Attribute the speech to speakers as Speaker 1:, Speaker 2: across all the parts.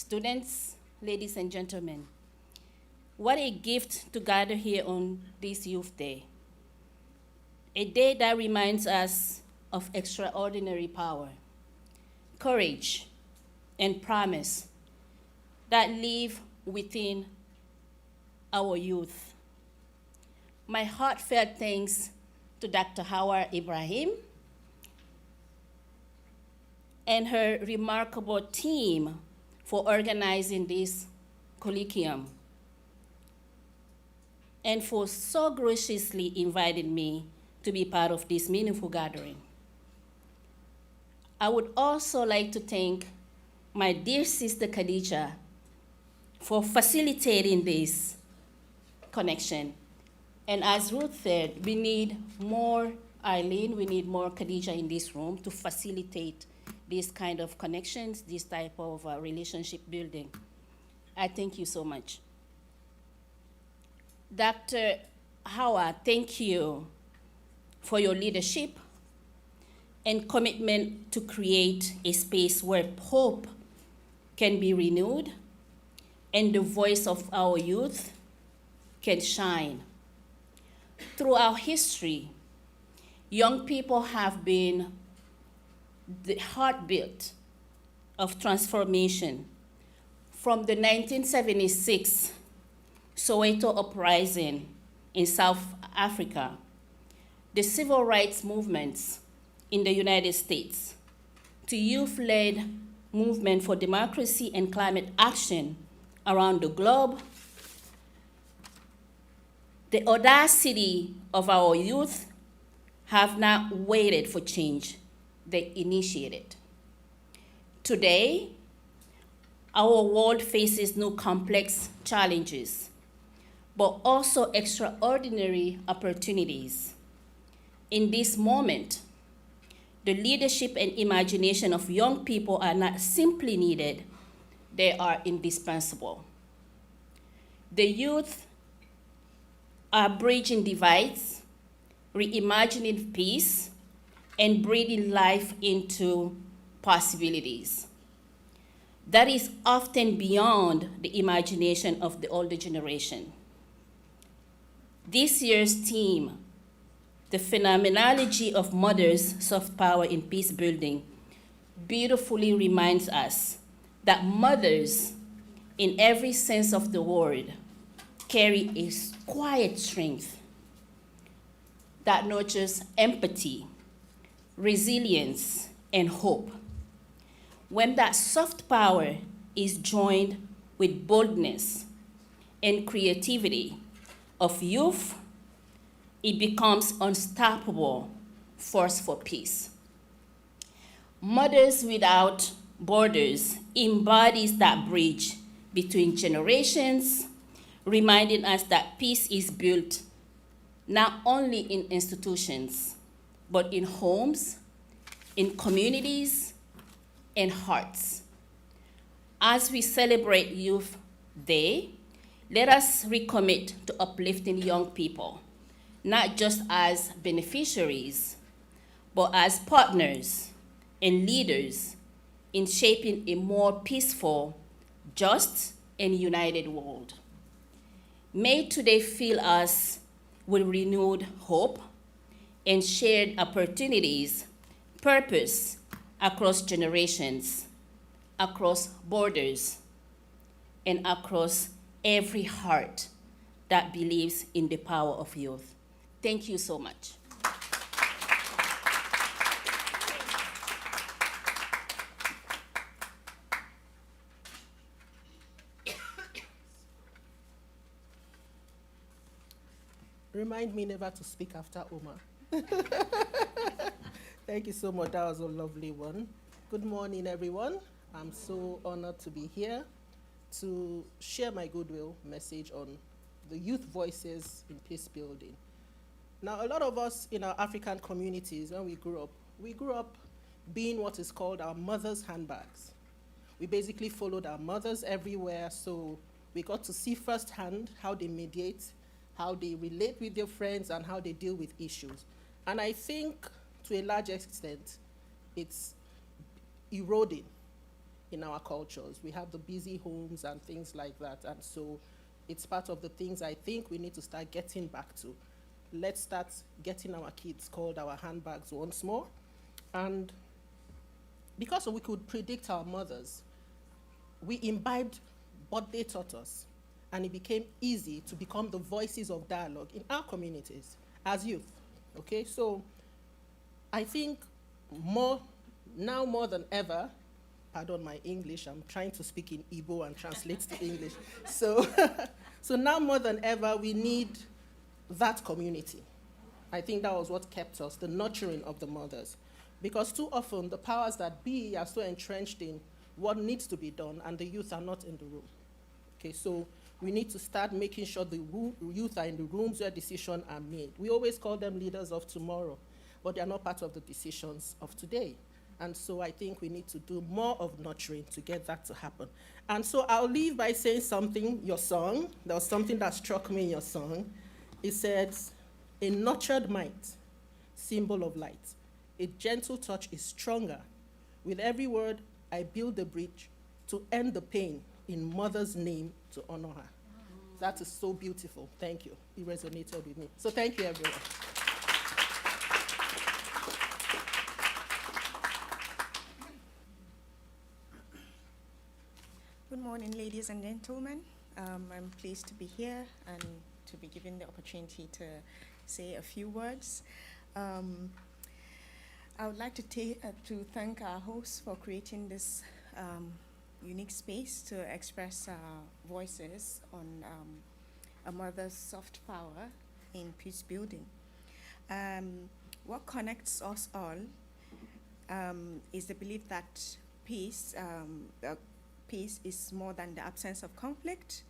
Speaker 1: students, ladies and gentlemen. What a gift to gather here on this Youth Day. A day that reminds us of extraordinary power, courage, and promise that live within our youth. My heartfelt thanks to Dr. Hawa Ibrahim and her remarkable team for organizing this colloquium and for so graciously inviting me to be part of this meaningful gathering. I would also like to thank my dear sister Khadija for facilitating this connection. And as Ruth said, we need more Eileen, we need more Khadija in this room to facilitate these kind of connections, this type of relationship building. I thank you so much. Dr. Hawa, thank you for your leadership and commitment to create a space where hope can be renewed and the voice of our youth can shine. Throughout history, young people have been the heartbeat of transformation. From the 1976 Soweto uprising in South Africa, the civil rights movements in the United States, to youth-led movement for democracy and climate action around the globe, the audacity of our youth have not waited for change. They initiated. Today, our world faces new complex challenges, but also extraordinary opportunities. In this moment, the leadership and imagination of young people are not simply needed, they are indispensable. The youth are bridging divides, reimagining peace, and breathing life into possibilities. That is often beyond the imagination of the older generation. This year's theme, the phenomenology of mothers' soft power in peace building, beautifully reminds us that mothers, in every sense of the word, carry a quiet strength that nurtures empathy, resilience, and hope. When that soft power is joined with boldness and creativity of youth, it becomes unstoppable force for peace. Mothers Without Borders embodies that bridge between generations, reminding us that peace is built not only in institutions, but in homes, in communities, and hearts. As we celebrate Youth Day, let us recommit to uplifting young people, not just as beneficiaries, but as partners and leaders in shaping a more peaceful, just, and united world. May today fill us with renewed hope and shared opportunities, purpose across generations, across borders, and across every heart that believes in the power of youth. Thank you so much.
Speaker 2: Remind me never to speak after Omar. Thank you so much. That was a lovely one. Good morning, everyone. I'm so honored to be here to share my goodwill message on the youth voices in peace building. Now, a lot of us in our African communities, when we grew up being what is called our mother's handbags. We basically followed our mothers everywhere, so we got to see firsthand how they mediate, how they relate with their friends, and how they deal with issues. And I think, to a large extent, it's eroding. in our cultures. We have the busy homes and things like that. And so it's part of the things I think we need to start getting back to. Let's start getting our kids called our handbags once more. And because we could predict our mothers, we imbibed what they taught us. And it became easy to become the voices of dialogue in our communities as youth. Okay, so I think now more than ever, pardon my English, I'm trying to speak in Igbo and translate to English. So, so now more than ever, we need that community. I think that was what kept us, the nurturing of the mothers. Because too often, the powers that be are so entrenched in what needs to be done, and the youth are not in the room. Okay, so we need to start making sure the youth are in the rooms where decisions are made. We always call them leaders of tomorrow, but they are not part of the decisions of today. And so I think we need to do more of nurturing to get that to happen. And so I'll leave by saying something, your song. There was something that struck me in your song. It says, a nurtured might, symbol of light. A gentle touch is stronger. With every word, I build a bridge to end the pain in mother's name to honor her. That is so beautiful. Thank you. It resonated with me. So thank you, everyone.
Speaker 3: Good morning, ladies and gentlemen. I'm pleased to be here and to be given the opportunity to say a few words. I would like to thank our hosts for creating this unique space to express our voices on a mother's soft power in peace building. What connects us all is the belief that peace is more than the absence of conflict,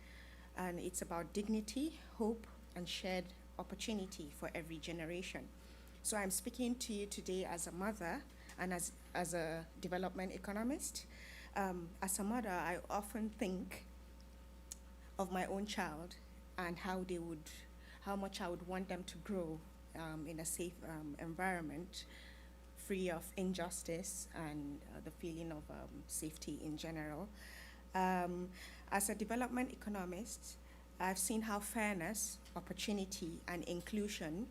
Speaker 3: and it's about dignity, hope, and shared opportunity for every generation. So I'm speaking to you today as a mother and as a development economist. As a mother, I often think of my own child and how much I would want them to grow in a safe environment, free of injustice and the feeling of safety in general. As a development economist, I've seen how fairness, opportunity, and inclusion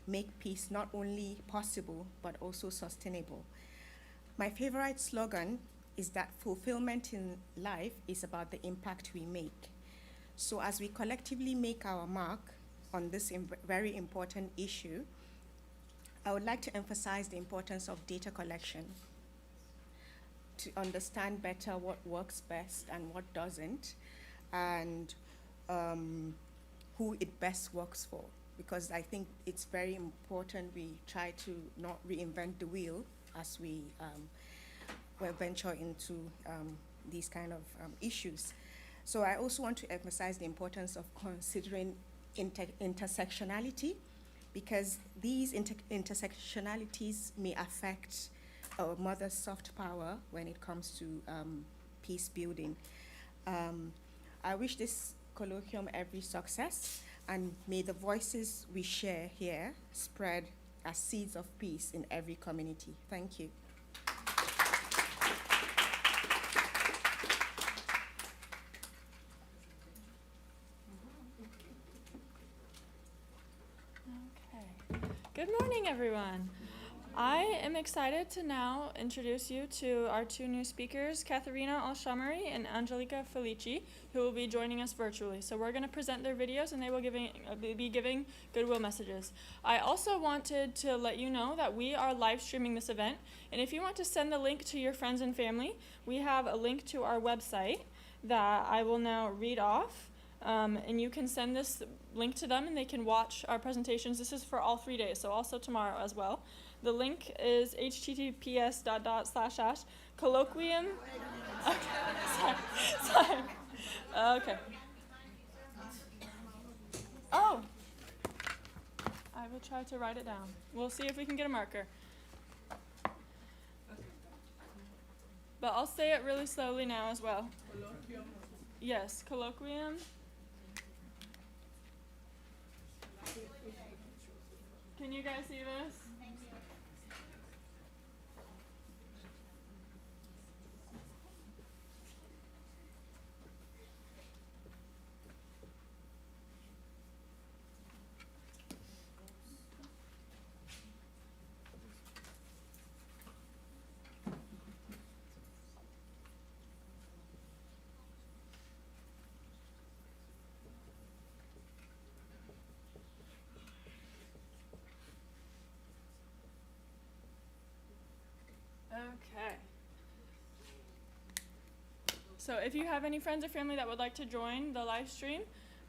Speaker 3: make peace not only possible, but also sustainable. My favorite slogan is that fulfillment in life is about the impact we make. So as we collectively make our mark on this very important issue, I would like to emphasize the importance of data collection to understand better what works best and what doesn't, and who it best works for. Because I think it's very important we try to not reinvent the wheel as we venture into these kind of issues. So I also want to emphasize the importance of considering intersectionality, because these intersectionalities may affect our mother's soft power when it comes to peace building. I wish this colloquium every success, and may the voices we share here spread as seeds of peace in every community. Thank you.
Speaker 4: Okay. Good morning, everyone. I am excited to now introduce you to our two new speakers, Katharina Alshamari and Angelica Felici, who will be joining us virtually. So we're going to present their videos, and they will be giving goodwill messages. I also wanted to let you know that we are live streaming this event, and if you want to send the link to your friends and family, we have a link to our website that I will now read off. And you can send this link to them, and they can watch our presentations. This is for all 3 days, so also tomorrow as well. The link is https://colloquium. Okay. Sorry. Okay. Oh. I will try to write it down. We'll see if we can get a marker. But I'll say it really slowly now as well. Colloquium. Yes, colloquium. Can you guys see this? So if you have any friends or family that would like to join the live stream,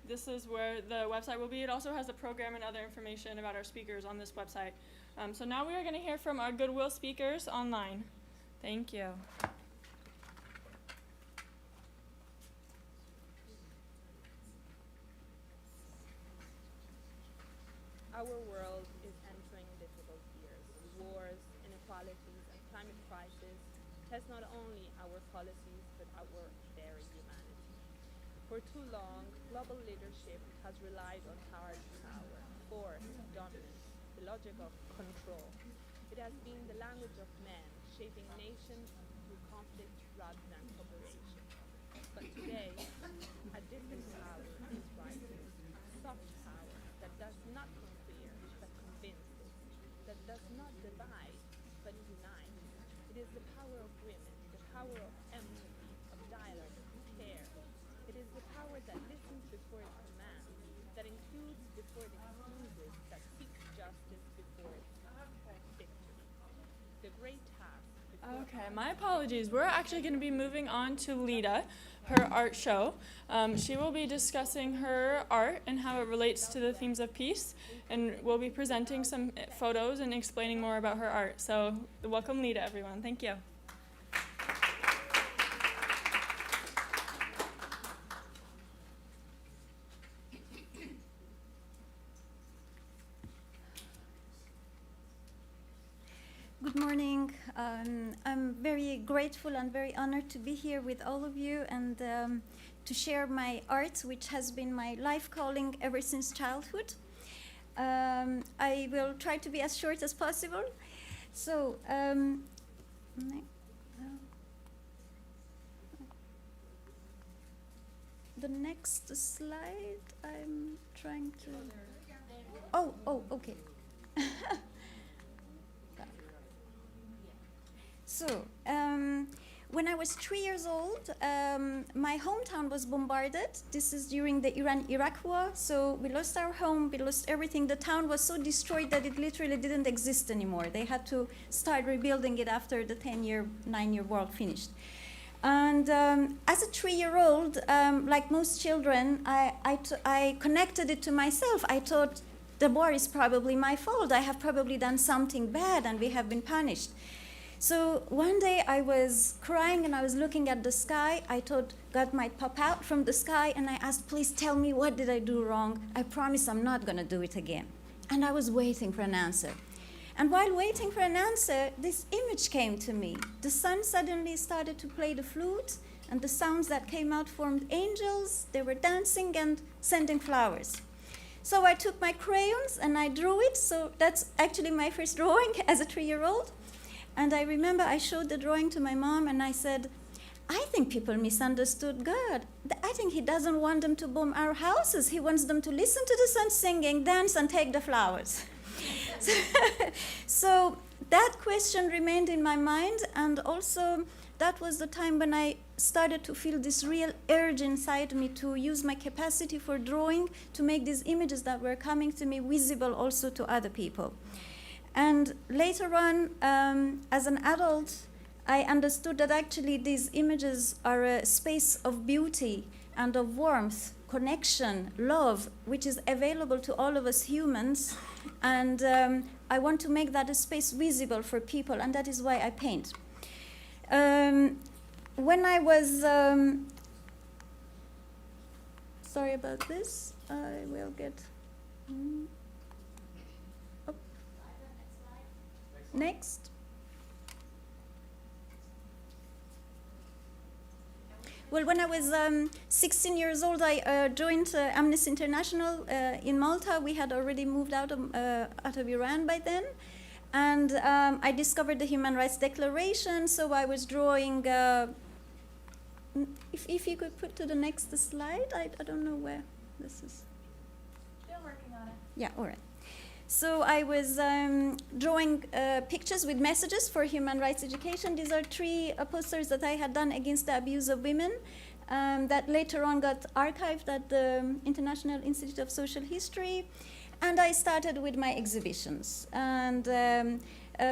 Speaker 4: this is where the website will be. It also has the program and other information about our speakers on this website. So now we are going to hear from our Goodwill speakers online. Thank you.
Speaker 5: Our world is entering difficult years. Wars, inequalities, and climate crisis test not only our policies, but our very humanity. For too long, global leadership has relied on hard power, force, dominance, the logic of control. It has been the language of men, shaping nations through conflict rather than cooperation. But today, a different power is rising. Soft power that does not conquer, but convinces, that does not divide, but unites. It is the power of women, the power of empathy, of dialogue, of care. It is the power that listens before it commands, that includes before it excuses, that seeks justice before it victory. The great task before
Speaker 4: Okay, my apologies. We're actually going to be moving on to Lita, her art show. She will be discussing her art and how it relates to the themes of peace, and we'll be presenting some photos and explaining more about her art. So welcome Lita, everyone. Thank you.
Speaker 6: Good morning. I'm very grateful and very honored to be here with all of you and to share my art, which has been my life calling ever since childhood. I will try to be as short as possible. So, the next slide, I'm trying to... Oh, okay. So, when I was 3 years old, my hometown was bombarded. This is during the Iran-Iraq war. So we lost our home, we lost everything. The town was so destroyed that it literally didn't exist anymore. They had to start rebuilding it after the 9-year war finished. And as a 3-year-old, like most children, I connected it to myself. I thought, the war is probably my fault. I have probably done something bad and we have been punished. So one day I was crying and I was looking at the sky. I thought God might pop out from the sky, and I asked, please tell me, what did I do wrong? I promise I'm not going to do it again. And I was waiting for an answer. And while waiting for an answer, this image came to me. The sun suddenly started to play the flute, and the sounds that came out formed angels. They were dancing and sending flowers. So I took my crayons and I drew it. So that's actually my first drawing as a 3-year-old. And I remember I showed the drawing to my mom and I said, I think people misunderstood God. I think he doesn't want them to bomb our houses. He wants them to listen to the sun singing, dance, and take the flowers. So that question remained in my mind, and also that was the time when I started to feel this real urge inside me to use my capacity for drawing to make these images that were coming to me visible also to other people. And later on, as an adult, I understood that actually these images are a space of beauty and of warmth, connection, love, which is available to all of us humans. And I want to make that a space visible for people, and that is why I paint. When I was... sorry about this. I will get... Next. Well, when I was 16 years old, I joined Amnesty International in Malta. We had already moved out of Iran by then. And I discovered the Human Rights Declaration, so I was drawing... if you could put to the next slide, I don't know where this is.
Speaker 4: Still working on it.
Speaker 6: Yeah, all right. So I was drawing pictures with messages for human rights education. These are 3 posters that I had done against the abuse of women that later on got archived at the International Institute of Social History. And I started with my exhibitions. And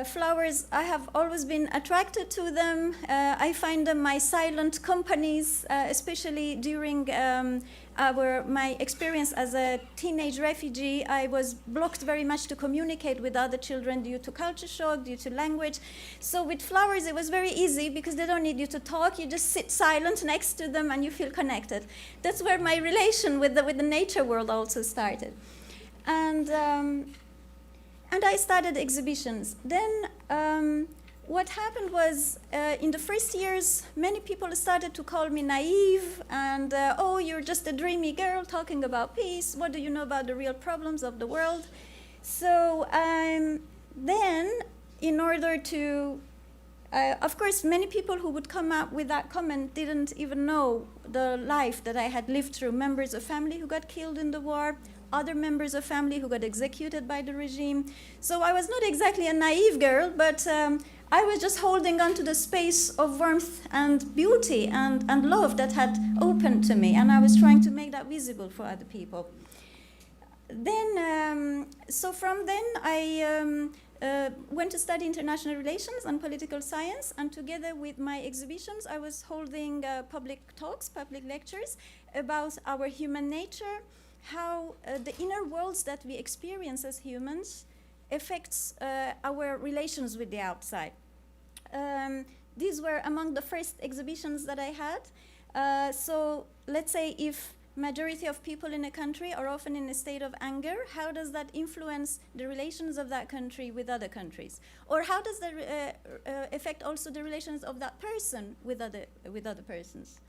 Speaker 6: Flowers, I have always been attracted to them. I find them my silent companies, especially during my experience as a teenage refugee. I was blocked very much to communicate with other children due to culture shock, due to language. So with flowers, it was very easy because they don't need you to talk. You just sit silent next to them and you feel connected. That's where my relation with the nature world also started. And I started exhibitions. Then what happened was, in the first years, many people started to call me naive and, oh, you're just a dreamy girl talking about peace. What do you know about the real problems of the world? So then, in order to, of course, many people who would come up with that comment didn't even know the life that I had lived through. Members of family who got killed in the war, other members of family who got executed by the regime. So I was not exactly a naive girl, but I was just holding on to the space of warmth and beauty and love that had opened to me, and I was trying to make that visible for other people. Then, so from then, I went to study international relations and political science, and together with my exhibitions, I was holding public talks, public lectures about our human nature, how the inner worlds that we experience as humans affects our relations with the outside. These were among the first exhibitions that I had. So let's say if majority of people in a country are often in a state of anger, how does that influence the relations of that country with other countries? Or how does that affect also the relations of that person with other persons?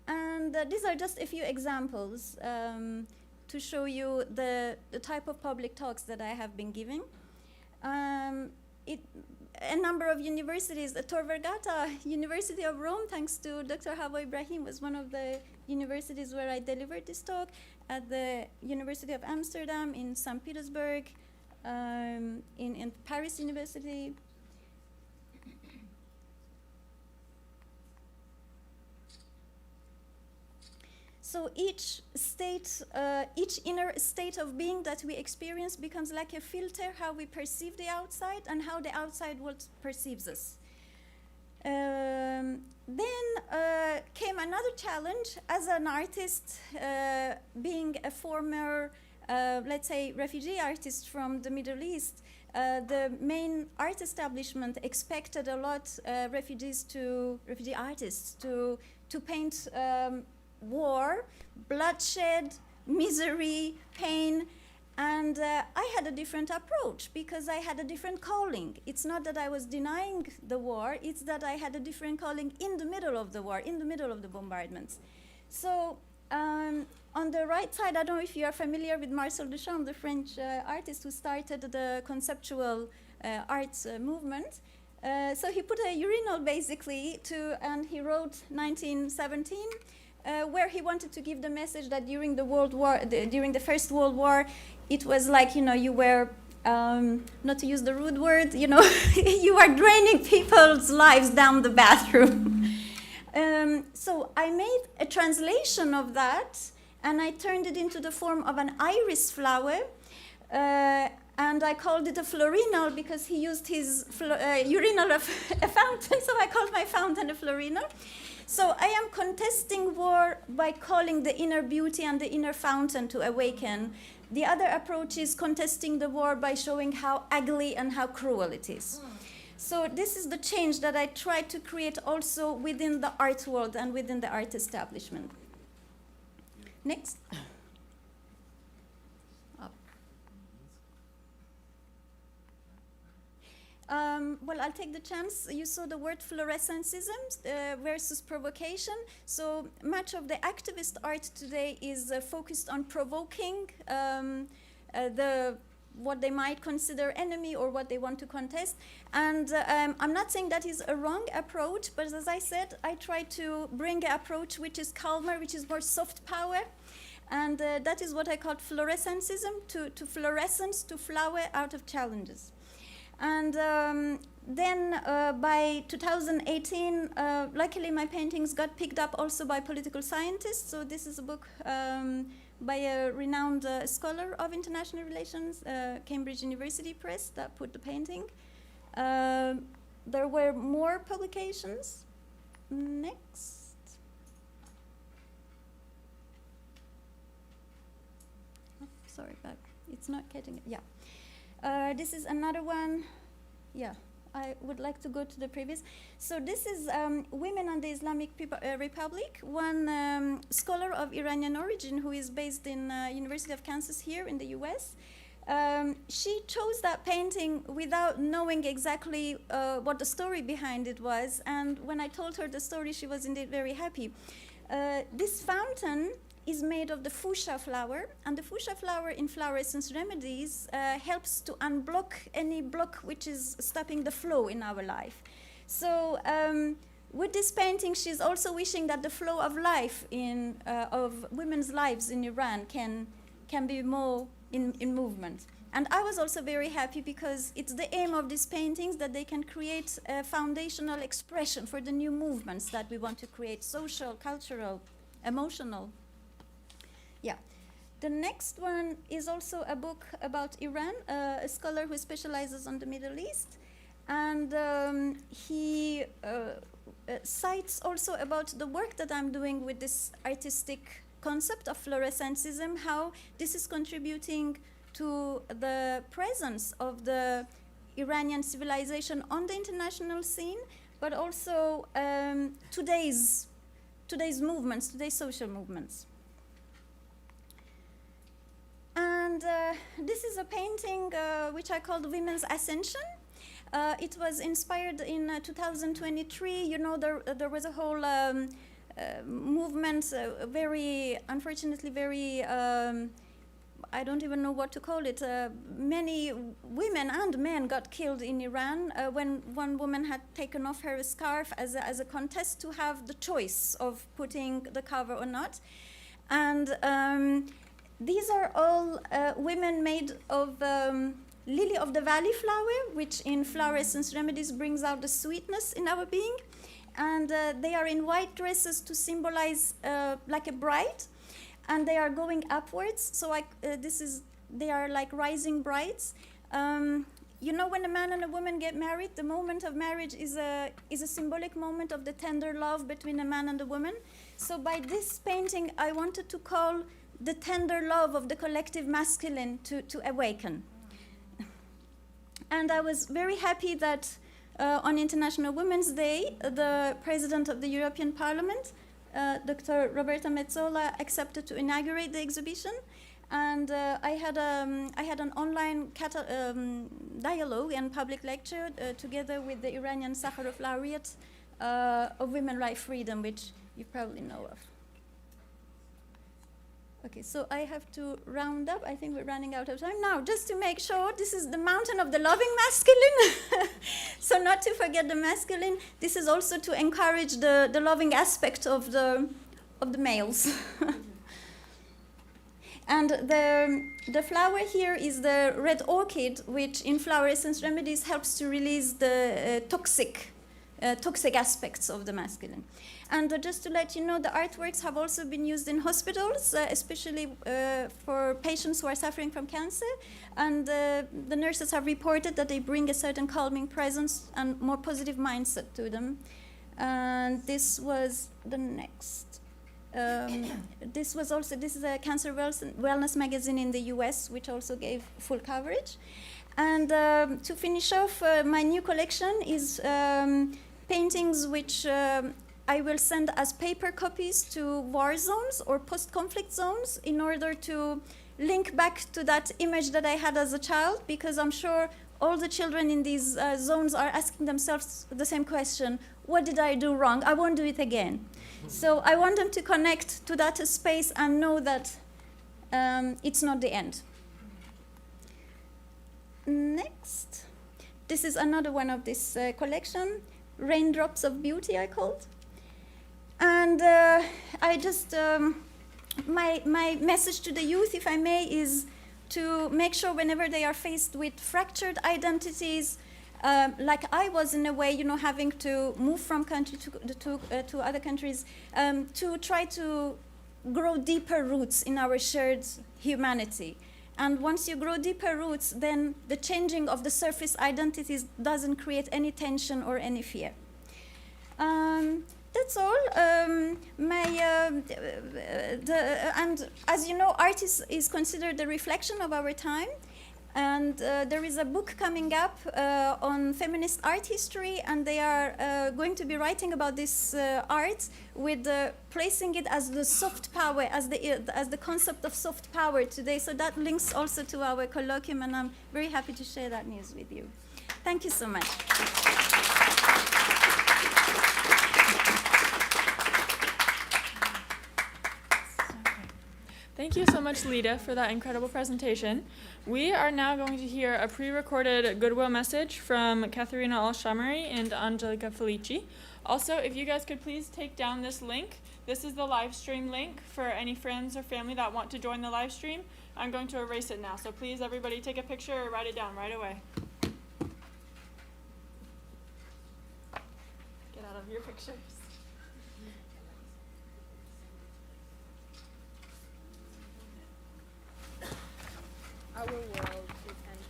Speaker 6: And these are just a few examples to show you the type of public talks that I have been giving. A number of universities, the Tor Vergata University of Rome, thanks to Dr. Hava Ibrahim, was one of the universities where I delivered this talk, at the University of Amsterdam, in St. Petersburg, in Paris University. So each state, each inner state of being that we experience becomes like a filter, how we perceive the outside and how the outside world perceives us. Then came another challenge as an artist, being a former, let's say, refugee artist from the Middle East. The main art establishment expected a lot refugee artists to paint war, bloodshed, misery, pain, and I had a different approach because I had a different calling. It's not that I was denying the war, it's that I had a different calling in the middle of the war, in the middle of the bombardments. So on the right side, I don't know if you are familiar with Marcel Duchamp, the French artist who started the conceptual arts movement. So he put a urinal basically and he wrote 1917, where he wanted to give the message that during the First World War, it was like, you were, not to use the rude word, you are draining people's lives down the bathroom. So I made a translation of that, and I turned it into the form of an iris flower, and I called it a florinal because he used his urinal of a fountain, so I called my fountain a florinal. So I am contesting war by calling the inner beauty and the inner fountain to awaken. The other approach is contesting the war by showing how ugly and how cruel it is. So this is the change that I try to create also within the art world and within the art establishment. Next. Well, I'll take the chance. You saw the word fluorescentism versus provocation. So much of the activist art today is focused on provoking what they might consider enemy or what they want to contest. And I'm not saying that is a wrong approach, but as I said, I try to bring an approach which is calmer, which is more soft power. And that is what I call fluorescentism, to fluorescence, to flower out of challenges. And then by 2018, luckily my paintings got picked up also by political scientists. So this is a book by a renowned scholar of international relations, Cambridge University Press, that put the painting. There were more publications. Next. Oh, sorry, but it's not getting it. Yeah. This is another one. Yeah, I would like to go to the previous. So this is Women on the Islamic Republic, one scholar of Iranian origin who is based in University of Kansas here in the US. She chose that painting without knowing exactly what the story behind it was, and when I told her the story, she was indeed very happy. This fountain is made of the fuchsia flower, and the fuchsia flower in flower essence remedies helps to unblock any block which is stopping the flow in our life. So with this painting, she's also wishing that the flow of life of women's lives in Iran can be more in movement. And I was also very happy because it's the aim of these paintings that they can create a foundational expression for the new movements that we want to create, social, cultural, emotional. Yeah. The next one is also a book about Iran, a scholar who specializes on the Middle East. And he cites also about the work that I'm doing with this artistic concept of fluorescentism, how this is contributing to the presence of the Iranian civilization on the international scene, but also today's movements, today's social movements. And this is a painting which I called Women's Ascension. It was inspired in 2023. You know, there was a whole movement, very, unfortunately, very, I don't even know what to call it. Many women and men got killed in Iran when one woman had taken off her scarf as a contest to have the choice of putting the cover or not. And these are all women made of lily of the valley flower, which in flower essence remedies brings out the sweetness in our being. And they are in white dresses to symbolize like a bride, and they are going upwards. So they are like rising brides. You know, when a man and a woman get married, the moment of marriage is a symbolic moment of the tender love between a man and a woman. So by this painting, I wanted to call the tender love of the collective masculine to awaken. And I was very happy that on International Women's Day, the President of the European Parliament, Dr. Roberta Metsola, accepted to inaugurate the exhibition. And I had an online dialogue and public lecture together with the Iranian Sakharov laureate of Women, Life, Freedom, which you probably know of. Okay, so I have to round up. I think we're running out of time. Now, just to make sure, this is the mountain of the loving masculine. So not to forget the masculine, this is also to encourage the loving aspect of the males. And the flower here is the red orchid, which in flower essence remedies helps to release the toxic aspects of the masculine. And just to let you know, the artworks have also been used in hospitals, especially for patients who are suffering from cancer. And the nurses have reported that they bring a certain calming presence and more positive mindset to them. And this was the next. This is a cancer wellness magazine in the US, which also gave full coverage. And to finish off, my new collection is paintings which I will send as paper copies to war zones or post-conflict zones in order to link back to that image that I had as a child, because I'm sure all the children in these zones are asking themselves the same question: what did I do wrong? I won't do it again. So I want them to connect to that space and know that it's not the end. Next. This is another one of this collection, Raindrops of Beauty, I called. And I just, my message to the youth, if I may, is to make sure whenever they are faced with fractured identities, like I was in a way, you know, having to move from country to other countries, to try to grow deeper roots in our shared humanity. And once you grow deeper roots, then the changing of the surface identities doesn't create any tension or any fear. That's all. And as you know, art is considered the reflection of our time. And there is a book coming up on feminist art history, and they are going to be writing about this art with placing it as the soft power, as the concept of soft power today. So that links also to our colloquium, and I'm very happy to share that news with you. Thank you so much.
Speaker 4: Thank you so much, Lida, for that incredible presentation. We are now going to hear a pre-recorded goodwill message from Katharina Alshamari and Angelica Felici. Also, if you guys could please take down this link. This is the live stream link for any friends or family that want to join the live stream. I'm going to erase it now, so please everybody take a picture or write it down right away. Get out of your pictures.
Speaker 5: Our world is entering.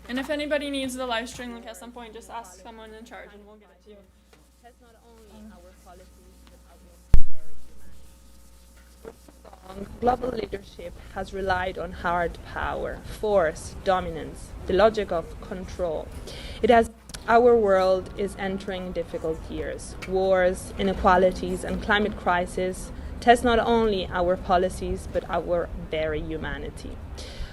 Speaker 4: And if anybody needs the live stream link at some point, just ask someone in charge and we'll get it to you.
Speaker 5: Has not only our policies, but our very humanity. For too long, global leadership has relied on hard power, force, dominance, the logic of control. Our world is entering difficult years. Wars, inequalities, and climate crisis test not only our policies, but our very humanity.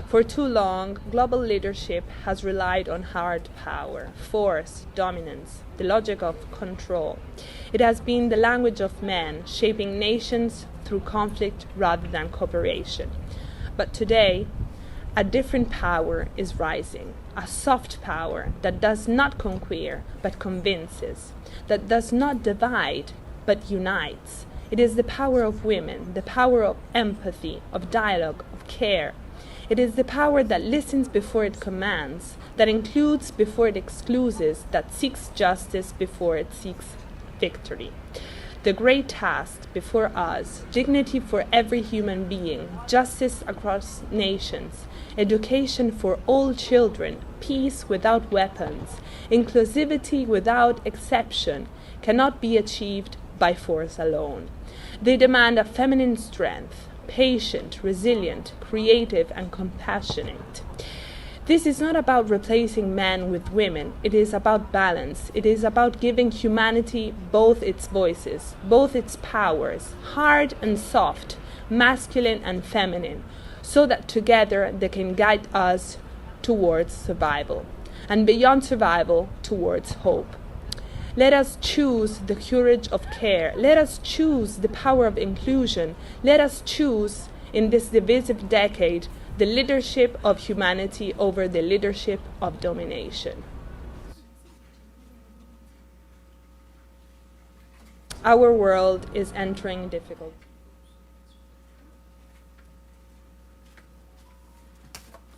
Speaker 5: For too long, global leadership has relied on hard power, force, dominance, the logic of control. It has been the language of men, shaping nations through conflict rather than cooperation. But today, a different power is rising, a soft power that does not conquer but convinces, that does not divide but unites. It is the power of women, the power of empathy, of dialogue, of care. It is the power that listens before it commands, that includes before it excludes, that seeks justice before it seeks victory. The great task before us, dignity for every human being, justice across nations, education for all children, peace without weapons, inclusivity without exception, cannot be achieved by force alone. They demand a feminine strength, patient, resilient, creative, and compassionate. This is not about replacing men with women. It is about balance. It is about giving humanity both its voices, both its powers, hard and soft, masculine and feminine, so that together they can guide us towards survival, and beyond survival, towards hope. Let us choose the courage of care. Let us choose the power of inclusion. Let us choose, in this divisive decade, the leadership of humanity over the leadership of domination. Our world is entering difficult.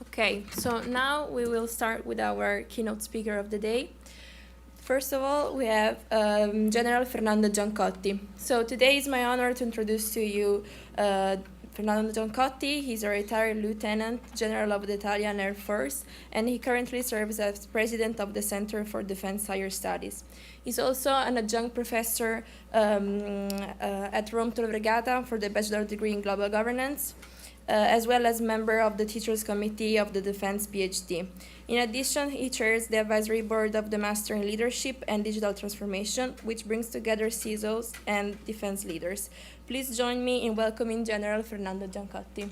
Speaker 7: Okay, so now we will start with our keynote speaker of the day. First of all, we have General Fernando Giancotti. So today is my honor to introduce to you Fernando Giancotti. He's a retired lieutenant general of the Italian Air Force, and he currently serves as president of the Center for Defense Higher Studies. He's also an adjunct professor at Rome Tor Vergata for the bachelor degree in global governance, as well as member of the Teachers Committee of the Defense PhD. In addition, he chairs the advisory board of the Master in Leadership and Digital Transformation, which brings together CISOs and defense leaders. Please join me in welcoming General Fernando Giancotti.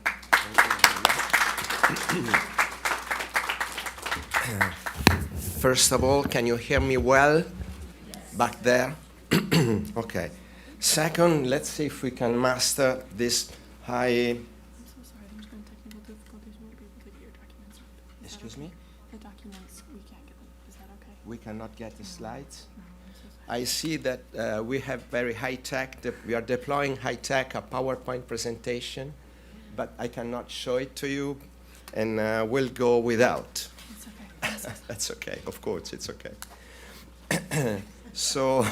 Speaker 8: First of all, can you hear me well back there? Okay. Second, let's see if we can master this high... Excuse me?
Speaker 4: The documents, we can't get them. Is that okay?
Speaker 8: We cannot get the slides. I see that we have very high-tech, we are deploying high-tech, a PowerPoint presentation, but I cannot show it to you, and we'll go without.
Speaker 4: It's okay.
Speaker 8: That's okay, of course, it's okay. So,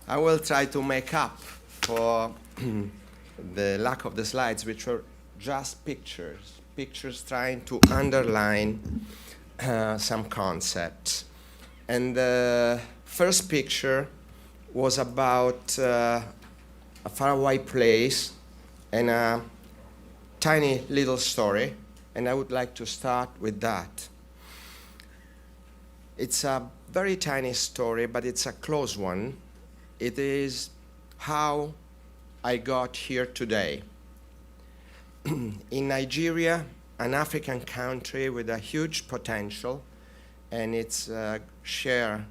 Speaker 8: I will try to make up for the lack of the slides, which were just pictures, pictures trying to underline some concepts. And the first picture was about a faraway place and a tiny little story, and I would like to start with that. It's a very tiny story, but it's a close one. It is how I got here today. In Nigeria, an African country with a huge potential and its share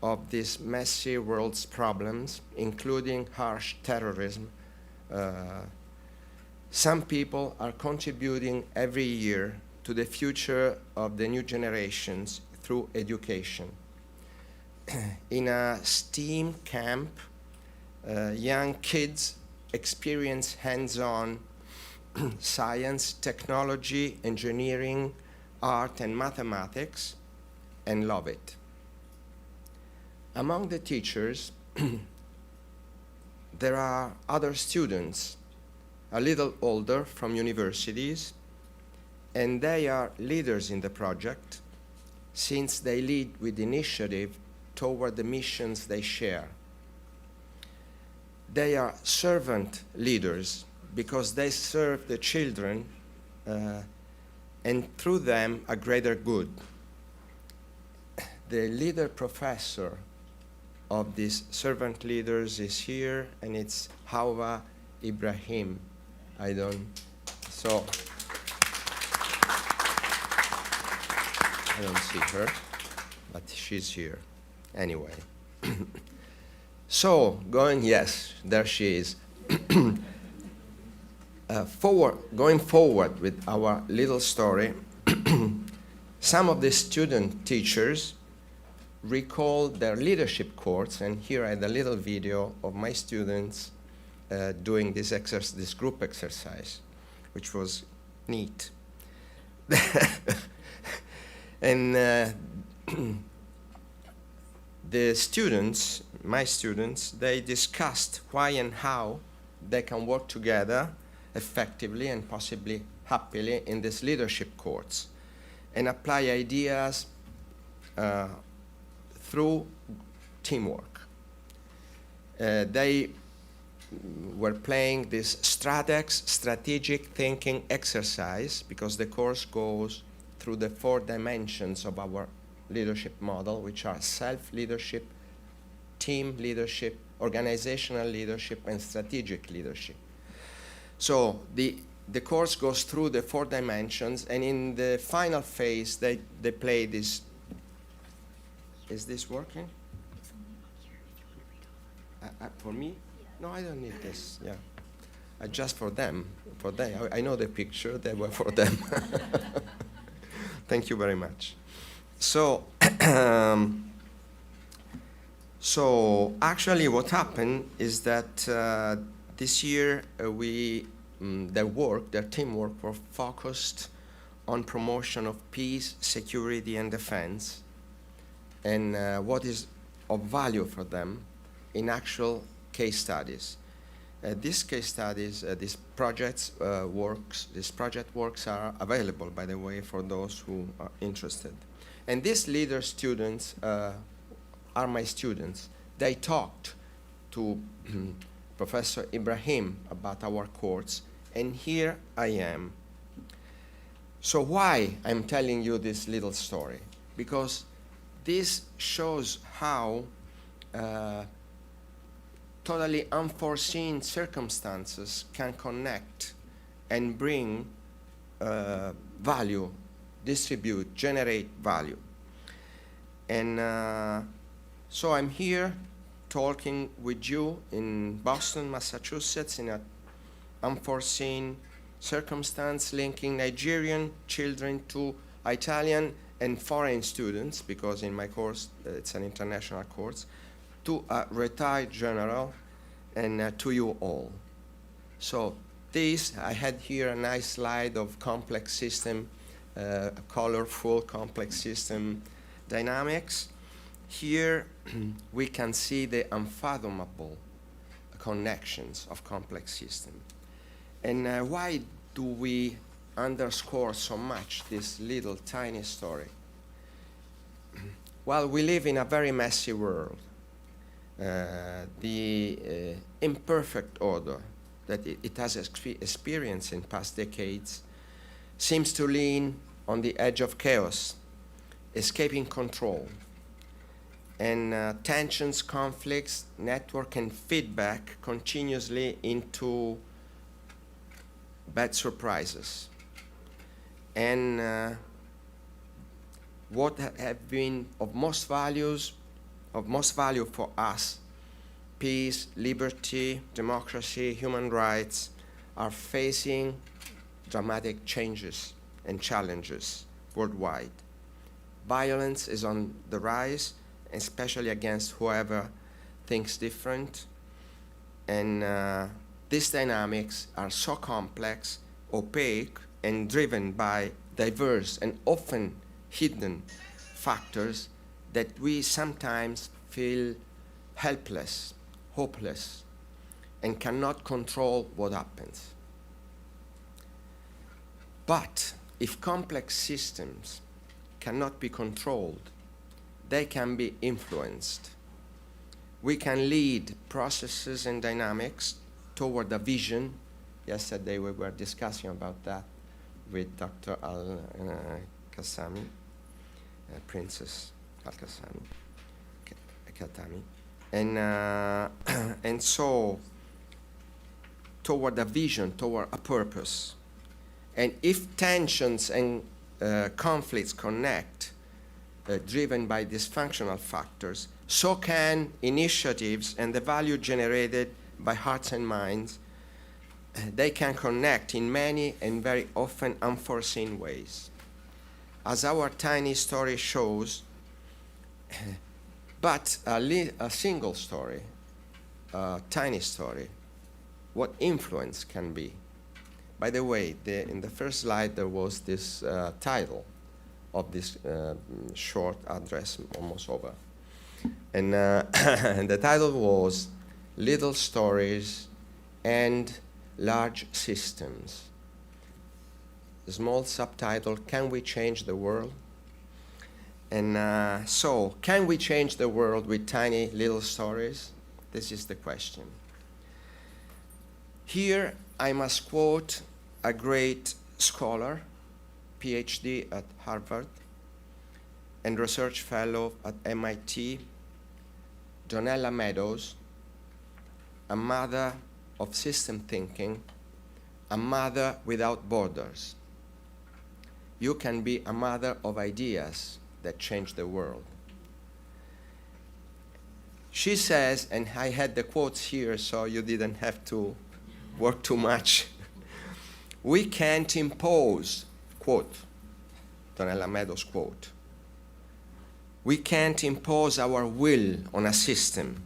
Speaker 8: of this messy world's problems, including harsh terrorism, some people are contributing every year to the future of the new generations through education. In a STEAM camp, young kids experience hands-on science, technology, engineering, art, and mathematics, and love it. Among the teachers, there are other students, a little older, from universities, and they are leaders in the project since they lead with initiative toward the missions they share. They are servant leaders because they serve the children and through them a greater good. The leader professor of these servant leaders is here, and it's Hawa Ibrahim. I don't see her, but she's here anyway. So, yes, there she is. Going forward with our little story, some of the student teachers recall their leadership course, and here I had a little video of my students doing this group exercise, which was neat. And the students, my students, they discussed why and how they can work together effectively and possibly happily in this leadership course and apply ideas through teamwork. They were playing this strategic thinking exercise because the course goes through the 4 dimensions of our leadership model, which are self-leadership, team leadership, organizational leadership, and strategic leadership. So the course goes through the 4 dimensions, and in the final phase, they play this. Is this working? For me? No, I don't need this. Yeah, just for them. I know the picture. They were for them. Thank you very much. So, so actually, what happened is that this year their teamwork were focused on promotion of peace, security, and defense, and what is of value for them in actual case studies. These case studies, these project works are available, by the way, for those who are interested. And these leader students are my students. They talked to Professor Ibrahim about our course, and here I am. So why I'm telling you this little story? Because this shows how totally unforeseen circumstances can connect and bring value, distribute, generate value. And so I'm here talking with you in Boston, Massachusetts, in an unforeseen circumstance linking Nigerian children to Italian and foreign students, because in my course, it's an international course, to a retired general, and to you all. So I had here a nice slide of complex system, colorful complex system dynamics. Here we can see the unfathomable connections of complex system. And why do we underscore so much this little tiny story? Well, we live in a very messy world. The imperfect order that it has experienced in past decades seems to lean on the edge of chaos, escaping control. And tensions, conflicts, network, and feedback continuously into bad surprises. And what have been of most value for us, peace, liberty, democracy, human rights, are facing dramatic changes and challenges worldwide. Violence is on the rise, especially against whoever thinks different. And these dynamics are so complex, opaque, and driven by diverse and often hidden factors that we sometimes feel helpless, hopeless, and cannot control what happens. But if complex systems cannot be controlled, they can be influenced. We can lead processes and dynamics toward a vision. Yesterday we were discussing about that with Dr. Al-Qassami, Princess Al-Khatami. And so toward a vision, toward a purpose. And if tensions and conflicts connect, driven by dysfunctional factors, so can initiatives and the value generated by hearts and minds. They can connect in many and very often unforeseen ways. As our tiny story shows, but a single story, a tiny story, what influence can be. By the way, in the first slide there was this title of this short address, almost over. And the title was Little Stories and Large Systems. The small subtitle, Can We Change the World? And so, can we change the world with tiny little stories? This is the question. Here I must quote a great scholar, PhD at Harvard, and research fellow at MIT, Donella Meadows, a mother of system thinking, a mother without borders. You can be a mother of ideas that change the world. She says, and I had the quotes here so you didn't have to work too much. We can't impose, quote, Donella Meadows quote, we can't impose our will on a system.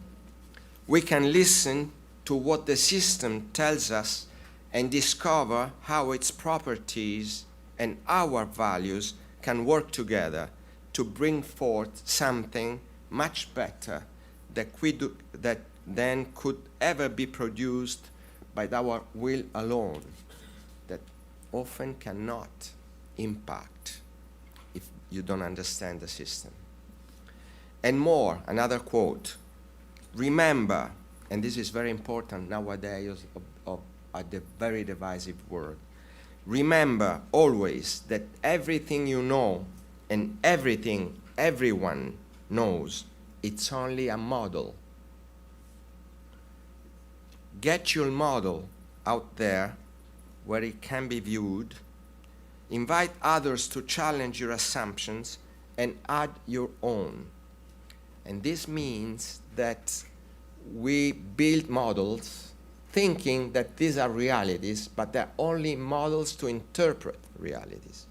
Speaker 8: We can listen to what the system tells us and discover how its properties and our values can work together to bring forth something much better that then could ever be produced by our will alone, that often cannot impact if you don't understand the system. And more, another quote, remember, and this is very important nowadays of the very divisive world, remember always that everything you know and everything everyone knows, it's only a model. Get your model out there where it can be viewed. Invite others to challenge your assumptions and add your own. And this means that we build models thinking that these are realities, but they're only models to interpret realities.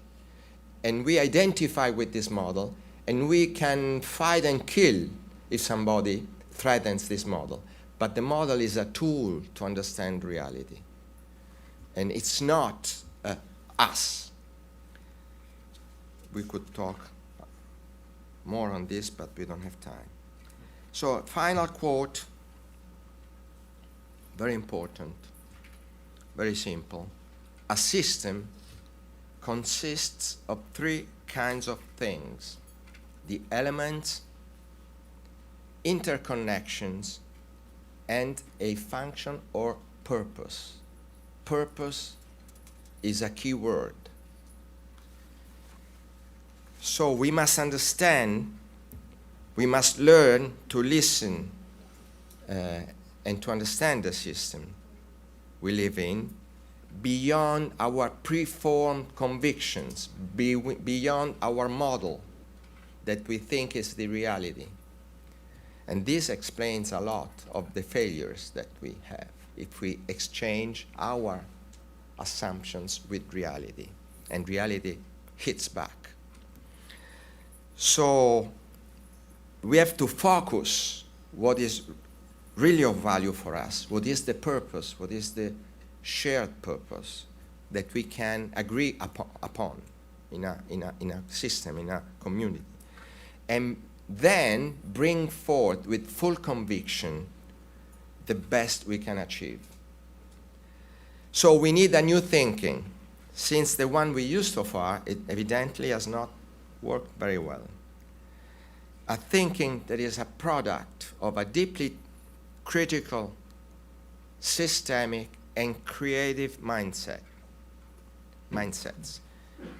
Speaker 8: And we identify with this model, and we can fight and kill if somebody threatens this model. But the model is a tool to understand reality. And it's not us. We could talk more on this, but we don't have time. So, final quote, very important, very simple. a system consists of three kinds of things: the elements, interconnections, and a function or purpose. Purpose is a key word. So we must understand, we must learn to listen and to understand the system we live in beyond our preformed convictions, beyond our model that we think is the reality. And this explains a lot of the failures that we have if we exchange our assumptions with reality, and reality hits back. So we have to focus what is really of value for us, what is the purpose, what is the shared purpose that we can agree upon in a system, in a community, and then bring forth with full conviction the best we can achieve. So we need a new thinking, since the one we used so far, it evidently has not worked very well. A thinking that is a product of a deeply critical, systemic, and creative mindsets,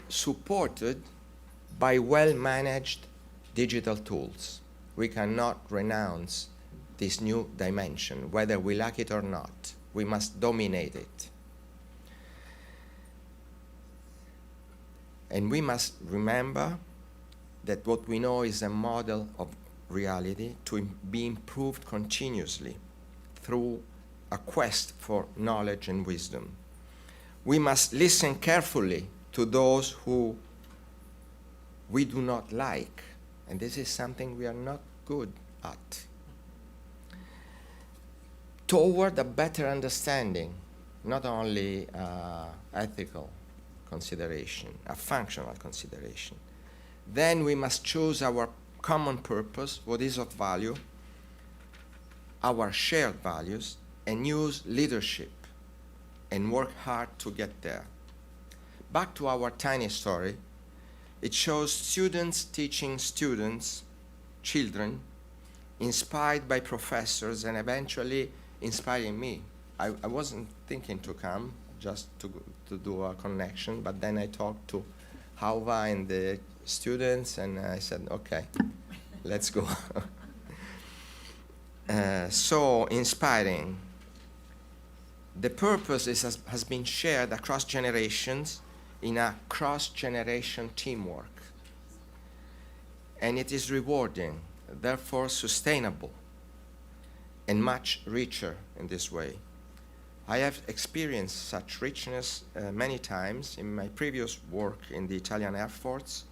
Speaker 8: supported by well-managed digital tools. We cannot renounce this new dimension, whether we like it or not. We must dominate it. And we must remember that what we know is a model of reality to be improved continuously through a quest for knowledge and wisdom. We must listen carefully to those who we do not like, and this is something we are not good at, toward a better understanding, not only ethical consideration, a functional consideration. Then we must choose our common purpose, what is of value, our shared values, and use leadership and work hard to get there. Back to our tiny story, it shows students teaching students, children, inspired by professors and eventually inspiring me. I wasn't thinking to come just to do a connection, but then I talked to Hauva and the students, and I said, okay, let's go. So inspiring. The purpose has been shared across generations in a cross-generation teamwork. And it is rewarding, therefore sustainable, and much richer in this way. I have experienced such richness many times in my previous work in the Italian Air Force,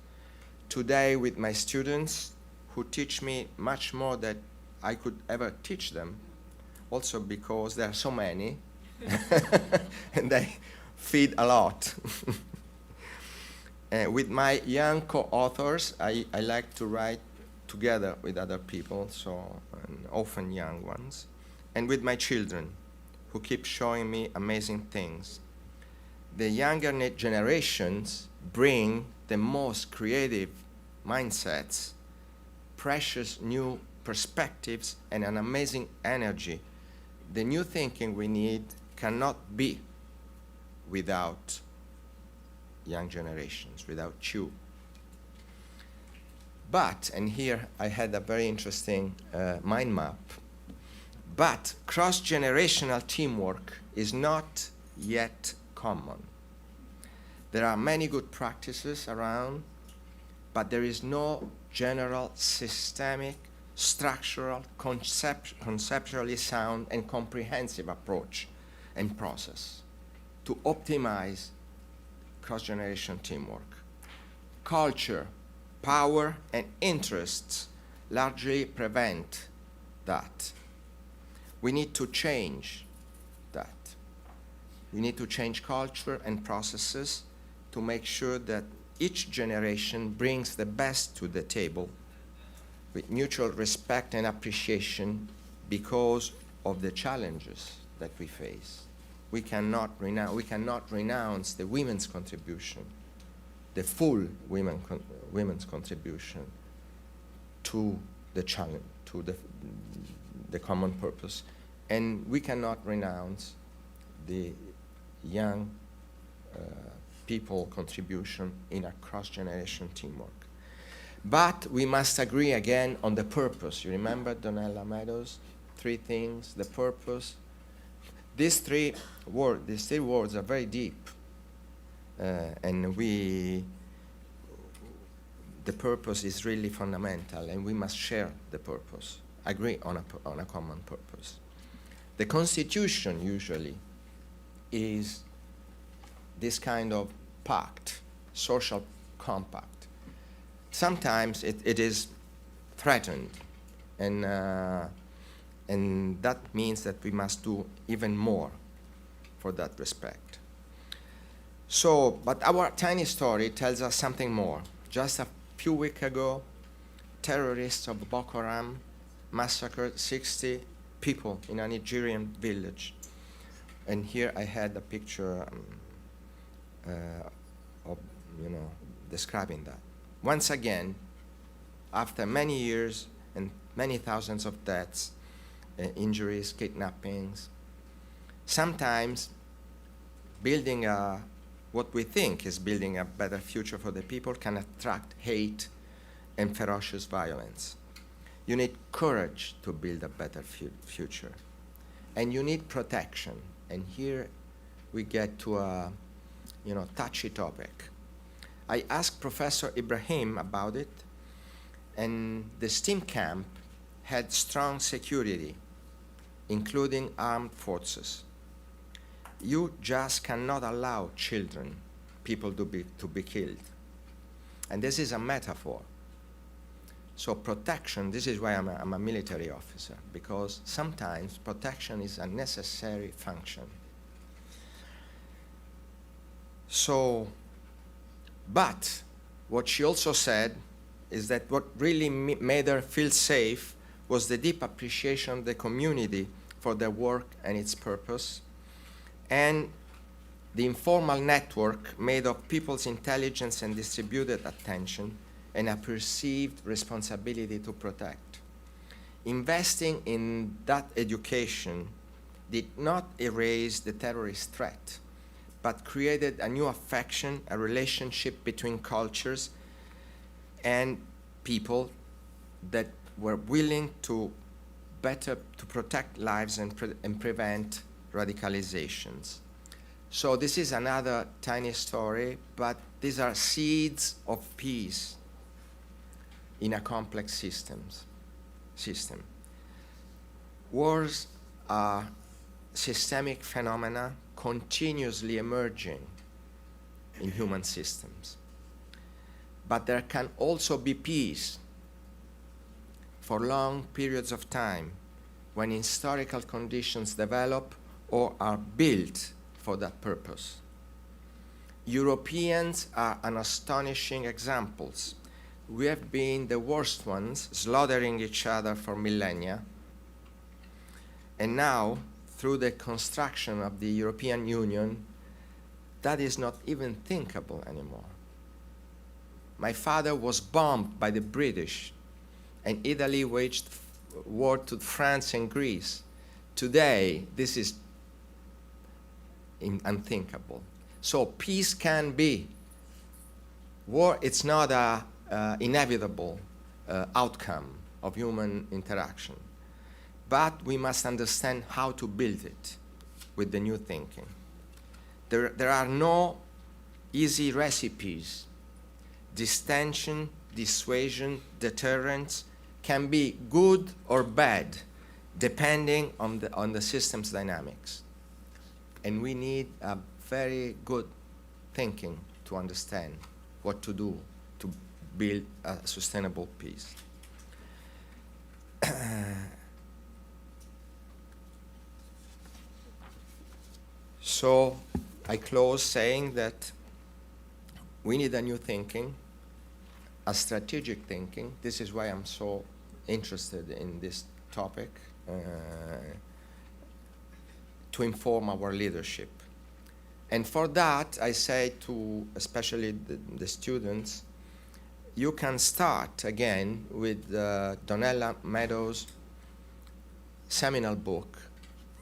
Speaker 8: today with my students who teach me much more than I could ever teach them, also because there are so many, and they feed a lot. With my young co-authors, I like to write together with other people, and often young ones, and with my children, who keep showing me amazing things. The younger generations bring the most creative mindsets, precious new perspectives, and an amazing energy. The new thinking we need cannot be without young generations, without you. But, and here I had a very interesting mind map, but cross-generational teamwork is not yet common. There are many good practices around, but there is no general, systemic, structural, conceptually sound and comprehensive approach and process to optimize cross-generation teamwork. Culture, power, and interests largely prevent that. We need to change that. We need to change culture and processes to make sure that each generation brings the best to the table with mutual respect and appreciation because of the challenges that we face. we cannot renounce the women's contribution, the full women's contribution to the challenge, to the common purpose. And we cannot renounce the young people contribution in a cross-generation teamwork. But we must agree again on the purpose. You remember Donella Meadows? 3 things, the purpose. These three words are very deep. And the purpose is really fundamental, and we must share the purpose, agree on a common purpose. The Constitution usually is this kind of pact, social compact. Sometimes it is threatened, and that means that we must do even more for that respect. So, but our tiny story tells us something more. Just a few weeks ago, terrorists of Boko Haram massacred 60 people in a Nigerian village. And here I had a picture of, describing that. Once again, after many years and many thousands of deaths, injuries, kidnappings, sometimes building what we think is building a better future for the people can attract hate and ferocious violence. You need courage to build a better future. And you need protection. And here we get to a touchy topic. I asked Professor Ibrahim about it, and the STEAM camp had strong security, including armed forces. You just cannot allow children, people to be killed. And this is a metaphor. So protection, this is why I'm a military officer, because sometimes protection is a necessary function. So, but what she also said is that what really made her feel safe was the deep appreciation of the community for their work and its purpose, and the informal network made of people's intelligence and distributed attention and a perceived responsibility to protect. Investing in that education did not erase the terrorist threat, but created a new affection, a relationship between cultures and people that were willing to protect lives and prevent radicalizations. So this is another tiny story, but these are seeds of peace in a complex system. Wars are systemic phenomena continuously emerging in human systems. But there can also be peace for long periods of time when historical conditions develop or are built for that purpose. Europeans are an astonishing examples. We have been the worst ones, slaughtering each other for millennia. And now, through the construction of the European Union, that is not even thinkable anymore. My father was bombed by the British, and Italy waged war to France and Greece. Today, this is unthinkable. So peace can be. War, it's not a inevitable outcome of human interaction. But we must understand how to build it with the new thinking. There are no easy recipes. Distension, dissuasion, deterrence can be good or bad depending on the system's dynamics. And we need a very good thinking to understand what to do to build a sustainable peace. So I close saying that we need a new thinking, a strategic thinking. This is why I'm so interested in this topic, to to inform our leadership. And for that, I say to especially the students, you can start again with Donella Meadows' seminal book,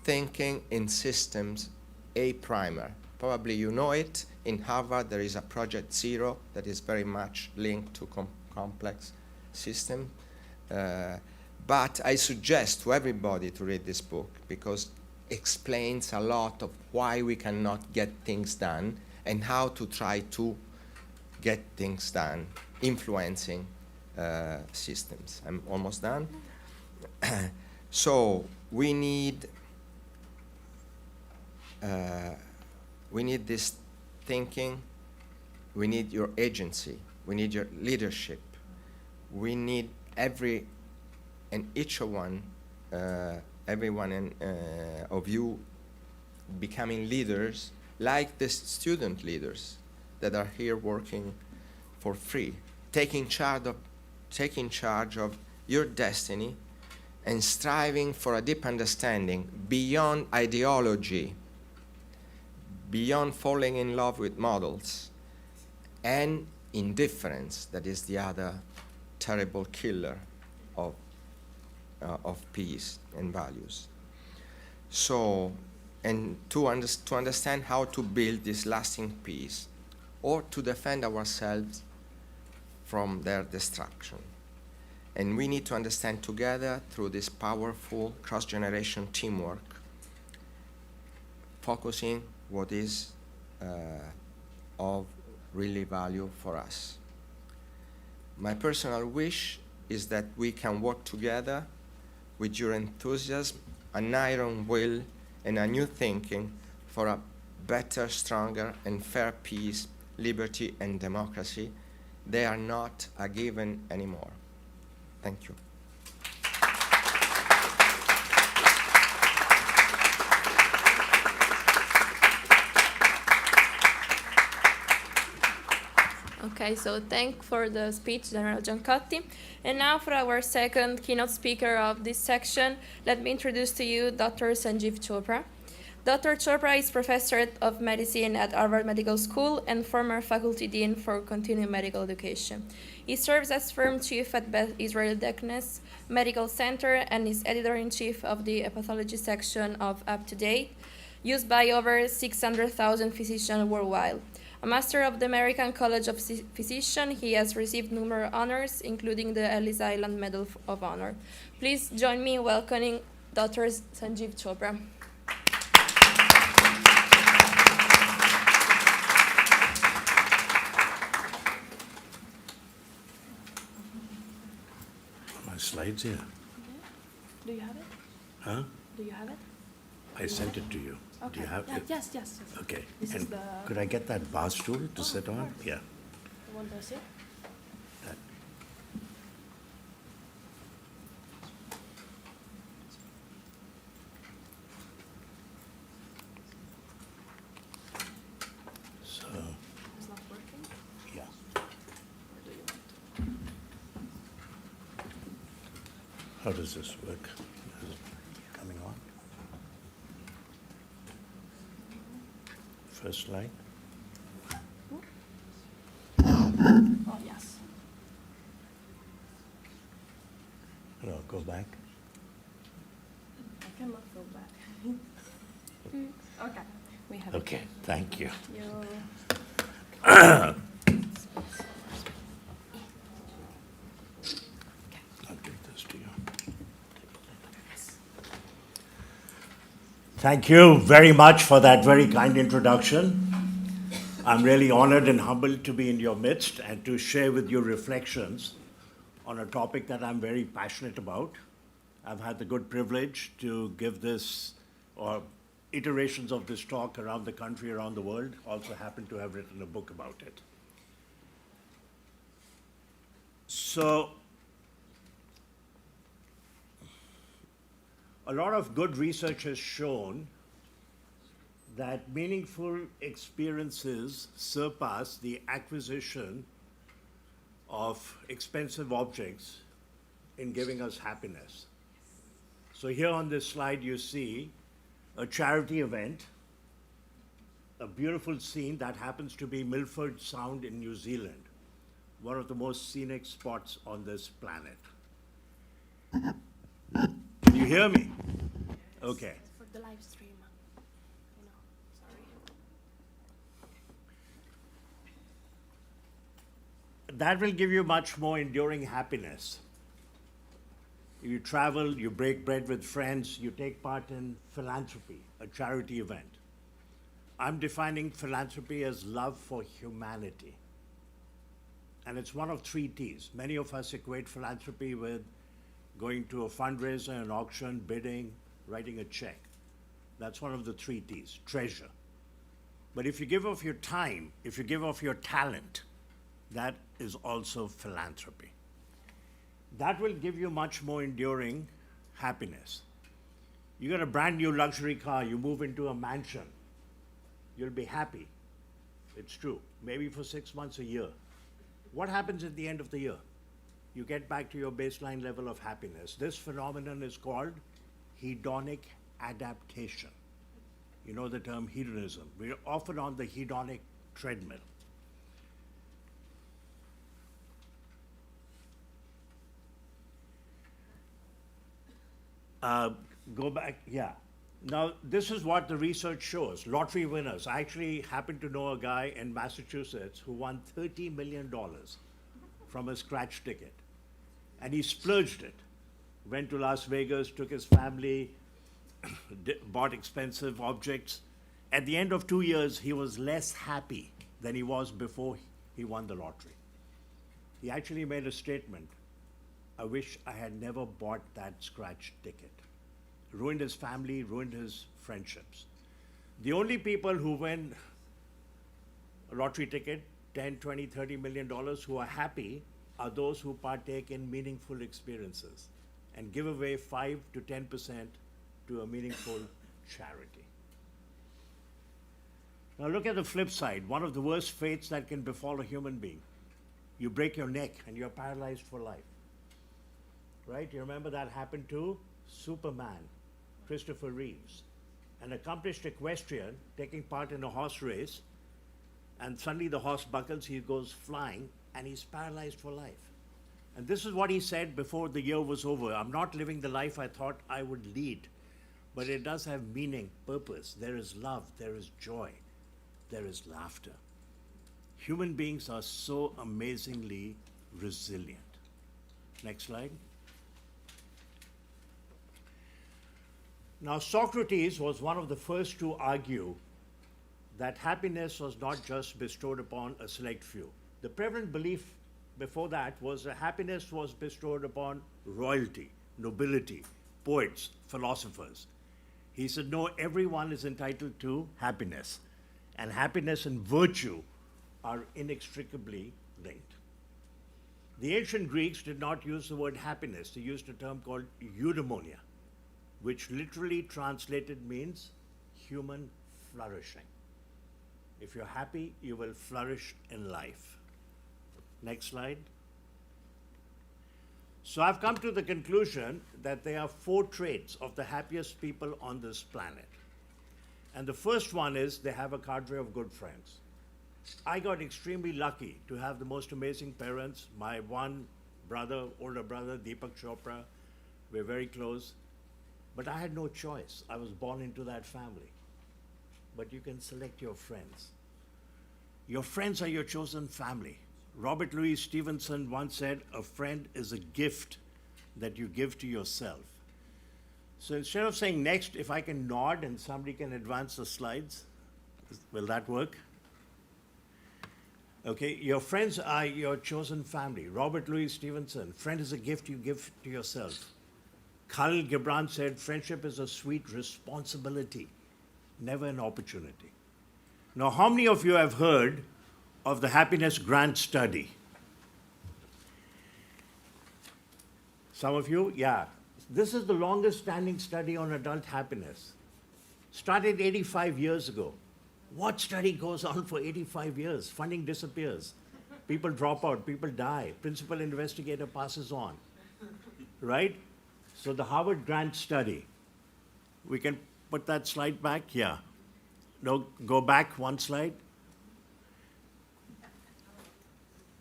Speaker 8: Thinking in Systems, a Primer. Probably you know it. In Harvard, there is a Project Zero that is very much linked to complex systems. But I suggest to everybody to read this book because it explains a lot of why we cannot get things done and how to try to get things done, influencing systems. I'm almost done. So we need this thinking, we need your agency, we need your leadership, we need every and each one, everyone of you becoming leaders like the student leaders that are here working for free, taking charge of your destiny and striving for a deep understanding beyond ideology, beyond falling in love with models, and indifference, that is the other terrible killer of peace and values. So, and to understand how to build this lasting peace or to defend ourselves from their destruction. And we need to understand together through this powerful cross-generation teamwork, focusing what is of really value for us. My personal wish is that we can work together with your enthusiasm, an iron will, and a new thinking for a better, stronger, and fair peace, liberty, and democracy. They are not a given anymore. Thank you.
Speaker 7: Okay, so thank for the speech, General Giancotti. And now for our second keynote speaker of this section, let me introduce to you Dr. Sanjeev Chopra. Dr. Chopra is Professor of Medicine at Harvard Medical School and former Faculty Dean for Continuing Medical Education. He serves as Firm Chief at Beth Israel Deaconess Medical Center and is Editor-in-Chief of the Pathology section of Up to Date, used by over 600,000 physicians worldwide. A Master of the American College of Physicians, he has received numerous honors, including the Ellis Island Medal of Honor. Please join me in welcoming Dr. Sanjeev Chopra.
Speaker 9: My slides here.
Speaker 4: Do you have it?
Speaker 9: Huh?
Speaker 4: Do you have it?
Speaker 9: I sent it to you.
Speaker 4: Okay.
Speaker 9: Do you have it?
Speaker 4: Yes, yes.
Speaker 9: Okay.
Speaker 4: This is
Speaker 9: And
Speaker 4: the-
Speaker 9: could I get that bar stool to sit on?
Speaker 4: course.
Speaker 9: Yeah.
Speaker 4: The one that's it?
Speaker 9: That. So,
Speaker 4: It's not working?
Speaker 9: yeah.
Speaker 4: Or do you want to?
Speaker 9: How does this work? Is it coming on? First slide.
Speaker 4: Oh, yes.
Speaker 9: No, go back.
Speaker 4: I cannot go back. Okay. We have
Speaker 9: Okay, thank you.
Speaker 4: it.
Speaker 9: I'll give this to you. Thank you very much for that very kind introduction. I'm really honored and humbled to be in your midst and to share with you reflections on a topic that I'm very passionate about. I've had the good privilege to give this, or iterations of this talk around the country, around the world. Also happen to have written a book about it. So, a lot of good research has shown that meaningful experiences surpass the acquisition of expensive objects in giving us happiness. So here on this slide you see a charity event, a beautiful scene that happens to be Milford Sound in New Zealand, one of the most scenic spots on this planet. Can you hear me? Okay.
Speaker 10: For the live stream, sorry.
Speaker 9: That will give you much more enduring happiness. You travel, you break bread with friends, you take part in philanthropy, a charity event. I'm defining philanthropy as love for humanity. And it's one of 3 T's. Many of us equate philanthropy with going to a fundraiser, an auction, bidding, writing a check. That's one of the 3 T's, treasure. But if you give of your time, if you give of your talent, that is also philanthropy. That will give you much more enduring happiness. You get a brand new luxury car, you move into a mansion, you'll be happy. It's true, maybe for 6 months, a year. What happens at the end of the year? You get back to your baseline level of happiness. This phenomenon is called hedonic adaptation. You know the term hedonism. We're often on the hedonic treadmill. Go back, yeah. Now, this is what the research shows. Lottery winners. I actually happen to know a guy in Massachusetts who won $30 million from a scratch ticket. And he splurged it. Went to Las Vegas, took his family, bought expensive objects. At the end of 2 years, he was less happy than he was before he won the lottery. He actually made a statement, I wish I had never bought that scratch ticket. Ruined his family, ruined his friendships. The only people who win a lottery ticket, 10, 20, $30 million, who are happy are those who partake in meaningful experiences and give away 5 to 10% to a meaningful charity. Now look at the flip side. One of the worst fates that can befall a human being. You break your neck and you're paralyzed for life. Right? You remember that happened to Superman, Christopher Reeves, an accomplished equestrian taking part in a horse race, and suddenly the horse buckles, he goes flying, and he's paralyzed for life. And this is what he said before the year was over. I'm not living the life I thought I would lead, but it does have meaning, purpose. There is love, there is joy, there is laughter. Human beings are so amazingly resilient. Next slide. Now, Socrates was one of the first to argue that happiness was not just bestowed upon a select few. The prevalent belief before that was that happiness was bestowed upon royalty, nobility, poets, philosophers. He said, no, everyone is entitled to happiness, and happiness and virtue are inextricably linked. The ancient Greeks did not use the word happiness. They used a term called eudaimonia, which literally translated means human flourishing. If you're happy, you will flourish in life. Next slide. So I've come to the conclusion that there are 4 traits of the happiest people on this planet. And the first one is they have a cadre of good friends. I got extremely lucky to have the most amazing parents. My one brother, older brother, Deepak Chopra, we're very close. But I had no choice. I was born into that family. But you can select your friends. Your friends are your chosen family. Robert Louis Stevenson once said, a friend is a gift that you give to yourself. So instead of saying next, if I can nod and somebody can advance the slides, will that work? Okay, your friends are your chosen family. Robert Louis Stevenson, friend is a gift you give to yourself. Khalil Gibran said, friendship is a sweet responsibility, never an opportunity. Now, how many of you have heard of the Happiness Grant Study? Some of you? Yeah. This is the longest standing study on adult happiness. Started 85 years ago. What study goes on for 85 years? Funding disappears. People drop out, people die. Principal investigator passes on. Right? So the Harvard Grant Study, we can put that slide back? Yeah. No, go back one slide.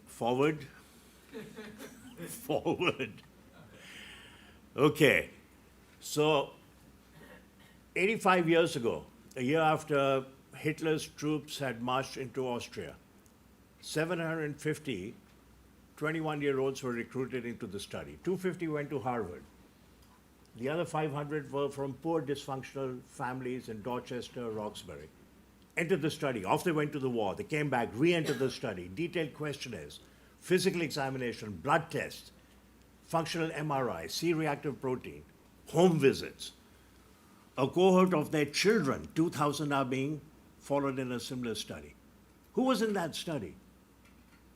Speaker 9: Forward. Forward. Okay. So, 85 years ago, a year after Hitler's troops had marched into Austria, 750 21-year-olds were recruited into the study. 250 went to Harvard. The other 500 were from poor, dysfunctional families in Dorchester, Roxbury. Entered the study. Off they went to the war. They came back, re-entered the study. Detailed questionnaires, physical examination, blood tests, functional MRI, C-reactive protein, home visits. A cohort of their children, 2,000 are being followed in a similar study. Who was in that study?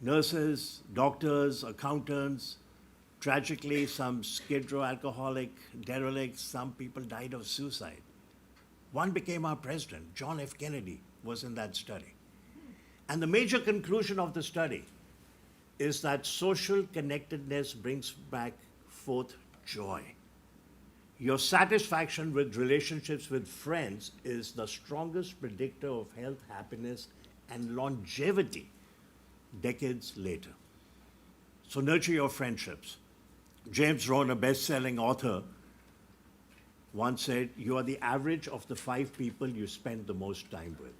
Speaker 9: Nurses, doctors, accountants. Tragically, some skid row alcoholic derelicts, some people died of suicide. One became our president. John F. Kennedy was in that study. And the major conclusion of the study is that social connectedness brings back forth joy. Your satisfaction with relationships with friends is the strongest predictor of health, happiness, and longevity decades later. So nurture your friendships. James Rohn, a best-selling author, once said, you are the average of the 5 people you spend the most time with.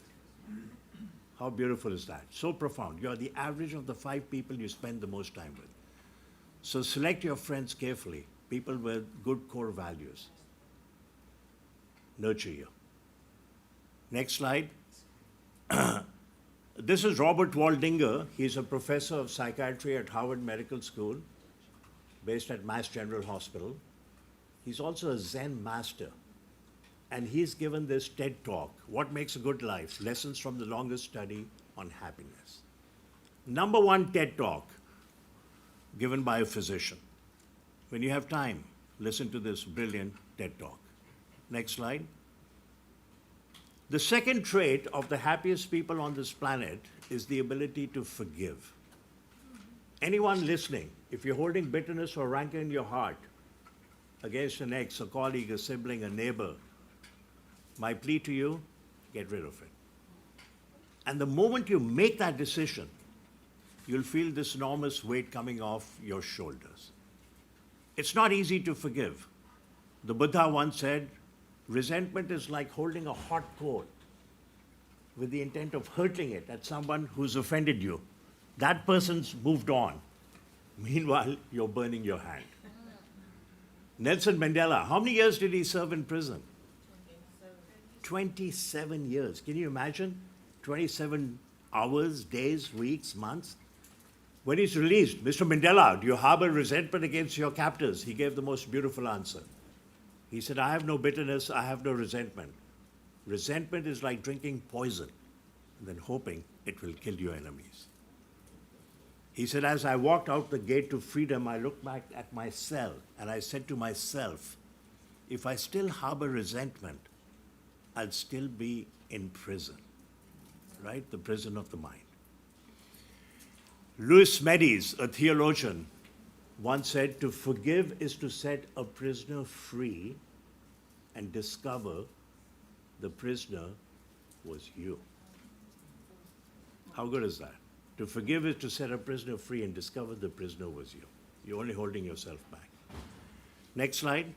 Speaker 9: How beautiful is that? So profound. You are the average of the 5 people you spend the most time with. So select your friends carefully, people with good core values. Nurture you. Next slide. This is Robert Waldinger. He's a professor of psychiatry at Harvard Medical School, based at Mass General Hospital. He's also a Zen master. And he's given this TED Talk, What Makes a Good Life? Lessons from the Longest Study on Happiness. #1 TED Talk given by a physician. When you have time, listen to this brilliant TED Talk. Next slide. The second trait of the happiest people on this planet is the ability to forgive. Anyone listening, if you're holding bitterness or rancor in your heart against an ex, a colleague, a sibling, a neighbor, my plea to you, get rid of it. And the moment you make that decision, you'll feel this enormous weight coming off your shoulders. It's not easy to forgive. The Buddha once said, resentment is like holding a hot coal with the intent of hurling it at someone who's offended you. That person's moved on. Meanwhile, you're burning your hand. Nelson Mandela, how many years did he serve in prison? 27 years. Can you imagine? 27 hours, days, weeks, months. When he's released, Mr. Mandela, do you harbor resentment against your captors? He gave the most beautiful answer. He said, I have no bitterness, I have no resentment. Resentment is like drinking poison and then hoping it will kill your enemies. He said, as I walked out the gate to freedom, I looked back at my cell and I said to myself, if I still harbor resentment, I'll still be in prison, right? The prison of the mind. Louis Mediz, a theologian, once said, to forgive is to set a prisoner free and discover the prisoner was you. How good is that? To forgive is to set a prisoner free and discover the prisoner was you. You're only holding yourself back. Next slide.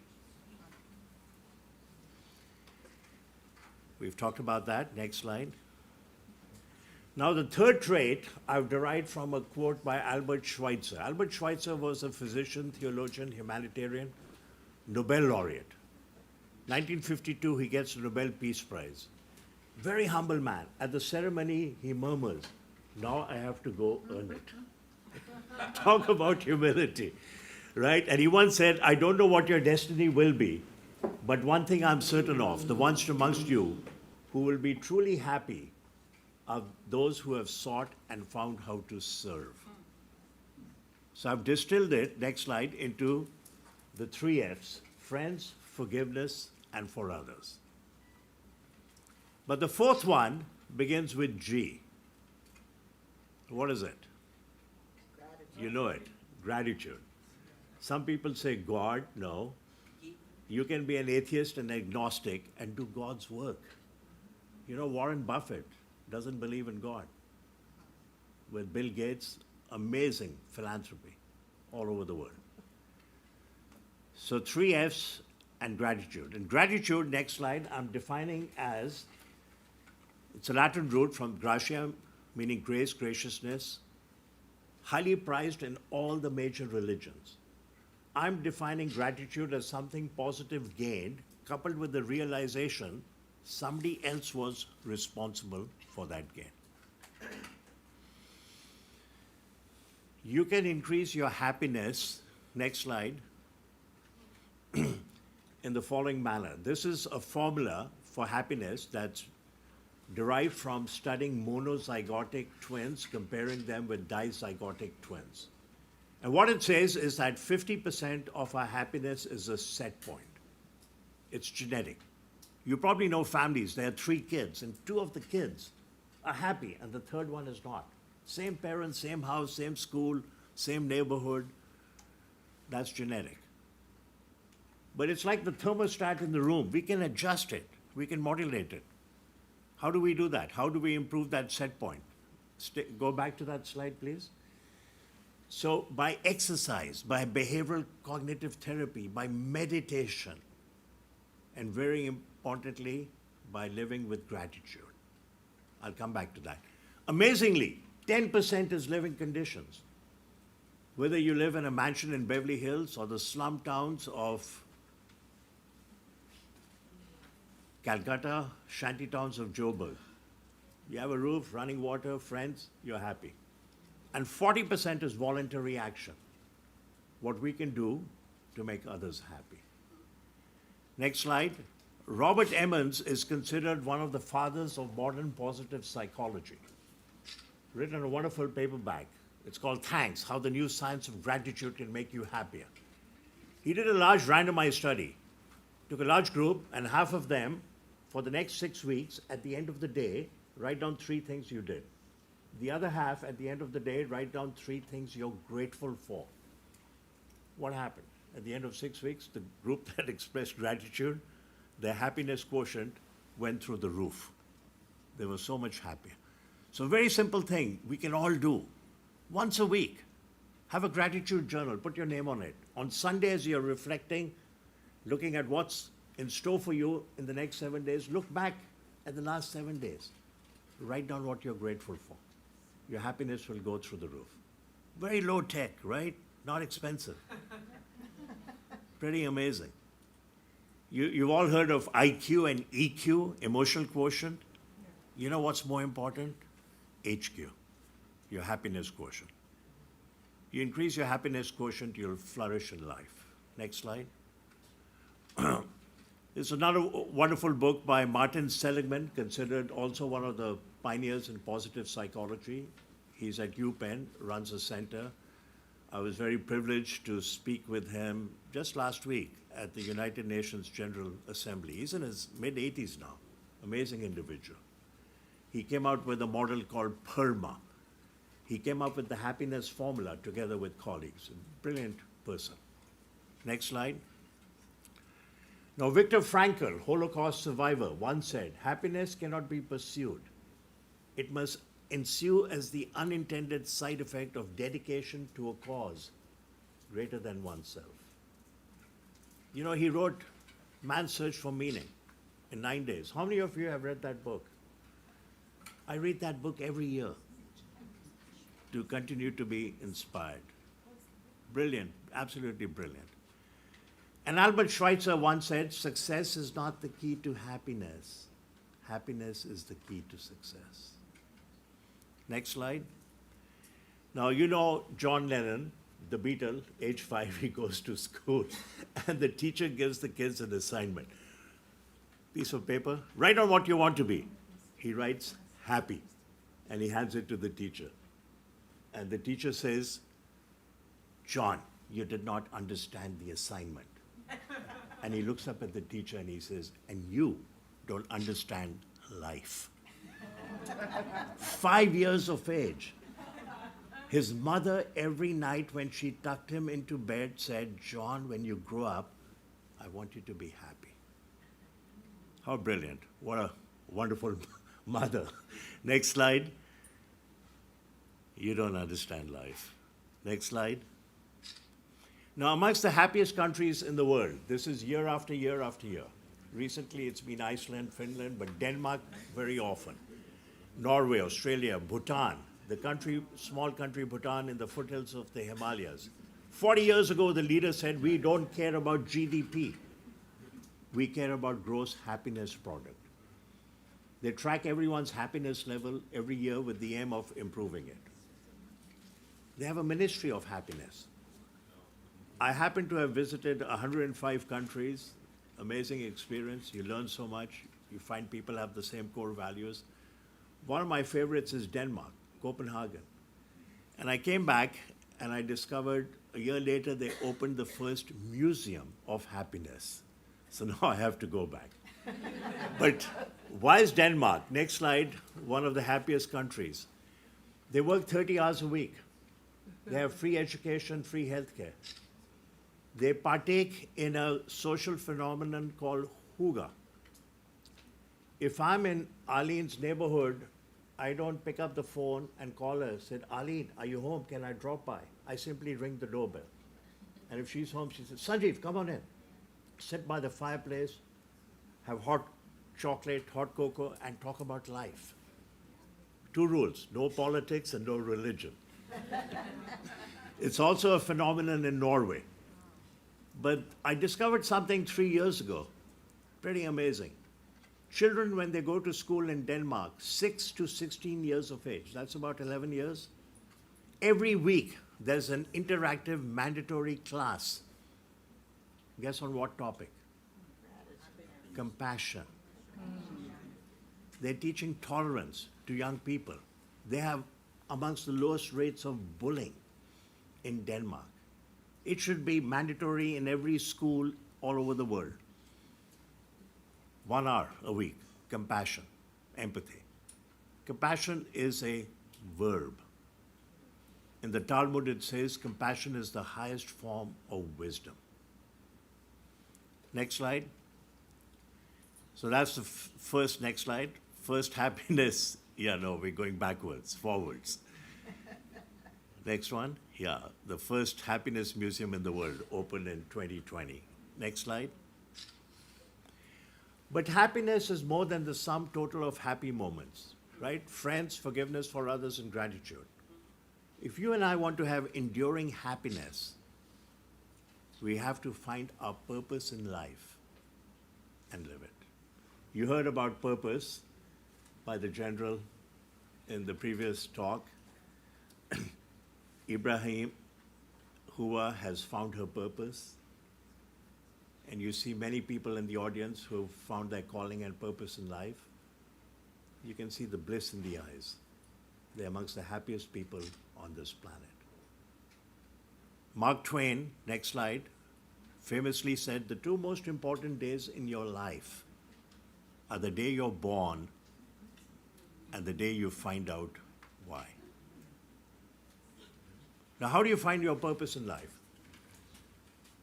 Speaker 9: We've talked about that. Next slide. Now, the third trait I've derived from a quote by Albert Schweitzer. Albert Schweitzer was a physician, theologian, humanitarian, Nobel laureate. 1952, he gets the Nobel Peace Prize. Very humble man. At the ceremony, he murmurs, now I have to go earn it. Talk about humility, right? And he once said, I don't know what your destiny will be, but one thing I'm certain of, the ones amongst you who will be truly happy are those who have sought and found how to serve. So I've distilled it, next slide, into the 3 F's, friends, forgiveness, and for others. But the fourth one begins with G. What is it? Gratitude. You know it, gratitude. Some people say God, no. You can be an atheist and agnostic and do God's work. You know, Warren Buffett doesn't believe in God. With Bill Gates, amazing philanthropy all over the world. So 3 F's and gratitude. And gratitude, next slide, I'm defining as, it's a Latin root from gratia, meaning grace, graciousness, highly prized in all the major religions. I'm defining gratitude as something positive gained, coupled with the realization somebody else was responsible for that gain. You can increase your happiness, next slide, in the following manner. This is a formula for happiness that's derived from studying monozygotic twins, comparing them with dizygotic twins. And what it says is that 50% of our happiness is a set point. It's genetic. You probably know families, there are 3 kids, and 2 of the kids are happy, and the 3rd one is not. Same parents, same house, same school, same neighborhood. That's genetic. But it's like the thermostat in the room. We can adjust it. We can modulate it. How do we do that? How do we improve that set point? Go back to that slide, please. So by exercise, by behavioral cognitive therapy, by meditation, and very importantly, by living with gratitude. I'll come back to that. Amazingly, 10% is living conditions. Whether you live in a mansion in Beverly Hills or the slum towns of Calcutta, shanty towns of Joburg. You have a roof, running water, friends, you're happy. And 40% is voluntary action. What we can do to make others happy. Next slide. Robert Emmons is considered one of the fathers of modern positive psychology. Written a wonderful paperback. It's called Thanks, How the New Science of Gratitude Can Make You Happier. He did a large randomized study. Took a large group, and half of them, for the next 6 weeks, at the end of the day, write down 3 things you did. The other half, at the end of the day, write down 3 things you're grateful for. What happened? At the end of 6 weeks, the group that expressed gratitude, their happiness quotient went through the roof. They were so much happier. So a very simple thing we can all do. Once a week, have a gratitude journal, put your name on it. On Sundays, you're reflecting, looking at what's in store for you in the next 7 days. Look back at the last 7 days. Write down what you're grateful for. Your happiness will go through the roof. Very low tech, right? Not expensive. Pretty amazing. You've all heard of IQ and EQ, emotional quotient. You know what's more important? HQ, your happiness quotient. You increase your happiness quotient, you'll flourish in life. Next slide. There's another wonderful book by Martin Seligman, considered also one of the pioneers in positive psychology. He's at UPenn, runs a center. I was very privileged to speak with him just last week at the United Nations General Assembly. He's in his mid-80s now. Amazing individual. He came out with a model called PERMA. He came up with the happiness formula together with colleagues. A brilliant person. Next slide. Now, Viktor Frankl, Holocaust survivor, once said, happiness cannot be pursued. It must ensue as the unintended side effect of dedication to a cause greater than oneself. You know, he wrote Man's Search for Meaning in 9 days. How many of you have read that book? I read that book every year to continue to be inspired. Brilliant, absolutely brilliant. And Albert Schweitzer once said, success is not the key to happiness. Happiness is the key to success. Next slide. Now, you know John Lennon, the Beatle, age 5, he goes to school, and the teacher gives the kids an assignment. Piece of paper, write on what you want to be. He writes, happy, and he hands it to the teacher. And the teacher says, John, you did not understand the assignment. And he looks up at the teacher and he says, and you don't understand life. 5 years of age. His mother, every night when she tucked him into bed, said, John, when you grow up, I want you to be happy. How brilliant. What a wonderful mother. Next slide. You don't understand life. Next slide. Now, amongst the happiest countries in the world, this is year after year after year. Recently, it's been Iceland, Finland, but Denmark very often. Norway, Australia, Bhutan, the country, small country Bhutan in the foothills of the Himalayas. 40 years ago, the leader said, we don't care about GDP. We care about gross happiness product. They track everyone's happiness level every year with the aim of improving it. They have a ministry of happiness. I happen to have visited 105 countries. Amazing experience. You learn so much. You find people have the same core values. One of my favorites is Denmark, Copenhagen. And I came back and I discovered a year later they opened the first museum of happiness. So now I have to go back. But why is Denmark? Next slide, one of the happiest countries. They work 30 hours a week. They have free education, free healthcare. They partake in a social phenomenon called hygge. If I'm in Arlene's neighborhood, I don't pick up the phone and call her, said, Arlene, are you home? Can I drop by? I simply ring the doorbell. And if she's home, she says, Sanjeev, come on in. Sit by the fireplace, have hot chocolate, hot cocoa, and talk about life. 2 rules, no politics and no religion. It's also a phenomenon in Norway. But I discovered something 3 years ago, pretty amazing. Children, when they go to school in Denmark, 6 to 16 years of age, that's about 11 years, every week there's an interactive mandatory class. Guess on what topic? Compassion. They're teaching tolerance to young people. They have amongst the lowest rates of bullying in Denmark. It should be mandatory in every school all over the world. 1 hour a week, compassion, empathy. Compassion is a verb. In the Talmud, it says compassion is the highest form of wisdom. Next slide. So that's the first, next slide. First, happiness. Yeah, no, we're going backwards, forwards. Next one. Yeah, the first happiness museum in the world opened in 2020. Next slide. But happiness is more than the sum total of happy moments, right? Friends, forgiveness for others, and gratitude. If you and I want to have enduring happiness, we have to find our purpose in life and live it. You heard about purpose by the general in the previous talk. Ibrahim Hua has found her purpose. And you see many people in the audience who have found their calling and purpose in life. You can see the bliss in the eyes. They're amongst the happiest people on this planet. Mark Twain, next slide, famously said, the 2 most important days in your life are the day you're born and the day you find out why. Now, how do you find your purpose in life?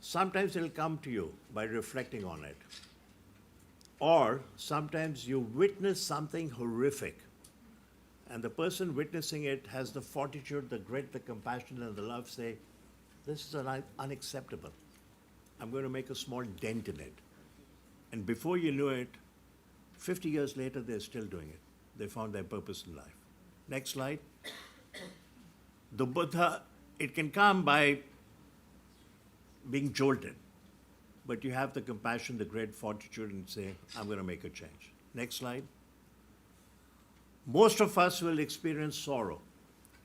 Speaker 9: Sometimes it'll come to you by reflecting on it. Or sometimes you witness something horrific, and the person witnessing it has the fortitude, the grit, the compassion, and the love say, this is unacceptable. I'm going to make a small dent in it. And before you know it, 50 years later, they're still doing it. They found their purpose in life. Next slide. The Buddha, it can come by being jolted, but you have the compassion, the great fortitude, and say, I'm going to make a change. Next slide. Most of us will experience sorrow.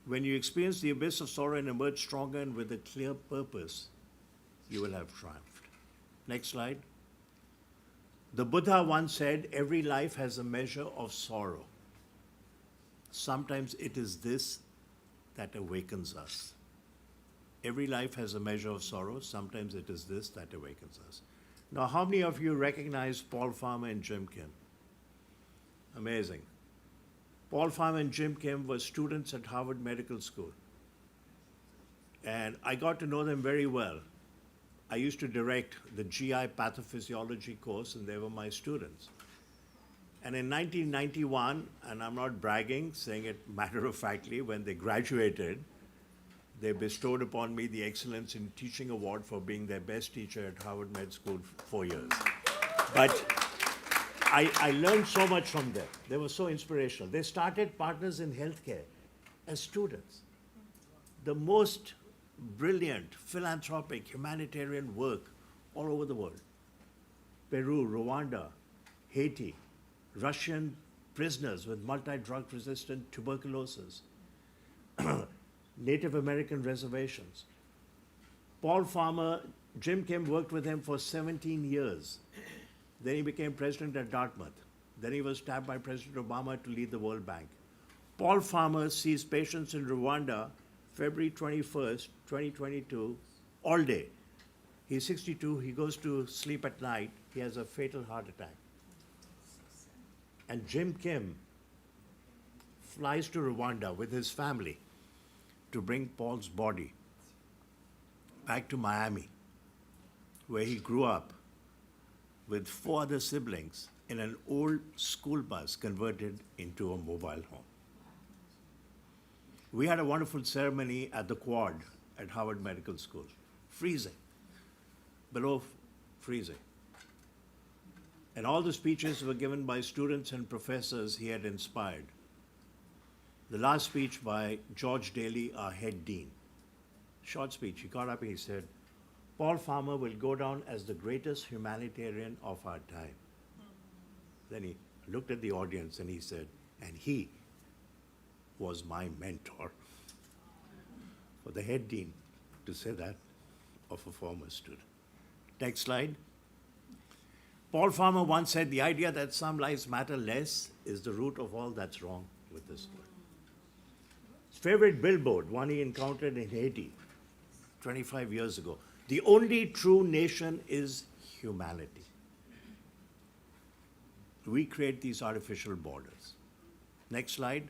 Speaker 9: When you experience the abyss of sorrow and emerge stronger and with a clear purpose, you will have triumphed. Next slide. The Buddha once said, every life has a measure of sorrow. Sometimes it is this that awakens us. Every life has a measure of sorrow. Sometimes it is this that awakens us. Now, how many of you recognize Paul Farmer and Jim Kim? Amazing. Paul Farmer and Jim Kim were students at Harvard Medical School. And I got to know them very well. I used to direct the GI pathophysiology course, and they were my students. And in 1991, and I'm not bragging, saying it matter-of-factly, when they graduated, they bestowed upon me the Excellence in Teaching Award for being their best teacher at Harvard Med School for 4 years. But I learned so much from them. They were so inspirational. They started Partners in Healthcare as students. The most brilliant philanthropic humanitarian work all over the world. Peru, Rwanda, Haiti, Russian prisoners with multi-drug resistant tuberculosis, Native American reservations. Paul Farmer, Jim Kim worked with him for 17 years. Then he became president at Dartmouth. Then he was tapped by President Obama to lead the World Bank. Paul Farmer sees patients in Rwanda February 21st, 2022, all day. He's 62, he goes to sleep at night, he has a fatal heart attack. And Jim Kim flies to Rwanda with his family to bring Paul's body back to Miami, where he grew up with 4 other siblings in an old school bus converted into a mobile home. We had a wonderful ceremony at the Quad at Harvard Medical School. Freezing, below freezing. And all the speeches were given by students and professors he had inspired. The last speech by George Daly, our head dean. Short speech, he got up and he said, Paul Farmer will go down as the greatest humanitarian of our time. Then he looked at the audience and he said, and he was my mentor. For the head dean to say that of a former student. Next slide. Paul Farmer once said, the idea that some lives matter less is the root of all that's wrong with this world. His favorite billboard, one he encountered in Haiti 25 years ago. The only true nation is humanity. We create these artificial borders. Next slide.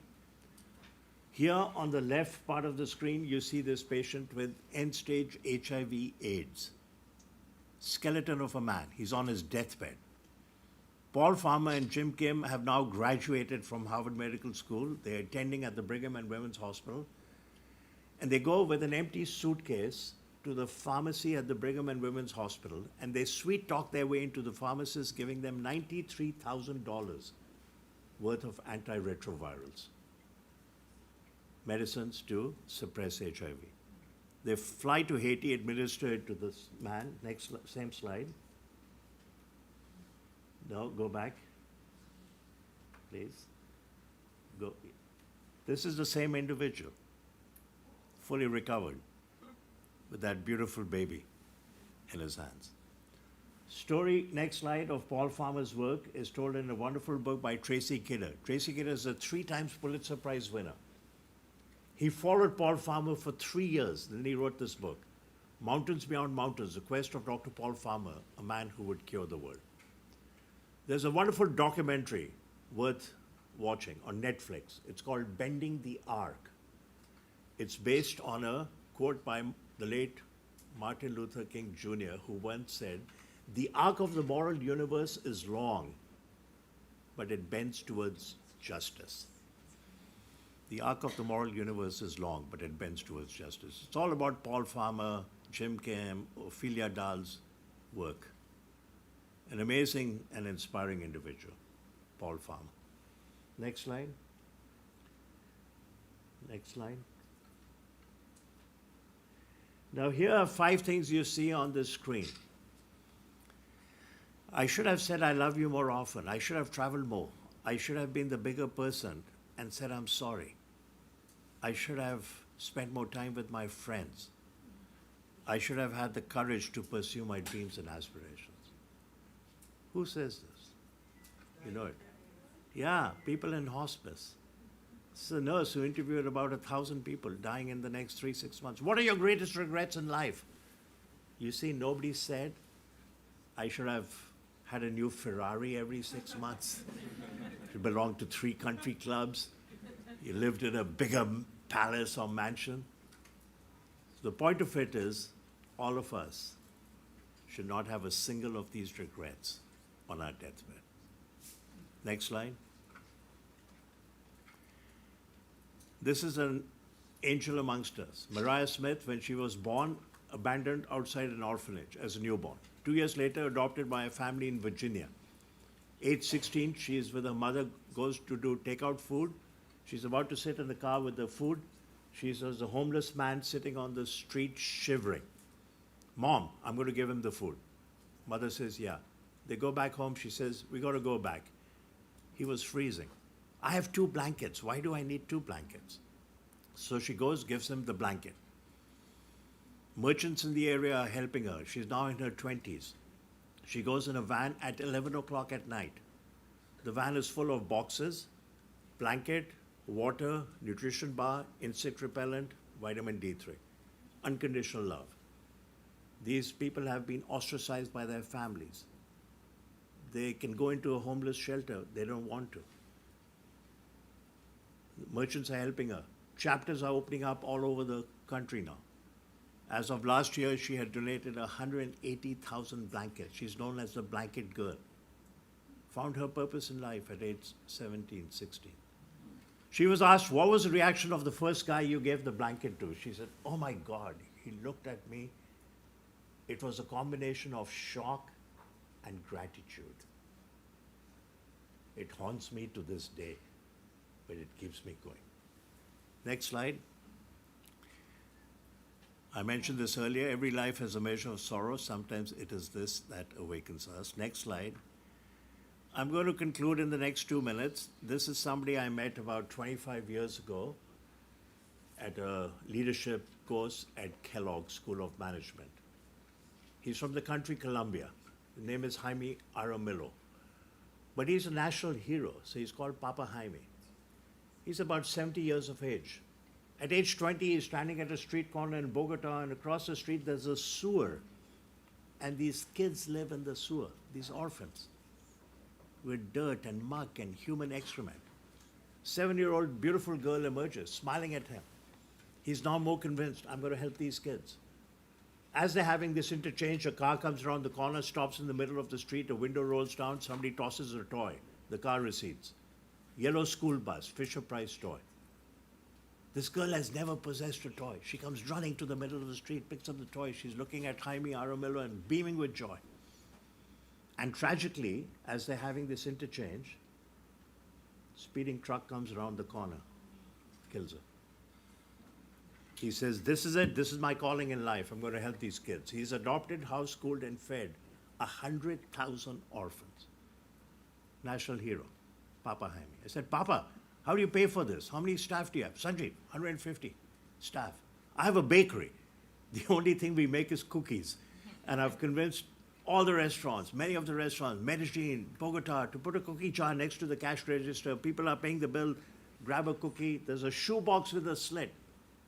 Speaker 9: Here on the left part of the screen, you see this patient with end-stage HIV/AIDS. Skeleton of a man. He's on his deathbed. Paul Farmer and Jim Kim have now graduated from Harvard Medical School. They're attending at the Brigham and Women's Hospital. And they go with an empty suitcase to the pharmacy at the Brigham and Women's Hospital, and they sweet talk their way into the pharmacist, giving them $93,000 worth of antiretrovirals, medicines to suppress HIV. They fly to Haiti, administer it to this man. Next, same slide. No, go back, please. Go. This is the same individual, fully recovered, with that beautiful baby in his hands. Story, next slide, of Paul Farmer's work is told in a wonderful book by Tracy Kidder. Tracy Kidder is a 3 times Pulitzer Prize winner. He followed Paul Farmer for 3 years, then he wrote this book, Mountains Beyond Mountains, The Quest of Dr. Paul Farmer, a man who would cure the world. There's a wonderful documentary worth watching on Netflix. It's called Bending the Arc. It's based on a quote by the late Martin Luther King Jr., who once said, the arc of the moral universe is long, but it bends towards justice. The arc of the moral universe is long, but it bends towards justice. It's all about Paul Farmer, Jim Kim, Ophelia Dahl's work. An amazing and inspiring individual, Paul Farmer. Next slide. Next slide. Now here are 5 things you see on the screen. I should have said I love you more often. I should have traveled more. I should have been the bigger person and said I'm sorry. I should have spent more time with my friends. I should have had the courage to pursue my dreams and aspirations. Who says this? You know it. Yeah, people in hospice. This is a nurse who interviewed about 1,000 people dying in the next 3-6 months. What are your greatest regrets in life? You see, nobody said, I should have had a new Ferrari every 6 months. You belonged to 3 country clubs. You lived in a bigger palace or mansion. The point of it is, all of us should not have a single of these regrets on our deathbed. Next slide. This is an angel amongst us. Mariah Smith, when she was born, abandoned outside an orphanage as a newborn. 2 years later, adopted by a family in Virginia. Age 16, she is with her mother, goes to do takeout food. She's about to sit in the car with the food. She sees a homeless man sitting on the street shivering. Mom, I'm going to give him the food. Mother says, yeah. They go back home. She says, we got to go back. He was freezing. I have 2 blankets. Why do I need 2 blankets? So she goes, gives him the blanket. Merchants in the area are helping her. She's now in her 20s. She goes in a van at 11 o'clock at night. The van is full of boxes, blanket, water, nutrition bar, insect repellent, vitamin D3. Unconditional love. These people have been ostracized by their families. They can go into a homeless shelter. They don't want to. Merchants are helping her. Chapters are opening up all over the country now. As of last year, she had donated 180,000 blankets. She's known as the blanket girl. Found her purpose in life at age 17, 16. She was asked, what was the reaction of the first guy you gave the blanket to? She said, oh my God, he looked at me. It was a combination of shock and gratitude. It haunts me to this day, but it keeps me going. Next slide. I mentioned this earlier, every life has a measure of sorrow. Sometimes it is this that awakens us. Next slide. I'm going to conclude in the next 2 minutes. This is somebody I met about 25 years ago at a leadership course at Kellogg School of Management. He's from the country Colombia. His name is Jaime Aramillo. But he's a national hero, so he's called Papa Jaime. He's about 70 years of age. At age 20, he's standing at a street corner in Bogota, and across the street there's a sewer. And these kids live in the sewer, these orphans, with dirt and muck and human excrement. 7-year-old beautiful girl emerges, smiling at him. He's now more convinced, I'm going to help these kids. As they're having this interchange, a car comes around the corner, stops in the middle of the street, a window rolls down, somebody tosses a toy. The car recedes. Yellow school bus, Fisher-Price toy. This girl has never possessed a toy. She comes running to the middle of the street, picks up the toy. She's looking at Jaime Aramillo and beaming with joy. And tragically, as they're having this interchange, speeding truck comes around the corner, kills her. He says, this is it. This is my calling in life. I'm going to help these kids. He's adopted, house-schooled, and fed 100,000 orphans. National hero, Papa Jaime. I said, Papa, how do you pay for this? How many staff do you have? Sanjeev, 150 staff. I have a bakery. The only thing we make is cookies. And I've convinced all the restaurants, many of the restaurants, Medellin, Bogota, to put a cookie jar next to the cash register. People are paying the bill, grab a cookie. There's a shoebox with a slit.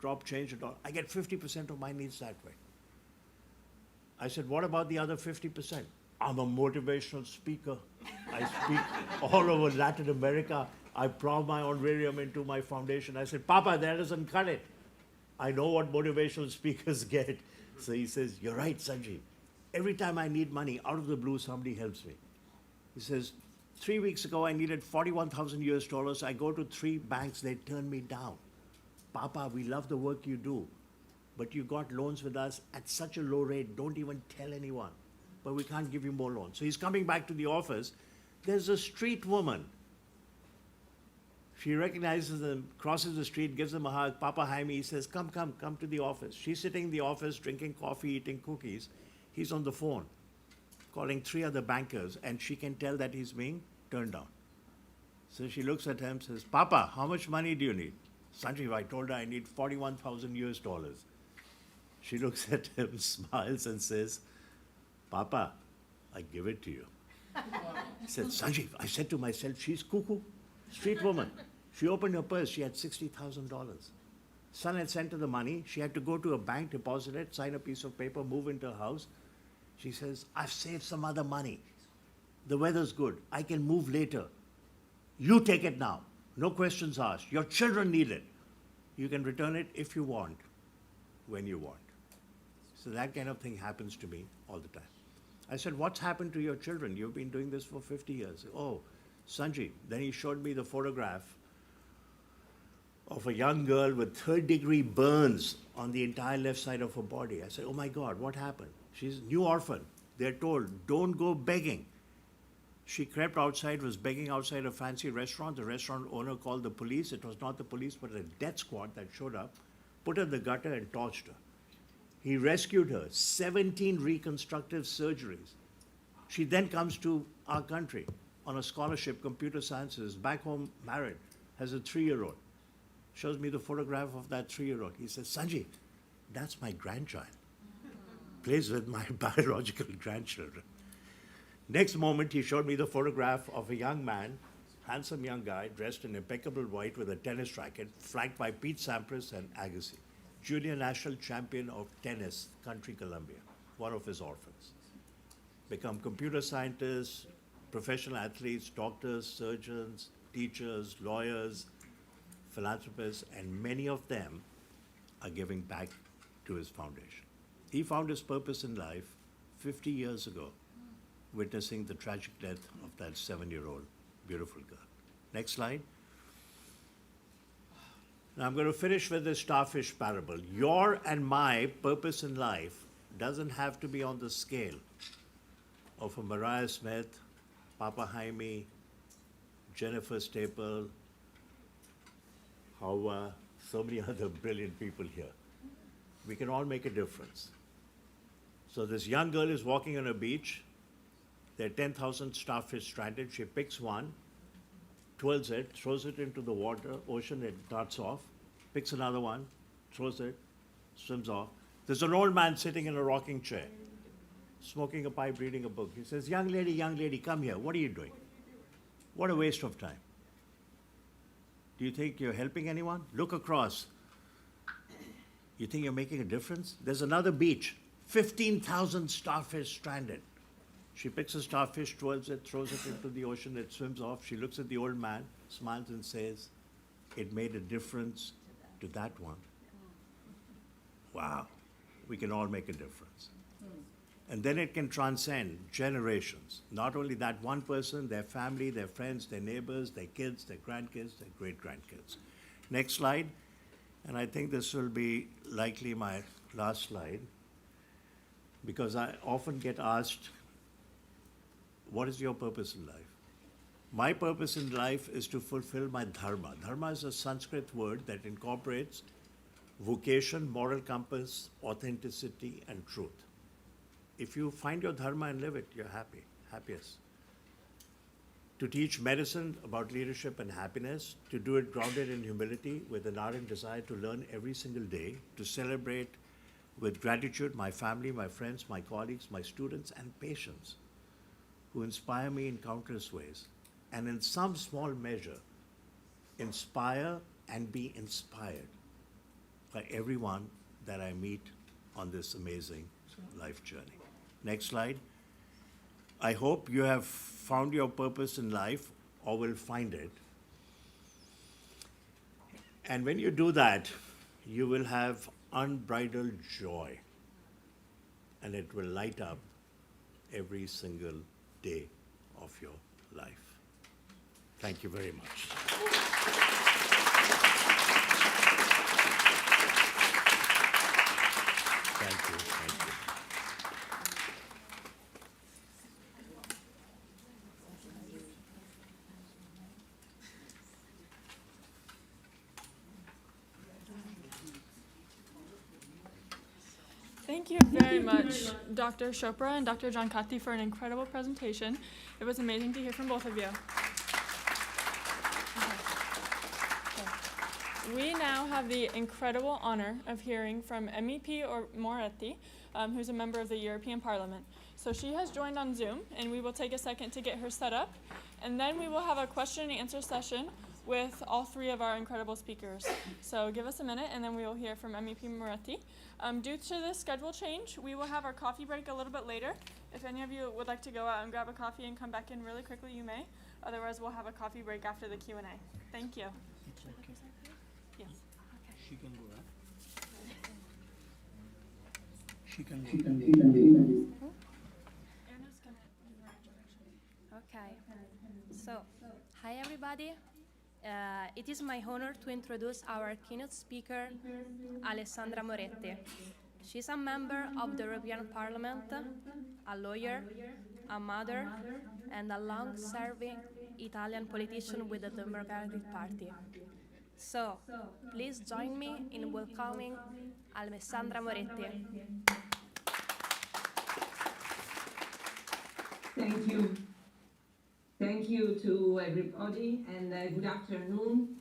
Speaker 9: Drop change it all. I get 50% of my needs that way. I said, what about the other 50%? I'm a motivational speaker. I speak all over Latin America. I plow my honorarium into my foundation. I said, Papa, that doesn't cut it. I know what motivational speakers get. So he says, you're right, Sanjeev. Every time I need money, out of the blue, somebody helps me. He says, 3 weeks ago, I needed $41,000 US. I go to 3 banks, they turn me down. Papa, we love the work you do, but you got loans with us at such a low rate, don't even tell anyone. But we can't give you more loans. So he's coming back to the office. There's a street woman. She recognizes him, crosses the street, gives him a hug. Papa Jaime, he says, come to the office. She's sitting in the office, drinking coffee, eating cookies. He's on the phone, calling 3 other bankers, and she can tell that he's being turned down. So she looks at him, says, Papa, how much money do you need? Sanjeev, I told her I need $41,000 US. She looks at him, smiles, and says, Papa, I give it to you. He said, Sanjeev, I said to myself, she's cuckoo, street woman. She opened her purse, she had $60,000. Son had sent her the money. She had to go to a bank, deposit it, sign a piece of paper, move into her house. She says, I've saved some other money. The weather's good. I can move later. You take it now. No questions asked. Your children need it. You can return it if you want, when you want. So that kind of thing happens to me all the time. I said, what's happened to your children? You've been doing this for 50 years. Oh, Sanjeev. Then he showed me the photograph of a young girl with third-degree burns on the entire left side of her body. I said, oh my God, what happened? She's a new orphan. They're told, don't go begging. She crept outside, was begging outside a fancy restaurant. The restaurant owner called the police. It was not the police, but a death squad that showed up, put her in the gutter and torched her. He rescued her, 17 reconstructive surgeries. She then comes to our country on a scholarship, computer sciences, back home, married, has a 3-year-old. Shows me the photograph of that 3-year-old. He says, Sanjay, that's my grandchild. Plays with my biological grandchildren. Next moment, he showed me the photograph of a young man, handsome young guy, dressed in impeccable white with a tennis racket, flanked by Pete Sampras and Agassi, junior national champion of tennis, country Columbia, one of his orphans. Become computer scientists, professional athletes, doctors, surgeons, teachers, lawyers, philanthropists, and many of them are giving back to his foundation. He found his purpose in life 50 years ago, witnessing the tragic death of that 7-year-old beautiful girl. Next slide. Now I'm going to finish with this starfish parable. Your and my purpose in life doesn't have to be on the scale of a Mariah Smith, Papa Jaime, Jennifer Staple, Hawa, so many other brilliant people here. We can all make a difference. So this young girl is walking on a beach. There are 10,000 starfish stranded. She picks one, twirls it, throws it into the water, ocean, it darts off, picks another one, throws it, swims off. There's an old man sitting in a rocking chair, smoking a pipe, reading a book. He says, young lady, come here. What are you doing? What a waste of time. Do you think you're helping anyone? Look across. You think you're making a difference? There's another beach, 15,000 starfish stranded. She picks a starfish, twirls it, throws it into the ocean, it swims off. She looks at the old man, smiles and says, it made a difference to that one. Wow, we can all make a difference. And then it can transcend generations. Not only that one person, their family, their friends, their neighbors, their kids, their grandkids, their great-grandkids. Next slide. And I think this will be likely my last slide, because I often get asked, what is your purpose in life? My purpose in life is to fulfill my dharma. Dharma is a Sanskrit word that incorporates vocation, moral compass, authenticity, and truth. If you find your dharma and live it, you're happy, happiest. To teach medicine about leadership and happiness, to do it grounded in humility with an ardent desire to learn every single day, to celebrate with gratitude my family, my friends, my colleagues, my students, and patients who inspire me in countless ways, and in some small measure, inspire and be inspired by everyone that I meet on this amazing life journey. Next slide. I hope you have found your purpose in life or will find it. And when you do that, you will have unbridled joy, and it will light up every single day of your life. Thank you very much. Thank you. Thank you.
Speaker 4: Thank you very much, Dr. Chopra and Dr. Jankati, for an incredible presentation. It was amazing to hear from both of you. We now have the incredible honor of hearing from MEP Moretti, who's a member of the European Parliament. So she has joined on Zoom, and we will take a second to get her set up. And then we will have a question and answer session with all three of our incredible speakers. So give us a minute, and then we will hear from MEP Moretti. Due to this schedule change, we will have our coffee break a little bit later. If any of you would like to go out and grab a coffee and come back in really quickly, you may. Otherwise, we'll have a coffee break after the Q&A. Thank you.
Speaker 11: It's okay.
Speaker 4: Yes.
Speaker 11: She can go, huh? She can go.
Speaker 10: Okay, so hi everybody. It is my honor to introduce our keynote speaker, Alessandra Moretti. She's a member of the European Parliament, a lawyer, a mother, and a long-serving Italian politician with the Democratic Party. So, please join me in welcoming Alessandra Moretti.
Speaker 12: Thank you. Thank you to everybody and good afternoon.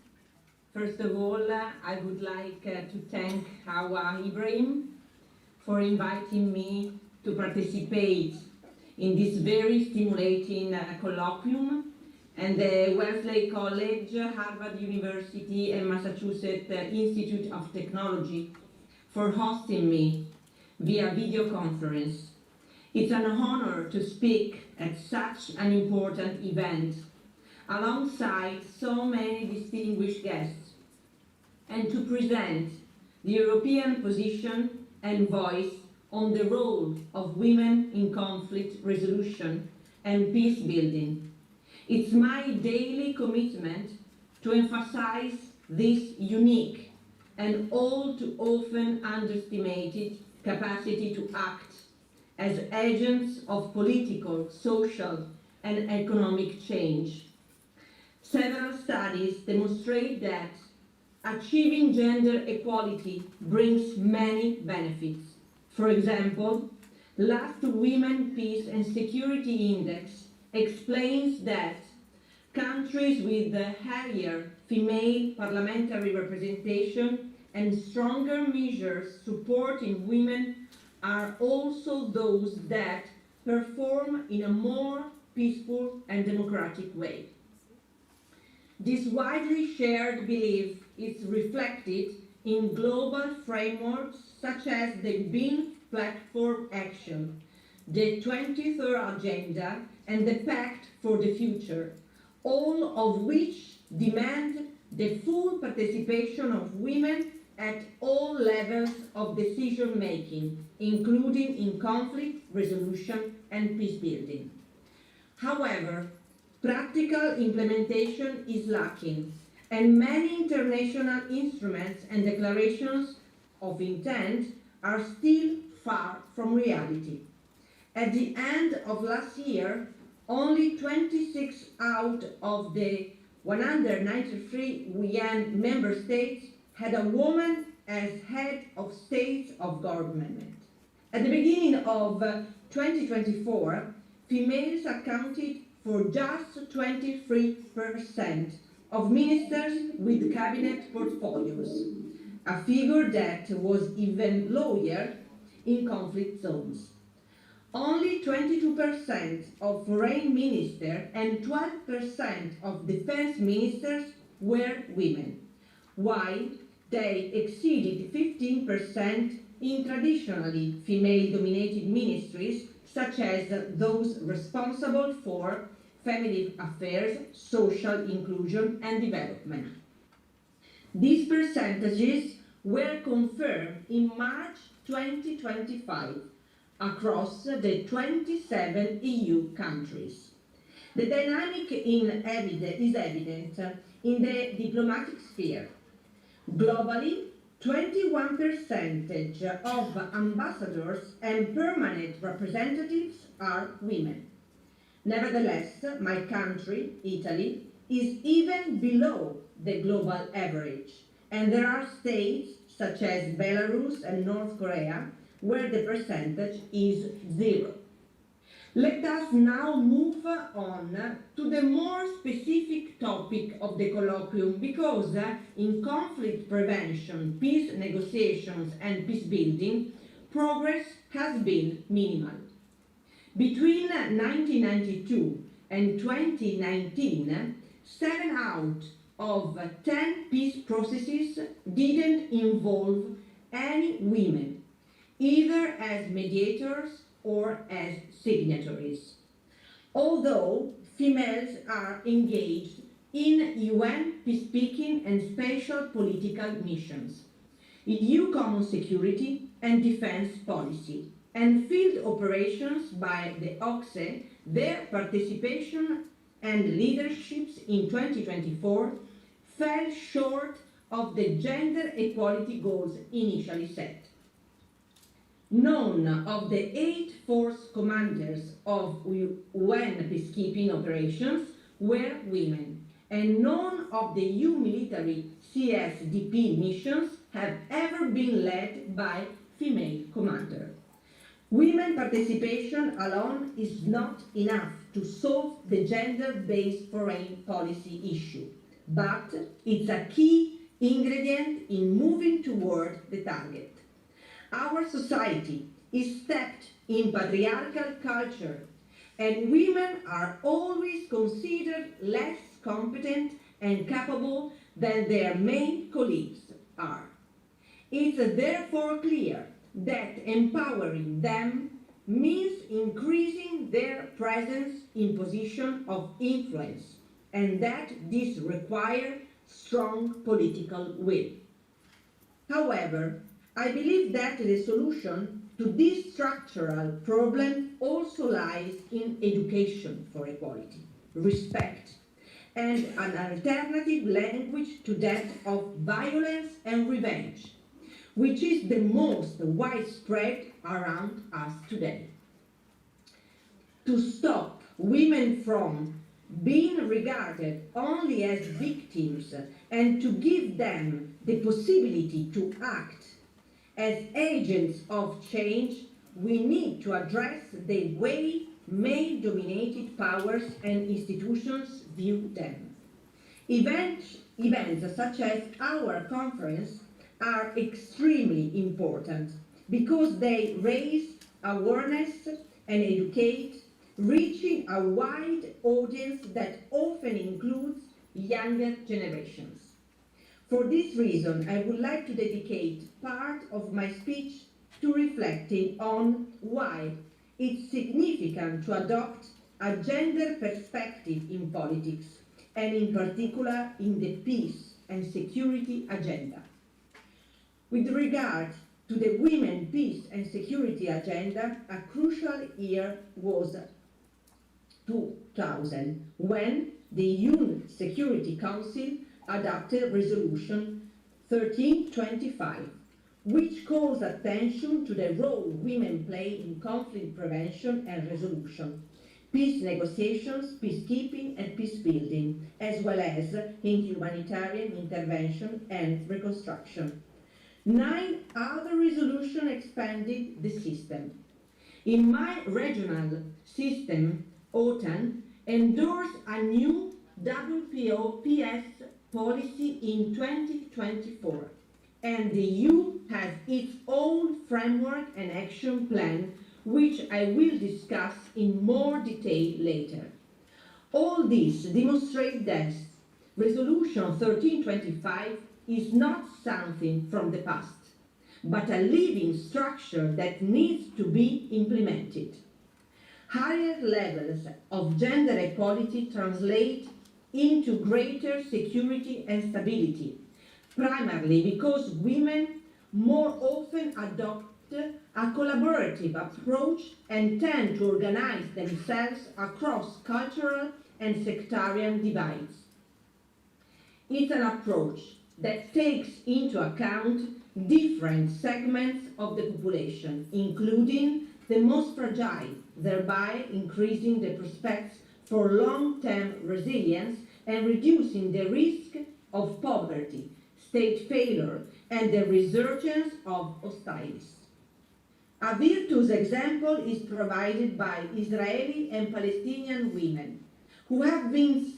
Speaker 12: First of all, I would like to thank our Herein for inviting me to participate in this very stimulating colloquium, and the Wellesley College, Harvard University, and Massachusetts Institute of Technology for hosting me via video conference. It's an honor to speak at such an important event alongside so many distinguished guests and to present the European position and voice on the role of women in conflict resolution and peace building. It's my daily commitment to emphasize this unique and all too often underestimated capacity to act as agents of political, social, and economic change. Several studies demonstrate that achieving gender equality brings many benefits. For example, last Women, Peace and Security Index explains that countries with higher female parliamentary representation and stronger measures supporting women are also those that perform in a more peaceful and democratic way. This widely shared belief is reflected in global frameworks such as the BIN Platform Action, the 23rd Agenda, and the Pact for the Future, all of which demand the full participation of women at all levels of decision-making, including in conflict resolution and peace building. However, practical implementation is lacking, and many international instruments and declarations of intent are still far from reality. At the end of last year, only 26 out of the 193 UN member states had a woman as head of state of government. At the beginning of 2024, females accounted for just 23% of ministers with cabinet portfolios, a figure that was even lower in conflict zones. Only 22% of foreign ministers and 12% of defense ministers were women, while they exceeded 15% in traditionally female-dominated ministries, such as those responsible for family affairs, social inclusion, and development. These percentages were confirmed in March 2025 across the 27 EU countries. The dynamic is evident in the diplomatic sphere. Globally, 21% of ambassadors and permanent representatives are women. Nevertheless, my country, Italy, is even below the global average, and there are states such as Belarus and North Korea where the percentage is 0. Let us now move on to the more specific topic of the colloquium, because in conflict prevention, peace negotiations and peace building, progress has been minimal. Between 1992 and 2019, 7 out of 10 peace processes didn't involve any women, either as mediators or as signatories. Although females are engaged in UN peacekeeping and special political missions, EU common security and defense policy, and field operations by the OCSE, their participation and leaderships in 2024 fell short of the gender equality goals initially set. None of the 8 force commanders of UN peacekeeping operations were women, and none of the EU military CSDP missions have ever been led by female commanders. Women participation alone is not enough to solve the gender-based foreign policy issue, but it's a key ingredient in moving toward the target. Our society is steeped in patriarchal culture, and women are always considered less competent and capable than their male colleagues are. It's therefore clear that empowering them means increasing their presence in positions of influence, and that this requires strong political will. However, I believe that the solution to this structural problem also lies in education for equality, respect, and an alternative language to that of violence and revenge, which is the most widespread around us today. To stop women from being regarded only as victims and to give them the possibility to act as agents of change, we need to address the way male-dominated powers and institutions view them. Events such as our conference are extremely important because they raise awareness and educate, reaching a wide audience that often includes younger generations. For this reason, I would like to dedicate part of my speech to reflecting on why it's significant to adopt a gender perspective in politics, and in particular in the peace and security agenda. With regard to the Women, Peace and Security agenda, a crucial year was 2000, when the UN Security Council adopted Resolution 1325, which calls attention to the role women play in conflict prevention and resolution, peace negotiations, peacekeeping and peace building, as well as in humanitarian intervention and reconstruction. 9 other resolutions expanded the system. In my regional system, OTAN endorsed a new WPO-PS policy in 2024, and the EU has its own framework and action plan, which I will discuss in more detail later. All this demonstrates that Resolution 1325 is not something from the past, but a living structure that needs to be implemented. Higher levels of gender equality translate into greater security and stability, primarily because women more often adopt a collaborative approach and tend to organize themselves across cultural and sectarian divides. It's an approach that takes into account different segments of the population, including the most fragile, thereby increasing the prospects for long-term resilience and reducing the risk of poverty, state failure, and the resurgence of hostilities. A virtuous example is provided by Israeli and Palestinian women, who have been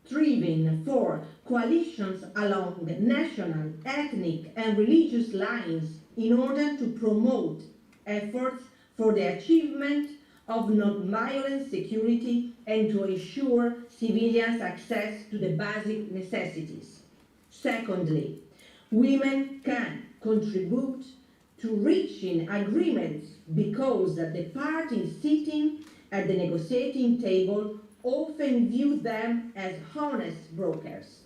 Speaker 12: striving for coalitions along national, ethnic, and religious lines in order to promote efforts for the achievement of non-violent security and to ensure civilians' access to the basic necessities. Secondly, women can contribute to reaching agreements because the parties sitting at the negotiating table often view them as honest brokers.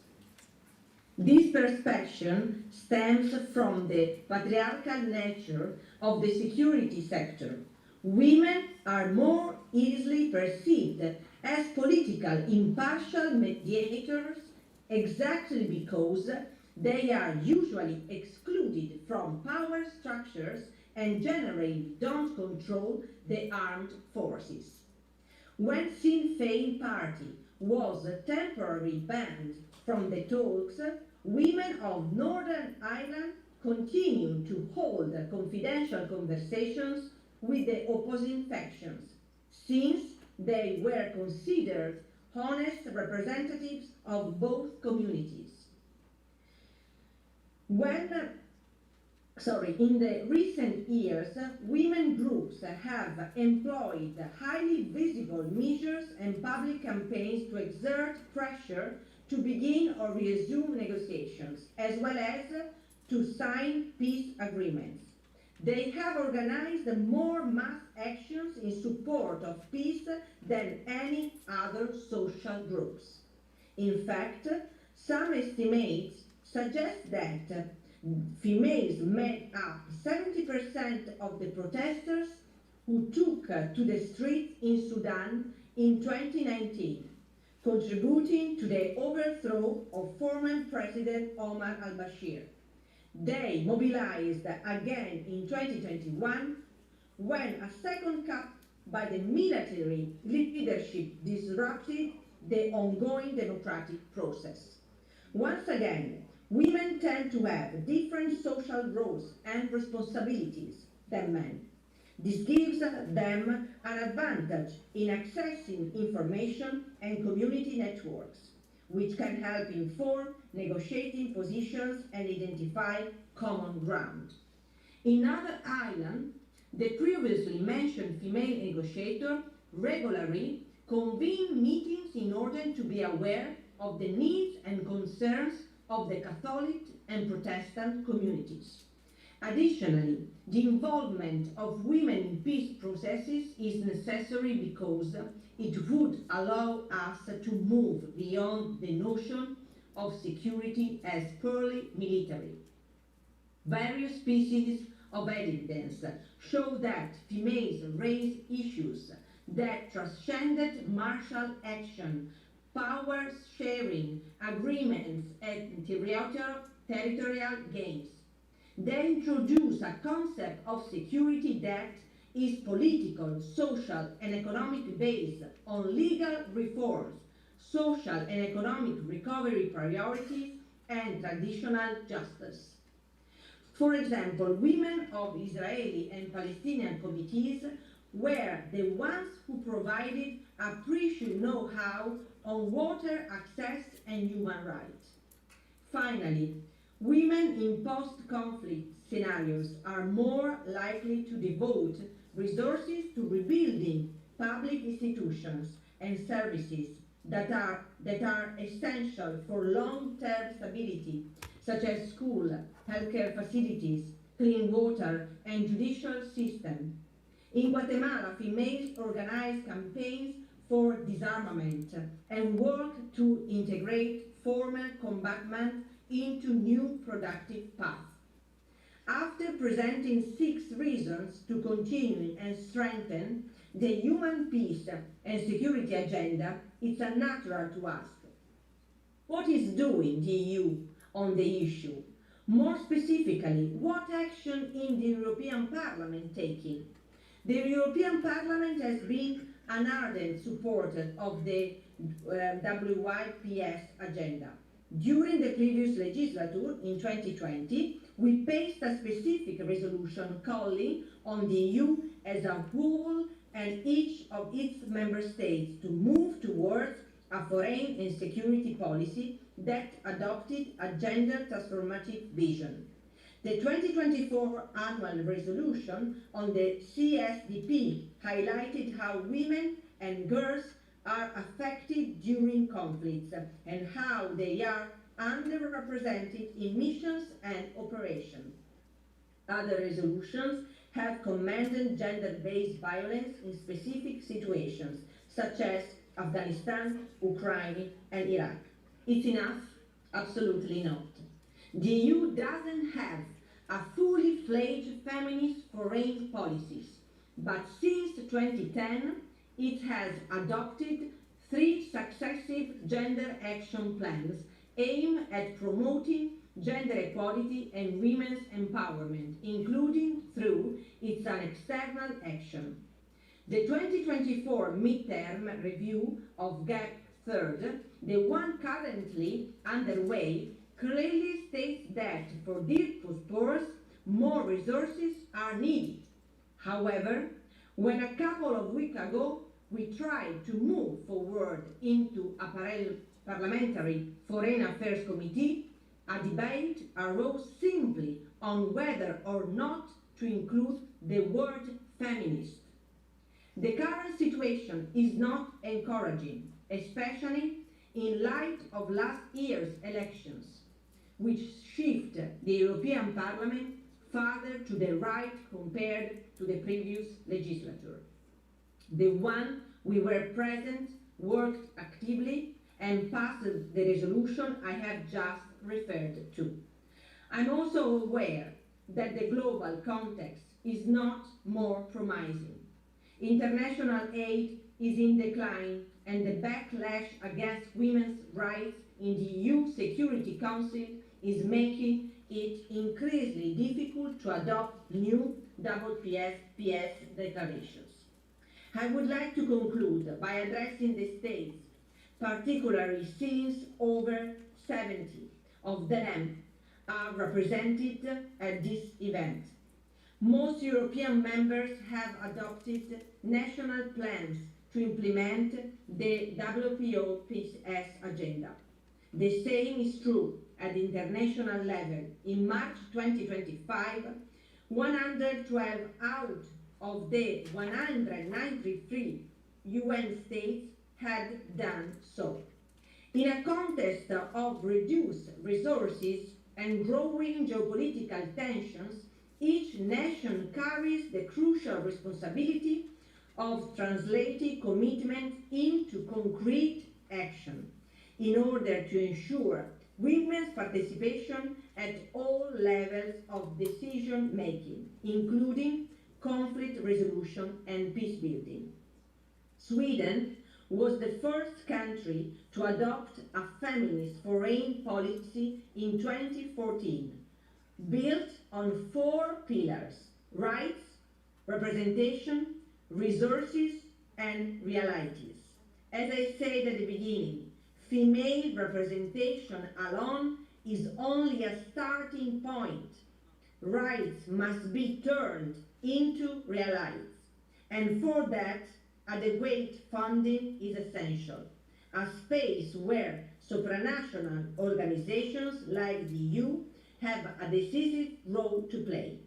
Speaker 12: This perception stems from the patriarchal nature of the security sector. Women are more easily perceived as political impartial mediators exactly because they are usually excluded from power structures and generally don't control the armed forces. When Sinn Féin party was temporarily banned from the talks, women of Northern Ireland continued to hold confidential conversations with the opposing factions, since they were considered honest representatives of both communities. In the recent years, women groups have employed highly visible measures and public campaigns to exert pressure to begin or resume negotiations, as well as to sign peace agreements. They have organized more mass actions in support of peace than any other social groups. In fact, some estimates suggest that females made up 70% of the protesters who took to the streets in Sudan in 2019, contributing to the overthrow of former President Omar al-Bashir. They mobilized again in 2021 when a second coup by the military leadership disrupted the ongoing democratic process. Once again, women tend to have different social roles and responsibilities than men. This gives them an advantage in accessing information and community networks, which can help inform negotiating positions and identify common ground. In Northern Ireland, the previously mentioned female negotiator regularly convene meetings in order to be aware of the needs and concerns of the Catholic and Protestant communities. Additionally, the involvement of women in peace processes is necessary because it would allow us to move beyond the notion of security as purely military. Various pieces of evidence show that females raise issues that transcended martial action, power sharing, agreements, and territorial gains. They introduce a concept of security that is political, social, and economic based on legal reforms, social and economic recovery priorities, and traditional justice. For example, women of Israeli and Palestinian committees were the ones who provided a precious know-how on water access and human rights. Finally, women in post-conflict scenarios are more likely to devote resources to rebuilding public institutions and services that are essential for long-term stability, such as school, healthcare facilities, clean water, and judicial system. In Guatemala, females organize campaigns for disarmament and work to integrate former combatants into new productive paths. After presenting 6 reasons to continue and strengthen the human peace and security agenda, it's unnatural to ask, what is doing the EU on the issue? More specifically, what action in the European Parliament taking? The European Parliament has been an ardent supporter of the WYPS agenda. During the previous legislature, in 2020, we passed a specific resolution calling on the EU as a whole and each of its member states to move towards a foreign and security policy that adopted a gender transformative vision. The 2024 annual resolution on the CSDP highlighted how women and girls are affected during conflicts and how they are underrepresented in missions and operations. Other resolutions have commended gender-based violence in specific situations, such as Afghanistan, Ukraine, and Iraq. It's enough? Absolutely not. The EU doesn't have a fully fledged feminist foreign policies, but since 2010, it has adopted 3 successive gender action plans aimed at promoting gender equality and women's empowerment, including through its external action. The 2024 midterm review of GAP Third, the one currently underway, clearly states that for this purpose, more resources are needed. However, when a couple of weeks ago we tried to move forward into a parliamentary foreign affairs committee, a debate arose simply on whether or not to include the word feminist. The current situation is not encouraging, especially in light of last year's elections, which shift the European Parliament further to the right compared to the previous legislature. The one we were present worked actively and passed the resolution I have just referred to. I'm also aware that the global context is not more promising. International aid is in decline, and the backlash against women's rights in the EU Security Council is making it increasingly difficult to adopt new WPS declarations. I would like to conclude by addressing the states, particularly since over 70 of them are represented at this event. Most European members have adopted national plans to implement the WPO PSS agenda. The same is true at the international level. In March 2025, 112 out of the 193 UN states had done so. In a context of reduced resources and growing geopolitical tensions, each nation carries the crucial responsibility of translating commitment into concrete action in order to ensure women's participation at all levels of decision making, including conflict resolution and peace building. Sweden was the first country to adopt a feminist foreign policy in 2014, built on 4 pillars: rights, representation, resources, and realities. As I said at the beginning, female representation alone is only a starting point. Rights must be turned into realities, and for that, adequate funding is essential, a space where supranational organizations like the EU have a decisive role to play.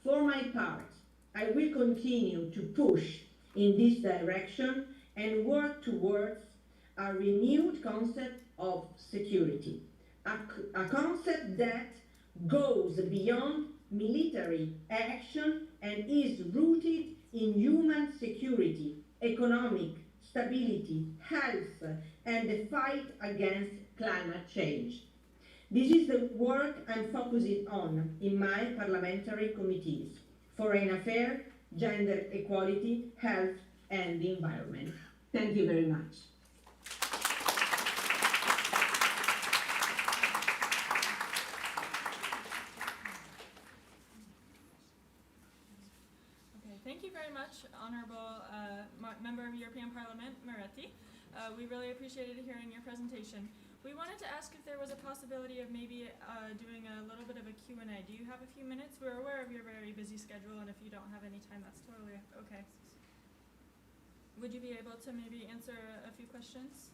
Speaker 12: For my part, I will continue to push in this direction and work towards a renewed concept of security, a concept that goes beyond military action and is rooted in human security, economic stability, health, and the fight against climate change. This is the work I'm focusing on in my parliamentary committees: foreign affairs, gender equality, health, and the environment. Thank you very much.
Speaker 4: Thank you very much, Honorable Member of European Parliament, Moretti. We really appreciated hearing your presentation. We wanted to ask if there was a possibility of maybe doing a little bit of a Q&A. Do you have a few minutes? We're aware of your very busy schedule, and if you don't have any time, that's totally okay. Would you be able to maybe answer a few questions?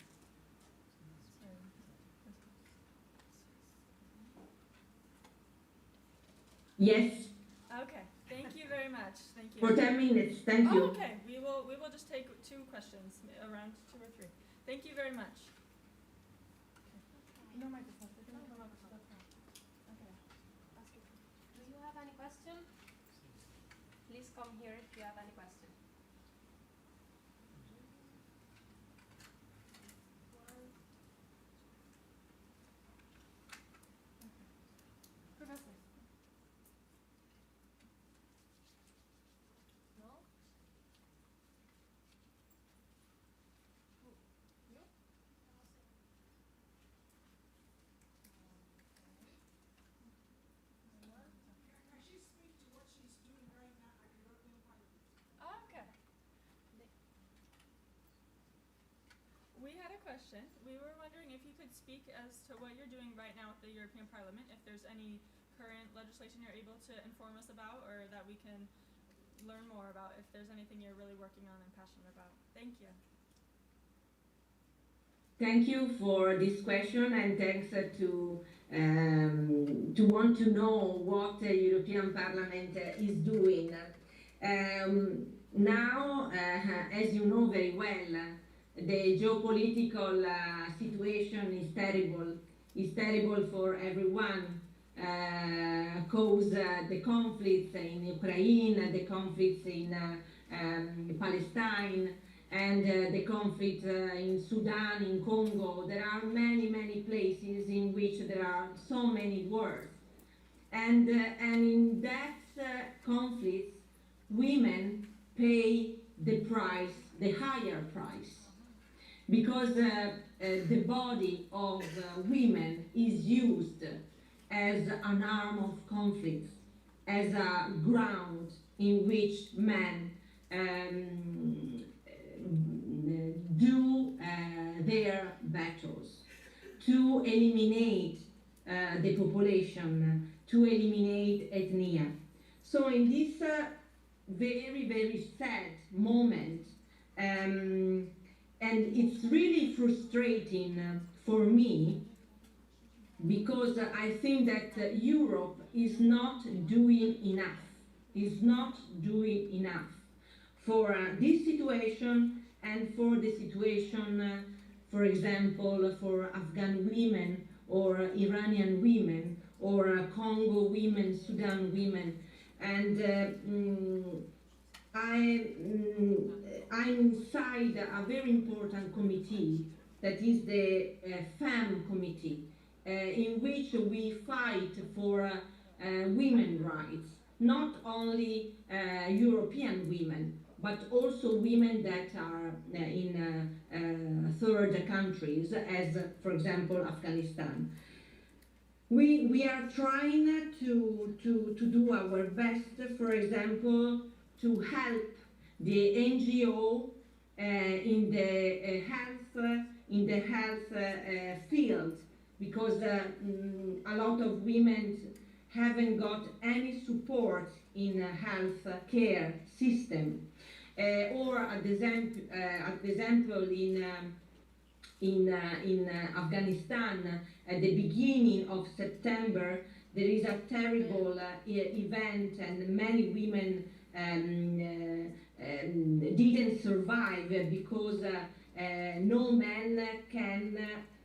Speaker 12: Yes.
Speaker 4: Okay. Thank you very much. Thank you.
Speaker 12: For 10 minutes. Thank you.
Speaker 4: Okay. We will just take 2 questions, around 2 or 3. Thank you very much. Okay. No microphone. Okay.
Speaker 10: Do you have any question? Please come here if you have any question.
Speaker 4: Professor. No? question. We were wondering if you could speak as to what you're doing right now with the European Parliament, if there's any current legislation you're able to inform us about or that we can learn more about, if there's anything you're really working on and passionate about. Thank you.
Speaker 12: Thank you for this question, and thanks to want to know what the European Parliament is doing. Now, as you know very well, the geopolitical situation is terrible. It's terrible for everyone. Cause the conflicts in Ukraine, the conflicts in Palestine, and the conflict in Sudan, in Congo. There are many, many places in which there are so many wars. And in that conflicts, women pay the price, the higher price, because the body of women is used as an arm of conflict, as a ground in which men do their battles to eliminate the population, to eliminate ethnia. So in this very, very sad moment, and it's really frustrating for me, because I think that Europe is not doing enough, for this situation and for the situation, for example, for Afghan women or Iranian women or Congo women, Sudan women. And I'm inside a very important committee that is the FEM committee, in which we fight for women's rights, not only European women, but also women that are in third countries, as for example Afghanistan. We are trying to do our best, for example, to help the NGO in the health field, because a lot of women haven't got any support in a health care system. Or at example in Afghanistan, at the beginning of September, there is a terrible event, and many women didn't survive because no man can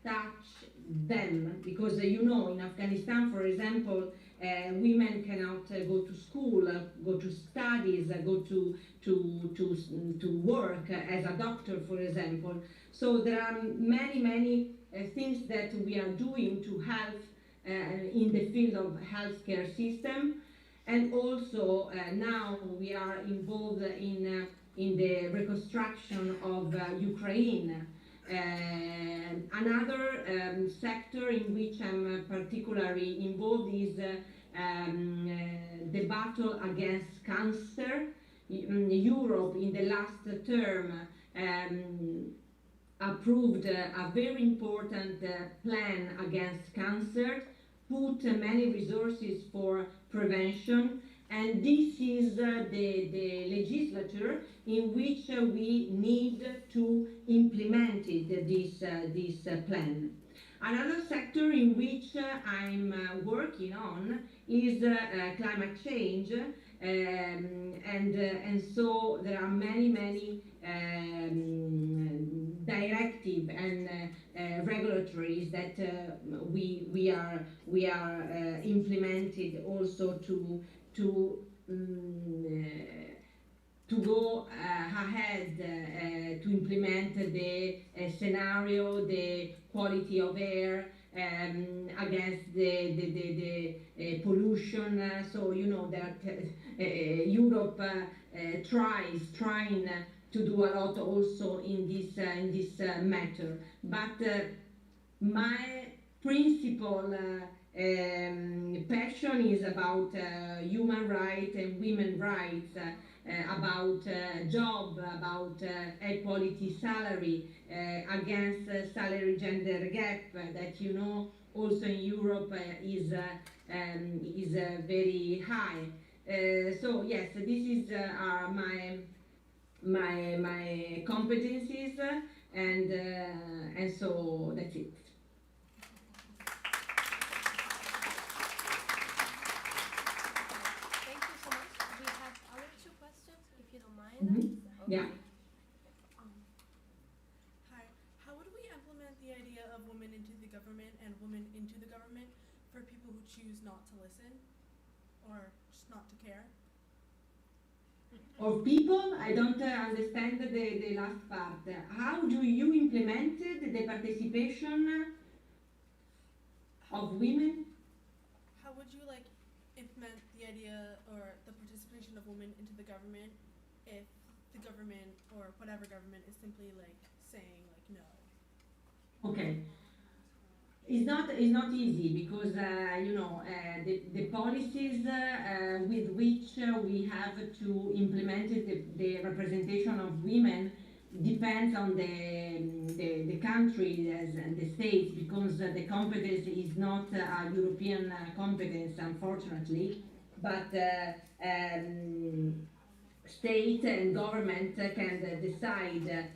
Speaker 12: touch them, because you know, in Afghanistan, for example, women cannot go to school, go to studies, go to work as a doctor, for example. So there are many things that we are doing to help in the field of healthcare system, and also now we are involved in the reconstruction of Ukraine. Another sector in which I'm particularly involved is the battle against cancer. Europe in the last term approved a very important plan against cancer, put many resources for prevention, and this is the legislature in which we need to implement this plan. Another sector in which I'm working on is climate change, and so there are many directive and regulatories that we are implemented also to go ahead to implement the scenario, the quality of air, against the pollution. So you know that Europe trying to do a lot also in this matter. But my principal passion section is about human rights and women rights, about job, about equality salary, against salary gender gap that you know also in Europe is very high. So yes, this is are my competencies, and so that's it.
Speaker 10: Thank you so much. We have other two questions, if you don't mind.
Speaker 12: Mm-hmm. Yeah.
Speaker 13: Hi. How would we implement the idea of women into the government and women into the government for people who choose not to listen or just not to care?
Speaker 12: Of people, I don't understand the last part. How do you implement the participation of women?
Speaker 13: How would you like implement the idea or the participation of women into the government if the government or whatever government is simply like saying like no?
Speaker 12: Okay. It's not easy because you know the policies with which we have to implement the representation of women depends on the country and the states, because the competence is not a European competence, unfortunately, but state and government can decide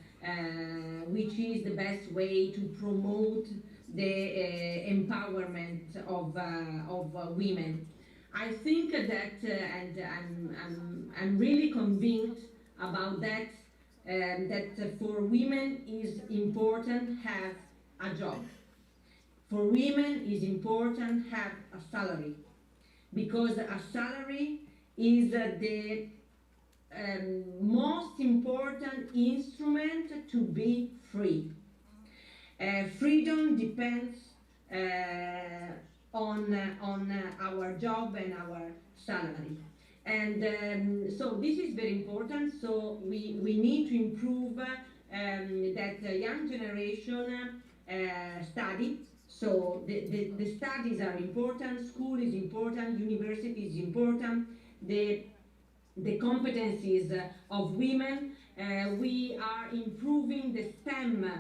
Speaker 12: which is the best way to promote the empowerment of women. I think that, and I'm really convinced about that, that for women is important have a job. For women is important have a salary, because a salary is the most important instrument to be free. Freedom depends on our job and our salary. And so this is very important. So we need to improve that young generation study. So the studies are important, school is important, university is important, the competencies of women. We are improving the STEM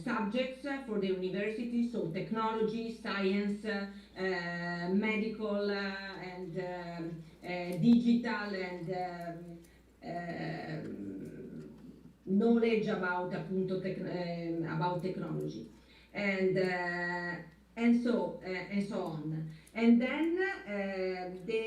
Speaker 12: subjects for the university, so technology, science, medical, and digital, and knowledge about appunto about technology, and so on. And then the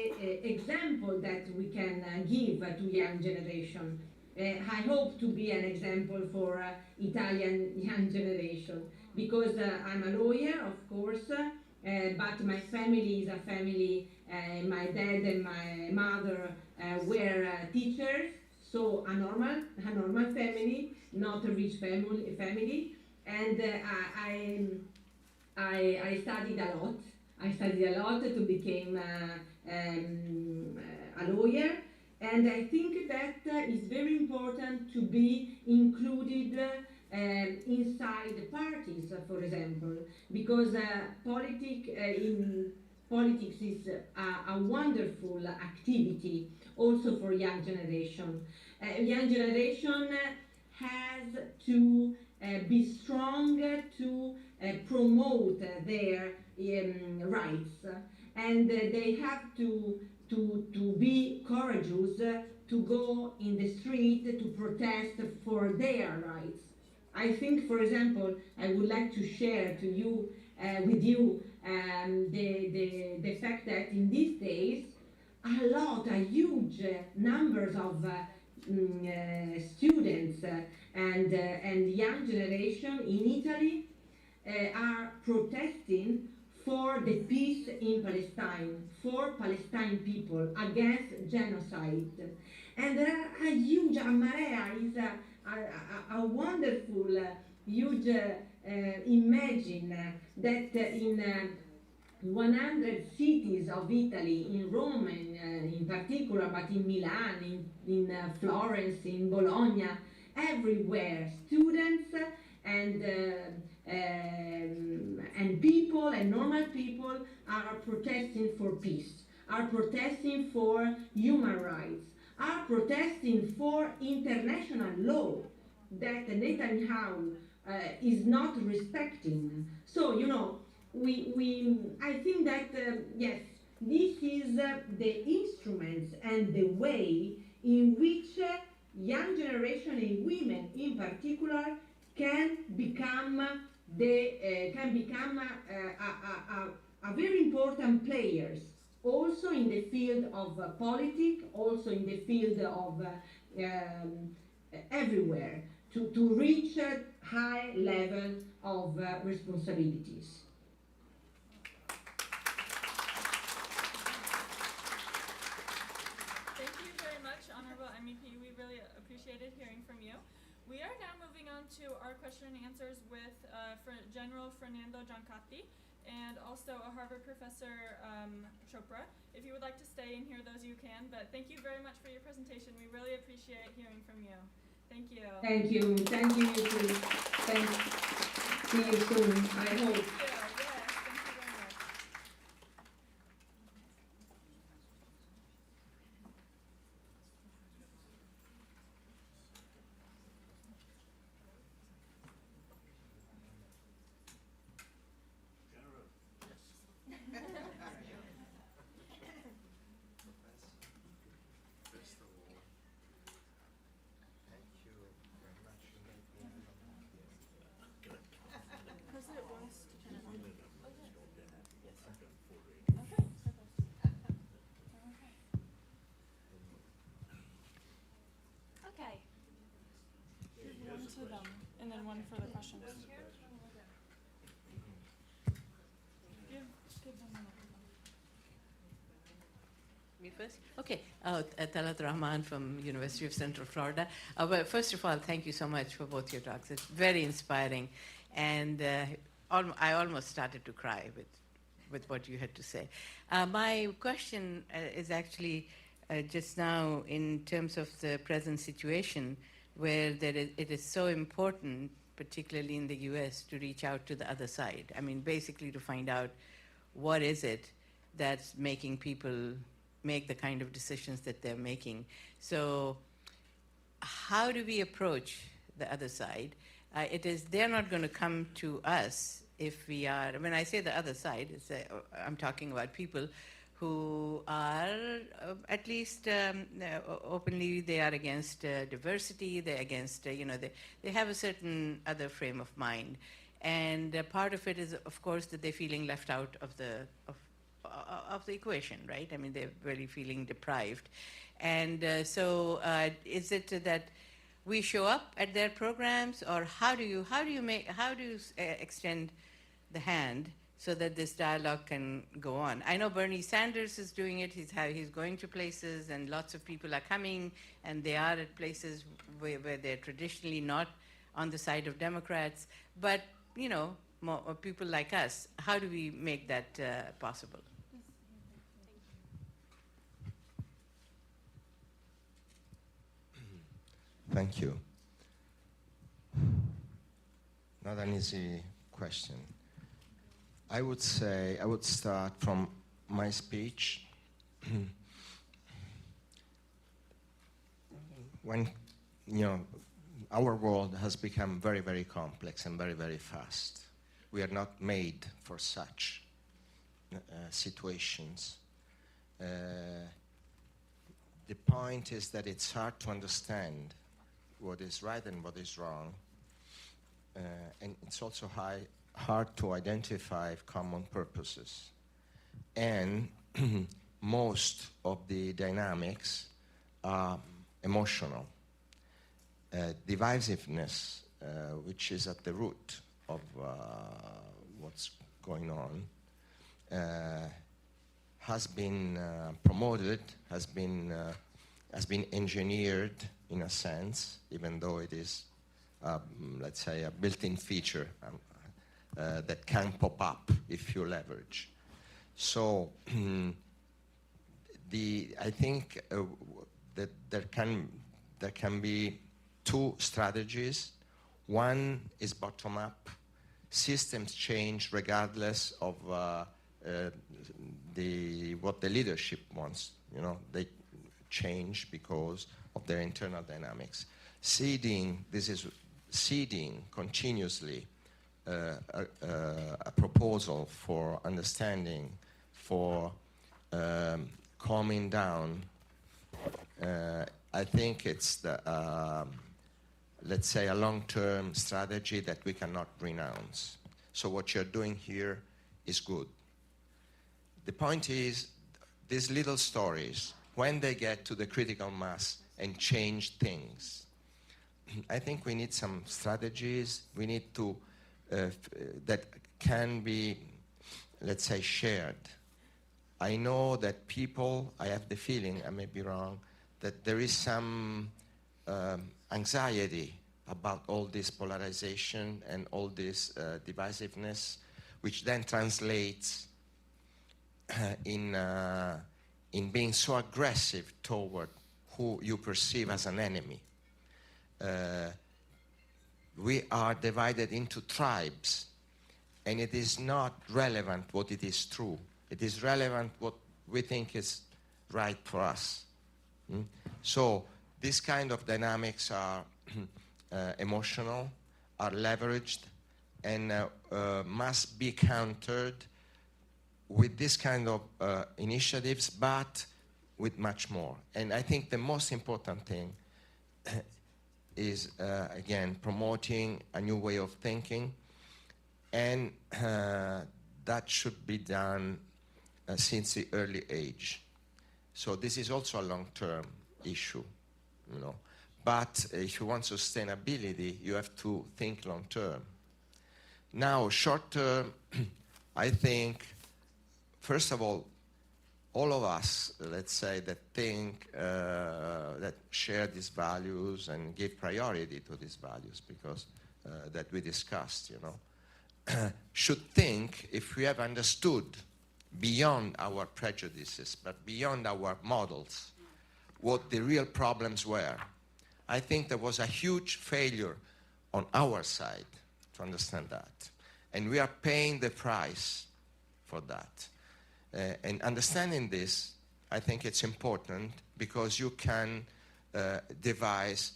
Speaker 12: example that we can give to young generation. I hope to be an example for Italian young generation, because I'm a lawyer, of course, but my family is a family, my dad and my mother were teachers, so a normal family, not a rich family, and I studied a lot. I studied a lot to become a lawyer. And I think that it's very important to be included inside parties, for example, because politics is a wonderful activity also for young generation. Young generation has to be strong to promote their rights, and they have to be courageous to go in the street to protest for their rights. I think, for example, I would like to share to you, with you, the fact that in these days, a huge numbers of students and young generation in Italy are protesting for the peace in Palestine, for Palestine people, against genocide. And there are a huge, marea is a wonderful, huge imagine that in 100 cities of Italy, in Rome in particular, but in Milan, in Florence, in Bologna, everywhere, students and and people and normal people are protesting for peace, are protesting for human rights, are protesting for international law that Netanyahu is not respecting. So, you know, I think that, yes, this is the instruments and the way in which young generation and women in particular can become a very important players also in the field of politics, also in the field of everywhere to reach a high level of responsibilities.
Speaker 4: Thank you very much, Honorable MEP. We really appreciated hearing from you. We are now moving on to our question and answers with General Fernando Giancotti and also a Harvard professor, Chopra. If you would like to stay and hear those, you can. But thank you very much for your presentation. We really appreciate hearing from you. Thank you.
Speaker 12: Thank you. Thank you, you too. See you soon, I hope.
Speaker 4: Thank you. Yes, thank you very much.
Speaker 6: Okay.
Speaker 4: One to them, and then one for the questions. Give them the microphone.
Speaker 14: Me first? Okay. Talat Rahman from University of Central Florida. Well, first of all, thank you so much for both your talks. It's very inspiring. And I almost started to cry with what you had to say. My question is actually just now in terms of the present situation where it is so important, particularly in the US, to reach out to the other side. I mean, basically to find out what is it that's making people make the kind of decisions that they're making. So how do we approach the other side? They're not going to come to us if we are, when I say the other side, I'm talking about people who are at least openly, they are against diversity, they're against, they have a certain other frame of mind. And part of it is, of course, that they're feeling left out of the equation, right? I mean, they're really feeling deprived. And so is it that we show up at their programs, or how do you extend the hand so that this dialogue can go on? I know Bernie Sanders is doing it. He's going to places, and lots of people are coming, and they are at places where they're traditionally not on the side of Democrats. But, more people like us, how do we make that possible?
Speaker 8: Thank you. Not an easy question. I would start from my speech. When, our world has become very, very complex and very, very fast. We are not made for such situations. The point is that it's hard to understand what is right and what is wrong. And it's also hard to identify common purposes. And most of the dynamics are emotional. Divisiveness, which is at the root of what's going on, has been promoted, has been engineered in a sense, even though it is, let's say, a built-in feature that can pop up if you leverage. So I think that there can be two strategies. One is bottom-up, systems change regardless of what the leadership wants. They change because of their internal dynamics. Seeding continuously a proposal for understanding, for calming down. I think it's let's say, a long-term strategy that we cannot renounce. So what you're doing here is good. The point is, these little stories, when they get to the critical mass and change things, I think we need some strategies. We need to that can be, let's say, shared. I know that people, I have the feeling, I may be wrong, that there is some anxiety about all this polarization and all this divisiveness, which then translates in being so aggressive toward who you perceive as an enemy. We are divided into tribes, and it is not relevant what it is true. It is relevant what we think is right for us. So these kind of dynamics are emotional, are leveraged, and must be countered with this kind of initiatives, but with much more. And I think the most important thing is, again, promoting a new way of thinking, and that should be done since the early age. So this is also a long-term issue, But if you want sustainability, you have to think long-term. Now, short-term, I think, first of all of us, let's say, that think, that share these values and give priority to these values, because that we discussed, should think, if we have understood beyond our prejudices, but beyond our models, what the real problems were. I think there was a huge failure on our side to understand that. And we are paying the price for that. And understanding this, I think it's important, because you can devise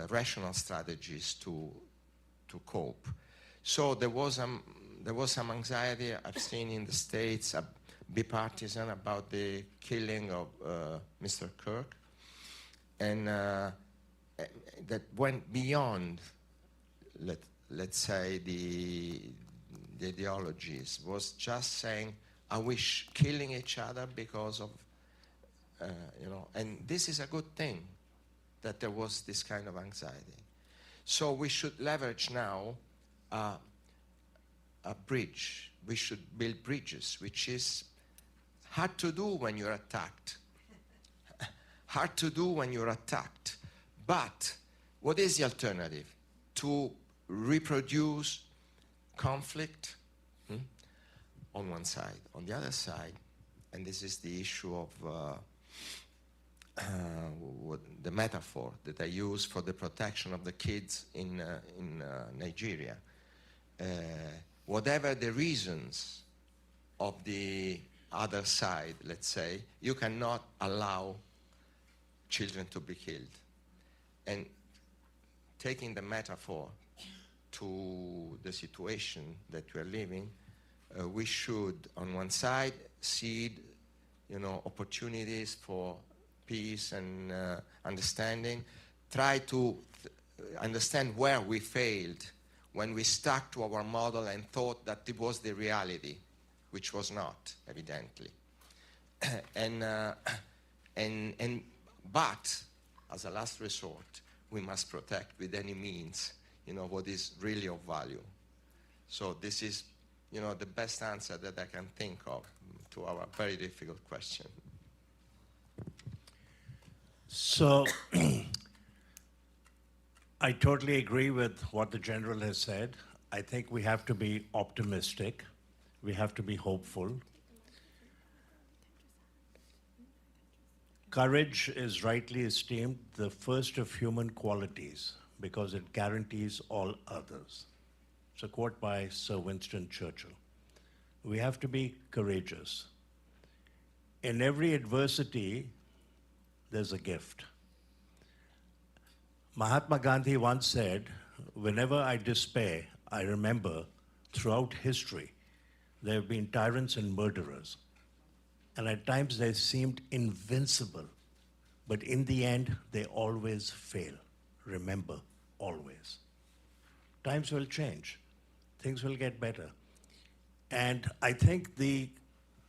Speaker 8: rational strategies to cope. So there was some anxiety I've seen in the States, bipartisan, about the killing of Mr. Kirk, and that went beyond, let's say, the ideologies. Was just saying, are we killing each other because of, and this is a good thing, that there was this kind of anxiety. So we should leverage now a bridge. We should build bridges, which is hard to do when you're attacked. Hard to do when you're attacked. But what is the alternative? To reproduce conflict on one side. On the other side, and this is the issue of the metaphor that I use for the protection of the kids in Nigeria. Whatever the reasons of the other side, let's say, you cannot allow children to be killed. And taking the metaphor to the situation that we're living, we should, on one side, seed, opportunities for peace and understanding, try to understand where we failed when we stuck to our model and thought that it was the reality, which was not, evidently. But as a last resort, we must protect with any means, what is really of value. So this is, the best answer that I can think of to our very difficult question.
Speaker 9: So I totally agree with what the General has said. I think we have to be optimistic. We have to be hopeful. Courage is rightly esteemed the first of human qualities because it guarantees all others. It's a quote by Sir Winston Churchill. We have to be courageous. In every adversity, there's a gift. Mahatma Gandhi once said, whenever I despair, I remember throughout history, there have been tyrants and murderers. And at times they seemed invincible. But in the end, they always fail. Remember, always. Times will change. Things will get better. And I think the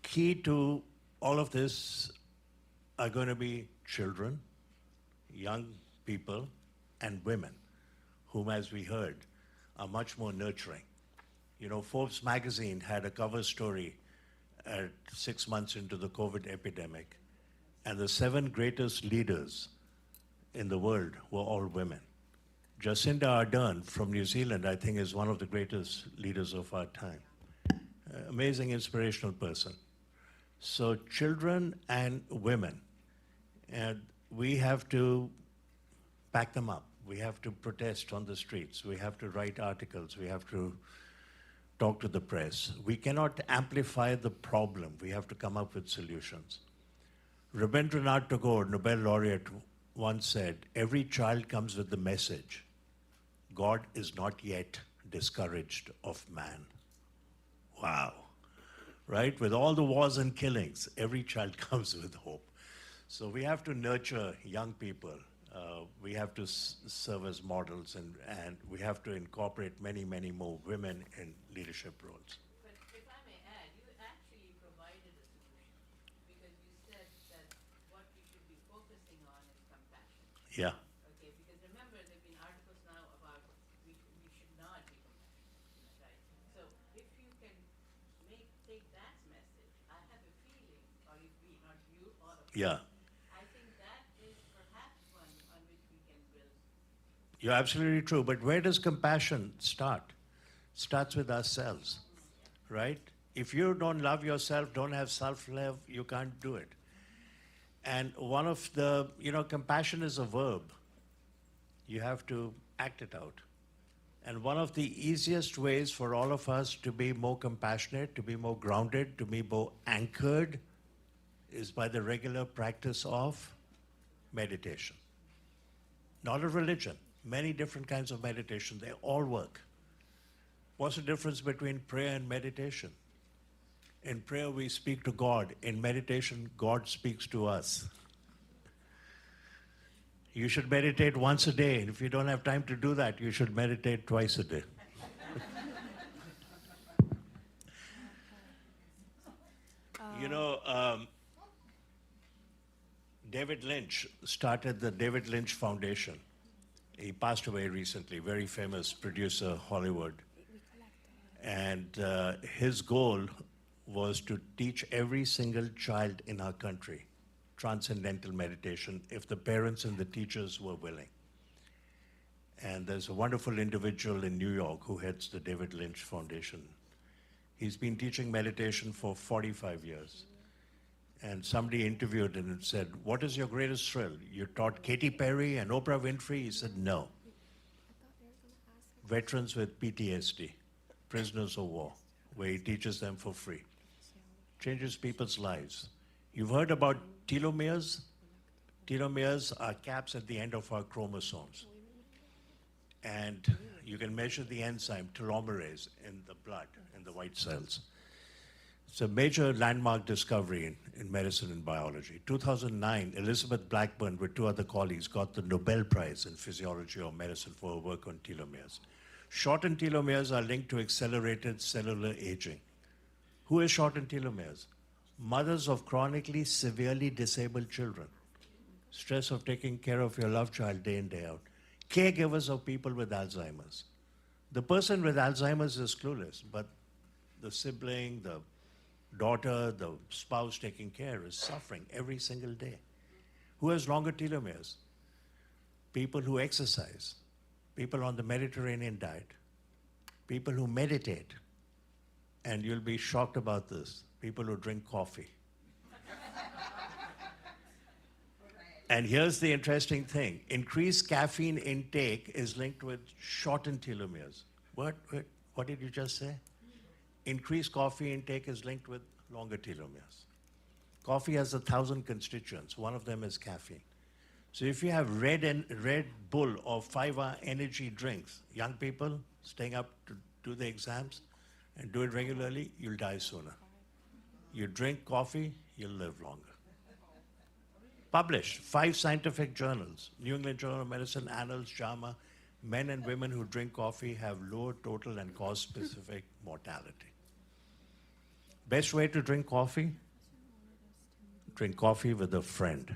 Speaker 9: key to all of this are going to be children, young people, and women, whom, as we heard, are much more nurturing. You know, Forbes magazine had a cover story at 6 months into the COVID epidemic, and the 7 greatest leaders in the world were all women. Jacinda Ardern from New Zealand, I think, is one of the greatest leaders of our time. Amazing, inspirational person. So children and women, and we have to back them up. We have to protest on the streets. We have to write articles. We have to talk to the press. We cannot amplify the problem. We have to come up with solutions. Rabindranath Tagore, Nobel laureate, once said, every child comes with the message, God is not yet discouraged of man. Wow. Right? With all the wars and killings, every child comes with hope. So we have to nurture young people. We have to serve as models, and we have to incorporate many, many more women in leadership roles.
Speaker 14: But if I may add, you actually provided a solution because you said that what we should be focusing on is compassion.
Speaker 9: Yeah.
Speaker 14: Okay, because remember, there have been articles now about we should not be compassionate, right? So if you can take that message, I have a feeling, or if we, not you, all of us,
Speaker 9: Yeah.
Speaker 14: I think that is perhaps one on which we can build.
Speaker 9: You're absolutely true, but where does compassion start? Starts with ourselves, right? If you don't love yourself, don't have self-love, you can't do it. And one of the, compassion is a verb. You have to act it out. And one of the easiest ways for all of us to be more compassionate, to be more grounded, to be more anchored, is by the regular practice of meditation. Not a religion. Many different kinds of meditation. They all work. What's the difference between prayer and meditation? In prayer, we speak to God. In meditation, God speaks to us. You should meditate once a day. And if you don't have time to do that, you should meditate twice a day. David Lynch started the David Lynch Foundation. He passed away recently, very famous producer, Hollywood. And his goal was to teach every single child in our country transcendental meditation if the parents and the teachers were willing. And there's a wonderful individual in New York who heads the David Lynch Foundation. He's been teaching meditation for 45 years. And somebody interviewed him and said, what is your greatest thrill? You taught Katy Perry and Oprah Winfrey? He said, no. Veterans with PTSD, prisoners of war, where he teaches them for free. Changes people's lives. You've heard about telomeres? Telomeres are caps at the end of our chromosomes. And you can measure the enzyme telomerase in the blood, in the white cells. It's a major landmark discovery in medicine and biology. 2009, Elizabeth Blackburn with 2 other colleagues got the Nobel Prize in Physiology or Medicine for her work on telomeres. Shortened telomeres are linked to accelerated cellular aging. Who has shortened telomeres? Mothers of chronically severely disabled children. Stress of taking care of your loved child day in, day out. Caregivers of people with Alzheimer's. The person with Alzheimer's is clueless, but the sibling, the daughter, the spouse taking care is suffering every single day. Who has longer telomeres? People who exercise, people on the Mediterranean diet, people who meditate, and you'll be shocked about this, people who drink coffee. And here's the interesting thing. Increased caffeine intake is linked with shortened telomeres. What? What did you just say? Increased coffee intake is linked with longer telomeres. Coffee has 1,000 constituents. One of them is caffeine. So if you have Red Bull or 5-hour energy drinks, young people staying up to do the exams and do it regularly, you'll die sooner. You drink coffee, you'll live longer. Published, 5 scientific journals, New England Journal of Medicine, Annals, JAMA, men and women who drink coffee have lower total and cause-specific mortality. Best way to drink coffee? Drink coffee with a friend.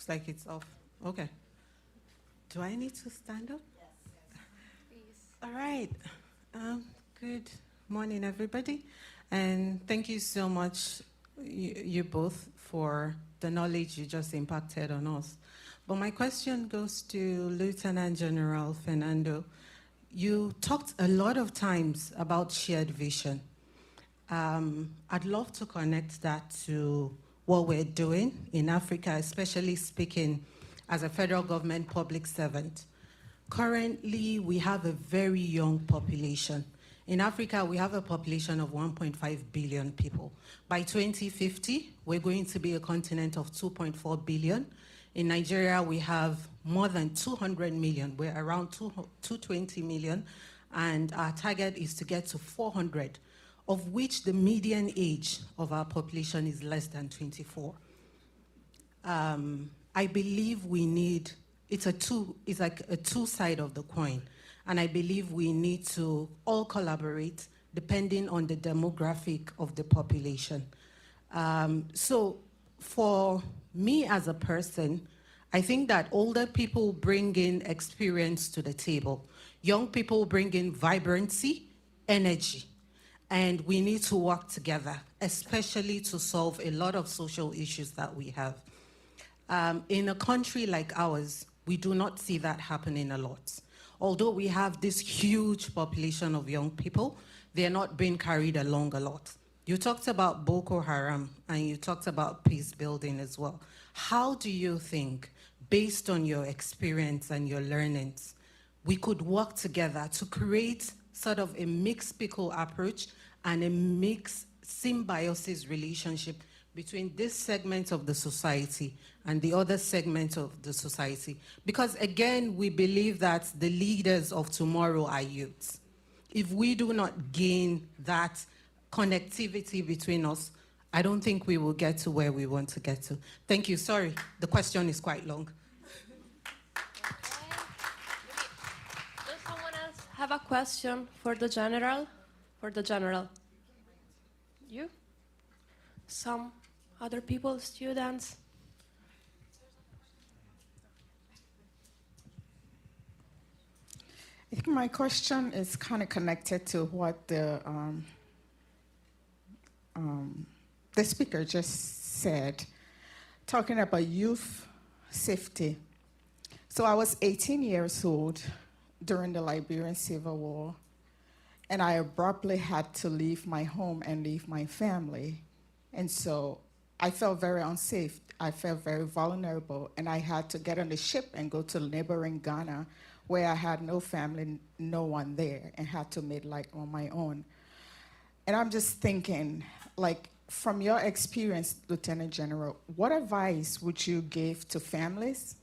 Speaker 15: Looks like it's off. Okay. Do I need to stand up? Yes. Please. All right. Good morning, everybody. And thank you so much, you both, for the knowledge you just impacted on us. But my question goes to Lieutenant General Fernando. You talked a lot of times about shared vision. I'd love to connect that to what we're doing in Africa, especially speaking as a federal government public servant. Currently, we have a very young population. In Africa, we have a population of 1.5 billion people. By 2050, we're going to be a continent of 2.4 billion. In Nigeria, we have more than 200 million. We're around 220 million, and our target is to get to 400, of which the median age of our population is less than 24. I believe we need, it's like a two-side of the coin, and I believe we need to all collaborate depending on the demographic of the population. So for me as a person, I think that older people bring in experience to the table. Young people bring in vibrancy, energy. And we need to work together, especially to solve a lot of social issues that we have. In a country like ours, we do not see that happening a lot. Although we have this huge population of young people, they're not being carried along a lot. You talked about Boko Haram, and you talked about peace building as well. How do you think, based on your experience and your learnings, we could work together to create sort of a mixed pickle approach and a mixed symbiosis relationship between this segment of the society and the other segment of the society? Because again, we believe that the leaders of tomorrow are youths. If we do not gain that connectivity between us, I don't think we will get to where we want to get to. Thank you. Sorry, the question is quite long.
Speaker 10: Does someone else have a question for the general? For the general. You? Some other people, students?
Speaker 16: I think my question is kind of connected to what the speaker just said, talking about youth safety. So I was 18 years old during the Liberian Civil War, and I abruptly had to leave my home and leave my family. And so I felt very unsafe. I felt very vulnerable, and I had to get on the ship and go to neighboring Ghana, where I had no family, no one there, and had to make life on my own. And I'm just thinking, like, from your experience, Lieutenant General, what advice would you give to families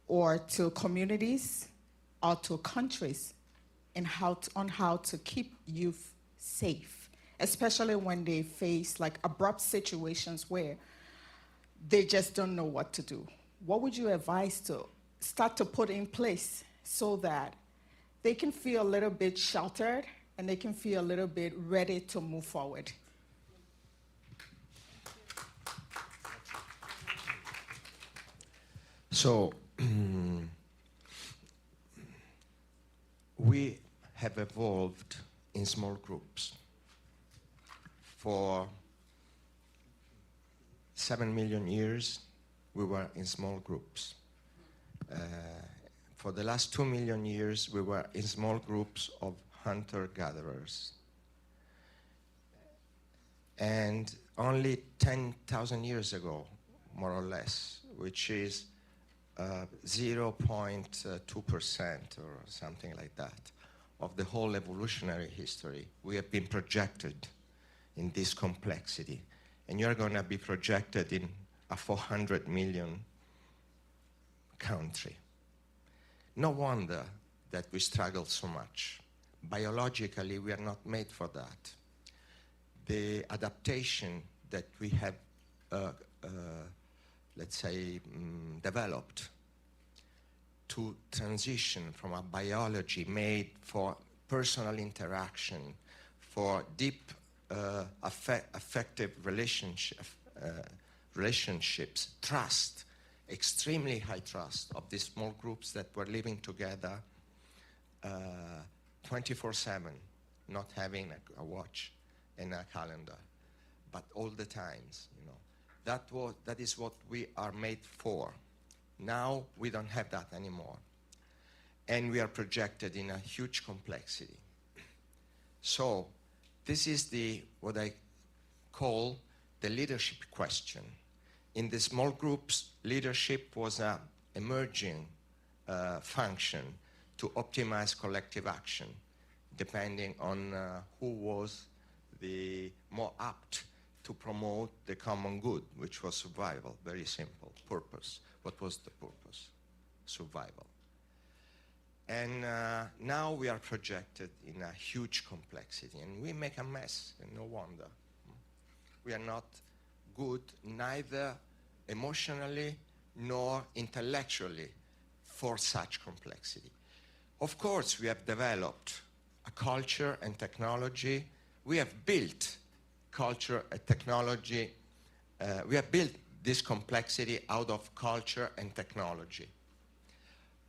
Speaker 16: or to communities or to countries in on how to keep youth safe, especially when they face like abrupt situations where they just don't know what to do? What would you advise to start to put in place so that they can feel a little bit sheltered and they can feel a little bit ready to move forward?
Speaker 8: So we have evolved in small groups. For 7 million years, we were in small groups. For the last 2 million years, we were in small groups of hunter-gatherers. And only 10,000 years ago, more or less, which is 0.2% or something like that, of the whole evolutionary history, we have been projected in this complexity. And you're going to be projected in a 400 million country. No wonder that we struggle so much. Biologically, we are not made for that. The adaptation that we have, let's say, developed to transition from a biology made for personal interaction, for deep affective relationships, trust, extremely high trust of these small groups that were living together 24/7, not having a watch and a calendar, but all the times, you know. That is what we are made for. Now we don't have that anymore. And we are projected in a huge complexity. So this is what I call the leadership question. In the small groups, leadership was an emerging function to optimize collective action, depending on who was the more apt to promote the common good, which was survival. Very simple. Purpose. What was the purpose? Survival. And now we are projected in a huge complexity, and we make a mess, and no wonder. We are not good, neither emotionally nor intellectually, for such complexity. Of course, we have developed a culture and technology. We have built culture and technology. We have built this complexity out of culture and technology.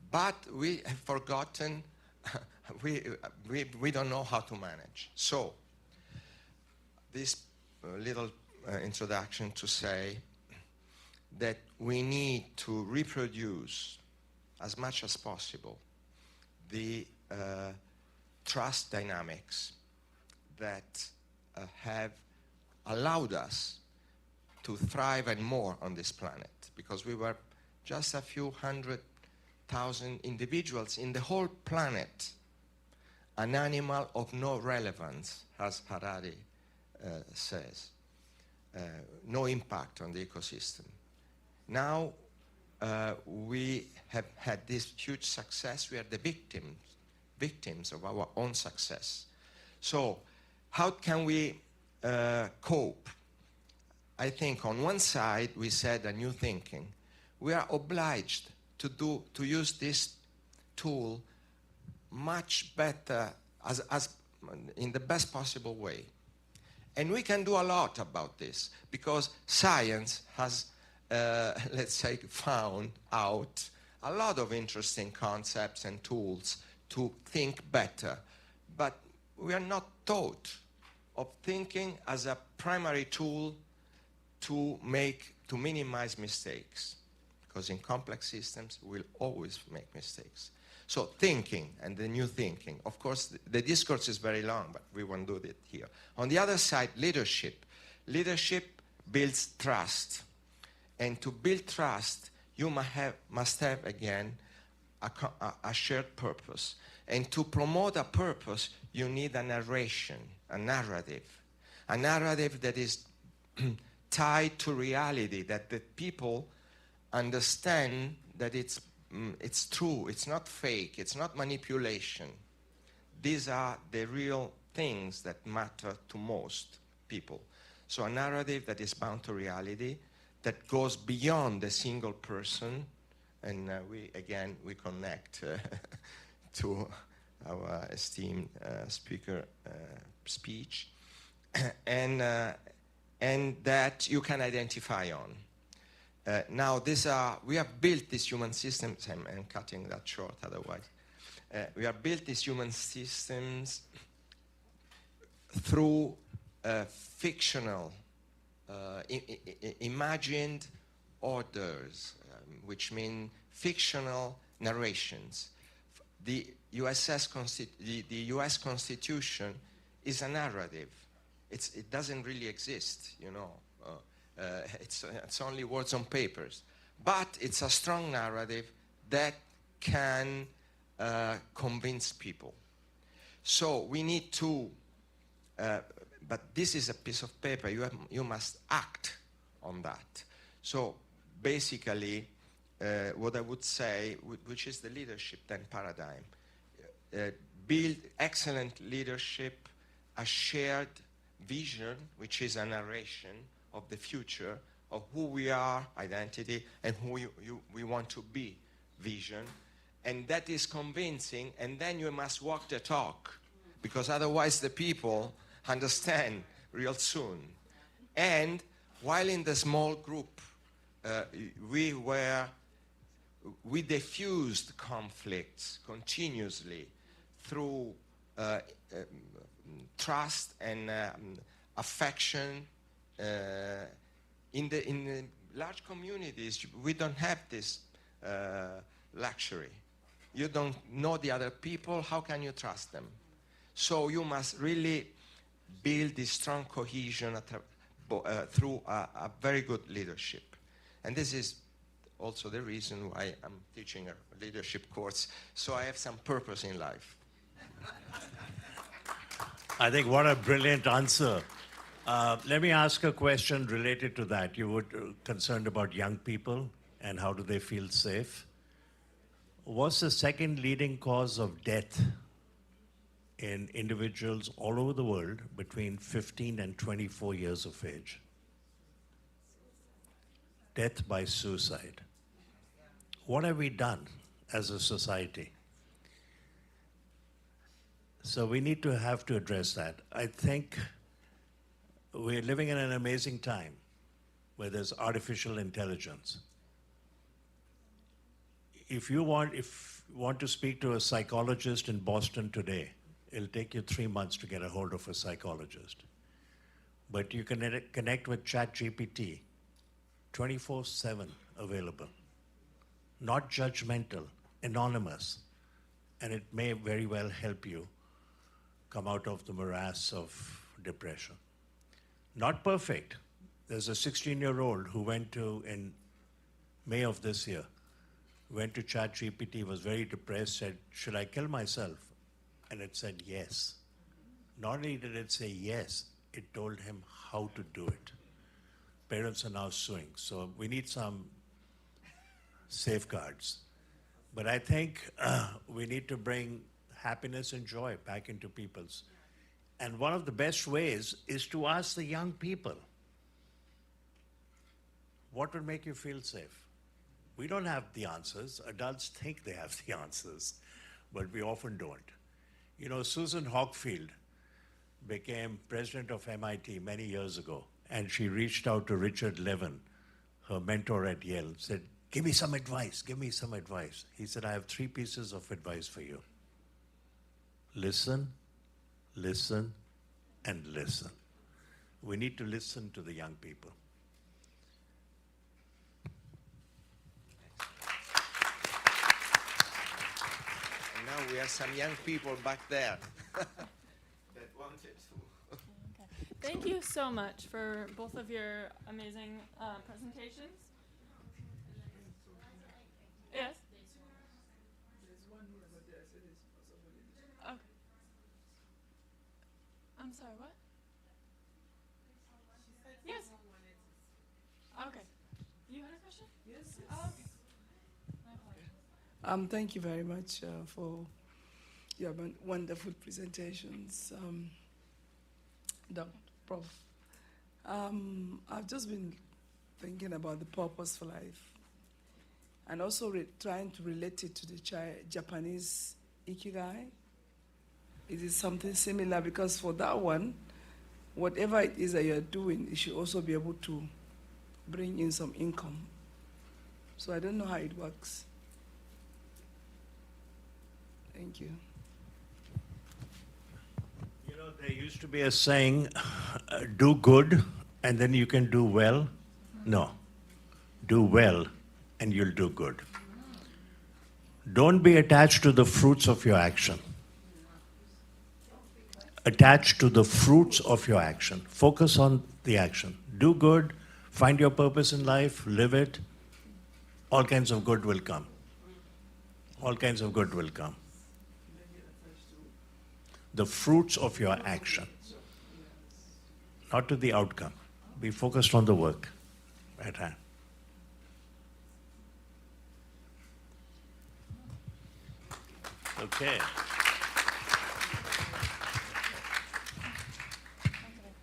Speaker 8: But we have forgotten, we don't know how to manage. So, this little introduction to say that we need to reproduce as much as possible the trust dynamics that have allowed us to thrive and more on this planet, because we were just a few 100,000 individuals in the whole planet, an animal of no relevance, as Harari says, no impact on the ecosystem. Now we have had this huge success. We are the victims of our own success. So how can we cope? I think on one side we said a new thinking. We are obliged to use this tool much better, as in the best possible way. And we can do a lot about this, because science has, let's say, found out a lot of interesting concepts and tools to think better. But we are not taught of thinking as a primary tool to minimize mistakes, because in complex systems we'll always make mistakes. So thinking and the new thinking. Of course, the discourse is very long, but we won't do it here. On the other side, leadership. Leadership builds trust. And to build trust, you must have again, a shared purpose. And to promote a purpose, you need a narration, a narrative that is tied to reality, that the people understand that it's true, it's not fake, it's not manipulation. These are the real things that matter to most people. So a narrative that is bound to reality, that goes beyond the single person, and we connect to our esteemed speaker speech, and that you can identify on. Now, we have built these human systems, I'm cutting that short otherwise. We have built these human systems through fictional, imagined orders, which mean fictional narrations. The the US Constitution is a narrative. It doesn't really exist, you know. It's only words on papers. But it's a strong narrative that can convince people. So we need to, but this is a piece of paper. You must act on that. So basically, what I would say, which is the leadership then paradigm, build excellent leadership, a shared vision, which is a narration of the future, of who we are, identity, and who we want to be, vision. And that is convincing, and then you must walk the talk, because otherwise the people understand real soon. And while in the small group, we diffused conflicts continuously through trust and affection. In the large communities, we don't have this luxury. You don't know the other people, how can you trust them? So you must really build this strong cohesion through a very good leadership. And this is also the reason why I'm teaching a leadership course, so I have some purpose in life.
Speaker 9: I think what a brilliant answer. Let me ask a question related to that. You were concerned about young people and how do they feel safe. What's the second leading cause of death in individuals all over the world between 15 and 24 years of age? Death by suicide. What have we done as a society? So we need to have to address that. I think we're living in an amazing time where there's artificial intelligence. If you want to speak to a psychologist in Boston today, it'll take you 3 months to get a hold of a psychologist. But you can connect with ChatGPT, 24/7 available, not judgmental, anonymous, and it may very well help you come out of the morass of depression. Not perfect. There's a 16-year-old who went to, in May of this year, went to ChatGPT, was very depressed, said, should I kill myself? And it said yes. Not only did it say yes, it told him how to do it. Parents are now suing, so we need some safeguards. But I think we need to bring happiness and joy back into people's. And one of the best ways is to ask the young people, what would make you feel safe? We don't have the answers. Adults think they have the answers, but we often don't. You know, Susan Hockfield became president of MIT many years ago, and she reached out to Richard Levin, her mentor at Yale, said, give me some advice, give me some advice. He said, I have 3 pieces of advice for you. Listen, listen, and listen. We need to listen to the young people.
Speaker 8: And now we have some young people back there that wanted to.
Speaker 4: Thank you so much for both of your amazing presentations. Yes? Okay. I'm sorry, what? Yes. Okay. You had a question?
Speaker 17: Yes.
Speaker 4: Oh, okay.
Speaker 17: Thank you very much for your wonderful presentations, Dr. Prof. I've just been thinking about the purpose for life, and also trying to relate it to the Japanese ikigai. Is it something similar? Because for that one, whatever it is that you're doing, you should also be able to bring in some income. So I don't know how it works. Thank you.
Speaker 9: You know, there used to be a saying, do good and then you can do well. No, do well and you'll do good. Don't be attached to the fruits of your action. Attached to the fruits of your action. Focus on the action. Do good, find your purpose in life, live it. All kinds of good will come. All kinds of good will come. The fruits of your action, not to the outcome. Be focused on the work at hand. Okay.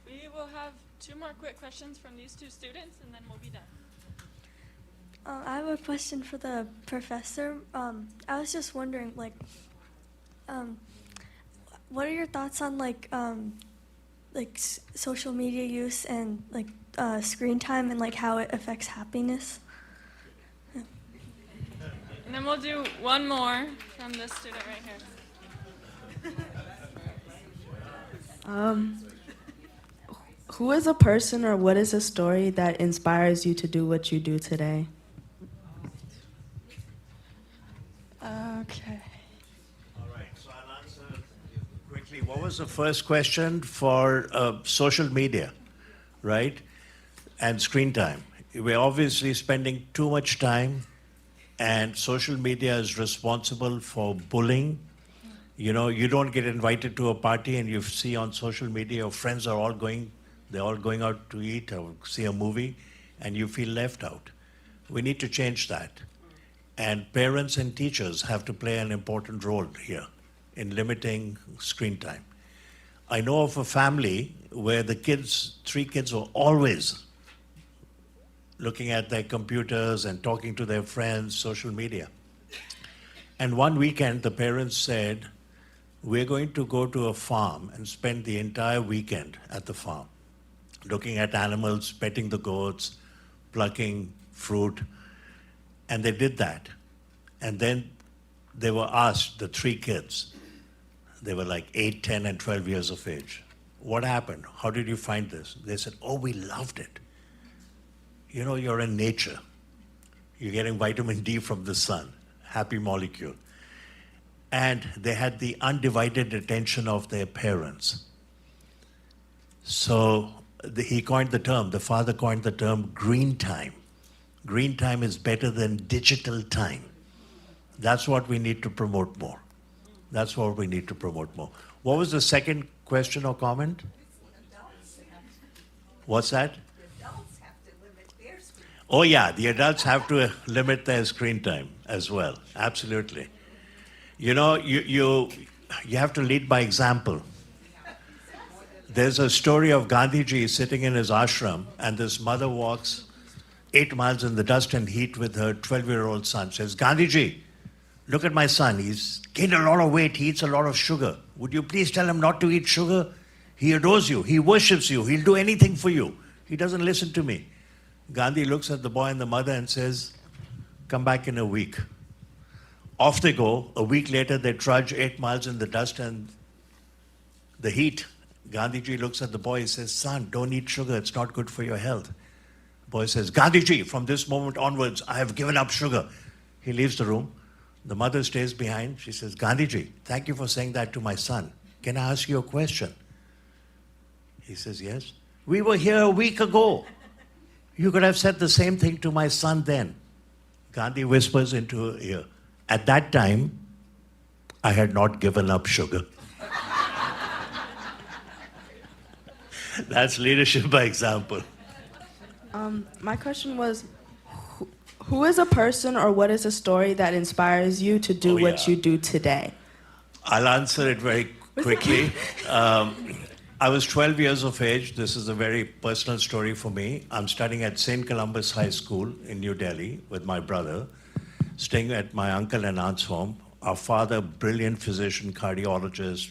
Speaker 4: We will have 2 more quick questions from these 2 students, and then we'll be done.
Speaker 18: I have a question for the professor. I was just wondering, what are your thoughts on social media use and screen time and how it affects happiness? Yeah.
Speaker 4: And then we'll do 1 more from this student right here.
Speaker 19: Who is a person or what is a story that inspires you to do what you do today?
Speaker 9: Okay. All right, so I'll answer quickly. What was the first question for social media, right? And screen time. We're obviously spending too much time, and social media is responsible for bullying. You know, you don't get invited to a party and you see on social media your friends are all going, they're all going out to eat or see a movie, and you feel left out. We need to change that. And parents and teachers have to play an important role here in limiting screen time. I know of a family where the kids, 3 kids, were always looking at their computers and talking to their friends, social media. And one weekend, the parents said, we're going to go to a farm and spend the entire weekend at the farm, looking at animals, petting the goats, plucking fruit. And they did that. And then they were asked, the 3 kids, they were like 8, 10, and 12 years of age, what happened? How did you find this? They said, oh, we loved it. You know, you're in nature. You're getting vitamin D from the sun, happy molecule. And they had the undivided attention of their parents. So he coined the term, the father coined the term green time. Green time is better than digital time. That's what we need to promote more. That's what we need to promote more. What was the second question or comment? What's that? Oh yeah, the adults have to limit their screen time as well. Absolutely. You know, you have to lead by example. There's a story of Gandhiji sitting in his ashram, and this mother walks 8 miles in the dust and heat with her 12-year-old son. Says, Gandhiji, look at my son. He's gained a lot of weight. He eats a lot of sugar. Would you please tell him not to eat sugar? He adores you. He worships you. He'll do anything for you. He doesn't listen to me. Gandhi looks at the boy and the mother and says, come back in a week. Off they go. A week later, they trudge 8 miles in the dust and the heat. Gandhiji looks at the boy and says, son, don't eat sugar. It's not good for your health. The boy says, Gandhiji, from this moment onwards, I have given up sugar. He leaves the room. The mother stays behind. She says, Gandhiji, thank you for saying that to my son. Can I ask you a question? He says, yes. We were here a week ago. You could have said the same thing to my son then. Gandhi whispers into her ear, at that time, I had not given up sugar. That's leadership by example.
Speaker 19: My question was, who is a person or what is a story that inspires you to do what you do today?
Speaker 9: I'll answer it very quickly. I was 12 years of age. This is a very personal story for me. I'm studying at St. Columbus High School in New Delhi with my brother, staying at my uncle and aunt's home. Our father, brilliant physician, cardiologist,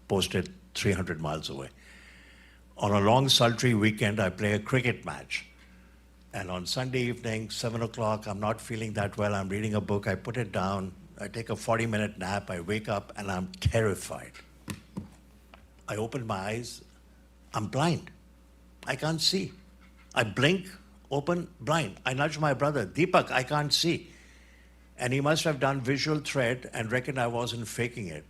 Speaker 9: posted 300 miles away. On a long, sultry weekend, I play a cricket match. And on Sunday evening, 7 o'clock, I'm not feeling that well. I'm reading a book. I put it down. I take a 40-minute nap. I wake up, and I'm terrified. I open my eyes. I'm blind. I can't see. I blink. open, blind. I nudged my brother, Deepak, I can't see. And he must have done visual thread and reckoned I wasn't faking it.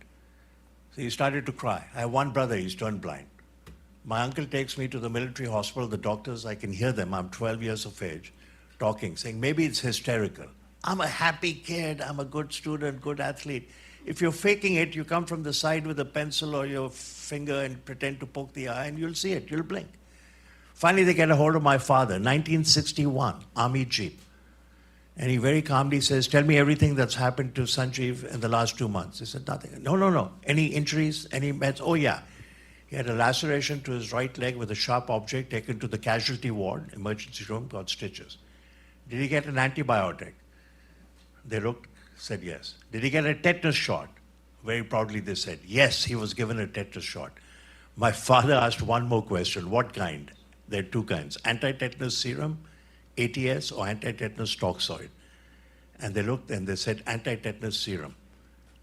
Speaker 9: So he started to cry. I have one brother, he's turned blind. My uncle takes me to the military hospital. The doctors, I can hear them, I'm 12 years of age, talking, saying, maybe it's hysterical. I'm a happy kid, I'm a good student, good athlete. If you're faking it, you come from the side with a pencil or your finger and pretend to poke the eye and you'll see it, you'll blink. Finally, they get a hold of my father, 1961, Army Jeep. And he very calmly says, tell me everything that's happened to Sanjeev in the last 2 months. He said, nothing. No. Any injuries, any meds? Oh, yeah. He had a laceration to his right leg with a sharp object, taken to the casualty ward, emergency room, got stitches. Did he get an antibiotic? They looked, said yes. Did he get a tetanus shot? Very proudly they said, yes, he was given a tetanus shot. My father asked one more question, what kind? There are two kinds, anti-tetanus serum, ATS, or anti-tetanus toxoid. And they looked and they said anti-tetanus serum.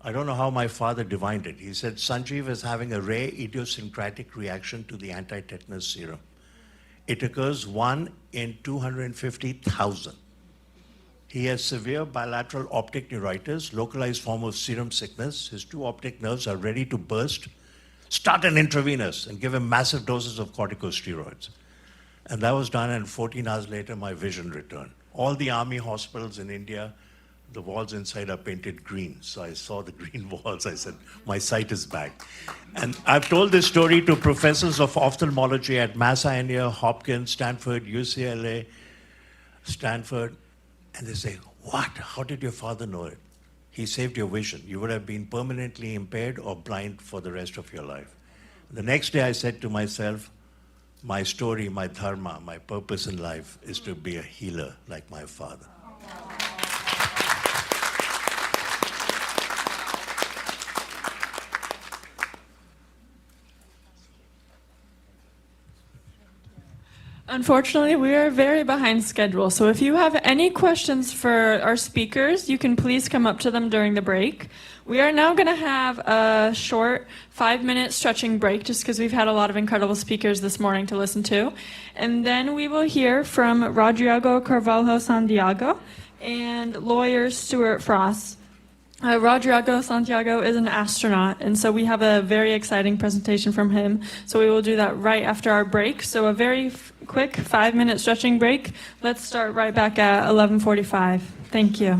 Speaker 9: I don't know how my father divined it. He said, Sanjeev is having a rare idiosyncratic reaction to the anti-tetanus serum. It occurs 1 in 250,000. He has severe bilateral optic neuritis, localized form of serum sickness. His two optic nerves are ready to burst. Start an intravenous and give him massive doses of corticosteroids. And that was done, and 14 hours later, my vision returned. All the army hospitals in India, the walls inside are painted green. So I saw the green walls. I said, my sight is back. And I've told this story to professors of ophthalmology at Mass Eye, Hopkins, Stanford, UCLA, Stanford. And they say, what? How did your father know it? He saved your vision. You would have been permanently impaired or blind for the rest of your life. The next day I said to myself, my story, my dharma, my purpose in life is to be a healer like my father.
Speaker 4: Unfortunately, we are very behind schedule, so if you have any questions for our speakers, you can please come up to them during the break. We are now going to have a short 5-minute stretching break just because we've had a lot of incredible speakers this morning to listen to. And then we will hear from Rodrigo Carvalho Santiago and lawyer Stuart Frost. Rodrigo Santiago is an astronaut, and so we have a very exciting presentation from him. So we will do that right after our break. So a very quick 5-minute stretching break. Let's start right back at 11:45. Thank you.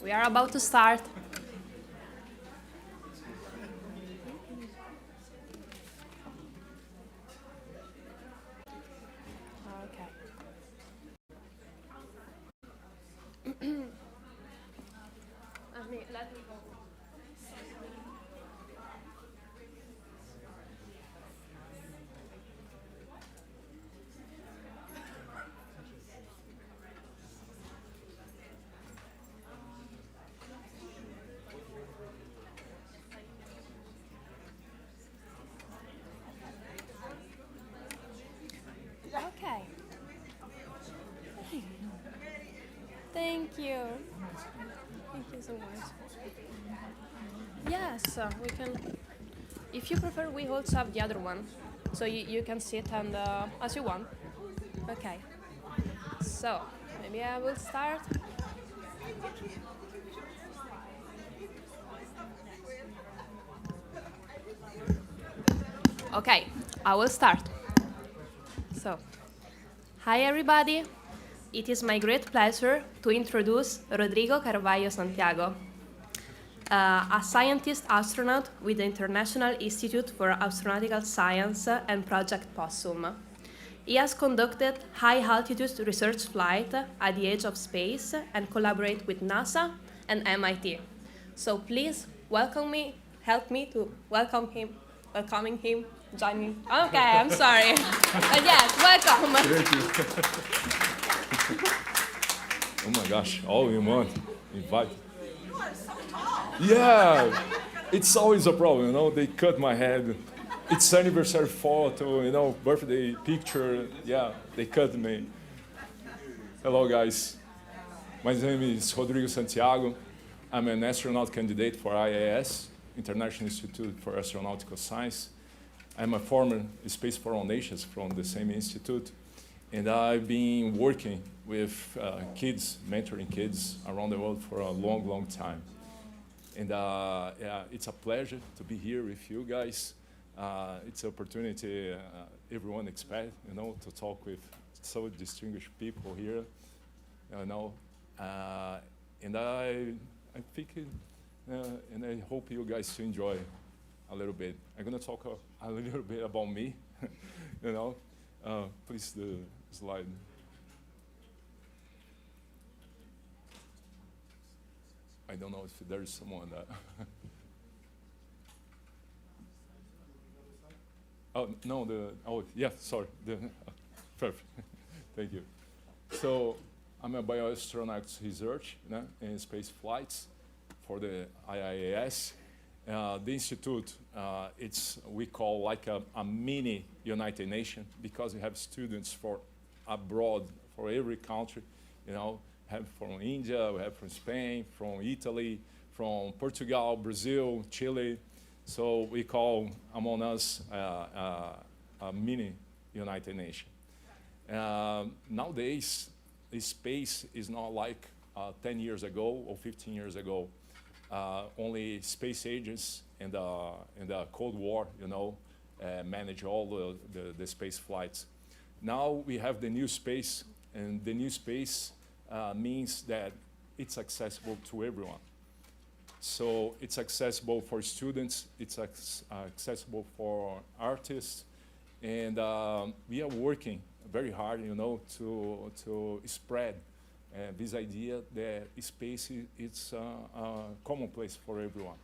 Speaker 10: We are about to start. Okay. Let me go. Okay. Thank you. Thank you so much. Yes, we can. If you prefer, we also have the other one, so you can sit and as you want. Okay. So maybe I will start. Okay, I will start. So, hi everybody. It is my great pleasure to introduce Rodrigo Carvalho Santiago, a scientist astronaut with the International Institute for Astronautical Science and Project Possum. He has conducted high-altitude research flight at the edge of space and collaborate with NASA and MIT. So please help me to welcoming him, join me. Okay, I'm sorry. But yes, welcome.
Speaker 20: Thank you. Oh my gosh, all in one. Invite.
Speaker 13: You are so tall.
Speaker 20: Yeah, it's always a problem, you know. They cut my head. It's anniversary photo, you know, birthday picture. Yeah, they cut me. Hello, guys. My name is Rodrigo Santiago. I'm an astronaut candidate for IAS, International Institute for Astronautical Science. I'm a former Space for All Nations from the same institute. And I've been working with kids, mentoring kids around the world for a long, long time. And yeah, it's a pleasure to be here with you guys. It's an opportunity everyone expects, you know, to talk with so distinguished people here, you know. And I think, and I hope you guys to enjoy a little bit. I'm gonna talk a little bit about me, you know. Please, the slide. I don't know if there's someone that. Oh, no, yeah, sorry. Perfect. Thank you. So I'm a bioastronaut research in space flights for the IAS. The institute, we call like a mini United Nations because we have students for abroad, for every country, you know, have from India, we have from Spain, from Italy, from Portugal, Brazil, Chile. So we call among us a mini United Nations. Nowadays, space is not like 10 years ago or 15 years ago. Only space agents in the Cold War, you know, manage all the space flights. Now we have the new space, and the new space means that it's accessible to everyone. So it's accessible for students, it's accessible for artists, and we are working very hard, you know, to spread this idea that space is a commonplace for everyone.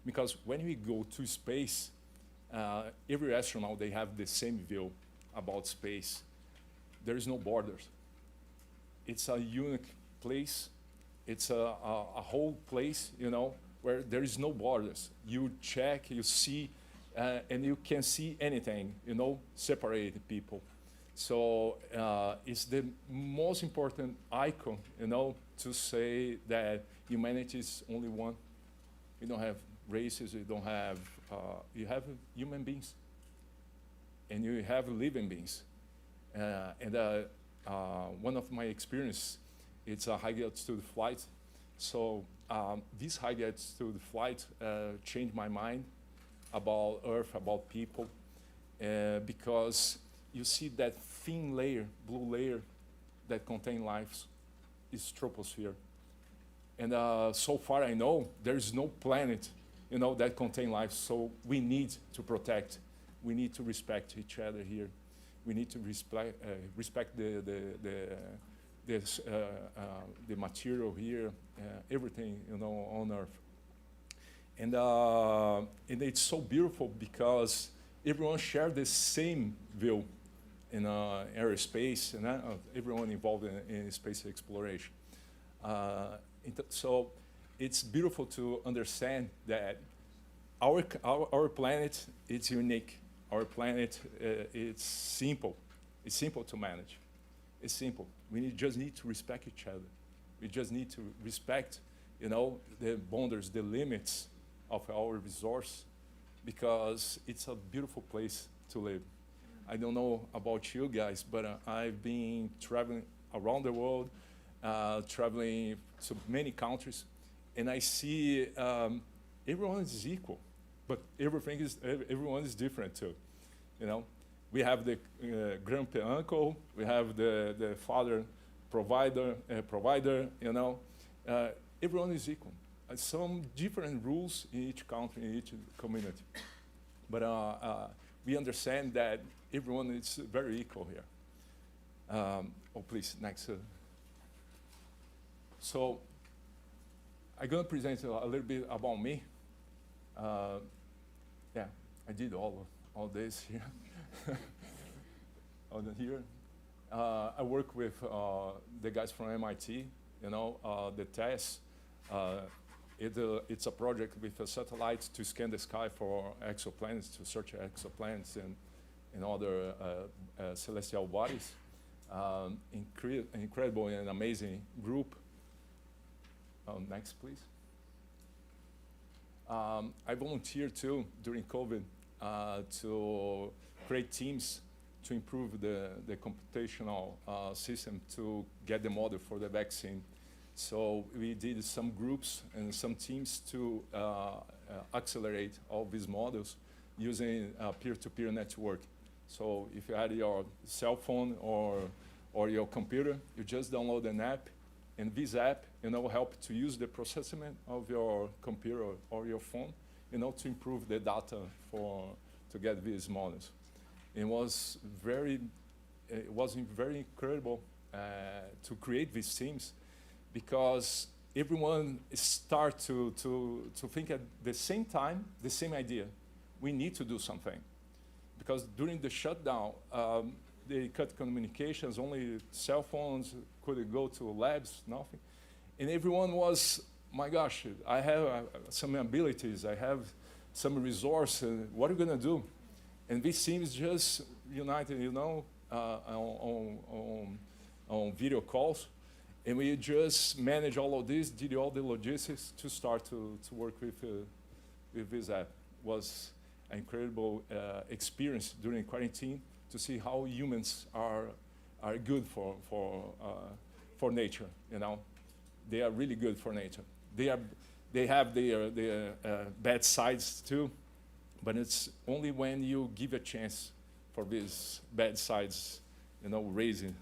Speaker 20: Because when we go to space, every astronaut, they have the same view about space. There is no borders. It's a unique place. It's a whole place, you know, where there is no borders. You check, you see, and you can see anything, you know, separate people. So it's the most important icon, you know, to say that humanity is only one. You don't have races, you don't have, you have human beings. And you have living beings. One of my experience, it's a high altitude flight. So this high altitude flight changed my mind about Earth, about people, because you see that thin layer, blue layer, that contain lives is troposphere. And so far I know there's no planet, that contain life. So we need to protect. We need to respect each other here. We need to respect the material here, everything, on Earth. And it's so beautiful because everyone shares the same view in aerospace, and everyone involved in space exploration. So it's beautiful to understand that our planet is unique. Our planet it's simple. It's simple to manage. It's simple. We just need to respect each other. We just need to respect, the boundaries, the limits of our resource, because it's a beautiful place to live. I don't know about you guys, but I've been traveling around the world, traveling to many countries, and I see everyone is equal, but everyone is different too. We have the grandpa uncle, we have the father provider. Everyone is equal. Some different rules in each country, in each community, but we understand that everyone is very equal here. Please, next. So I'm going to present a little bit about me. Yeah, I did all this here. Here. I work with the guys from MIT, the TESS. It's a project with a satellite to scan the sky for exoplanets, to search exoplanets and other celestial bodies. Incredible and amazing group. Next, please. I volunteered too during COVID to create teams to improve the computational system to get the model for the vaccine. So we did some groups and some teams to accelerate all these models using peer-to-peer network. So if you had your cell phone or your computer, you just download an app, and this app, help to use the processing of your computer or your phone, to improve the data to get these models. It was very incredible to create these teams, because everyone start to think at the same time, the same idea. We need to do something. Because during the shutdown, they cut communications, only cell phones couldn't go to labs, nothing. And everyone was, my gosh, I have some abilities, I have some resources, what are we gonna do? And these teams just united, on video calls. And we just managed all of this, did all the logistics to start to work with this app. It was an incredible experience during quarantine to see how humans are good for nature. They are really good for nature. They have their bad sides too, but it's only when you give a chance for these bad sides, raising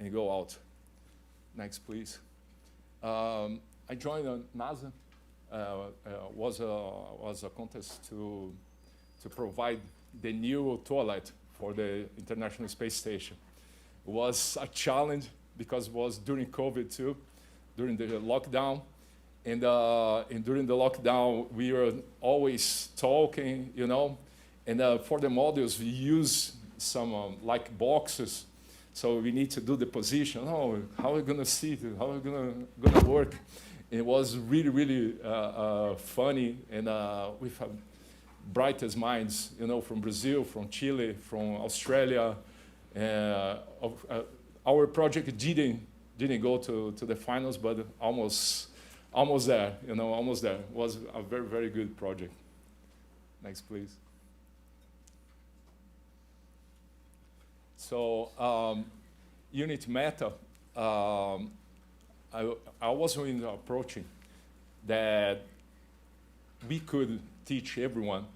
Speaker 20: and go out. Next, please. I joined NASA. Was a contest to provide the new toilet for the International Space Station. It was a challenge because it was during COVID too, during the lockdown. And during the lockdown, we were always talking, and for the models, we use some like boxes. So we need to do the position. Oh, how are we gonna see it? How are we gonna work? And it was really, really funny, and with brightest minds, from Brazil, from Chile, from Australia. Our project didn't go to the finals, but almost there, almost there. It was a very, very good project. Next, please. So, unit meta, I was approaching that we could teach everyone,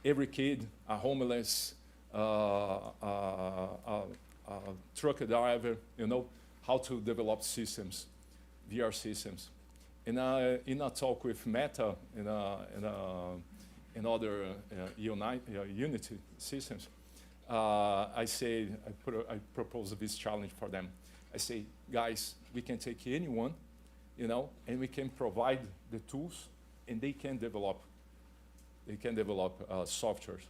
Speaker 20: every kid, a homeless, truck driver, how to develop systems, VR systems. In a talk with Meta and other Unity systems, I propose this challenge for them. I say, guys, we can take anyone, and we can provide the tools, and they can develop software.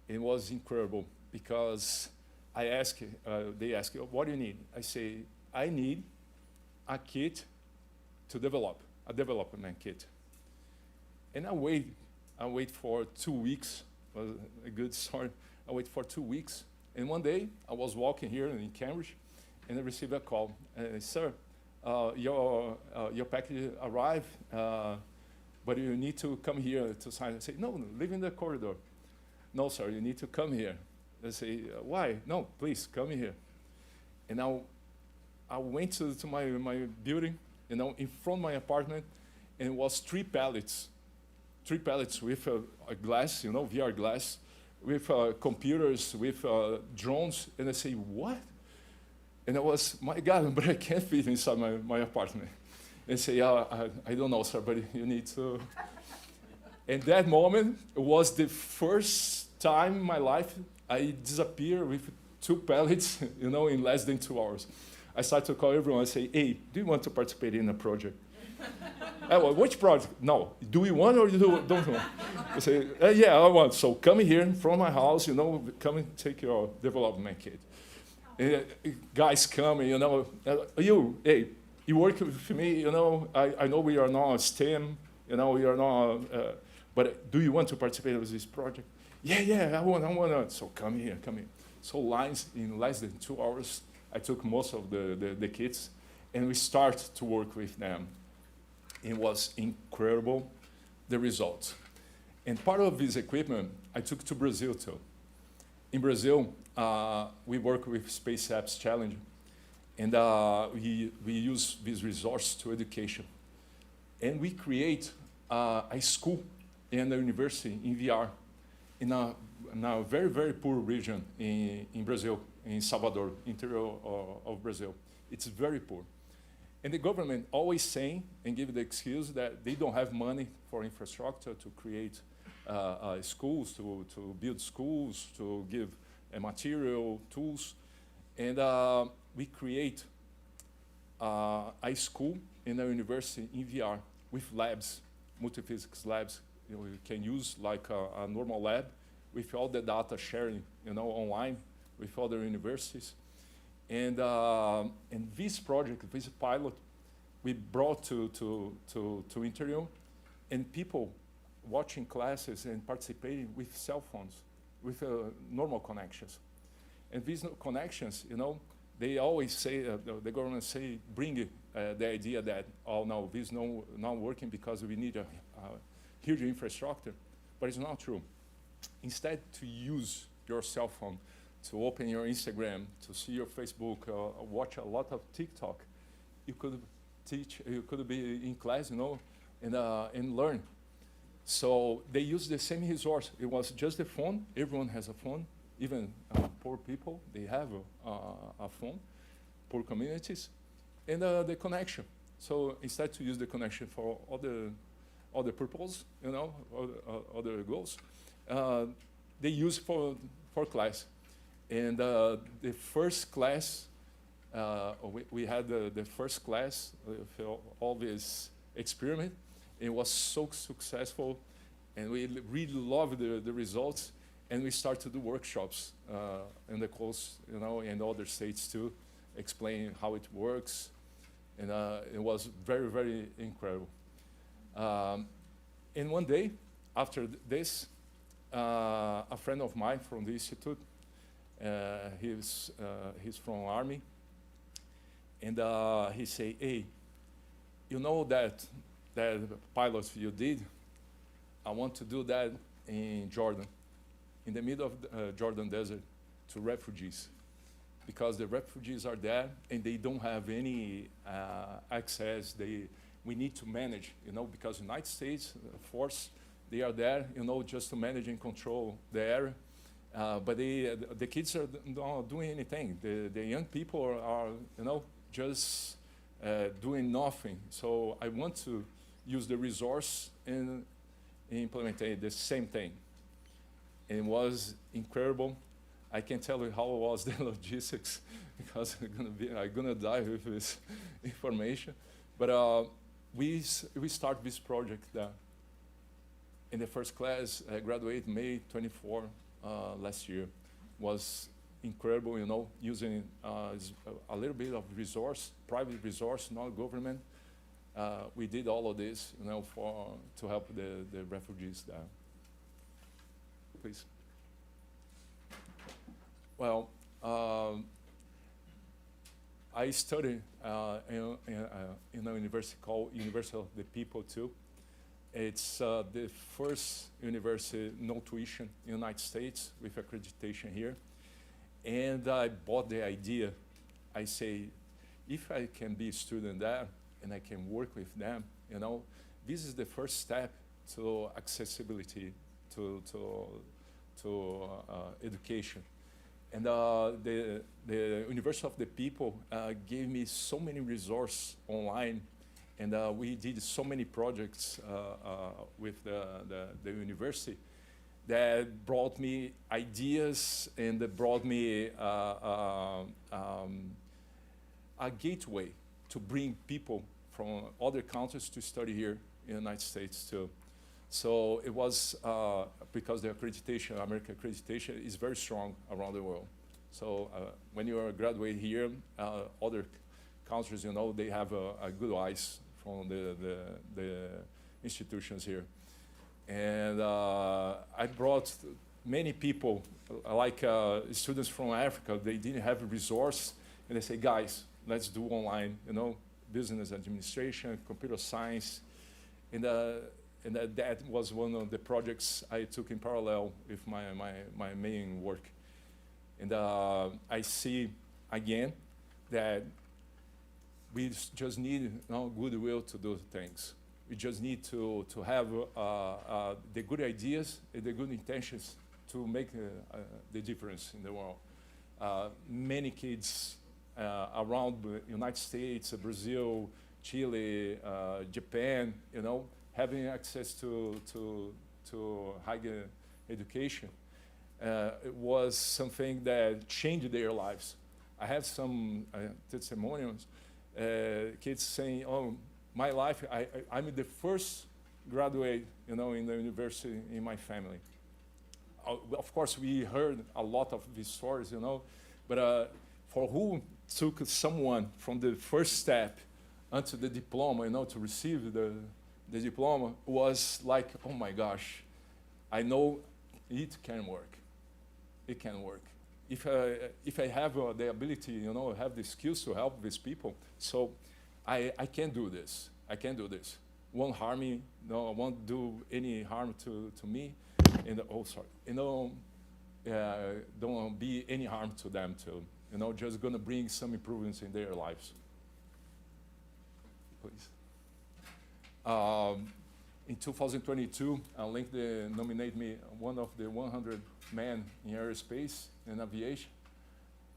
Speaker 20: It was incredible because they ask, what do you need? I say, I need a kit to develop, a development kit. And I wait for 2 weeks, was a good start. I wait for 2 weeks. And one day, I was walking here in Cambridge, and I received a call. Sir, your package arrived, but you need to come here to sign. I say, no, leave in the corridor. No, sir, you need to come here. I say, why? No, please, come here. And now I went to my building, in front of my apartment, and it was 3 pallets with a glass, VR glass, with computers, with drones. And I say, what? And I was, my God, but I can't fit inside my apartment. And say, I don't know, sir, but you need to. And that moment was the first time in my life I disappeared with 2 pallets, in less than 2 hours. I started to call everyone and say, hey, do you want to participate in a project? Well, which project? No. Do you want or don't want? I say, yeah, I want. So come here from my house, come and take your development kit. Guys come, hey, you work with me, I know we are not STEM, we are not, but do you want to participate in this project? Yeah, I want. So come here. So lines, in less than 2 hours, I took most of the kits, and we start to work with them. It was incredible, the results. And part of this equipment, I took to Brazil too. In Brazil, we work with Space Apps Challenge, and we use this resource to education. And we create a school and a university in VR in a very, very poor region in Brazil, in Salvador, interior of Brazil. It's very poor. And the government always saying and give the excuse that they don't have money for infrastructure to create schools, to build schools, to give material, tools. And we create a school and a university in VR with labs, multi-physics labs. You can use like a normal lab with all the data sharing, online with other universities. And this project, this pilot, we brought to Herein, and people watching classes and participating with cell phones, with normal connections. And these connections, they always say, the government say, bring the idea that, oh no, this is not working because we need a huge infrastructure, but it's not true. Instead, to use your cell phone, to open your Instagram, to see your Facebook, watch a lot of TikTok, you could teach, you could be in class, and learn. So they use the same resource. It was just the phone. Everyone has a phone. Even poor people, they have a phone, poor communities, and the connection. So instead to use the connection for other purposes, other goals, they use for class. And the first class, we had the first class for all this experiment. It was so successful, and we really loved the results. And we started to do workshops in the coast, and other states too, explaining how it works. And it was very, very incredible. And one day, after this, a friend of mine from the institute, he's from Army, and he say, hey, that pilot you did, I want to do that in Jordan, in the middle of the Jordan desert, to refugees, because the refugees are there and they don't have any access. We need to manage, because United States force, they are there, just to manage and control the area. But the kids are not doing anything. The young people are just doing nothing. So I want to use the resource and implement the same thing. And it was incredible. I can't tell you how was the logistics because I'm gonna die with this information. But we start this project in the first class. I graduated May 24 last year. Was incredible, you know, using a little bit of resource, private resource, not government. We did all of this, you know, to help the refugees there. Please. Well, I studied in a university called University of the People too. It's the first university, no tuition in the United States with accreditation here. And I bought the idea. I say, if I can be a student there and I can work with them, you know, this is the first step to accessibility to education. And the University of the People gave me so many resources online, and we did so many projects with the university that brought me ideas and that brought me a gateway to bring people from other countries to study here in the United States too. So it was because the accreditation, American accreditation, is very strong around the world. So when you are graduate here, other countries, you know, they have a good eyes from the institutions here. And I brought many people, like students from Africa. They didn't have a resource, and they say, guys, let's do online, you know, business administration, computer science, and that was one of the projects I took in parallel with my main work. And I see again that we just need goodwill to do things. We just need to have the good ideas and the good intentions to make the difference in the world. Many kids around the United States, Brazil, Chile, Japan, you know, having access to higher education, it was something that changed their lives. I have some testimonials, kids saying, "Oh, my life, I'm the first graduate, you know, in the university in my family." Of course, we heard a lot of these stories, you know, but for who took someone from the first step unto the diploma, you know, to receive the diploma was like, oh my gosh, I know it can work. It can work. If I have the ability, you know, have the skills to help these people, so I can do this. I can do this. Won't harm me. No, I won't do any harm to me. And you know, don't be any harm to them too. You know, just gonna bring some improvements in their lives. Please. In 2022, LinkedIn nominated me one of the 100 men in aerospace and aviation.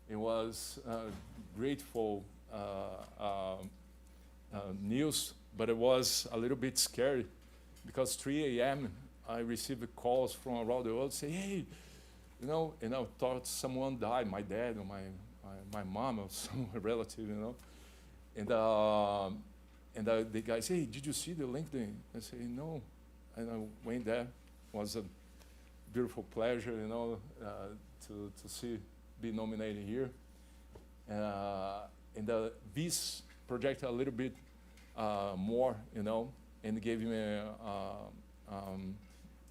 Speaker 20: It was grateful news, but it was a little bit scary because 3 a.m. I received calls from around the world saying, "Hey, you know," and I thought someone died, my dad or my mom or some relative, you know, and the guy said, "Hey, did you see the LinkedIn?" I said, "No," and I went there. It was a beautiful pleasure, you know, to be nominated here, and this project a little bit more, you know, and gave me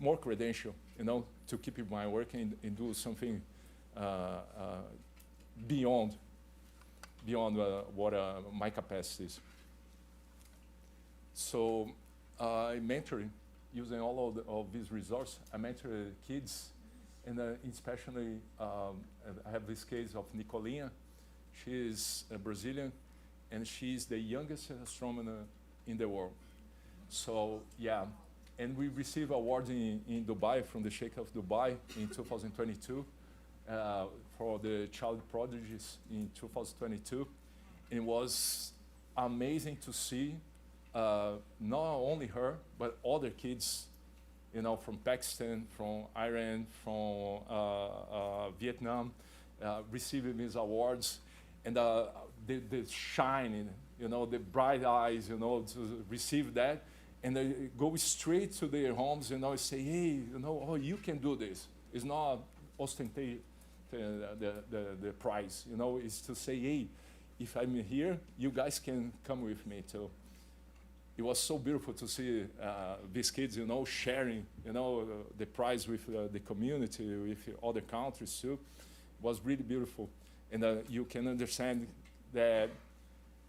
Speaker 20: more credential, you know, to keep my work and do something beyond what my capacities. So I mentoring, using all of these resources. I mentor kids, and especially I have this case of Nicolinha. She is a Brazilian, and she's the youngest astronomer in the world. So yeah, and we received awards in Dubai from the Sheikh of Dubai in 2022 for the child prodigies in 2022. It was amazing to see not only her, but other kids, you know, from Pakistan, from Iran, from Vietnam, receiving these awards, and the shining, you know, the bright eyes, you know, to receive that, and they go straight to their homes, you know, and say, hey, you know, oh, you can do this. It's not ostentate the prize, you know, it's to say, hey, if I'm here, you guys can come with me too. It was so beautiful to see these kids, you know, sharing, you know, the prize with the community, with other countries too. It was really beautiful. And you can understand that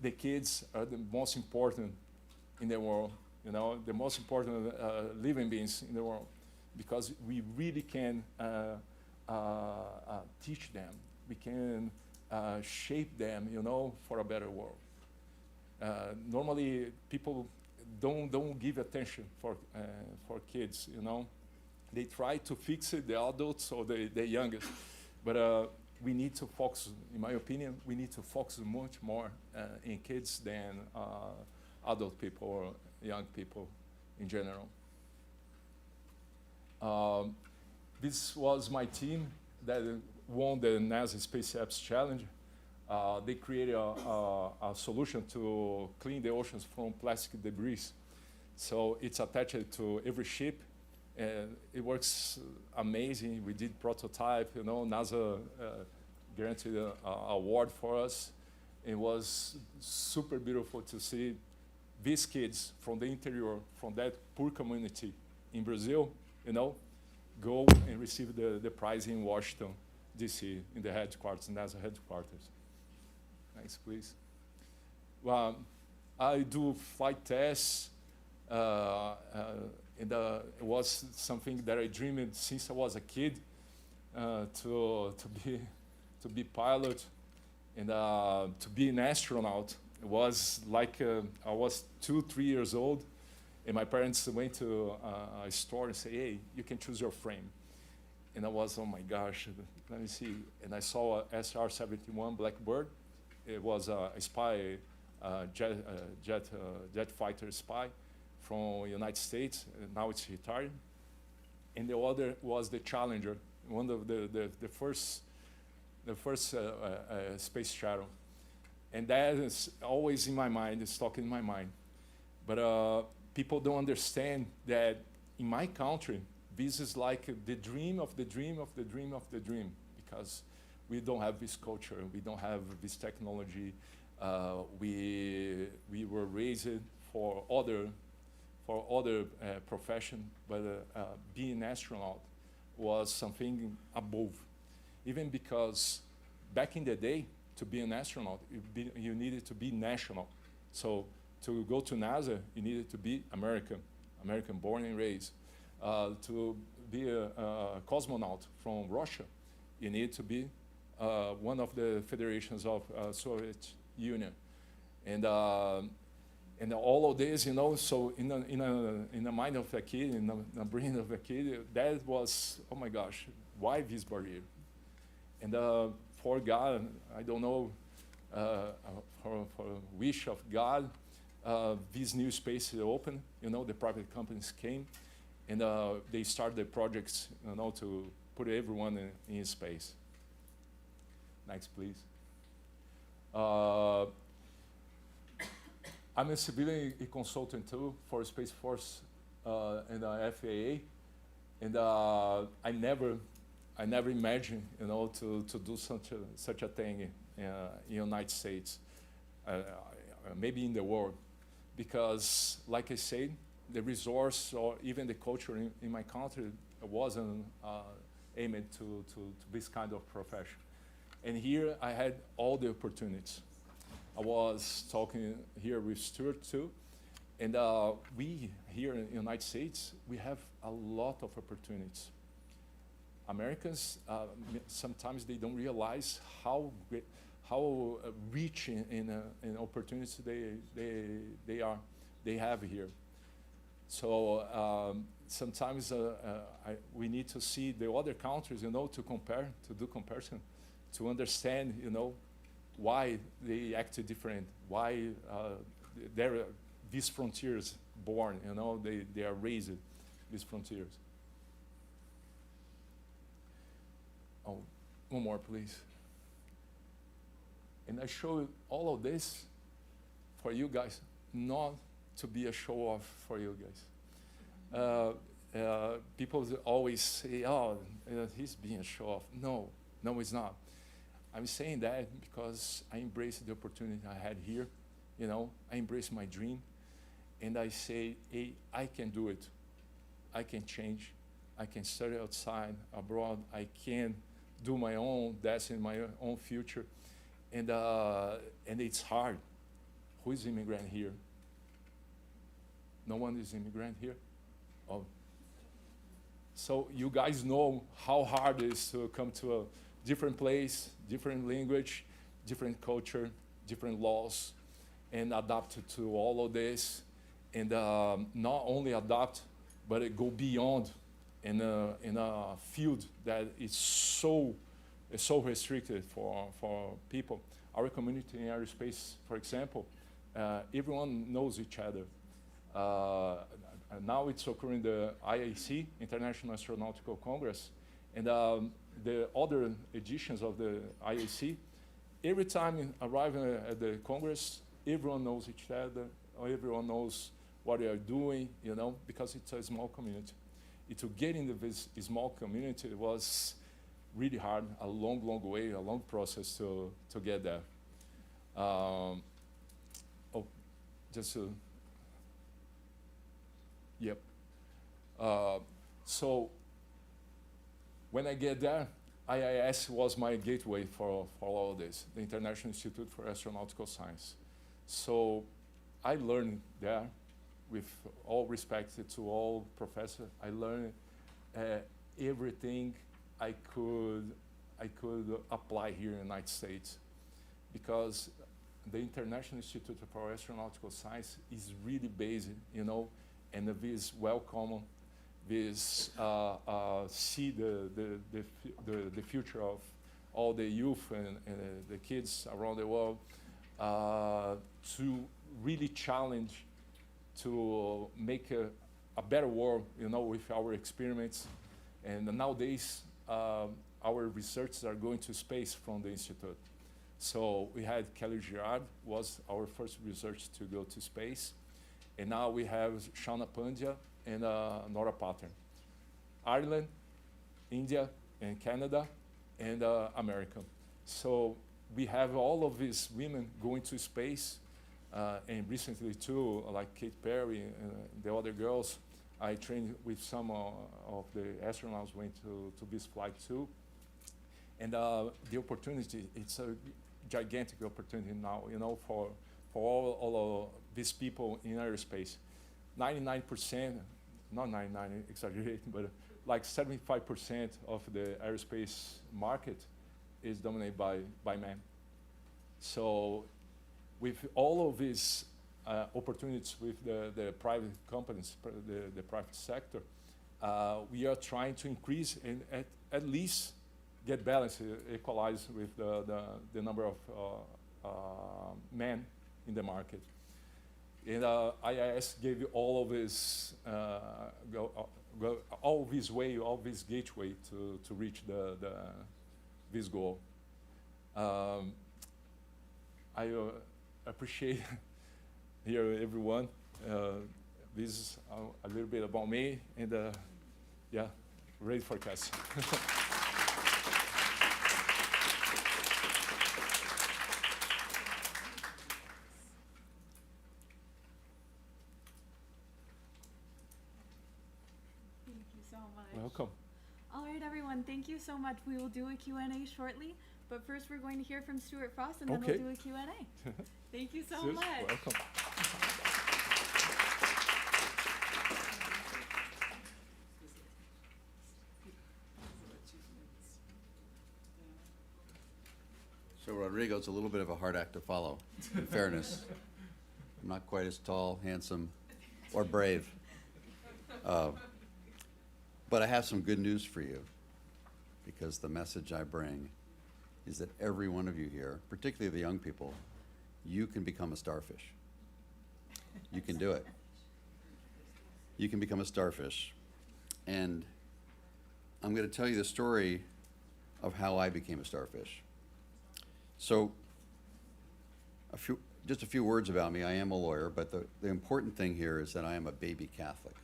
Speaker 20: the kids are the most important in the world, you know, the most important living beings in the world, because we really can teach them. We can shape them, you know, for a better world. Normally, people don't give attention for kids, you know. They try to fix it, the adults or the youngest. But we need to focus, in my opinion, we need to focus much more in kids than adult people or young people in general. This was my team that won the NASA Space Apps Challenge. They created a solution to clean the oceans from plastic debris. So it's attached to every ship, and it works amazing. We did prototype, you know, NASA granted an award for us. It was super beautiful to see these kids from the interior, from that poor community in Brazil, you know, go and receive the prize in Washington, D.C., in the headquarters, NASA headquarters. Next, please. Well, I do flight tests, and it was something that I dreamed since I was a kid to be pilot and to be an astronaut. It was like I was 2-3 years old, and my parents went to a store and say, "Hey, you can choose your frame." And I was, oh my gosh, let me see. And I saw a SR-71 Blackbird. It was a spy, jet fighter spy from United States. And now it's retired. And the other was the Challenger, one of the first space shuttle. And that is always in my mind, it's stuck in my mind. But people don't understand that in my country, this is like the dream of the dream of the dream of the dream, because we don't have this culture, we don't have this technology. We were raised for other profession, but being an astronaut was something above. Even because back in the day, to be an astronaut, you needed to be national. So to go to NASA, you needed to be American born and raised. To be a cosmonaut from Russia, you need to be one of the federations of Soviet Union. And all of this, you know, so in the mind of a kid, in the brain of a kid, that was, oh my gosh, why this barrier? And for God, I don't know, for wish of God, this new space opened. You know, the private companies came, and they started the projects, you know, to put everyone in space. Next, please. I'm a civilian consultant too for Space Force and FAA, and I never imagined, you know, to do such a thing in the United States, maybe in the world, because, like I said, the resource or even the culture in my country wasn't aimed to this kind of profession. And here I had all the opportunities. I was talking here with Stuart too, and we here in the United States, we have a lot of opportunities. Americans, sometimes they don't realize how rich in opportunities they have here. So sometimes we need to see the other countries, you know, to do comparison, to understand, you know, why they acted different, why there are these frontiers born, you know, they are raised, these frontiers. Oh, one more, please. And I show all of this for you guys, not to be a show off for you guys. People always say, oh, he's being a show off. No, it's not. I'm saying that because I embrace the opportunity I had here. You know, I embrace my dream. And I say, hey, I can do it. I can change. I can study outside, abroad. I can do my own destiny, my own future. And it's hard. Who is immigrant here? No one is immigrant here? Oh. So you guys know how hard it is to come to a different place, different language, different culture, different laws, and adapt to all of this. And not only adapt, but go beyond in a field that is so restricted for people. Our community in aerospace, for example, everyone knows each other. Now it's occurring the IAC, International Astronautical Congress, and the other editions of the IAC. Every time arriving at the Congress, everyone knows each other, or everyone knows what they are doing, you know, because it's a small community. To get into this small community was really hard, a long way, a long process to get there. Yep. So when I get there, IIS was my gateway for all of this, the International Institute for Astronautical Science. So I learned there, with all respect to all professors, I learned everything I could apply here in the United States, because the International Institute for Astronautical Science is really based, you know, and this welcome, this see the future of all the youth and the kids around the world, to really challenge to make a better world, you know, with our experiments. And nowadays, our researchers are going to space from the institute. So we had Kelly Girard, was our first researcher to go to space. And now we have Shauna Pandya and Nora Pattern. Ireland, India, and Canada, and America. So we have all of these women going to space, and recently too, like Kate Perry and the other girls, I trained with some of the astronauts went to this flight too. And the opportunity, it's a gigantic opportunity now, you know, for all of these people in aerospace. 99%, not 99, exaggerating, but like 75% of the aerospace market is dominated by men. So with all of these opportunities with the private companies, the private sector, we are trying to increase and at least get balance, equalize with the number of men in the market. And IIS gave you all of this, all this gateway to reach this goal. I appreciate here everyone. This is a little bit about me, and yeah, ready for class. Welcome.
Speaker 21: All right, everyone, thank you so much. We will do a Q&A shortly, but first we're going to hear from Stuart Frost, and then we'll do a Q&A. Thank you so much.
Speaker 20: Welcome.
Speaker 22: So Rodrigo's a little bit of a hard act to follow, in fairness. I'm not quite as tall, handsome, or brave. But I have some good news for you, because the message I bring is that every one of you here, particularly the young people, you can become a starfish. You can do it. You can become a starfish. And I'm going to tell you the story of how I became a starfish. So, just a few words about me. I am a lawyer, but the important thing here is that I am a baby Catholic.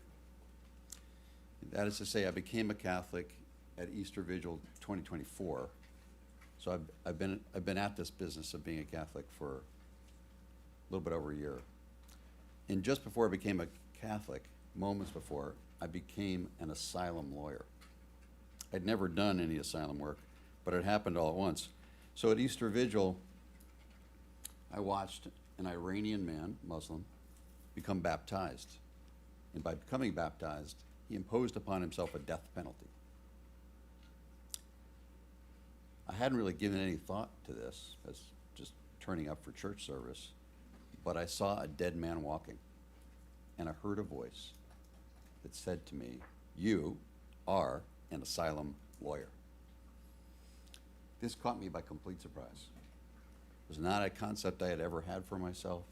Speaker 22: That is to say, I became a Catholic at Easter Vigil 2024. So I've been at this business of being a Catholic for a little bit over a year. And just before I became a Catholic, moments before, I became an asylum lawyer. I'd never done any asylum work, but it happened all at once. So at Easter Vigil, I watched an Iranian man, Muslim, become baptized. And by becoming baptized, he imposed upon himself a death penalty. I hadn't really given any thought to this as just turning up for church service, but I saw a dead man walking, and I heard a voice that said to me, "You are an asylum lawyer." This caught me by complete surprise. It was not a concept I had ever had for myself.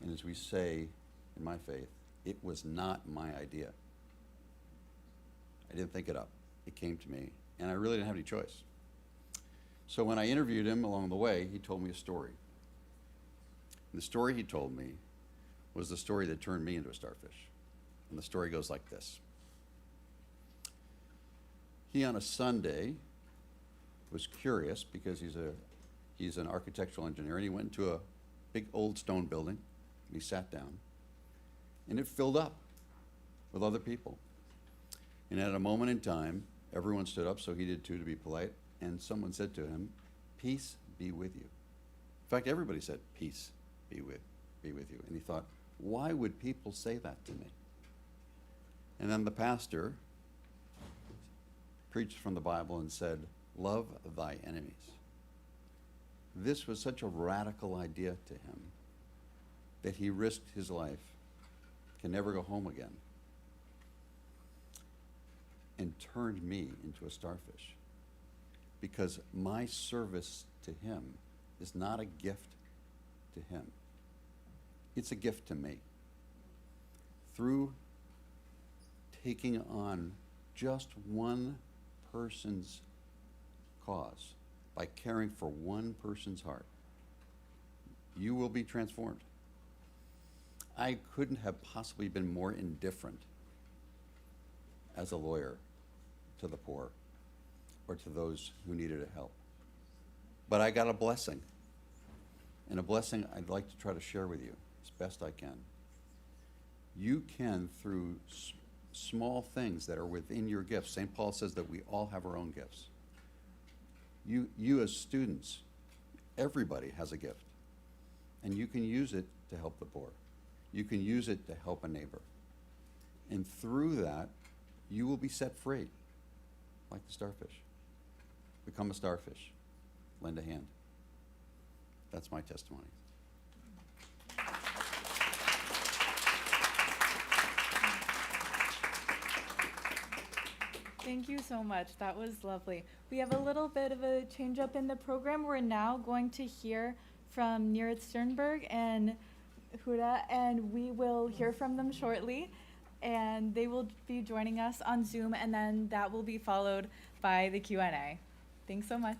Speaker 22: And as we say in my faith, it was not my idea. I didn't think it up. It came to me, and I really didn't have any choice. So when I interviewed him along the way, he told me a story. And the story he told me was the story that turned me into a starfish. And the story goes like this. He, on a Sunday, was curious because he's an architectural engineer, and he went into a big old stone building, and he sat down, and it filled up with other people. And at a moment in time, everyone stood up, so he did too, to be polite, and someone said to him, "Peace be with you." In fact, everybody said, "Peace be with you." And he thought, why would people say that to me? And then the pastor preached from the Bible and said, "Love thy enemies." This was such a radical idea to him that he risked his life, can never go home again, and turned me into a starfish. Because my service to him is not a gift to him. It's a gift to me. Through taking on just one person's cause, by caring for one person's heart, you will be transformed. I couldn't have possibly been more indifferent as a lawyer to the poor or to those who needed help. But I got a blessing, and a blessing I'd like to try to share with you as best I can. You can, through small things that are within your gifts, St. Paul says that we all have our own gifts. You as students, everybody has a gift, and you can use it to help the poor. You can use it to help a neighbor. And through that, you will be set free, like the starfish. Become a starfish. Lend a hand. That's my testimony.
Speaker 21: Thank you so much. That was lovely. We have a little bit of a change up in the program. We're now going to hear from Neeraj Sternberg and Huda, and we will hear from them shortly. And they will be joining us on Zoom, and then that will be followed by the Q&A. Thanks so much.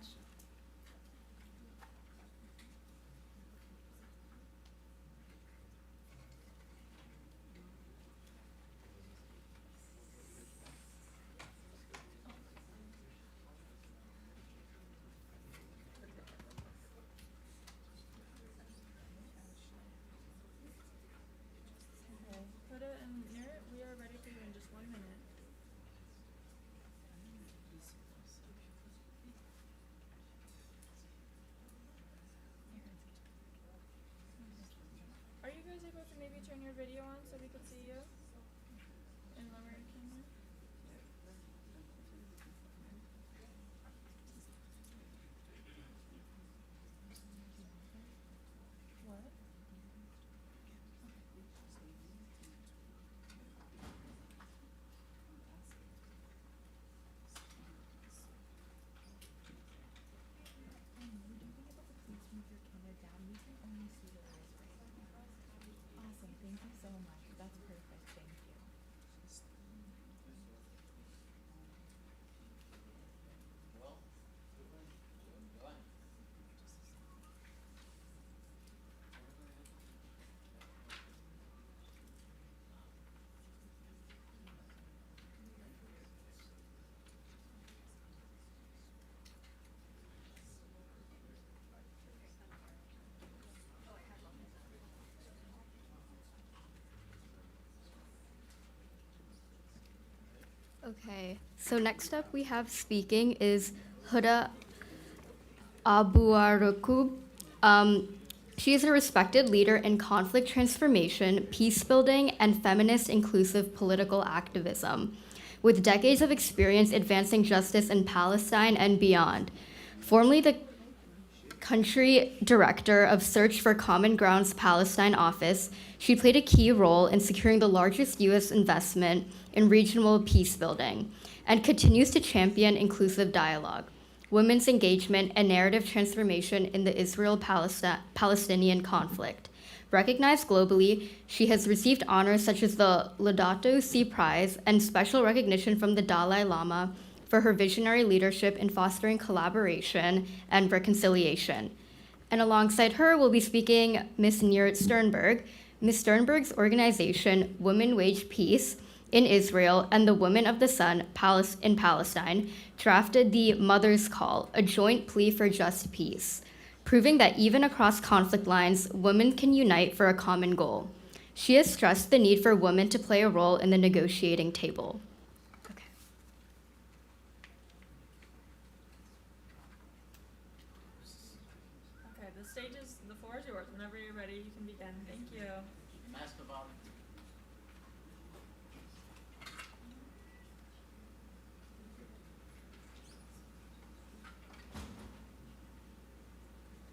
Speaker 21: Huda and Neeraj, we are ready for you in just 1 minute. Are you guys able to maybe turn your video on so we could see you? And lower your camera? What?
Speaker 1: Okay, so next up we have speaking is Huda Abuarakub. She is a respected leader in conflict transformation, peace building, and feminist inclusive political activism, with decades of experience advancing justice in Palestine and beyond. Formerly the country director of Search for Common Ground's Palestine office, she played a key role in securing the largest U.S. investment in regional peace building and continues to champion inclusive dialogue, women's engagement, and narrative transformation in the Israel-Palestinian conflict. Recognized globally, she has received honors such as the Laudato Si Prize and special recognition from the Dalai Lama for her visionary leadership in fostering collaboration and reconciliation. And alongside her will be speaking Ms. Neerat Sternberg. Ms. Sternberg's organization, Women Wage Peace in Israel and the Women of the Sun in Palestine, drafted the Mother's Call, a joint plea for just peace, proving that even across conflict lines, women can unite for a common goal. She has stressed the need for women to play a role in the negotiating table.
Speaker 4: Okay, the floor is yours. Whenever you're ready, you can begin. Thank you.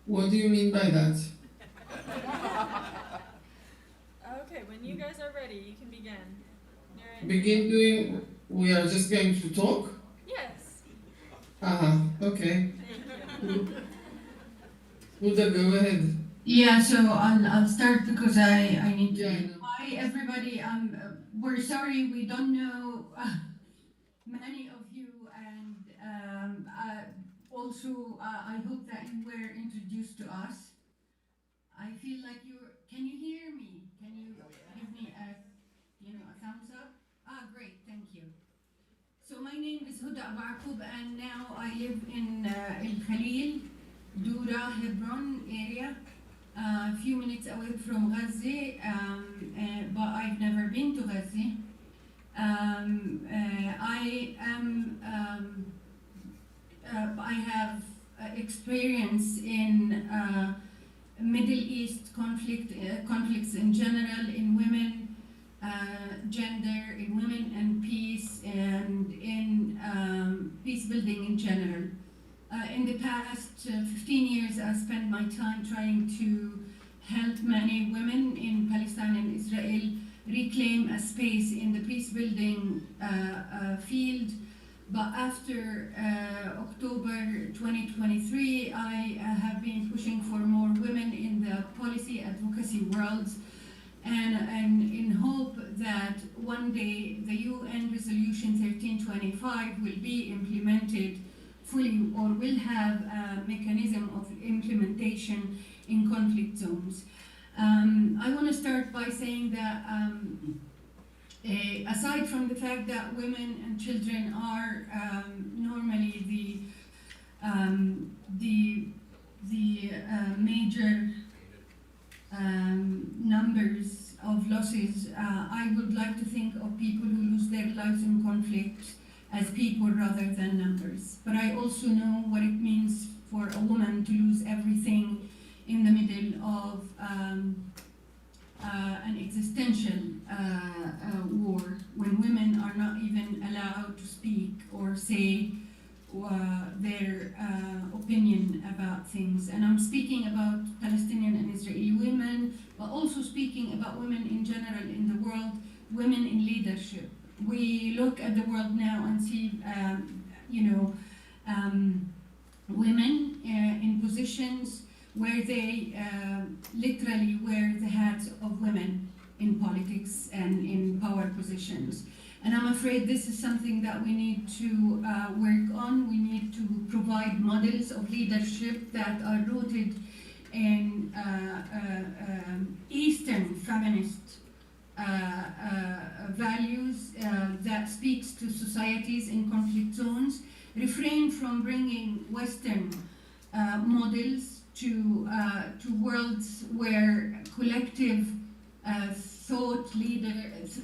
Speaker 2: What do you mean by that?
Speaker 4: Okay, when you guys are ready, you can begin.
Speaker 2: Begin doing, we are just going to talk?
Speaker 4: Yes.
Speaker 2: Okay. Huda, go ahead.
Speaker 23: Yeah, so I'll start because I need to. Hi, everybody. We're sorry we don't know many of you, and also I hope that you were introduced to us. I feel like you're. Can you hear me? Can you give me a thumbs up? Great, thank you. So my name is Huda Abuarakub, and now I live in El Khalil, Dura, Hebron area. A few minutes away from Gaza, but I've never been to Gaza. I have experience in Middle East conflicts in general, in women, gender, in women and peace, and in peace building in general. In the past 15 years, I spent my time trying to help many women in Palestine and Israel reclaim a space in the peace building field. But after October 2023, I have been pushing for more women in the policy advocacy worlds, and in hope that one day the UN Resolution 1325 will be implemented fully, or will have a mechanism of implementation in conflict zones. I want to start by saying that aside from the fact that women and children are normally the major numbers of losses, I would like to think of people who lose their lives in conflict as people rather than numbers. But I also know what it means for a woman to lose everything in the middle of an existential war, when women are not even allowed to speak or say their opinion about things. And I'm speaking about Palestinian and Israeli women, but also speaking about women in general in the world, women in leadership. We look at the world now and see, women in positions where they literally wear the hats of women in politics and in power positions. And I'm afraid this is something that we need to work on. We need to provide models of leadership that are rooted in Eastern feminist values that speaks to societies in conflict zones, refrain from bringing Western models to worlds where collective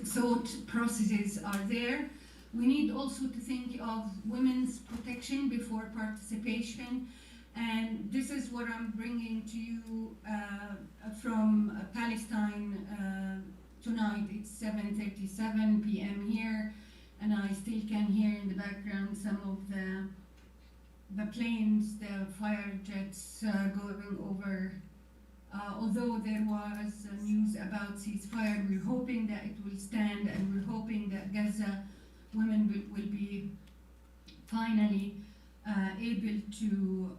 Speaker 23: thought processes are there. We need also to think of women's protection before participation. And this is what I'm bringing to you from Palestine tonight. It's 7:37 p.m. here, and I still can hear in the background some of the planes, the fighter jets going over. Although there was news about ceasefire, we're hoping that it will stand, and we're hoping that Gaza women will be finally able to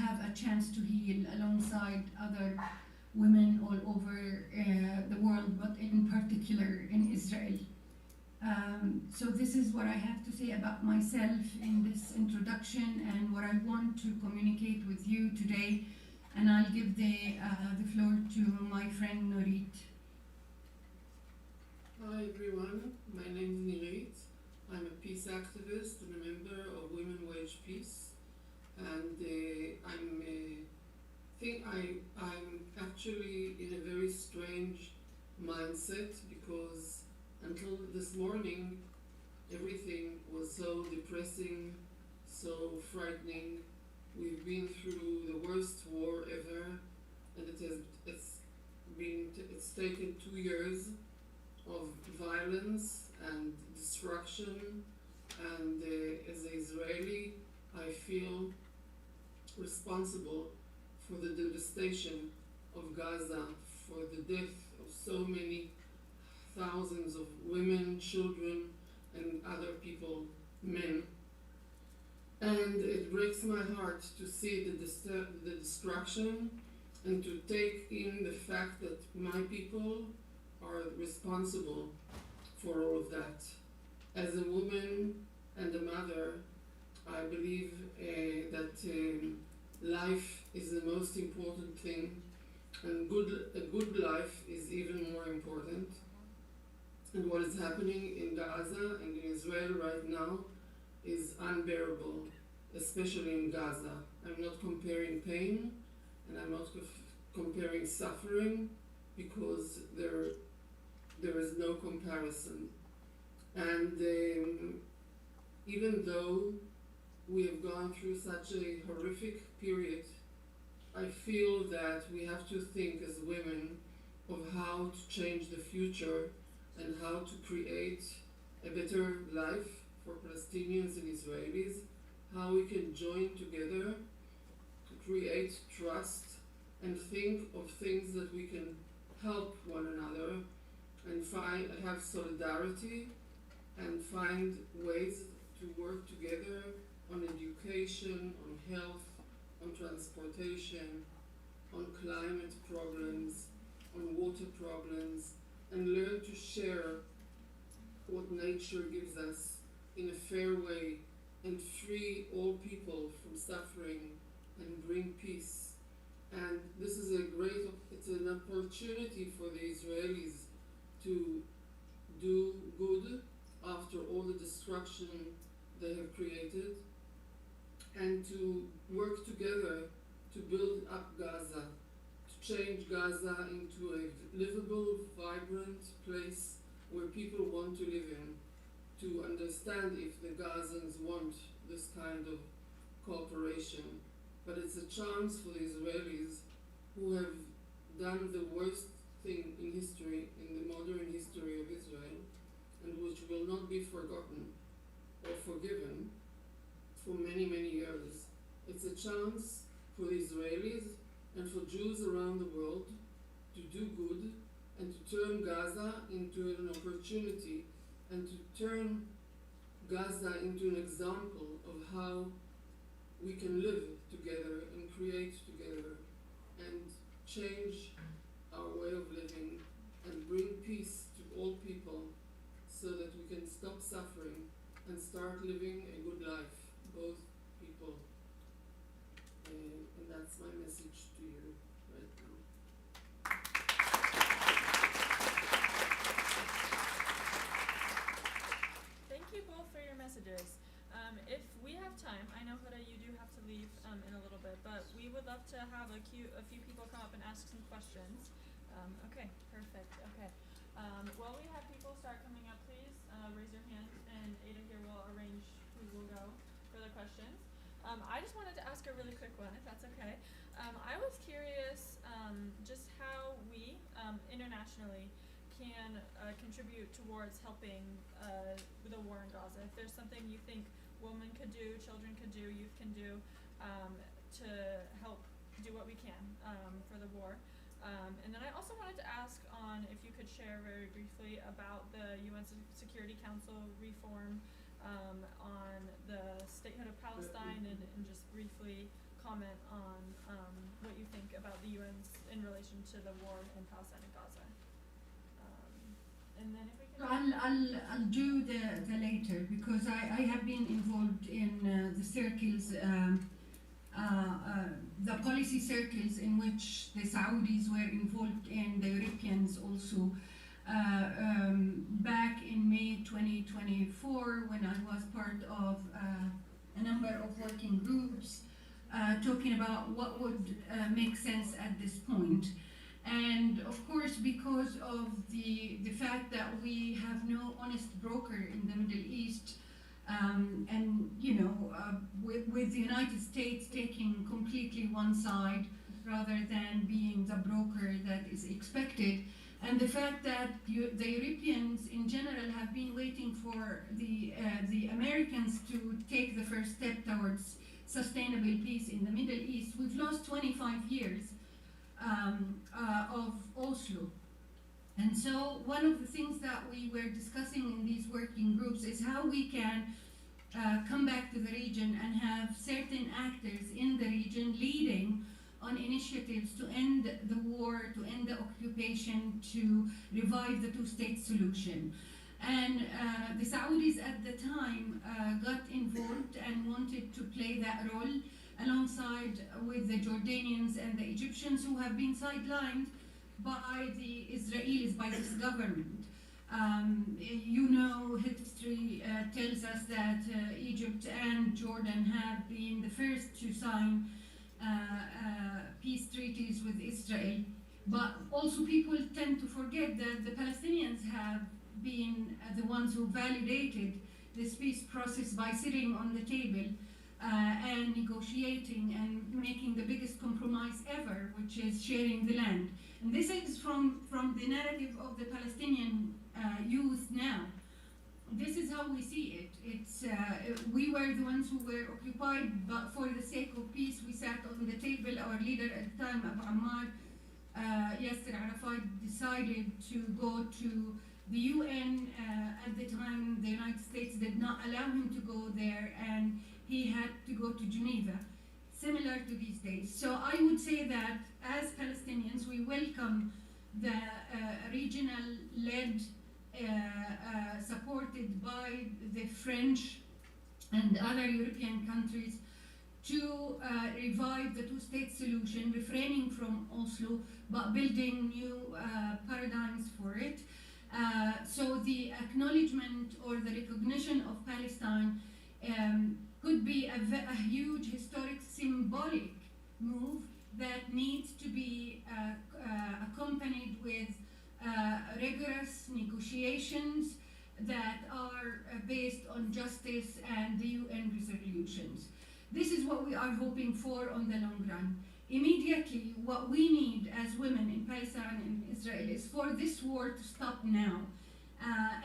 Speaker 23: have a chance to heal alongside other women all over the world, but in particular in Israel. So this is what I have to say about myself in this introduction and what I want to communicate with you today. And I'll give the floor to my friend Nurit.
Speaker 2: Hi everyone, my name is Nurit. I'm a peace activist and a member of Women Wage Peace. And I'm actually in a very strange mindset because until this morning everything was so depressing, so frightening. We've been through the worst war ever, and it's taken 2 years of violence and destruction. And as an Israeli, I feel responsible for the devastation of Gaza, for the death of so many thousands of women, children, and other people, men. And it breaks my heart to see the destruction and to take in the fact that my people are responsible for all of that. As a woman and a mother, I believe that life is the most important thing, and a good life is even more important. And what is happening in Gaza and in Israel right now is unbearable, especially in Gaza. I'm not comparing pain, and I'm not comparing suffering, because there is no comparison. And even though we have gone through such a horrific period, I feel that we have to think as women of how to change the future and how to create a better life for Palestinians and Israelis, how we can join together to create trust and think of things that we can help one another and have solidarity and find ways to work together on education, on health, on transportation, on climate problems, on water problems, and learn to share what nature gives us in a fair way and free all people from suffering and bring peace. And this is it's an opportunity for the Israelis to do good after all the destruction they have created, and to work together to build up Gaza, to change Gaza into a livable, vibrant place where people want to live in, to understand if the Gazans want this kind of cooperation. But it's a chance for the Israelis who have done the worst thing in history, in the modern history of Israel, and which will not be forgotten or forgiven for many, many years. It's a chance for the Israelis and for Jews around the world to do good and to turn Gaza into an opportunity and to turn Gaza into an example of how we can live together and create together and change our way of living and bring peace to all people so that we can stop suffering and start living a good life, both people. And that's my message to you right now.
Speaker 4: Thank you both for your messages. If we have time, I know Huda, you do have to leave in a little bit, but we would love to have a few people come up and ask some questions. Okay, perfect. Okay. While we have people start coming up, please raise your hand, and Ada here will arrange who will go for the questions. I just wanted to ask a really quick one, if that's okay. I was curious just how we internationally can contribute towards helping the war in Gaza. If there's something you think women could do, children could do, youth can do to help do what we can for the war. And then I also wanted to ask on if you could share very briefly about the UN Security Council reform on the statehood of Palestine, and just briefly comment on what you think about the UN's in relation to the war in Palestine and Gaza. And then if we can...
Speaker 23: I'll do the later, because I have been involved in the circles, the policy circles in which the Saudis were involved in, the Europeans also. Back in May 2024, when I was part of a number of working groups talking about what would make sense at this point. And of course, because of the fact that we have no honest broker in the Middle East, and with the United States taking completely one side rather than being the broker that is expected, and the fact that the Europeans in general have been waiting for the Americans to take the first step towards sustainable peace in the Middle East, we've lost 25 years of Oslo. And so one of the things that we were discussing in these working groups is how we can come back to the region and have certain actors in the region leading on initiatives to end the war, to end the occupation, to revive the two-state solution. And the Saudis at the time got involved and wanted to play that role alongside with the Jordanians and the Egyptians, who have been sidelined by the Israelis, by this government. History tells us that Egypt and Jordan have been the first to sign peace treaties with Israel. But also people tend to forget that the Palestinians have been the ones who validated this peace process by sitting on the table and negotiating and making the biggest compromise ever, which is sharing the land. And this is from the narrative of the Palestinian youth now. This is how we see it. We were the ones who were occupied, but for the sake of peace, we sat on the table. Our leader at the time, Abu Ammar, Yasser Arafat, decided to go to the UN. At the time, the United States did not allow him to go there, and he had to go to Geneva, similar to these days. So I would say that as Palestinians, we welcome the regional-led, supported by the French and other European countries, to revive the two-state solution, refraining from Oslo, but building new paradigms for it. So the acknowledgement or the recognition of Palestine could be a huge historic symbolic move that needs to be accompanied with rigorous negotiations that are based on justice and the UN resolutions. This is what we are hoping for on the long run. Immediately, what we need as women in Palestine and Israel is for this war to stop now,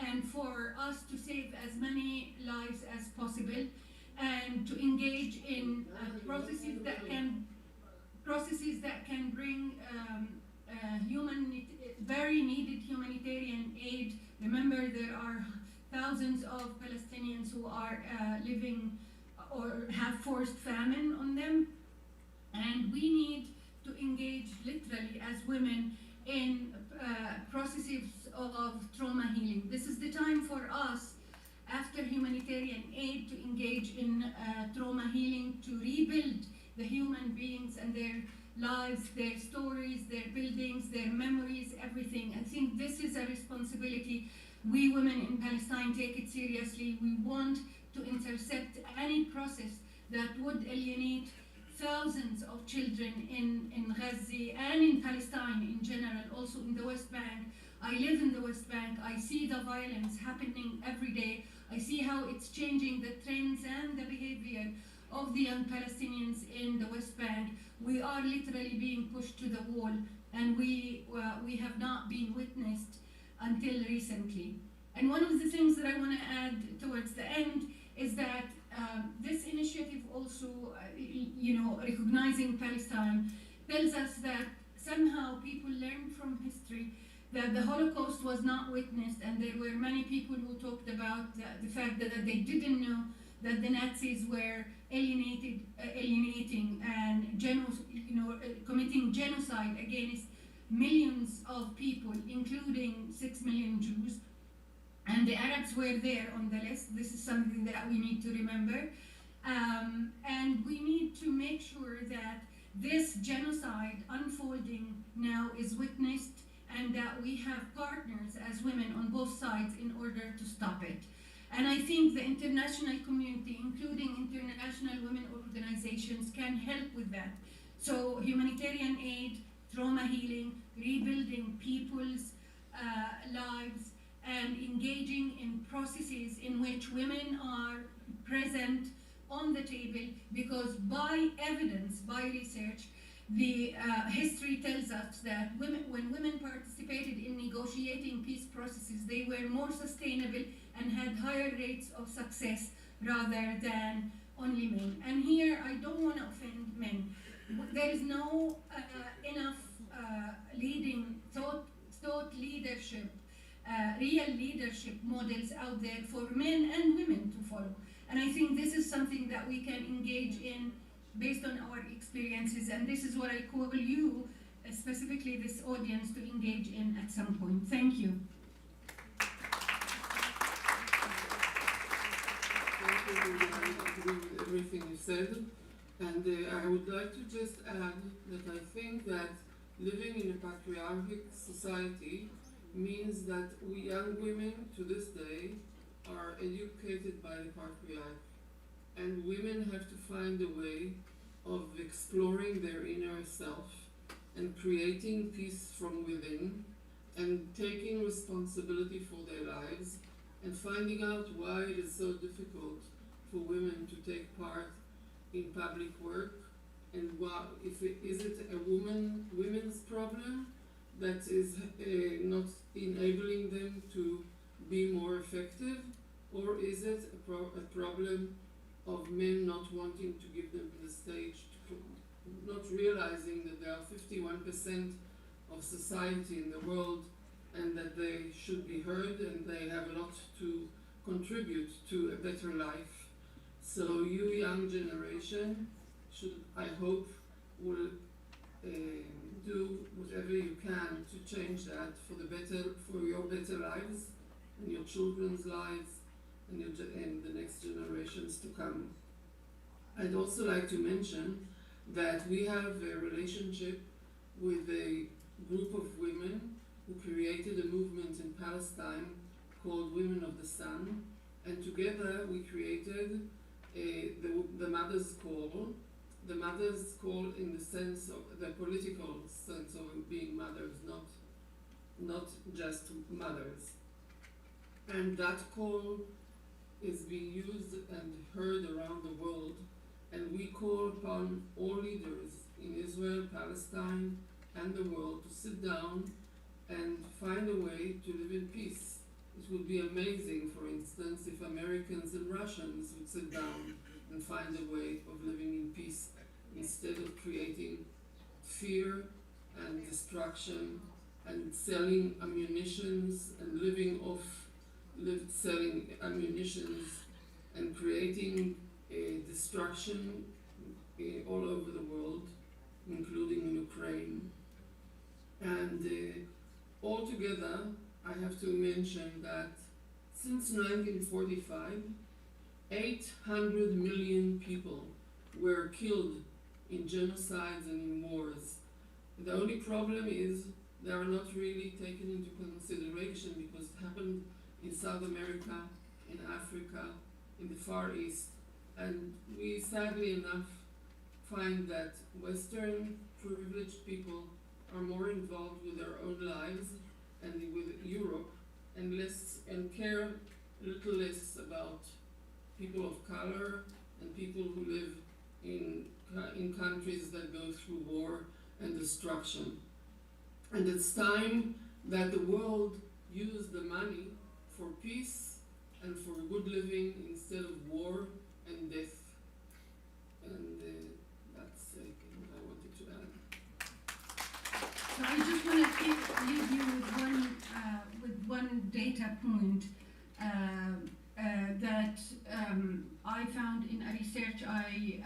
Speaker 23: and for us to save as many lives as possible, and to engage in processes that can bring very needed humanitarian aid. Remember, there are thousands of Palestinians who are living or have forced famine on them, and we need to engage literally as women in processes of trauma healing. This is the time for us, after humanitarian aid, to engage in trauma healing, to rebuild the human beings and their lives, their stories, their buildings, their memories, everything. I think this is a responsibility. We women in Palestine take it seriously. We want to intercept any process that would alienate thousands of children in Gaza and in Palestine in general, also in the West Bank, I live in the West Bank. I see the violence happening every day. I see how it's changing the trends and the behavior of the young Palestinians in the West Bank. We are literally being pushed to the wall, and we have not been witnessed until recently. And one of the things that I want to add towards the end is that this initiative also, recognizing Palestine, tells us that somehow people learn from history that the Holocaust was not witnessed, and there were many people who talked about the fact that they didn't know that the Nazis were alienating and committing genocide against millions of people, including 6 million Jews. And the Arabs were there on the list. This is something that we need to remember. And we need to make sure that this genocide unfolding now is witnessed, and that we have partners as women on both sides in order to stop it. And I think the international community, including international women organizations, can help with that. So humanitarian aid, trauma healing, rebuilding people's lives, and engaging in processes in which women are present on the table, because by evidence, by research, the history tells us that when women participated in negotiating peace processes, they were more sustainable and had higher rates of success rather than only men. And here, I don't want to offend men. There is no enough leading thought leadership, real leadership models out there for men and women to follow. And I think this is something that we can engage in based on our experiences, and this is what I call you, specifically this audience, to engage in at some point. Thank you.
Speaker 2: Thank you. I agree with everything you said, and I would like to just add that I think that living in a patriarchal society means that we young women to this day are educated by the patriarch, and women have to find a way of exploring their inner self and creating peace from within and taking responsibility for their lives and finding out why it is so difficult for women to take part in public work, and is it a women's problem that is not enabling them to be more effective, or is it a problem of men not wanting to give them the stage, not realizing that there are 51% of society in the world and that they should be heard and they have a lot to contribute to a better life. So you young generation should, I hope, will do whatever you can to change that for your better lives and your children's lives and the next generations to come. I'd also like to mention that we have a relationship with a group of women who created a movement in Palestine called Women of the Sun, and together we created the Mother's Call. The Mother's Call in the sense of the political sense of being mothers, not just mothers. And that call is being used and heard around the world, and we call upon all leaders in Israel, Palestine, and the world to sit down and find a way to live in peace. It would be amazing, for instance, if Americans and Russians would sit down and find a way of living in peace instead of creating fear and destruction and selling ammunitions and selling ammunitions and creating destruction all over the world, including in Ukraine. And altogether, I have to mention that since 1945, 800 million people were killed in genocides and in wars. The only problem is they are not really taken into consideration because it happened in South America, in Africa, in the Far East. And we sadly enough find that Western privileged people are more involved with their own lives and with Europe, and care a little less about people of color and people who live in countries that go through war and destruction. And it's time that the world use the money for peace and for good living instead of war and death. And that's what I wanted to add.
Speaker 23: So I just want to leave you with one data point that I found in a research I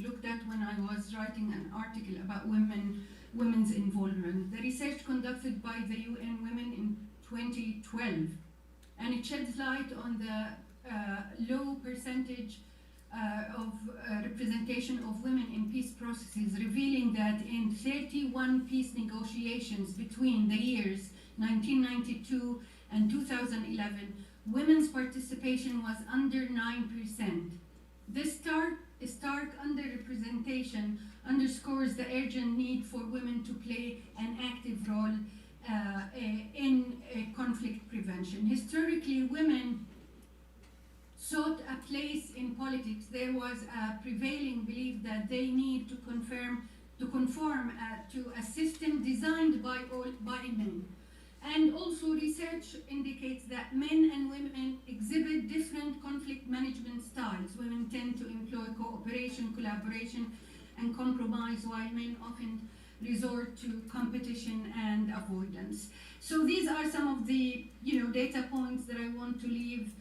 Speaker 23: looked at when I was writing an article about women's involvement. The research conducted by the UN Women in 2012, and it sheds light on the low percentage of representation of women in peace processes, revealing that in 31 peace negotiations between the years 1992 and 2011, women's participation was under 9%. This stark underrepresentation underscores the urgent need for women to play an active role in conflict prevention. Historically, women sought a place in politics. There was a prevailing belief that they need to conform to a system designed by men. And also research indicates that men and women exhibit different conflict management styles. Women tend to employ cooperation, collaboration, and compromise, while men often resort to competition and avoidance. So these are some of the data points that I want to leave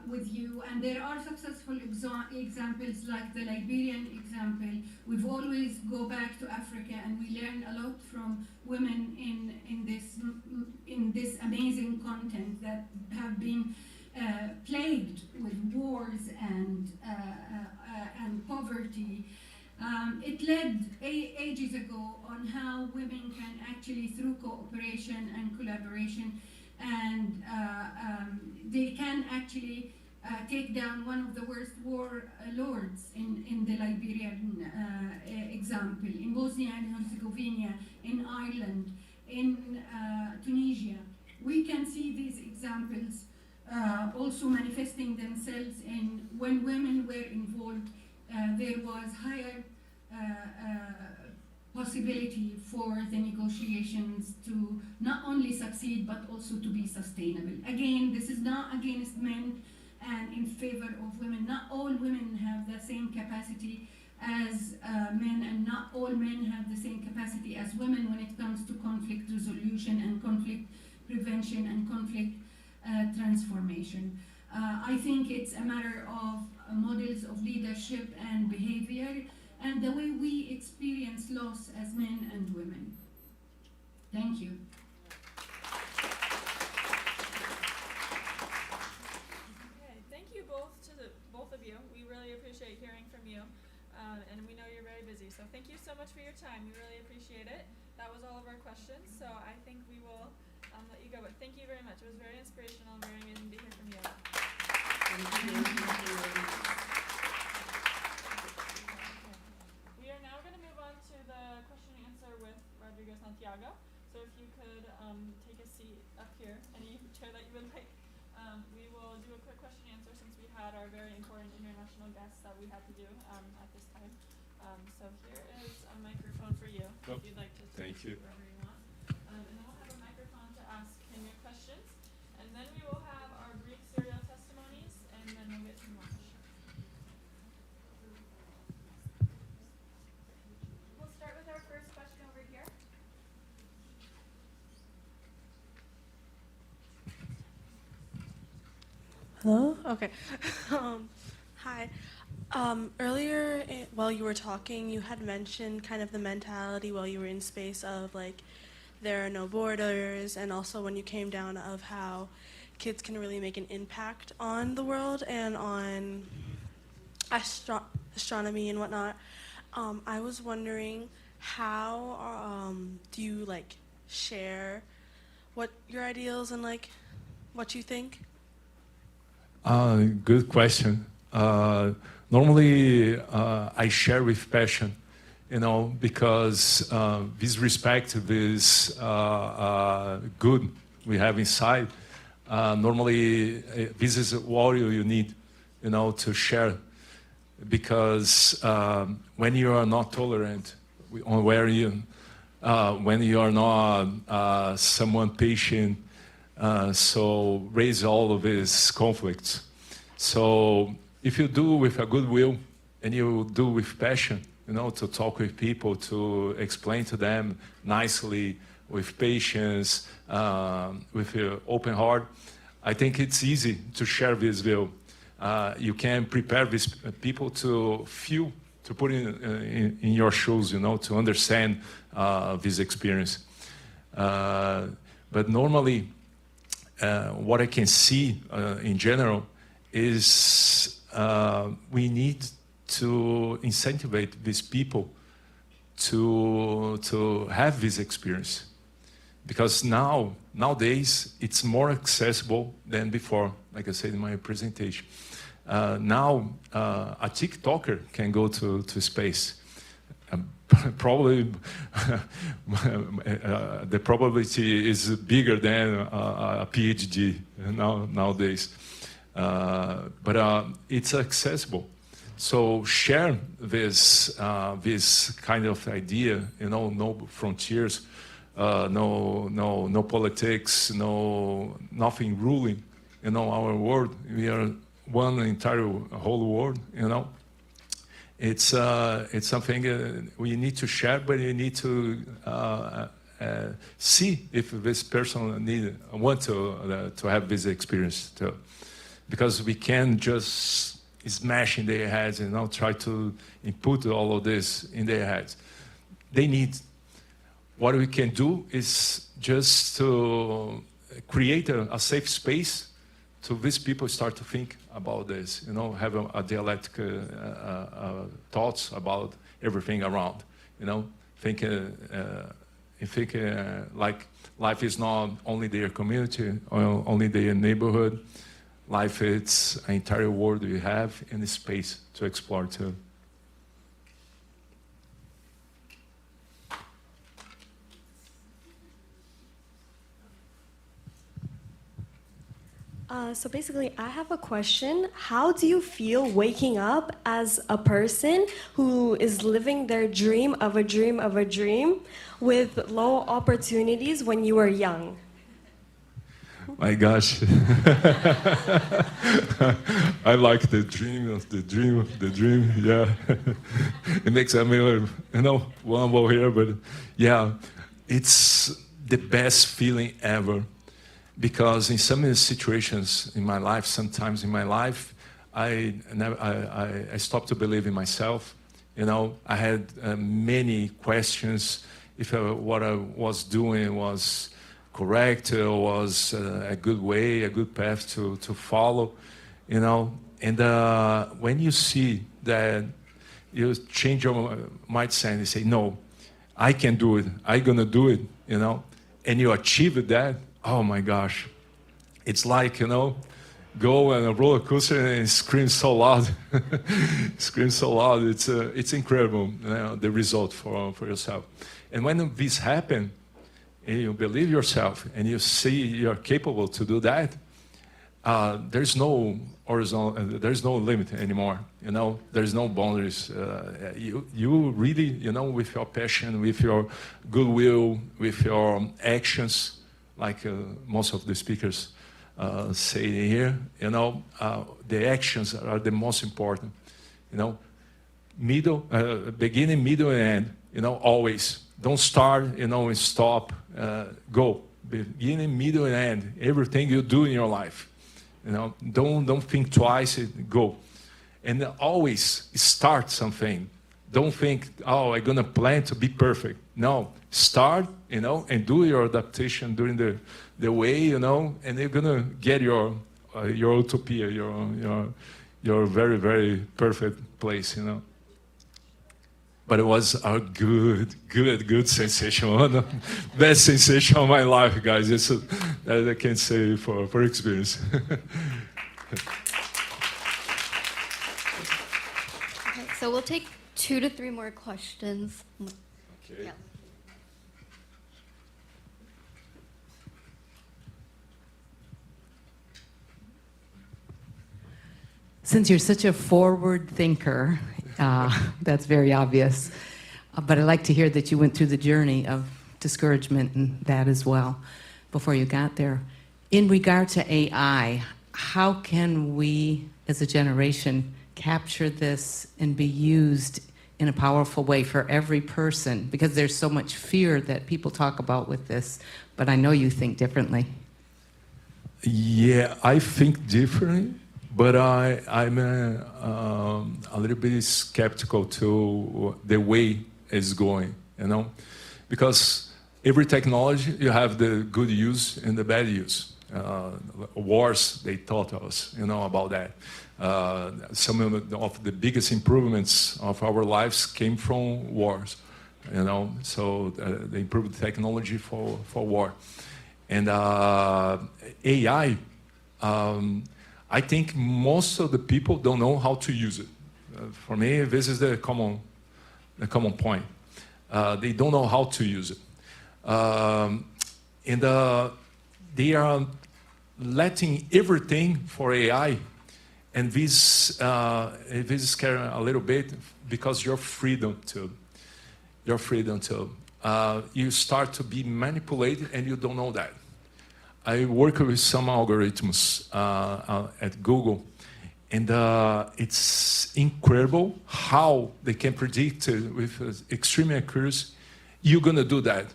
Speaker 23: with you, and there are successful examples like the Liberian example. We've always go back to Africa, and we learn a lot from women in this amazing continent that have been plagued with wars and poverty. It led ages ago on how women can actually, through cooperation and collaboration, and they can actually take down one of the worst warlords in the Liberian example, in Bosnia and Herzegovina, in Ireland, in Tunisia. We can see these examples also manifesting themselves in when women were involved. There was higher possibility for the negotiations to not only succeed but also to be sustainable. Again, this is not against men and in favor of women. Not all women have the same capacity as men, and not all men have the same capacity as women when it comes to conflict resolution and conflict prevention and conflict transformation. I think it's a matter of models of leadership and behavior, and the way we experience loss as men and women. Thank you.
Speaker 4: Okay, thank you both of you. We really appreciate hearing from you, and we know you're very busy. So thank you so much for your time. We really appreciate it. That was all of our questions. So I think we will let you go. But thank you very much. It was very inspirational and very amazing to hear from you. We are now going to move on to the question and answer with Rodrigo Santiago. So if you could take a seat up here, any chair that you would like. We will do a quick question and answer since we had our very important international guests that we had to do at this time. So here is a microphone for you if you'd like to
Speaker 20: Thank you.
Speaker 4: wherever you want. And then we'll have a microphone to ask him your questions. And then we will have our brief serial testimonies, and then we'll get to more questions. We'll start with our first question over here.
Speaker 19: Hello? Okay. Hi. Earlier, while you were talking, you had mentioned kind of the mentality while you were in space of like, there are no borders, and also when you came down of how kids can really make an impact on the world and on astronomy and whatnot. I was wondering, how do you like share what your ideals and like what you think?
Speaker 20: Good question. Normally, I share with passion, you know, because this respect, this good we have inside, normally this is what you need, you know, to share. Because when you are not tolerant, when you are not someone patient, so raise all of these conflicts. So if you do with a good will and you do with passion, you know, to talk with people, to explain to them nicely, with patience, with an open heart, I think it's easy to share this will. You can prepare these people to feel, to put in your shoes, you know, to understand this experience. But normally, what I can see in general is we need to incentivize these people to have this experience. Because nowadays, it's more accessible than before, like I said in my presentation. Now, a TikToker can go to space. Probably, the probability is bigger than a PhD nowadays. But it's accessible. So share this kind of idea, you know, no frontiers, no politics, nothing ruling, you know, our world. We are one entire whole world, you know. It's something we need to share, but you need to see if this person want to have this experience too. Because we can just smash in their heads and, you know, try to input all of this in their heads. They need. What we can do is just to create a safe space to these people start to think about this, you know, have a dialectic thoughts about everything around, you know, think like life is not only their community or only their neighborhood. Life, it's an entire world we have and a space to explore too.
Speaker 18: So basically, I have a question. How do you feel waking up as a person who is living their dream of a dream of a dream with low opportunities when you were young?
Speaker 20: My gosh. I like the dream of the dream of the dream, yeah. It makes me, you know, humble here, but yeah, it's the best feeling ever. Because in some situations in my life, sometimes in my life, I stopped to believe in myself. You know, I had many questions if what I was doing was correct or was a good way, a good path to follow, you know. And when you see that you change your mindset and you say, no, I can do it, I'm gonna do it, you know, and you achieve that, oh my gosh, it's like, you know, go on a roller coaster and scream so loud. Scream so loud, it's incredible, you know, the result for yourself. And when this happens, and you believe yourself and you see you're capable to do that, there's no horizontal, there's no limit anymore, you know, there's no boundaries. You really, you know, with your passion, with your goodwill, with your actions, like most of the speakers say here, you know, the actions are the most important, you know, middle, beginning, middle, and end, you know, always. Don't start, you know, and stop, go. Beginning, middle, and end, everything you do in your life, you know, don't think twice, go. And always start something. Don't think, oh, I'm gonna plan to be perfect. No, start, you know, and do your adaptation during the way, you know, and you're gonna get your utopia, your very, very perfect place, you know. But it was a good sensation, one of the best sensation of my life, guys. It's that I can say for experience.
Speaker 1: Okay, so we'll take 2 to 3 more questions.
Speaker 20: Okay.
Speaker 1: Yeah.
Speaker 3: Since you're such a forward thinker, that's very obvious. But I'd like to hear that you went through the journey of discouragement and that as well before you got there. In regard to AI, how can we as a generation capture this and be used in a powerful way for every person? Because there's so much fear that people talk about with this, but I know you think differently.
Speaker 20: Yeah, I think differently, but I'm a little bit skeptical to the way it's going, you know? Because every technology, you have the good use and the bad use. Wars, they taught us, you know, about that. Some of the biggest improvements of our lives came from wars, you know, so they improved technology for war. And AI, I think most of the people don't know how to use it. For me, this is the common point. They don't know how to use it. And they are letting everything for AI, and this is scary a little bit because your freedom to. You start to be manipulated and you don't know that. I work with some algorithms at Google, and it's incredible how they can predict with extreme accuracy you're going to do that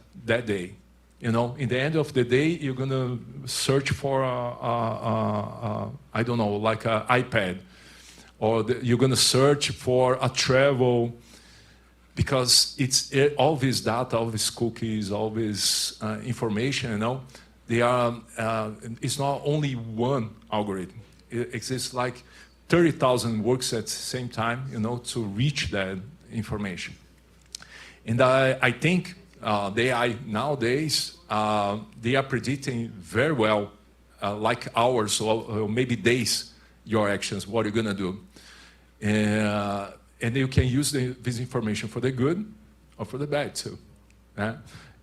Speaker 20: day. You know, in the end of the day, you're going to search for, I don't know, like an iPad, or you're going to search for a travel, because it's all this data, all these cookies, all this information, you know, they are, it's not only one algorithm. It exists like 30,000 works at the same time, you know, to reach that information. And I think the AI nowadays, they are predicting very well, like hours or maybe days, your actions, what you're going to do. And you can use this information for the good or for the bad too.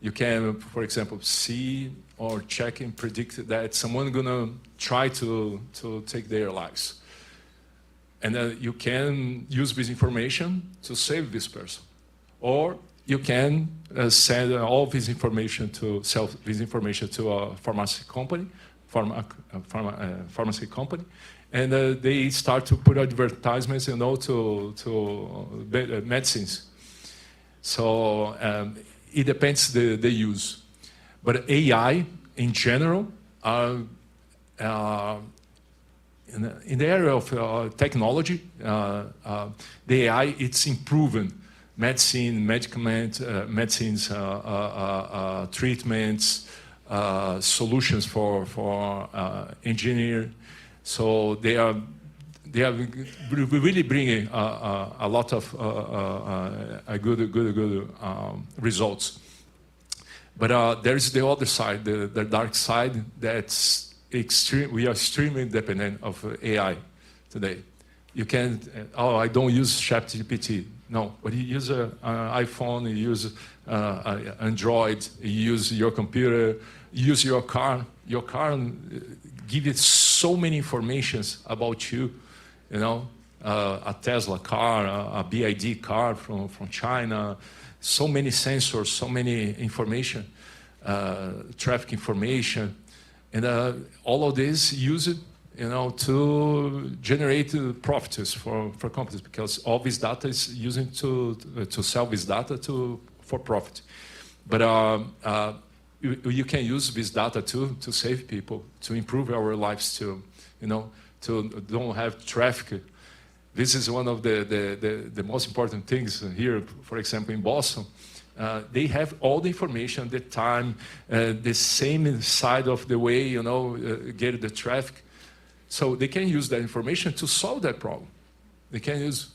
Speaker 20: You can, for example, see or check and predict that someone's going to try to take their lives. And you can use this information to save this person. Or you can send all this information to a pharmacy company, and they start to put advertisements, you know, to medicines. So it depends the use. But AI in general, in the area of technology, the AI, it's improving medicines, treatments, solutions for engineering. So they are really bringing a lot of good results. But there's the other side, the dark side. That's extreme. We are extremely dependent of AI today. You can't. Oh, I don't use ChatGPT. No, but you use an iPhone, you use Android, you use your computer, you use your car. Your car gives you so many informations about you, you know, a Tesla car, a BID car from China, so many sensors, so many information, traffic information, and all of this use it, you know, to generate profits for companies, because all this data is using to sell this data for profit. But you can use this data too to save people, to improve our lives too, you know, to don't have traffic. This is one of the most important things here, for example, in Boston. They have all the information, the time, the same side of the way, you know, get the traffic. So they can use that information to solve that problem. They can use,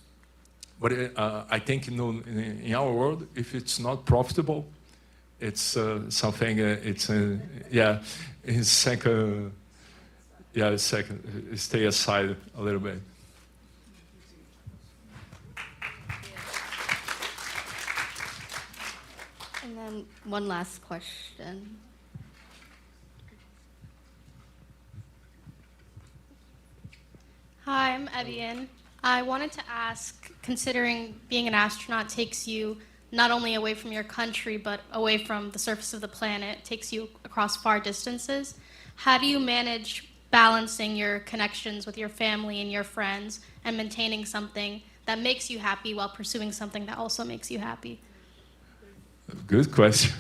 Speaker 20: but I think in our world, if it's not profitable, it's something. Stay aside a little bit.
Speaker 1: And then one last question.
Speaker 5: Hi, I'm Evian. I wanted to ask, considering being an astronaut takes you not only away from your country, but away from the surface of the planet, takes you across far distances, how do you manage balancing your connections with your family and your friends and maintaining something that makes you happy while pursuing something that also makes you happy?
Speaker 20: Good question.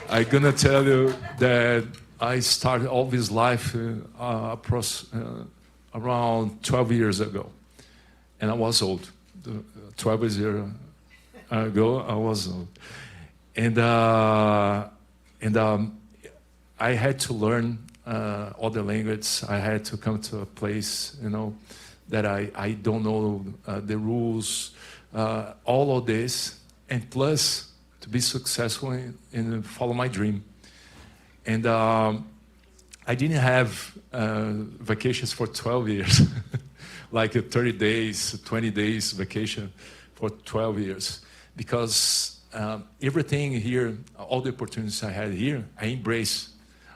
Speaker 20: I'm gonna tell you that I started all this life around 12 years ago, and I was old. 12 years ago, I was old, and I had to learn other languages. I had to come to a place, that I don't know the rules, all of this, and plus to be successful in follow my dream. And I didn't have vacations for 12 years, like 30 days, 20 days vacation for 12 years, because everything here, all the opportunities I had here, I embrace.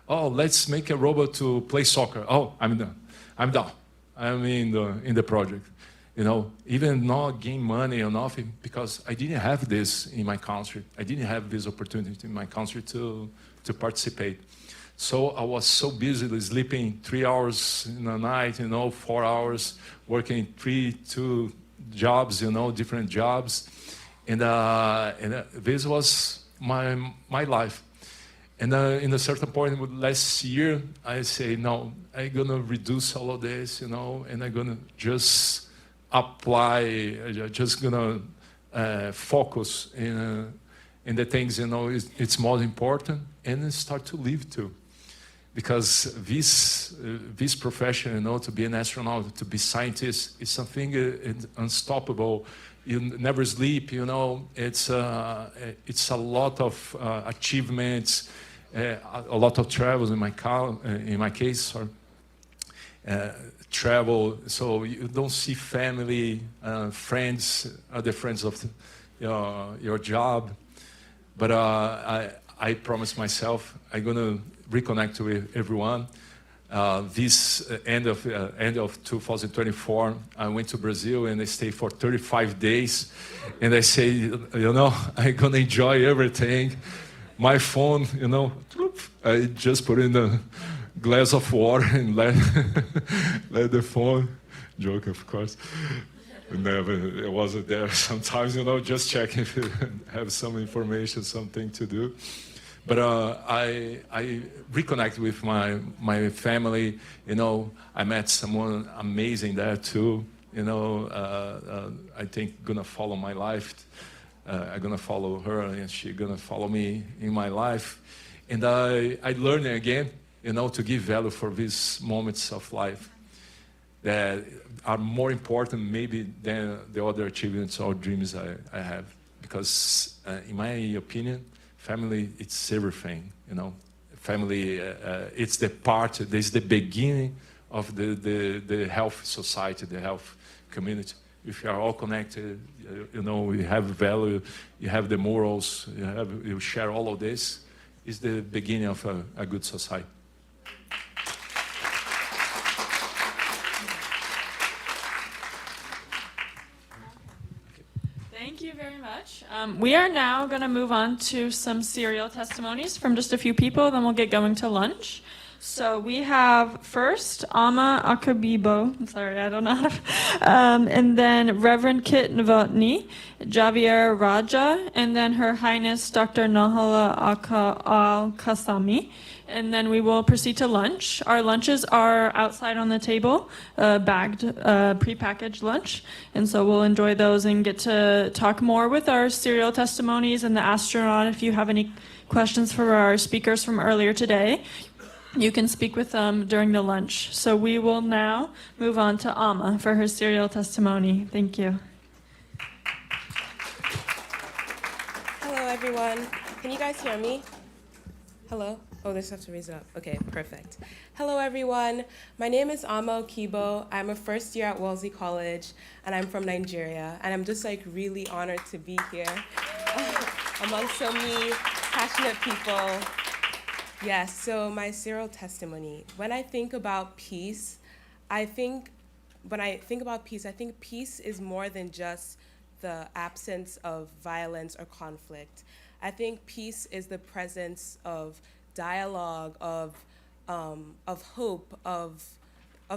Speaker 20: Oh, let's make a robot to play soccer. Oh, I'm done. I'm down. I'm in the project. Even not gain money or nothing, because I didn't have this in my country. I didn't have this opportunity in my country to participate. So I was so busy sleeping 3 hours in the night, 4 hours, working 2 jobs, different jobs. And this was my life. And in a certain point last year, I say, no, I'm going to reduce all of this, and I'm going to just apply, just going to focus in the things, it's more important, and start to live too. Because this profession, to be an astronaut, to be scientist, is something unstoppable. You never sleep, it's a lot of achievements, a lot of travels in my case, or travel, so you don't see family, friends, other friends of your job. But I promised myself I'm gonna reconnect with everyone. This end of 2024, I went to Brazil and I stayed for 35 days, and I say, I'm gonna enjoy everything. My phone, I just put in a glass of water and let the phone, joke of course, it wasn't there. Sometimes, just checking if you have some information, something to do. But I reconnect with my family. I met someone amazing there too. I think gonna follow my life. I'm gonna follow her, and she's gonna follow me in my life. And I learned again, to give value for these moments of life that are more important maybe than the other achievements or dreams I have. Because in my opinion, family, it's everything, Family, it's the part, it's the beginning of the health society, the health community. If you are all connected, you have value, you have the morals, you share all of this, it's the beginning of a good society.
Speaker 4: Thank you very much. We are now going to move on to some serial testimonies from just a few people, then we'll get going to lunch. So we have first Ama Akabibo, I'm sorry, I don't know how to, and then Reverend Kit Novotny, Javier Raja, and then Her Highness Dr. Nahala Al-Kasami. And then we will proceed to lunch. Our lunches are outside on the table, bagged, prepackaged lunch. And so we'll enjoy those and get to talk more with our serial testimonies and the astronaut. If you have any questions for our speakers from earlier today, you can speak with them during the lunch. So we will now move on to Ama for her serial testimony. Thank you.
Speaker 7: Hello, everyone. Can you guys hear me? Hello? Oh, they just have to raise it up. Okay, perfect. Hello, everyone. My name is Ama Okibo. I'm a first year at Wellesley College, and I'm from Nigeria. And I'm just really honored to be here. among so many passionate people. Yes, so my serial testimony. When I think about peace, I think peace is more than just the absence of violence or conflict. I think peace is the presence of dialogue, of hope, of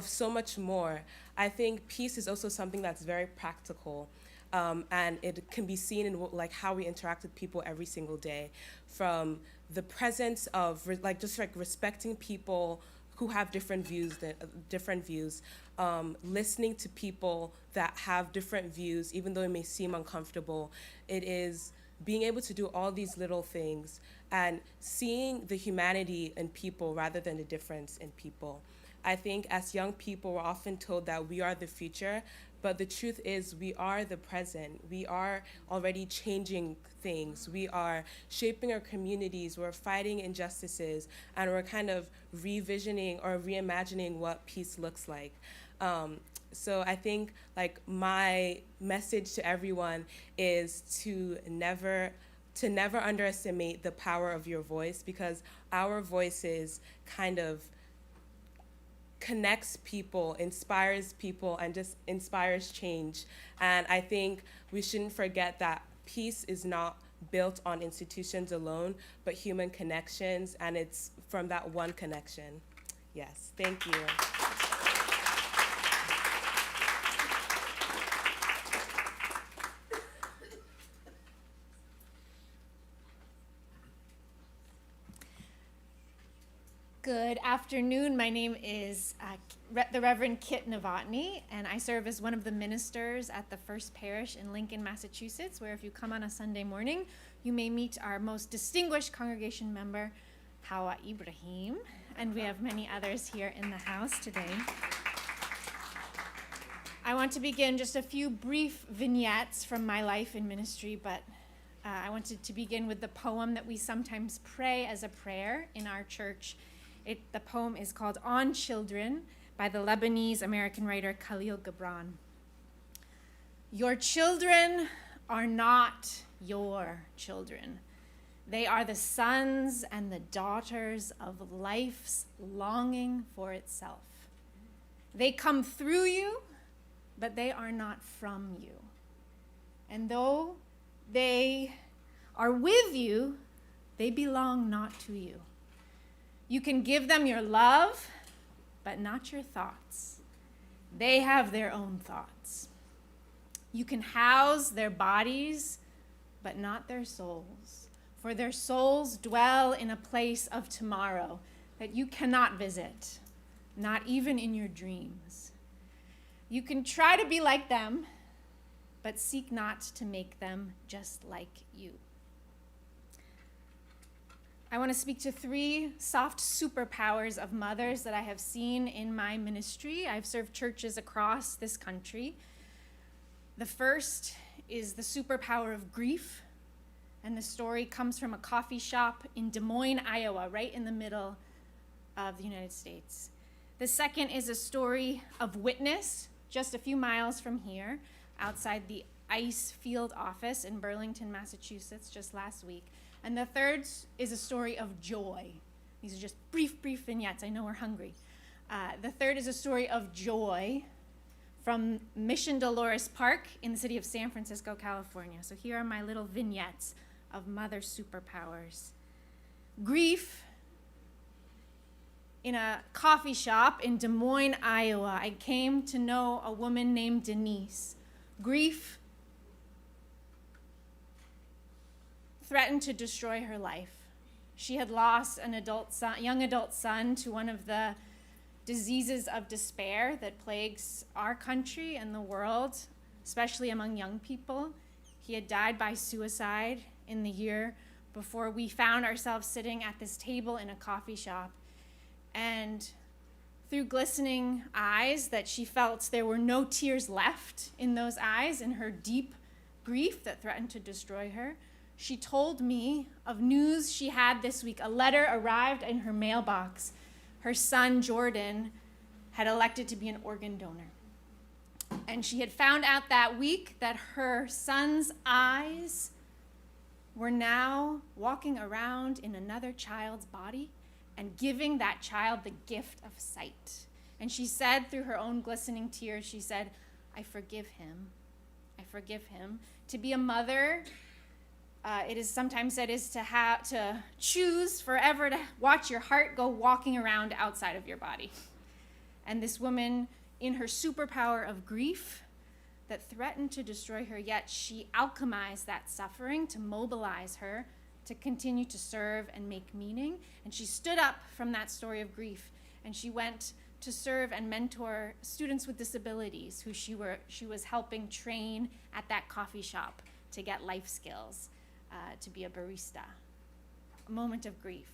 Speaker 7: so much more. I think peace is also something that's very practical. And it can be seen in like how we interact with people every single day, from the presence of respecting people who have different views, listening to people that have different views, even though it may seem uncomfortable. It is being able to do all these little things and seeing the humanity in people rather than the difference in people. I think as young people, we're often told that we are the future, but the truth is we are the present. We are already changing things. We are shaping our communities. We're fighting injustices, and we're kind of revisioning or reimagining what peace looks like. So I think like my message to everyone is to never underestimate the power of your voice, because our voices kind of connects people, inspires people, and just inspires change. And I think we shouldn't forget that peace is not built on institutions alone, but human connections, and it's from that one connection. Yes, thank you.
Speaker 6: Good afternoon. My name is the Reverend Kit Novotny, and I serve as one of the ministers at the First Parish in Lincoln, Massachusetts, where if you come on a Sunday morning, you may meet our most distinguished congregation member, Hawa Ibrahim, and we have many others here in the house today. I want to begin just a few brief vignettes from my life in ministry, but I wanted to begin with the poem that we sometimes pray as a prayer in our church. The poem is called On Children by the Lebanese-American writer Khalil Gibran. Your children are not your children. They are the sons and the daughters of life's longing for itself. They come through you, but they are not from you. And though they are with you, they belong not to you. You can give them your love, but not your thoughts. They have their own thoughts. You can house their bodies, but not their souls. For their souls dwell in a place of tomorrow that you cannot visit, not even in your dreams. You can try to be like them, but seek not to make them just like you. I want to speak to 3 soft superpowers of mothers that I have seen in my ministry. I've served churches across this country. The first is the superpower of grief, and the story comes from a coffee shop in Des Moines, Iowa, right in the middle of the United States. The second is a story of witness, just a few miles from here, outside the ice field office in Burlington, Massachusetts, just last week. And the third is a story of joy. These are just brief vignettes. I know we're hungry. The third is a story of joy from Mission Dolores Park in the city of San Francisco, California. So here are my little vignettes of mother superpowers. Grief. In a coffee shop in Des Moines, Iowa, I came to know a woman named Denise. Grief threatened to destroy her life. She had lost an young adult son to one of the diseases of despair that plagues our country and the world, especially among young people. He had died by suicide in the year before we found ourselves sitting at this table in a coffee shop. And through glistening eyes that she felt there were no tears left in those eyes, in her deep grief that threatened to destroy her, she told me of news she had this week. A letter arrived in her mailbox. Her son, Jordan, had elected to be an organ donor. And she had found out that week that her son's eyes were now walking around in another child's body and giving that child the gift of sight. And she said through her own glistening tears, she said, I forgive him. I forgive him. To be a mother, it is sometimes said is to choose forever to watch your heart go walking around outside of your body. And this woman, in her superpower of grief that threatened to destroy her, yet she alchemized that suffering to mobilize her to continue to serve and make meaning. And she stood up from that story of grief, and she went to serve and mentor students with disabilities who she was helping train at that coffee shop to get life skills, to be a barista. A moment of grief.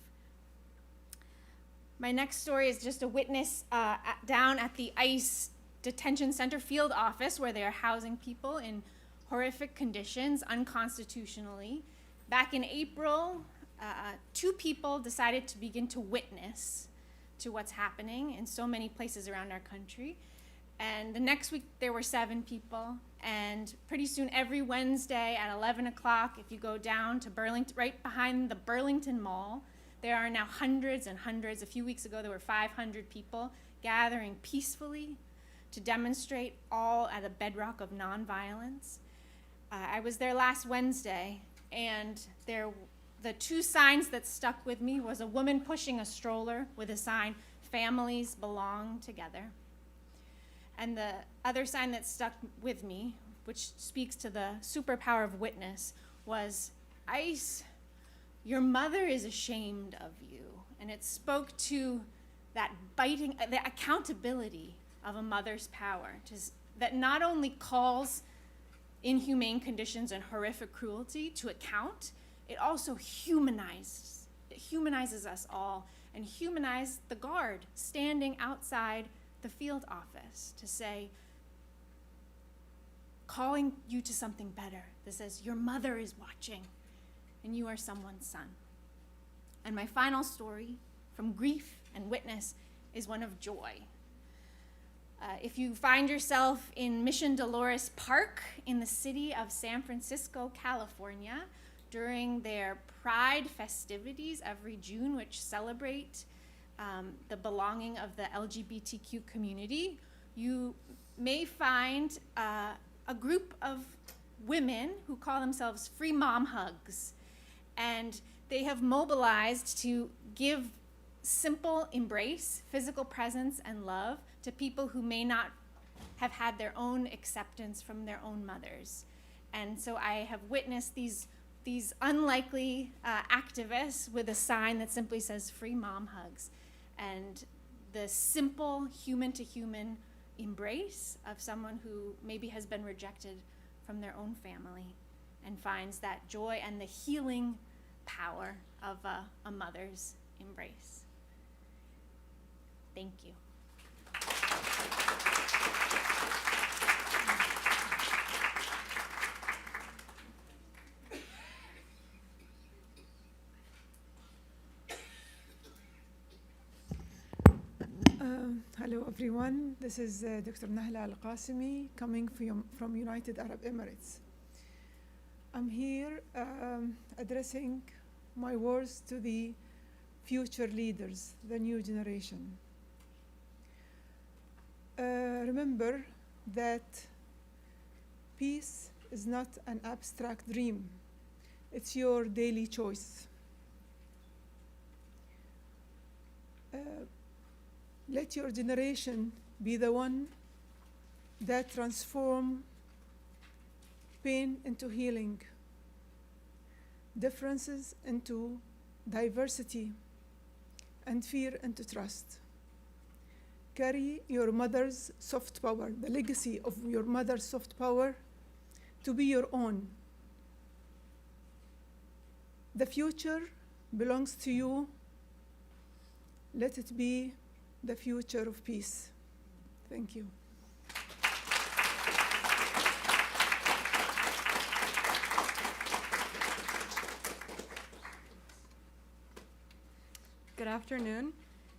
Speaker 6: My next story is just a witness down at the ICE detention center field office where they are housing people in horrific conditions unconstitutionally. Back in April, 2 people decided to begin to witness to what's happening in so many places around our country. And the next week there were 7 people, and pretty soon every Wednesday at 11 o'clock, if you go down to Burlington, right behind the Burlington Mall, there are now hundreds and hundreds. A few weeks ago there were 500 people gathering peacefully to demonstrate, all at a bedrock of nonviolence. I was there last Wednesday, and the 2 signs that stuck with me was a woman pushing a stroller with a sign, "Families belong together." And the other sign that stuck with me, which speaks to the superpower of witness, was, "ICE, your mother is ashamed of you." And it spoke to that the accountability of a mother's power, that not only calls inhumane conditions and horrific cruelty to account, it also humanizes us all, and humanized the guard standing outside the field office to say, calling you to something better that says, your mother is watching and you are someone's son. And my final story from grief and witness is one of joy. If you find yourself in Mission Dolores Park in the city of San Francisco, California, during their Pride festivities every June, which celebrate the belonging of the LGBTQ community, you may find a group of women who call themselves Free Mom Hugs. And they have mobilized to give simple embrace, physical presence, and love to people who may not have had their own acceptance from their own mothers. And so I have witnessed these unlikely activists with a sign that simply says Free Mom Hugs. And the simple human-to-human embrace of someone who maybe has been rejected from their own family and finds that joy and the healing power of a mother's embrace. Thank you.
Speaker 11: Hello everyone, this is Dr. Nahla Al-Qasimi coming from United Arab Emirates. I'm here addressing my words to the future leaders, the new generation. Remember that peace is not an abstract dream, it's your daily choice. Let your generation be the one that transform pain into healing, differences into diversity, and fear into trust. Carry your mother's soft power, the legacy of your mother's soft power, to be your own. The future belongs to you. Let it be the future of peace. Thank you.
Speaker 12: Good afternoon.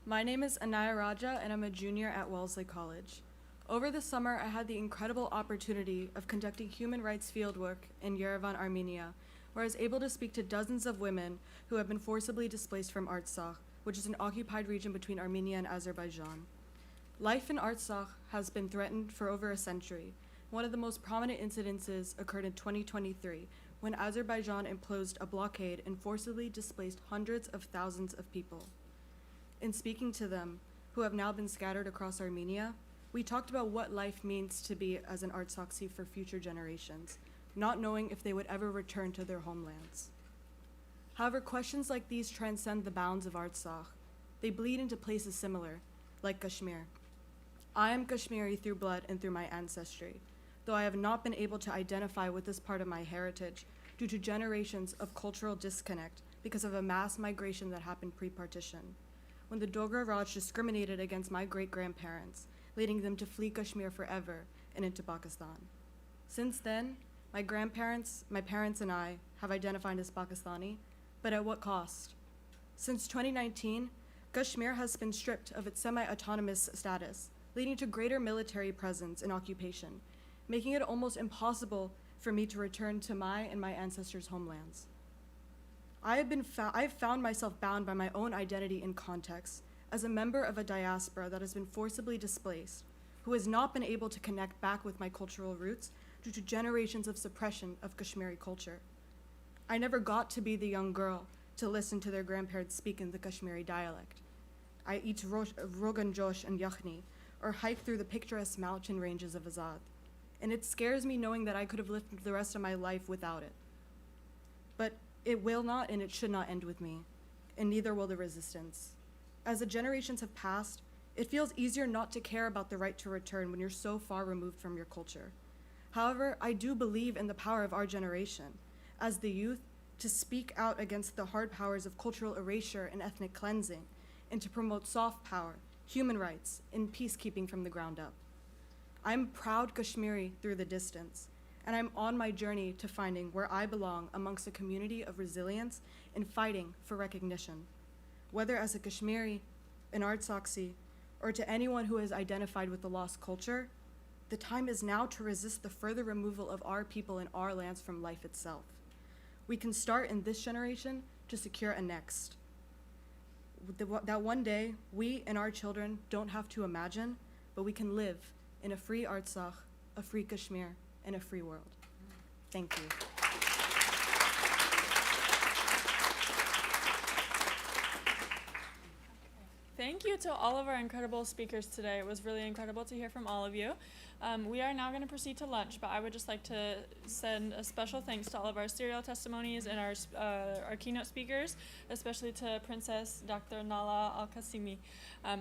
Speaker 12: My name is Anaya Raja, and I'm a junior at Wellesley College. Over the summer, I had the incredible opportunity of conducting human rights fieldwork in Yerevan, Armenia, where I was able to speak to dozens of women who have been forcibly displaced from Artsakh, which is an occupied region between Armenia and Azerbaijan. Life in Artsakh has been threatened for over a century. One of the most prominent incidences occurred in 2023, when Azerbaijan imposed a blockade and forcibly displaced hundreds of thousands of people. In speaking to them, who have now been scattered across Armenia, we talked about what life means to be as an Artsakhi for future generations, not knowing if they would ever return to their homelands. However, questions like these transcend the bounds of Artsakh. They bleed into places similar, like Kashmir. I am Kashmiri through blood and through my ancestry, though I have not been able to identify with this part of my heritage due to generations of cultural disconnect because of a mass migration that happened pre-partition, when the Dogra Raj discriminated against my great-grandparents, leading them to flee Kashmir forever and into Pakistan. Since then, my grandparents, my parents, and I have identified as Pakistani, but at what cost? Since 2019, Kashmir has been stripped of its semi-autonomous status, leading to greater military presence and occupation, making it almost impossible for me to return to my and my ancestors' homelands. I have found myself bound by my own identity and context as a member of a diaspora that has been forcibly displaced, who has not been able to connect back with my cultural roots due to generations of suppression of Kashmiri culture. I never got to be the young girl to listen to their grandparents speak in the Kashmiri dialect. I eat rogan josh and yakhni, or hike through the picturesque mountain ranges of Azad, and it scares me knowing that I could have lived the rest of my life without it. But it will not and it should not end with me, and neither will the resistance. As the generations have passed, it feels easier not to care about the right to return when you're so far removed from your culture. However, I do believe in the power of our generation, as the youth, to speak out against the hard powers of cultural erasure and ethnic cleansing, and to promote soft power, human rights, and peacekeeping from the ground up. I'm proud Kashmiri through the distance, and I'm on my journey to finding where I belong amongst a community of resilience and fighting for recognition. Whether as a Kashmiri, an Artsakhi, or to anyone who has identified with the lost culture, the time is now to resist the further removal of our people and our lands from life itself. We can start in this generation to secure a next. That one day, we and our children don't have to imagine, but we can live in a free Artsakh, a free Kashmir, and a free world. Thank you.
Speaker 4: Thank you to all of our incredible speakers today. It was really incredible to hear from all of you. We are now going to proceed to lunch, but I would just like to send a special thanks to all of our serial testimonies and our keynote speakers, especially to Princess Dr. Nala Al-Qasimi.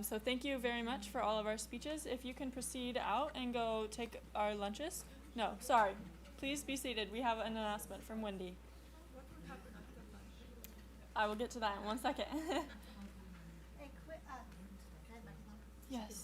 Speaker 4: So thank you very much for all of our speeches. If you can proceed out and go take our lunches. No, sorry. Please be seated. We have an announcement from Wendy. I will get to that in 1 second. Yes.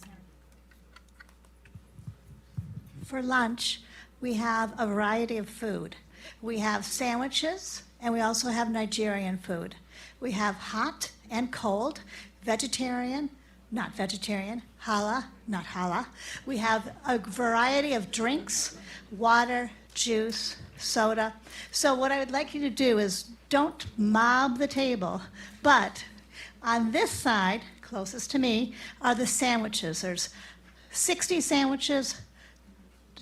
Speaker 14: For lunch, we have a variety of food. We have sandwiches, and we also have Nigerian food. We have hot and cold, vegetarian, not vegetarian, halal, not halal. We have a variety of drinks, water, juice, soda. So what I would like you to do is don't mob the table, but on this side, closest to me, are the sandwiches. There's 60 sandwiches,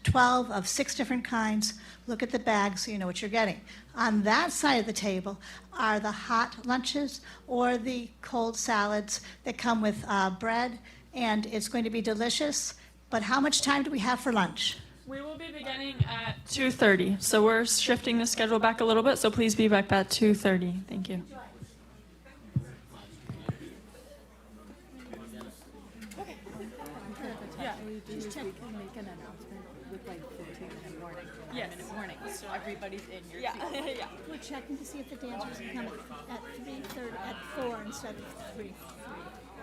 Speaker 14: 12 of 6 different kinds. Look at the bag so you know what you're getting. On that side of the table are the hot lunches or the cold salads that come with bread, and it's going to be delicious. But how much time do we have for lunch?
Speaker 4: We will be beginning at 2:30, so we're shifting the schedule back a little bit, so please be back at 2:30. Thank you.
Speaker 21: Just check and make an announcement with like 15-minute warning.
Speaker 4: Yes.
Speaker 21: 5-minute warning, so everybody's in your
Speaker 4: Yeah.
Speaker 21: seat.
Speaker 4: Yeah.
Speaker 15: We're checking to see if the dancers can come at 3:30, at 4 instead of 3.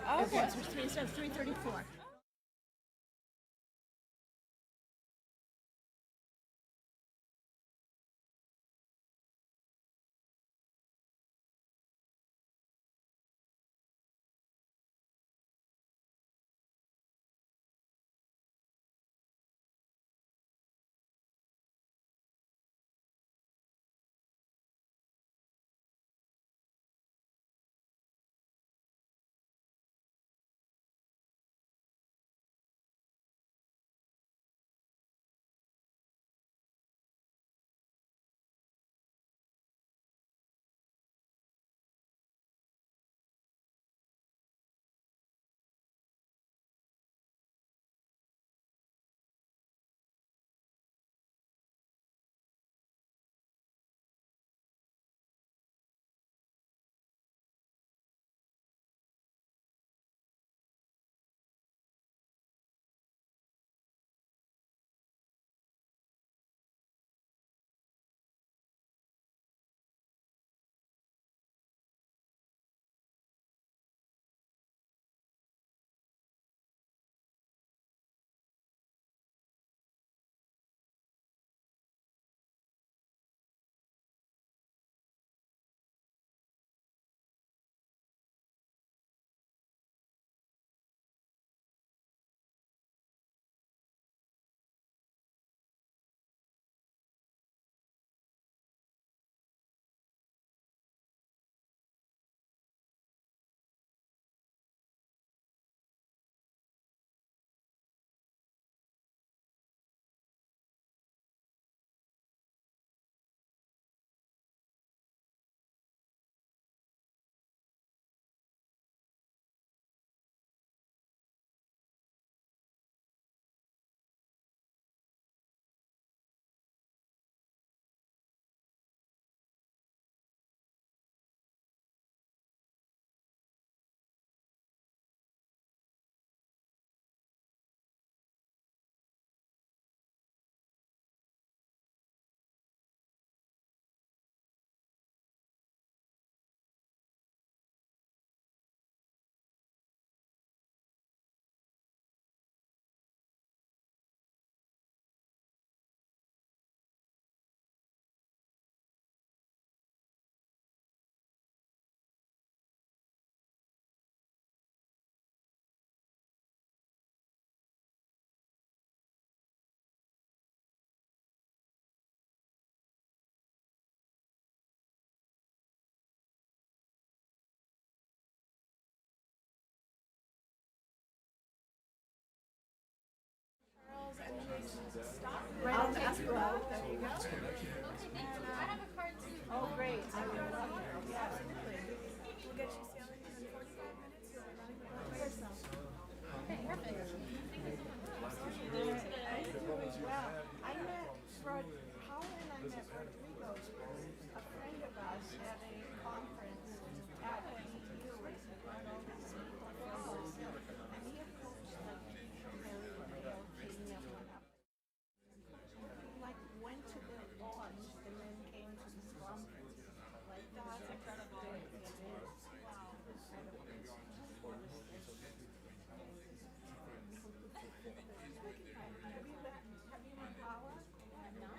Speaker 4: Okay.
Speaker 15: Dancers 3 instead of 3:34.
Speaker 6: Right on the Esplanade. There you go. I have a card too. Oh, great. I would love it. Yeah, absolutely. We'll get you sailing in 45 minutes. So we're running the boat by yourself. Okay, perfect. Thank you so much. Well, I met Howard and I met Rodrigo, a friend of us, at a conference at BU with all these people from Boston. And he approached like very pale, cleaning everyone up. Like went to the lodge and then came to the slum. Like that's incredible. It is. Wow. Incredible. Have you met Paula? No.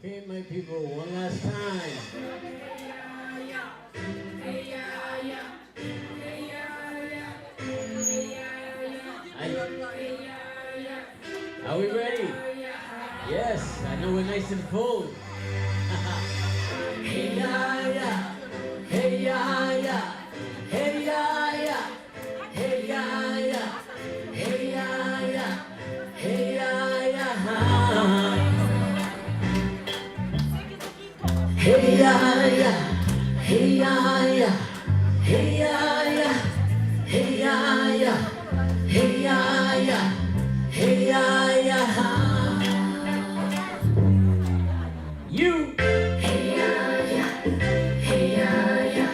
Speaker 8: Okay, my people, one last time. Are we ready? Yes, I know we're nice and full. Hey ya ya, hey ya ya, hey ya ya, hey ya ya, hey ya ya, hey ya ya. Hey ya ya, hey ya ya, hey ya ya, hey ya ya, hey ya ya, hey ya ya. You. Hey ya ya, hey ya ya,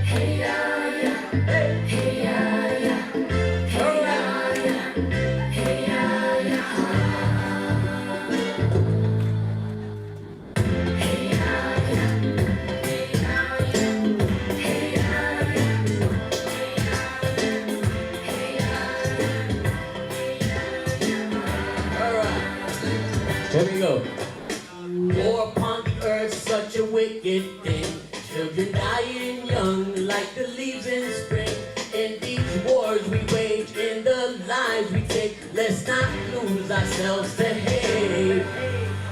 Speaker 8: hey ya ya, hey ya ya, hey ya ya, hey ya ya. Here we go. War upon the earth, such a wicked thing. Children dying young like the leaves in spring. In these wars we wage, in the lives we take, let's not lose ourselves to hate.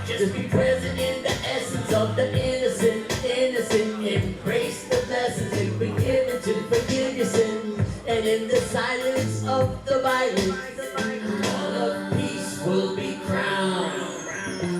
Speaker 8: Just be present in the essence of the innocent, innocent. Embrace the lessons and be given to forgive your sins. And in the silence of the violence, all of peace will be crowned.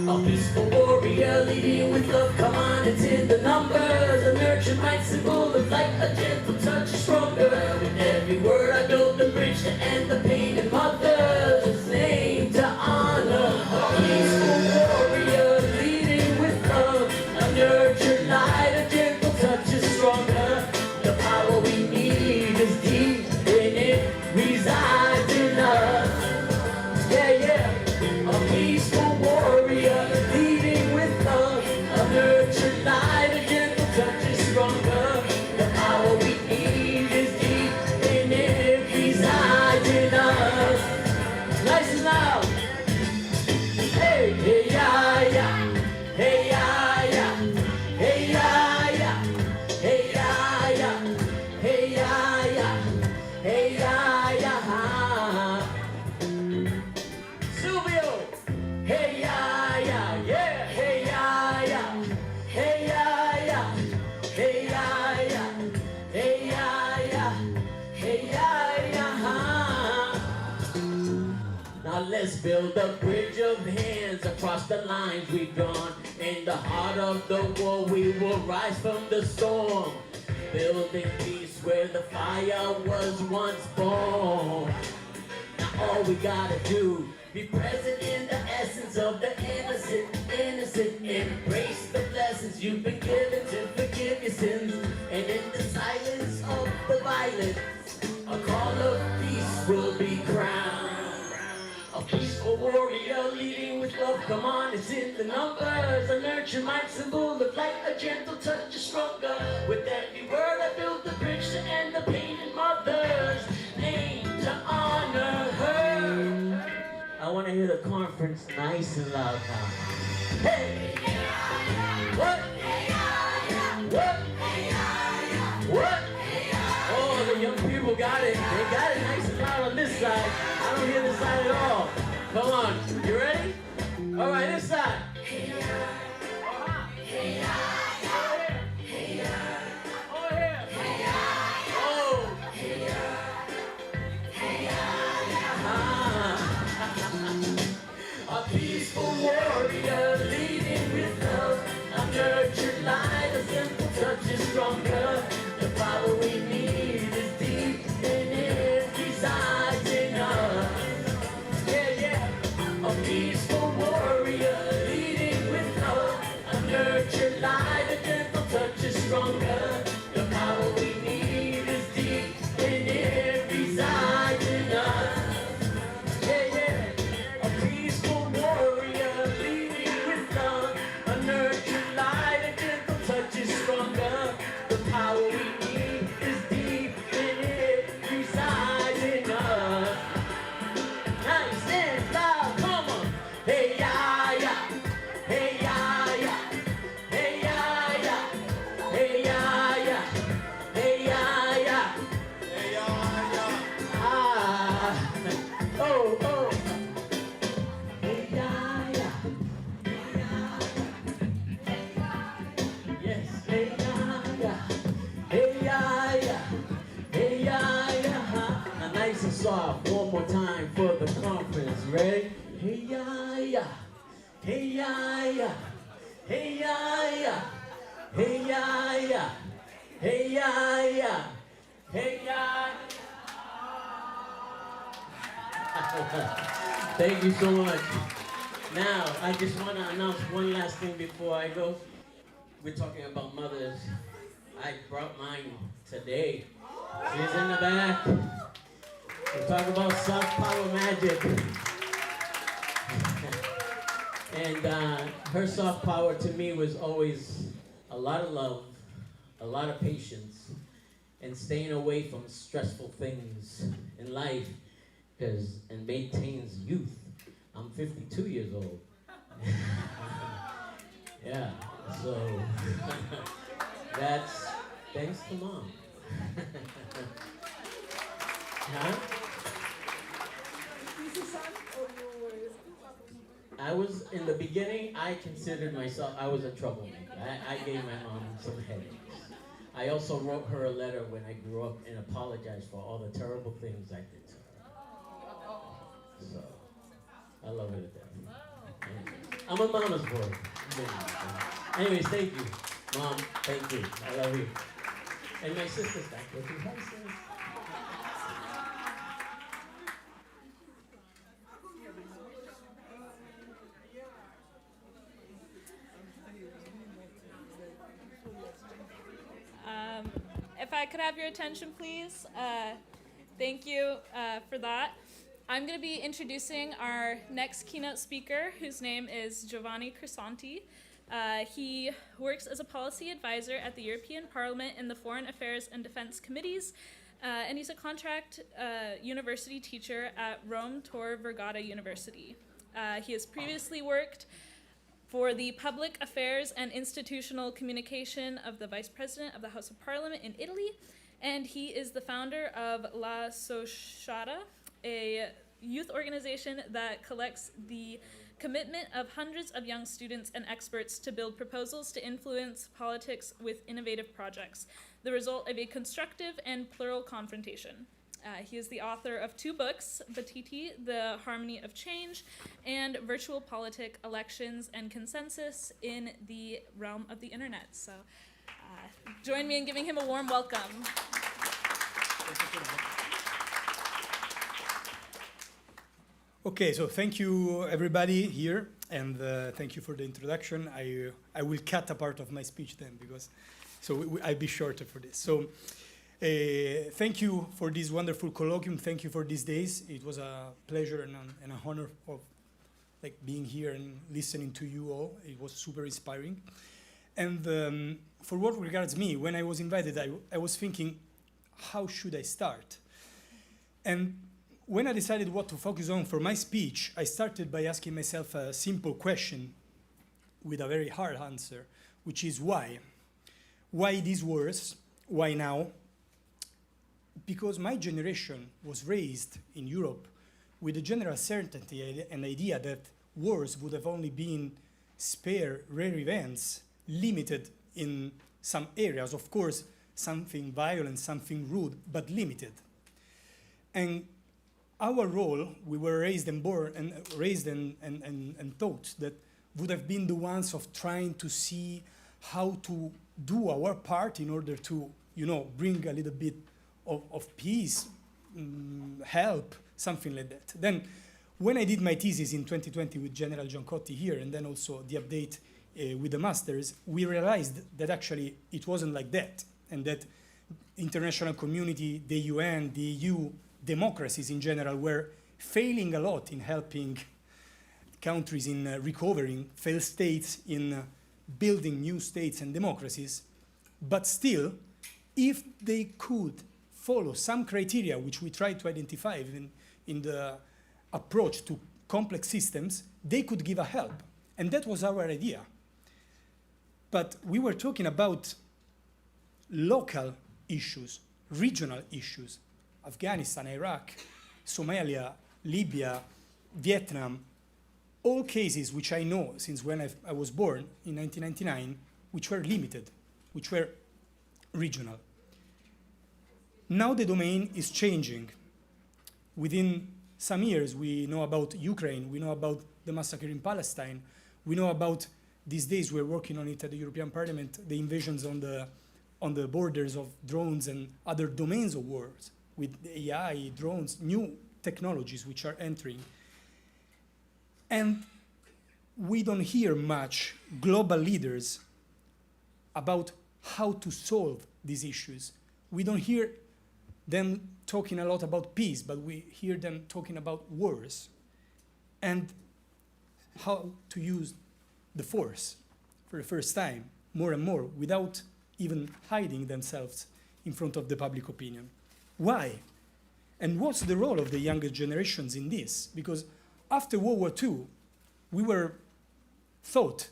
Speaker 8: A peaceful warrior leading with love, come on, it's in the numbers. A nurture might symbol of light, a gentle touch is stronger. With every word I build the bridge to end the pain in mother's name to honor. A peaceful warrior leading with love, a nurture light, a gentle touch is stronger. The power we need is deep, and it resides in us. Yeah, yeah. A peaceful warrior leading with love, a nurtured light, a gentle touch is stronger. The power we need is deep, and it resides in us. Nice and loud. Hey, hey, ya, ya. Hey, ya, ya. Hey, ya, ya. Hey, ya, ya. Hey, ya, ya. Hey, ya, ya. Silvio. Hey ya ya, yeah. Hey ya ya, hey ya ya, hey ya ya, hey ya ya, hey ya ya. Now let's build a bridge of hands across the lines we've gone. In the heart of the war, we will rise from the storm, building peace where the fire was once born. Now all we gotta do, be present in the essence of the innocent, innocent. Embrace the blessings you've been given to forgive your sins. And in the silence of the violence, a call of peace will be crowned. A peaceful warrior leading with love, come on, it's in the numbers. A nurture might symbol of light, a gentle touch is stronger. With every word I build the bridge to end the pain in mother's name to honor her. I want to hear the conference nice and loud now. Hey! What? What? What? Oh, the young people got it. They got it nice and loud on this side. I don't hear this side at all. Come on, you ready? All right, this side. A peaceful warrior leading with love, a nurtured light, a simple touch is stronger. The power we need is deep, and it resides in us. Yeah, yeah. A peaceful warrior leading fingerprints. You ready? Hey ya ya, hey ya ya, hey ya ya, hey ya ya, hey ya ya, hey ya. Thank you so much. Now, I just want to announce one last thing before I go. We're talking about mothers. I brought mine today. She's in the back. We're talking about soft power magic. And her soft power to me was always a lot of love, a lot of patience, and staying away from stressful things in life, and maintains youth. I'm 52 years old. Yeah, so that's thanks to mom. Huh? I was, in the beginning, I considered myself, I was a troublemaker. I gave my mom some headaches. I also wrote her a letter when I grew up and apologized for all the terrible things I did to her. So, I love her to death. I'm a mama's boy. Anyways, thank you. Mom, thank you. I love you. And my sister's back there too. Hi, sis.
Speaker 4: If I could have your attention, please. Thank you for that. I'm going to be introducing our next keynote speaker, whose name is Giovanni Crisanti. He works as a policy advisor at the European Parliament in the Foreign Affairs and Defense Committees, and he's a contract university teacher at Rome Tor Vergata University. He has previously worked for the Public Affairs and Institutional Communication of the Vice President of the House of Parliament in Italy, and he is the founder of La Sociata, a youth organization that collects the commitment of hundreds of young students and experts to build proposals to influence politics with innovative projects, the result of a constructive and plural confrontation. He is the author of 2 books, Batiti, The Harmony of Change, and Virtual Politic, Elections and Consensus in the Realm of the Internet. So join me in giving him a warm welcome.
Speaker 9: Okay, so thank you everybody here, and thank you for the introduction. I will cut a part of my speech then, because I'll be shorter for this. So thank you for this wonderful colloquium. Thank you for these days. It was a pleasure and an honor of being here and listening to you all. It was super inspiring. And for what regards me, when I was invited, I was thinking, how should I start? And when I decided what to focus on for my speech, I started by asking myself a simple question with a very hard answer, which is why? Why these wars? Why now? Because my generation was raised in Europe with a general certainty and idea that wars would have only been spare, rare events, limited in some areas. Of course, something violent, something rude, but limited. And our role, we were raised and born and taught that would have been the ones of trying to see how to do our part in order to, bring a little bit of peace, help, something like that. Then, when I did my thesis in 2020 with General John Cotti here, and then also the update with the masters, we realized that actually it wasn't like that, and that international community, the UN, the EU, democracies in general were failing a lot in helping countries in recovering, failed states in building new states and democracies. But still, if they could follow some criteria which we try to identify in the approach to complex systems, they could give a help. And that was our idea. But we were talking about local issues, regional issues, Afghanistan, Iraq, Somalia, Libya, Vietnam, all cases which I know since when I was born in 1999, which were limited, which were regional. Now the domain is changing. Within some years, we know about Ukraine, we know about the massacre in Palestine, we know about, these days we're working on it at the European Parliament, the invasions on the borders of drones and other domains of wars, with AI, drones, new technologies which are entering. And we don't hear much global leaders about how to solve these issues. We don't hear them talking a lot about peace, but we hear them talking about wars and how to use the force for the first time, more and more, without even hiding themselves in front of the public opinion. Why? And what's the role of the younger generations in this? Because after World War II, we were thought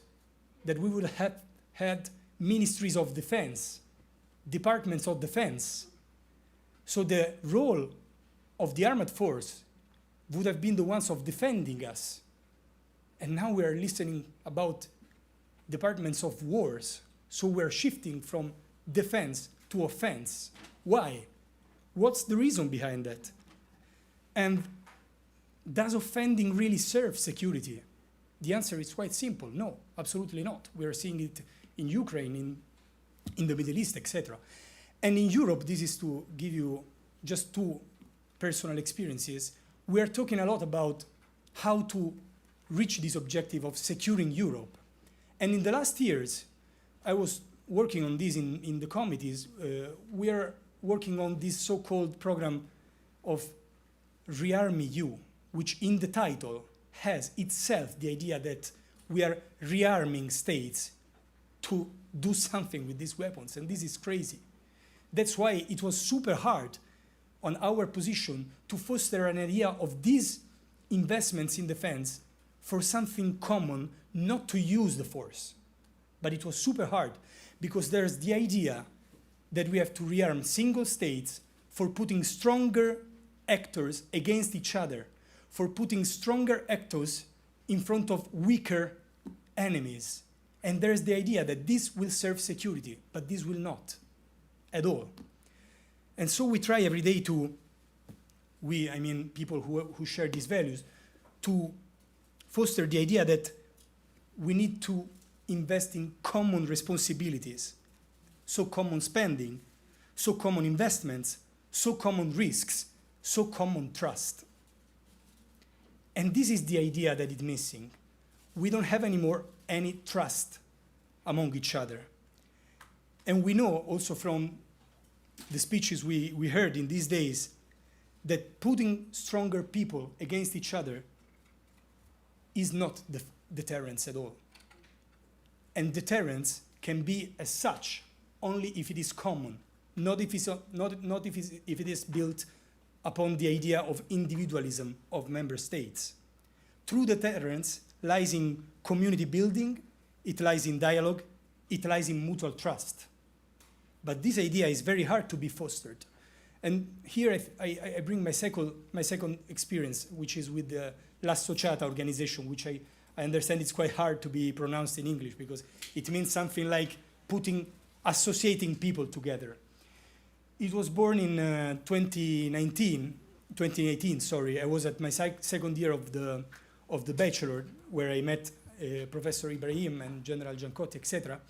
Speaker 9: that we would have had ministries of defense, departments of defense. So the role of the armed force would have been the ones of defending us. And now we are listening about departments of wars. So we're shifting from defense to offense. Why? What's the reason behind that? And does offending really serve security? The answer is quite simple. No, absolutely not. We are seeing it in Ukraine, in the Middle East, etc. And in Europe, this is to give you just two personal experiences. We are talking a lot about how to reach this objective of securing Europe. And in the last years, I was working on this in the committees. We are working on this so-called program of Rearm EU, which in the title has itself the idea that we are rearming states to do something with these weapons, and this is crazy. That's why it was super hard on our position to foster an idea of these investments in defense for something common, not to use the force. But it was super hard because there's the idea that we have to rearm single states for putting stronger actors against each other, for putting stronger actors in front of weaker enemies. And there's the idea that this will serve security, but this will not at all. And so we try every day to, I mean people who share these values, to foster the idea that we need to invest in common responsibilities, so common spending, so common investments, so common risks, so common trust. And this is the idea that is missing. We don't have anymore any trust among each other. And we know also from the speeches we heard in these days that putting stronger people against each other is not deterrence at all. And deterrence can be as such only if it is common, not if it is built upon the idea of individualism of member states. True deterrence lies in community building, it lies in dialogue, it lies in mutual trust. But this idea is very hard to be fostered. And here I bring my second experience, which is with the La Sociata organization, which I understand it's quite hard to be pronounced in English because it means something like associating people together. It was born in 2018, sorry. I was at my second year of the bachelor, where I met Professor Ibrahim and General Giancotti, etc.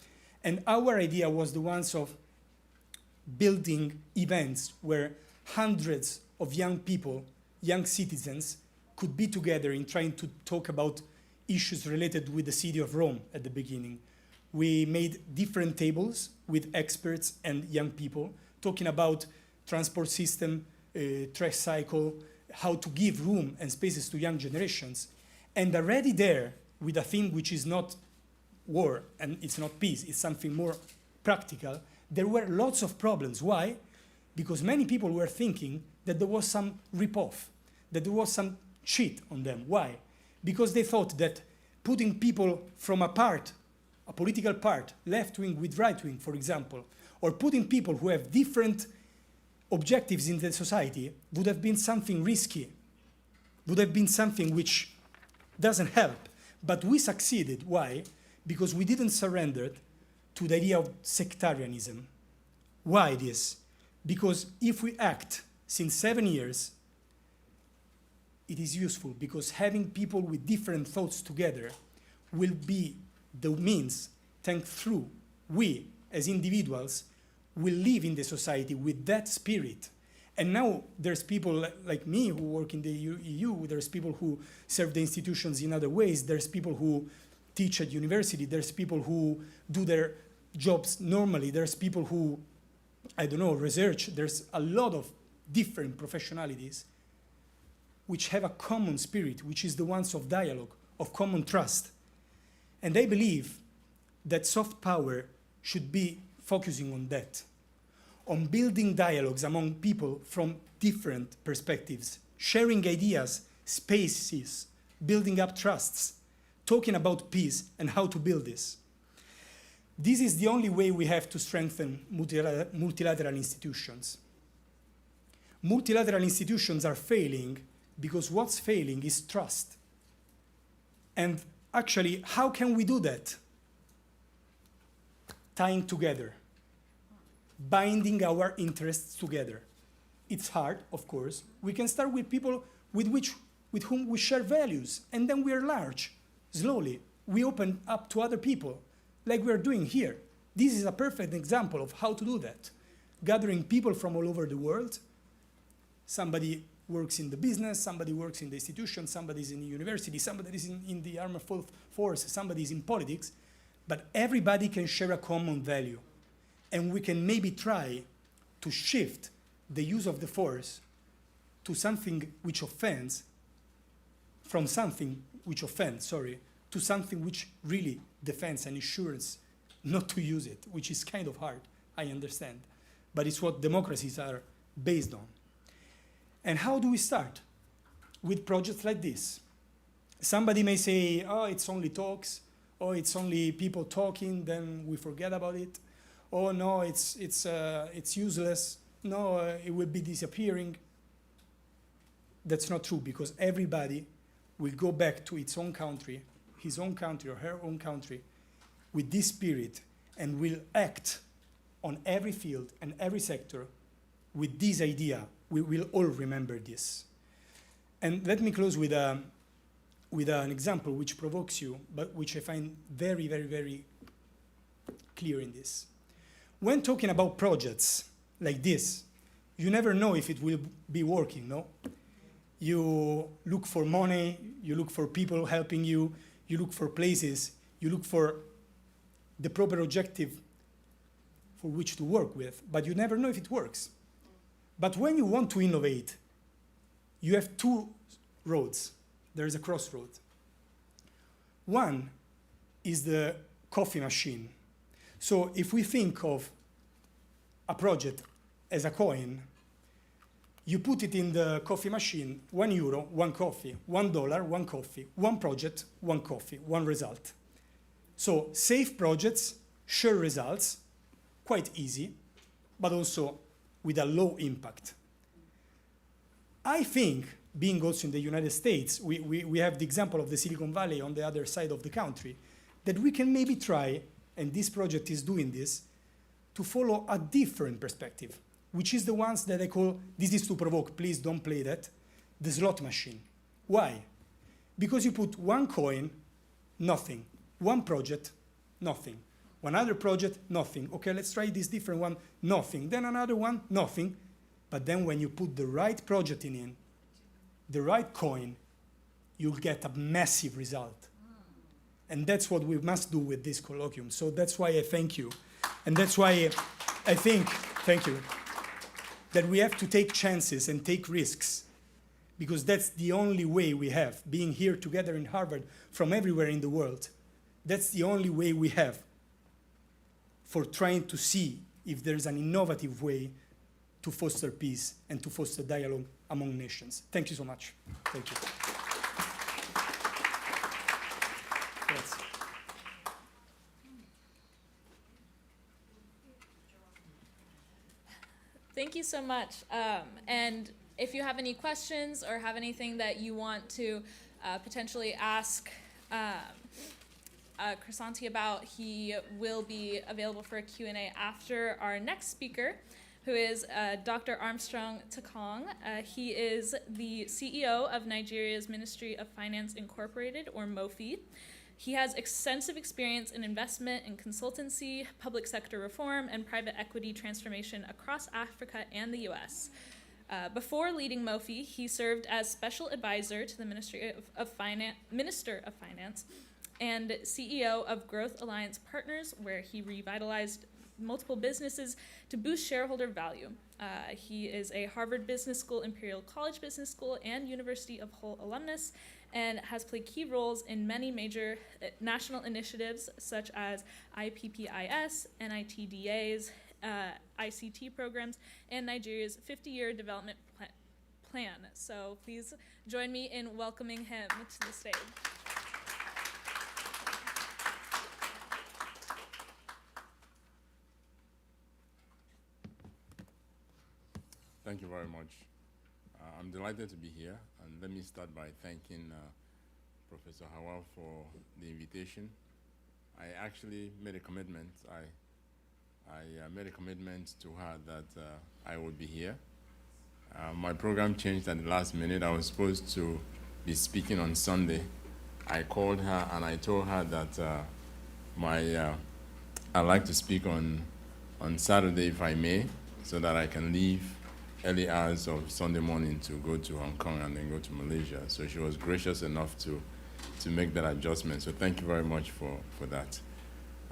Speaker 9: And our idea was the ones of building events where hundreds of young people, young citizens, could be together in trying to talk about issues related with the city of Rome at the beginning. We made different tables with experts and young people, talking about transport system, trash cycle, how to give room and spaces to young generations. And already there, with a theme which is not war and it's not peace, it's something more practical, there were lots of problems. Why? Because many people were thinking that there was some rip-off, that there was some cheat on them. Why? Because they thought that putting people from a political part, left-wing with right-wing, for example, or putting people who have different objectives in the society would have been something risky, would have been something which doesn't help. But we succeeded. Why? Because we didn't surrender to the idea of sectarianism. Why this? Because if we act since 7 years it is useful because having people with different thoughts together will be the means thanks through we as individuals will live in the society with that spirit. And now there's people like me who work in the EU, there's people who serve the institutions in other ways, there's people who teach at university, there's people who do their jobs normally, there's people who, I don't know, research, there's a lot of different professionalities which have a common spirit, which is the ones of dialogue, of common trust. And I believe that soft power should be focusing on that, on building dialogues among people from different perspectives, sharing ideas, spaces, building up trusts, talking about peace and how to build this. This is the only way we have to strengthen multilateral institutions. Multilateral institutions are failing because what's failing is trust. And actually, how can we do that? Tying together, binding our interests together. It's hard, of course. We can start with people with whom we share values, and then we are large. Slowly, we open up to other people, like we're doing here. This is a perfect example of how to do that. Gathering people from all over the world. Somebody works in the business, somebody works in the institution, somebody's in the university, somebody's in the armed force, somebody's in politics, but everybody can share a common value. And we can maybe try to shift the use of the force to something which offends, from something which offends, to something which really defends and ensures not to use it, which is kind of hard, I understand. But it's what democracies are based on. And how do we start? With projects like this. Somebody may say, oh, it's only talks, oh, it's only people talking, then we forget about it. Oh, no, it's useless. No, it will be disappearing. That's not true, because everybody will go back to its own country, his own country or her own country, with this spirit, and will act on every field and every sector with this idea. We will all remember this. And let me close with an example which provokes you, but which I find very, very, very clear in this. When talking about projects like this, you never know if it will be working, no? You look for money, you look for people helping you, you look for places, you look for the proper objective for which to work with, but you never know if it works. But when you want to innovate, you have two roads. There is a crossroad. One is the coffee machine. So if we think of a project as a coin, you put it in the coffee machine, €1, one coffee, $1, one coffee, one project, one coffee, one result. So safe projects, sure results, quite easy, but also with a low impact. I think, being also in the United States, we have the example of the Silicon Valley on the other side of the country, that we can maybe try, and this project is doing this, to follow a different perspective, which is the ones that I call, this is to provoke, please don't play that, the slot machine. Why? Because you put one coin, nothing. One project, nothing. One other project, nothing. Okay, let's try this different one, nothing. Then another one, nothing. But then when you put the right project in, the right coin, you'll get a massive result. And that's what we must do with this colloquium. So that's why I thank you. And that's why I think, thank you, that we have to take chances and take risks, because that's the only way we have, being here together in Harvard from everywhere in the world. That's the only way we have for trying to see if there's an innovative way to foster peace and to foster dialogue among nations. Thank you so much. Thank you. Yes.
Speaker 10: Thank you so much. And if you have any questions or have anything that you want to potentially ask Crisanti about, he will be available for a Q&A after our next speaker, who is Dr. Armstrong Takong. He is the CEO of Nigeria's Ministry of Finance Incorporated, or MOFI. He has extensive experience in investment and consultancy, public sector reform, and private equity transformation across Africa and the US. Before leading MOFI, he served as special advisor to the Minister of Finance and CEO of Growth Alliance Partners, where he revitalized multiple businesses to boost shareholder value. He is a Harvard Business School, Imperial College Business School, and University of Hull alumnus, and has played key roles in many major national initiatives such as IPPIS, NITDA's, ICT programs, and Nigeria's 50-year development plan. So please join me in welcoming him to the stage.
Speaker 13: Thank you very much. I'm delighted to be here, and let me start by thanking Professor Hawal for the invitation. I actually made a commitment. I made a commitment to her that I would be here. My program changed at the last minute. I was supposed to be speaking on Sunday. I called her and I told her that I'd like to speak on Saturday, if I may, so that I can leave early hours of Sunday morning to go to Hong Kong and then go to Malaysia. So she was gracious enough to make that adjustment. So thank you very much for that.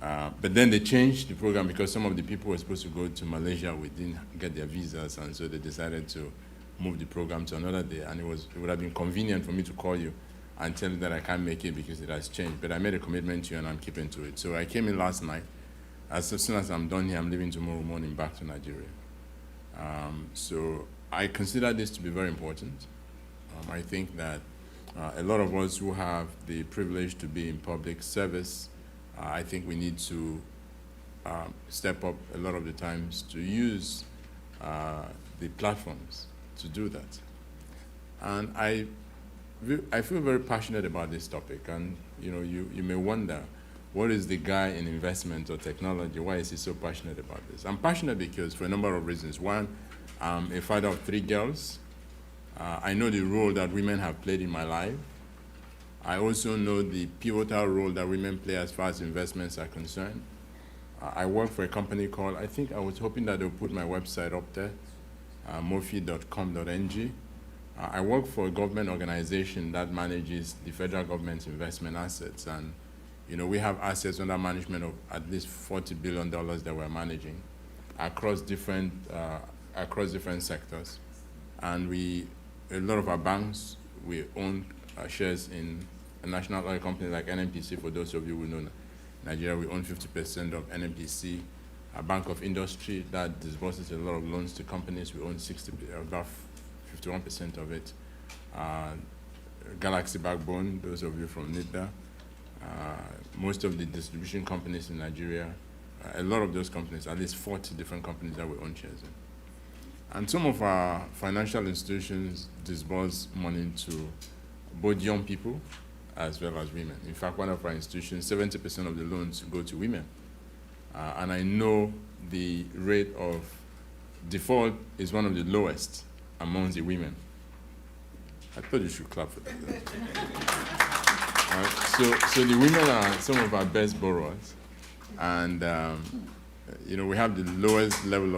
Speaker 13: But then they changed the program because some of the people were supposed to go to Malaysia. We didn't get their visas, and so they decided to move the program to another day. And it would have been convenient for me to call you and tell you that I can't make it because it has changed. But I made a commitment to you, and I'm keeping to it. So I came in last night. As soon as I'm done here, I'm leaving tomorrow morning back to Nigeria. So I consider this to be very important. I think that a lot of us who have the privilege to be in public service, I think we need to step up a lot of the times to use the platforms to do that. And I feel very passionate about this topic. And you may wonder, what is the guy in investment or technology? Why is he so passionate about this? I'm passionate because for a number of reasons. One, I'm a father of 3 girls. I know the role that women have played in my life. I also know the pivotal role that women play as far as investments are concerned. I work for a company called, I think I was hoping that they'll put my website up there, mofi.com.ng. I work for a government organization that manages the federal government's investment assets. And we have assets under management of at least $40 billion that we're managing across different sectors. And a lot of our banks, we own shares in a national oil company like NNPC. For those of you who know Nigeria, we own 50% of NNPC. A bank of industry that disburses a lot of loans to companies, we own about 51% of it. Galaxy Backbone, those of you from NIDA. Most of the distribution companies in Nigeria, a lot of those companies, at least 40 different companies that we own shares in. And some of our financial institutions disburse money to both young people as well as women. In fact, one of our institutions, 70% of the loans go to women. And I know the rate of default is one of the lowest amongst the women. I thought you should clap for that. So the women are some of our best borrowers. And we have the lowest level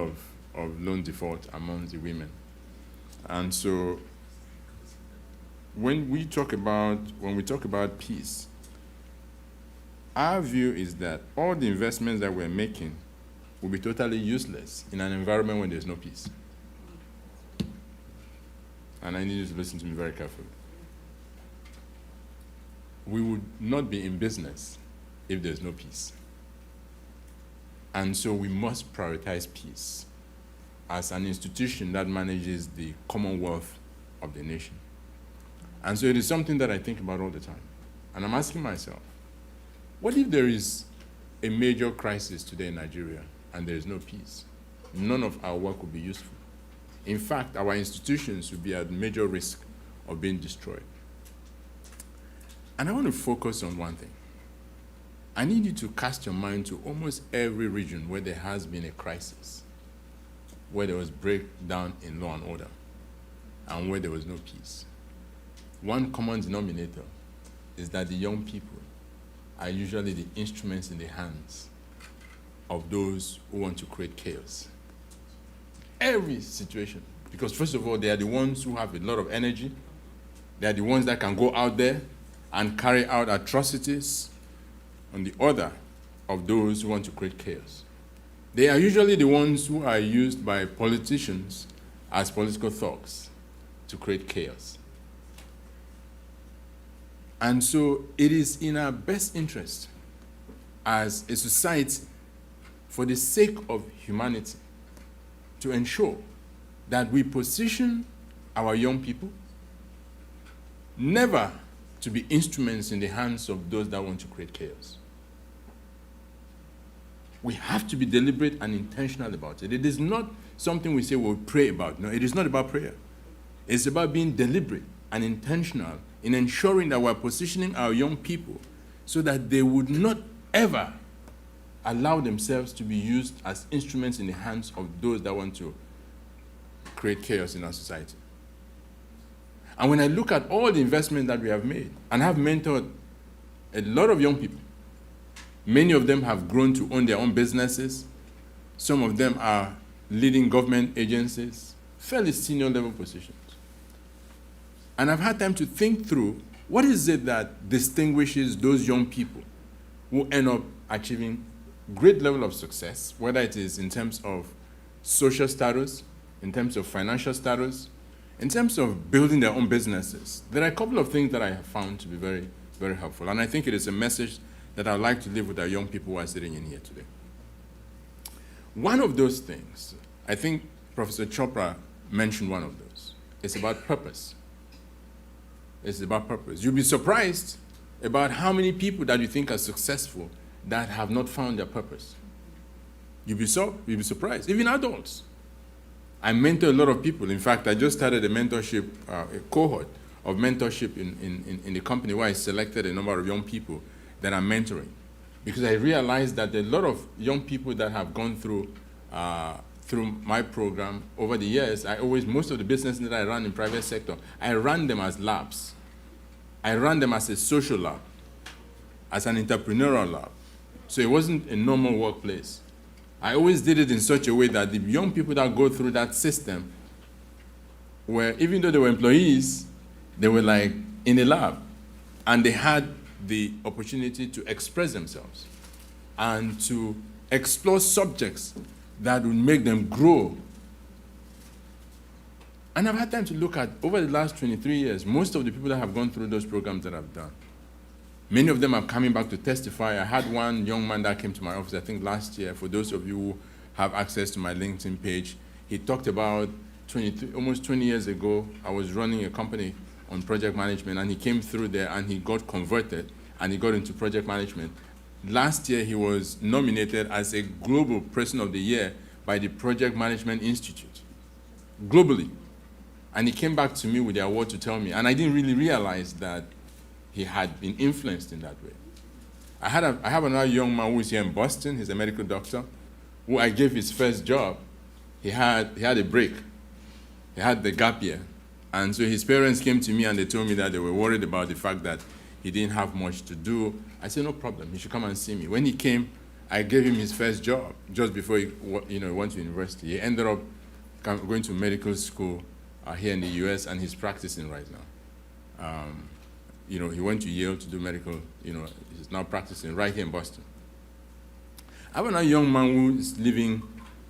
Speaker 13: of loan default amongst the women. And so when we talk about peace, our view is that all the investments that we're making will be totally useless in an environment when there's no peace. And I need you to listen to me very carefully. We would not be in business if there's no peace. And so we must prioritize peace as an institution that manages the commonwealth of the nation. And so it is something that I think about all the time. And I'm asking myself, what if there is a major crisis today in Nigeria and there is no peace? None of our work will be useful. In fact, our institutions will be at major risk of being destroyed. And I want to focus on one thing. I need you to cast your mind to almost every region where there has been a crisis. where there was breakdown in law and order and where there was no peace. One common denominator is that the young people are usually the instruments in the hands of those who want to create chaos. Every situation. Because first of all, they are the ones who have a lot of energy. They are the ones that can go out there and carry out atrocities on the order of those who want to create chaos. They are usually the ones who are used by politicians as political thugs to create chaos. And so it is in our best interest as a society, for the sake of humanity, to ensure that we position our young people never to be instruments in the hands of those that want to create chaos. We have to be deliberate and intentional about it. It is not something we say we'll pray about. No, it is not about prayer. It's about being deliberate and intentional in ensuring that we're positioning our young people so that they would not ever allow themselves to be used as instruments in the hands of those that want to create chaos in our society. And when I look at all the investment that we have made, and have mentored a lot of young people, many of them have grown to own their own businesses. Some of them are leading government agencies, fairly senior level positions. And I've had time to think through what is it that distinguishes those young people who end up achieving great level of success, whether it is in terms of social status, in terms of financial status, in terms of building their own businesses. There are a couple of things that I have found to be very, very helpful. And I think it is a message that I'd like to leave with our young people who are sitting in here today. One of those things, I think Professor Chopra mentioned one of those. It's about purpose. It's about purpose. You'll be surprised about how many people that you think are successful that have not found their purpose. You'll be surprised, even adults. I mentor a lot of people. In fact, I just started a mentorship, a cohort of mentorship in the company where I selected a number of young people that I'm mentoring. Because I realized that there are a lot of young people that have gone through my program over the years. Most of the businesses that I run in private sector, I ran them as labs. I ran them as a social lab, as an entrepreneurial lab. So it wasn't a normal workplace. I always did it in such a way that the young people that go through that system were, even though they were employees, they were like in a lab. And they had the opportunity to express themselves and to explore subjects that would make them grow. And I've had time to look at, over the last 23 years, most of the people that have gone through those programs that I've done, many of them are coming back to testify. I had one young man that came to my office, I think last year, for those of you who have access to my LinkedIn page. He talked about almost 20 years ago, I was running a company on project management, and he came through there and he got converted and he got into project management. Last year, he was nominated as a Global Person of the Year by the Project Management Institute, globally. And he came back to me with the award to tell me, and I didn't really realize that he had been influenced in that way. I have another young man who is here in Boston. He's a medical doctor, who I gave his first job. He had a break. He had the gap year. And so his parents came to me and they told me that they were worried about the fact that he didn't have much to do. I said, no problem, he should come and see me. When he came, I gave him his first job just before he went to university. He ended up going to medical school here in the US, and he's practicing right now. He went to Yale to do medical, he's now practicing right here in Boston. I have another young man who is living,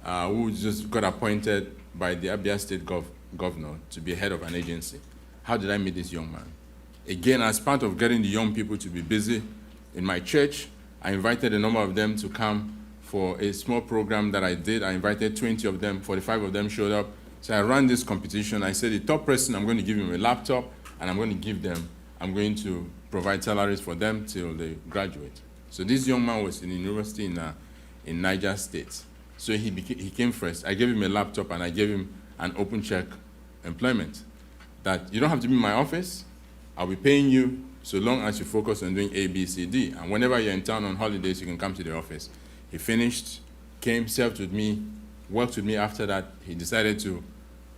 Speaker 13: who just got appointed by the Abia State governor to be head of an agency. How did I meet this young man? Again, as part of getting the young people to be busy in my church, I invited a number of them to come for a small program that I did. I invited 20 of them, 45 of them showed up. So I ran this competition. I said, the top person, I'm going to give him a laptop, and I'm going to provide salaries for them till they graduate. So this young man was in university in Niger State. So he came first. I gave him a laptop, and I gave him an open check employment. That you don't have to be in my office. I'll be paying you so long as you focus on doing A, B, C, D. And whenever you're in town on holidays, you can come to the office. He finished, came, served with me worked with me after that. He decided to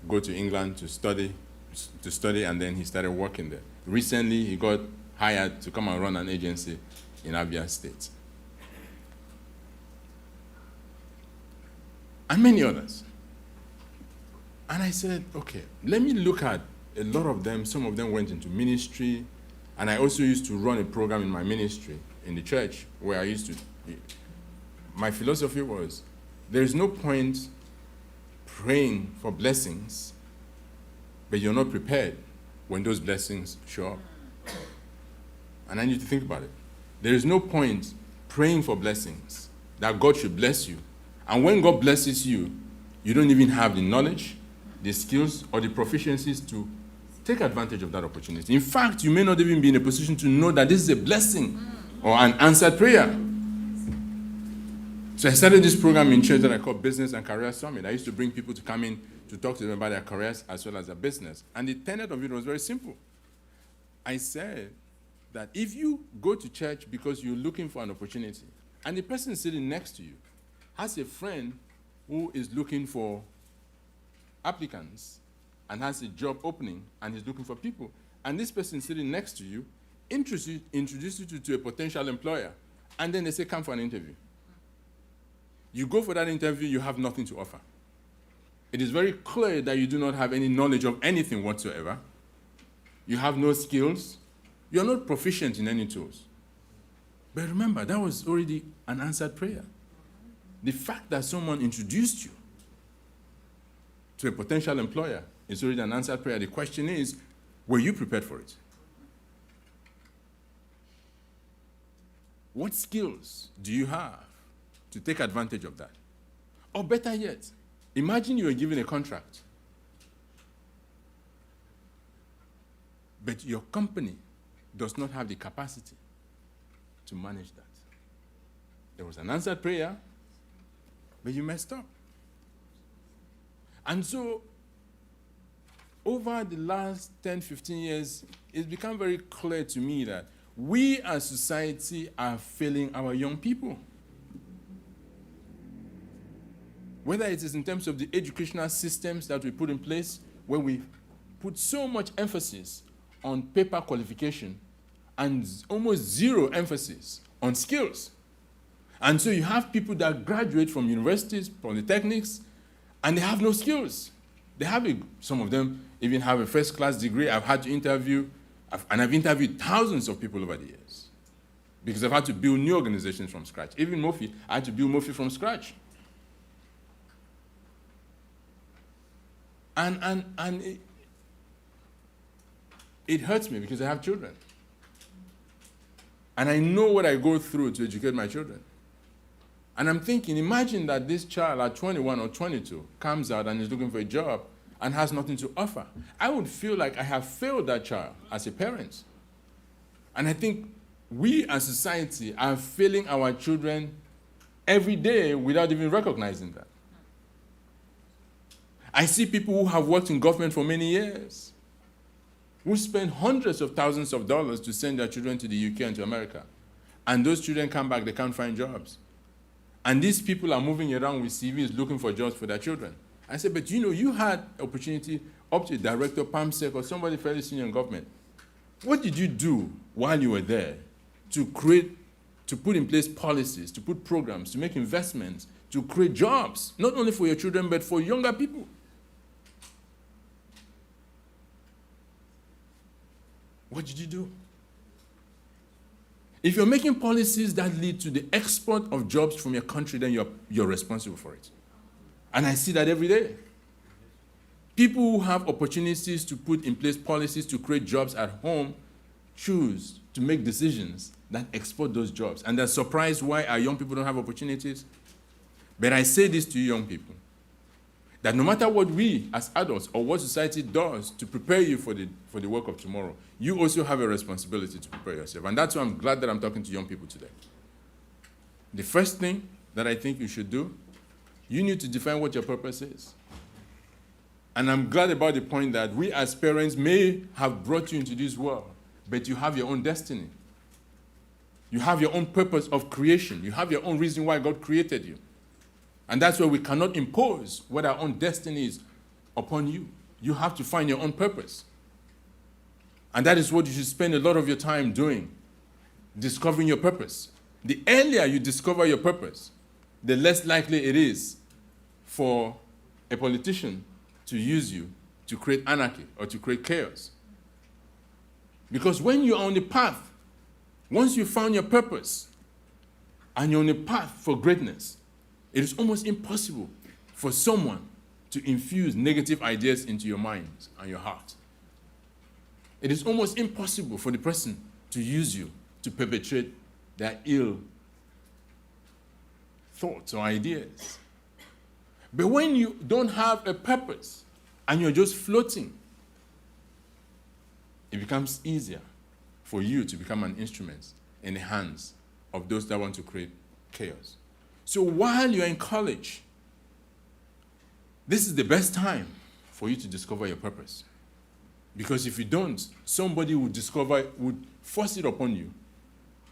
Speaker 13: go to England to study, and then he started working there. Recently, he got hired to come and run an agency in Abia State. And many others. And I said, okay, let me look at a lot of them. Some of them went into ministry, and I also used to run a program in my ministry in the church where I used to. My philosophy was, there is no point praying for blessings, but you're not prepared when those blessings show up. And I need to think about it. There is no point praying for blessings, that God should bless you. And when God blesses you, you don't even have the knowledge, the skills, or the proficiencies to take advantage of that opportunity. In fact, you may not even be in a position to know that this is a blessing or an answered prayer. So I started this program in church that I call Business and Career Summit. I used to bring people to come in to talk to them about their careers as well as their business. And the tenet of it was very simple. I said that if you go to church because you're looking for an opportunity, and the person sitting next to you has a friend who is looking for applicants and has a job opening and is looking for people, and this person sitting next to you introduces you to a potential employer, and then they say, come for an interview. You go for that interview, you have nothing to offer. It is very clear that you do not have any knowledge of anything whatsoever. You have no skills. You are not proficient in any tools. But remember, that was already an answered prayer. The fact that someone introduced you to a potential employer is already an answered prayer. The question is, were you prepared for it? What skills do you have to take advantage of that? Or better yet, imagine you are given a contract, but your company does not have the capacity to manage that. There was an answered prayer, but you messed up. And so, over the last 10, 15 years, it's become very clear to me that we as society are failing our young people. Whether it is in terms of the educational systems that we put in place, where we put so much emphasis on paper qualification and almost zero emphasis on skills. And so you have people that graduate from universities, polytechnics, and they have no skills. Some of them even have a first-class degree. I've had to interview, and I've interviewed thousands of people over the years because I've had to build new organizations from scratch. Even Mofi, I had to build Mofi from scratch. And it hurts me because I have children. And I know what I go through to educate my children. And I'm thinking, imagine that this child at 21 or 22 comes out and is looking for a job and has nothing to offer. I would feel like I have failed that child as a parent. And I think we as society are failing our children every day without even recognizing that. I see people who have worked in government for many years, who spend hundreds of thousands of dollars to send their children to the UK and to America. And those children come back, they can't find jobs. And these people are moving around with CVs looking for jobs for their children. I said, but you had opportunity up to a director, PAMSEC, or somebody fairly senior in government. What did you do while you were there to put in place policies, to put programs, to make investments, to create jobs, not only for your children, but for younger people? What did you do? If you're making policies that lead to the export of jobs from your country, then you're responsible for it. And I see that every day. People who have opportunities to put in place policies to create jobs at home choose to make decisions that export those jobs. And they're surprised why our young people don't have opportunities. But I say this to you young people, that no matter what we as adults or what society does to prepare you for the work of tomorrow, you also have a responsibility to prepare yourself. And that's why I'm glad that I'm talking to young people today. The first thing that I think you should do, you need to define what your purpose is. And I'm glad about the point that we as parents may have brought you into this world, but you have your own destiny. You have your own purpose of creation. You have your own reason why God created you. And that's why we cannot impose what our own destiny is upon you. You have to find your own purpose. And that is what you should spend a lot of your time doing, discovering your purpose. The earlier you discover your purpose, the less likely it is for a politician to use you to create anarchy or to create chaos. Because when you're on the path, once you found your purpose and you're on a path for greatness, it is almost impossible for someone to infuse negative ideas into your mind and your heart. It is almost impossible for the person to use you to perpetrate their ill thoughts or ideas. But when you don't have a purpose and you're just floating, it becomes easier for you to become an instrument in the hands of those that want to create chaos. So while you're in college, this is the best time for you to discover your purpose. Because if you don't, somebody would force it upon you.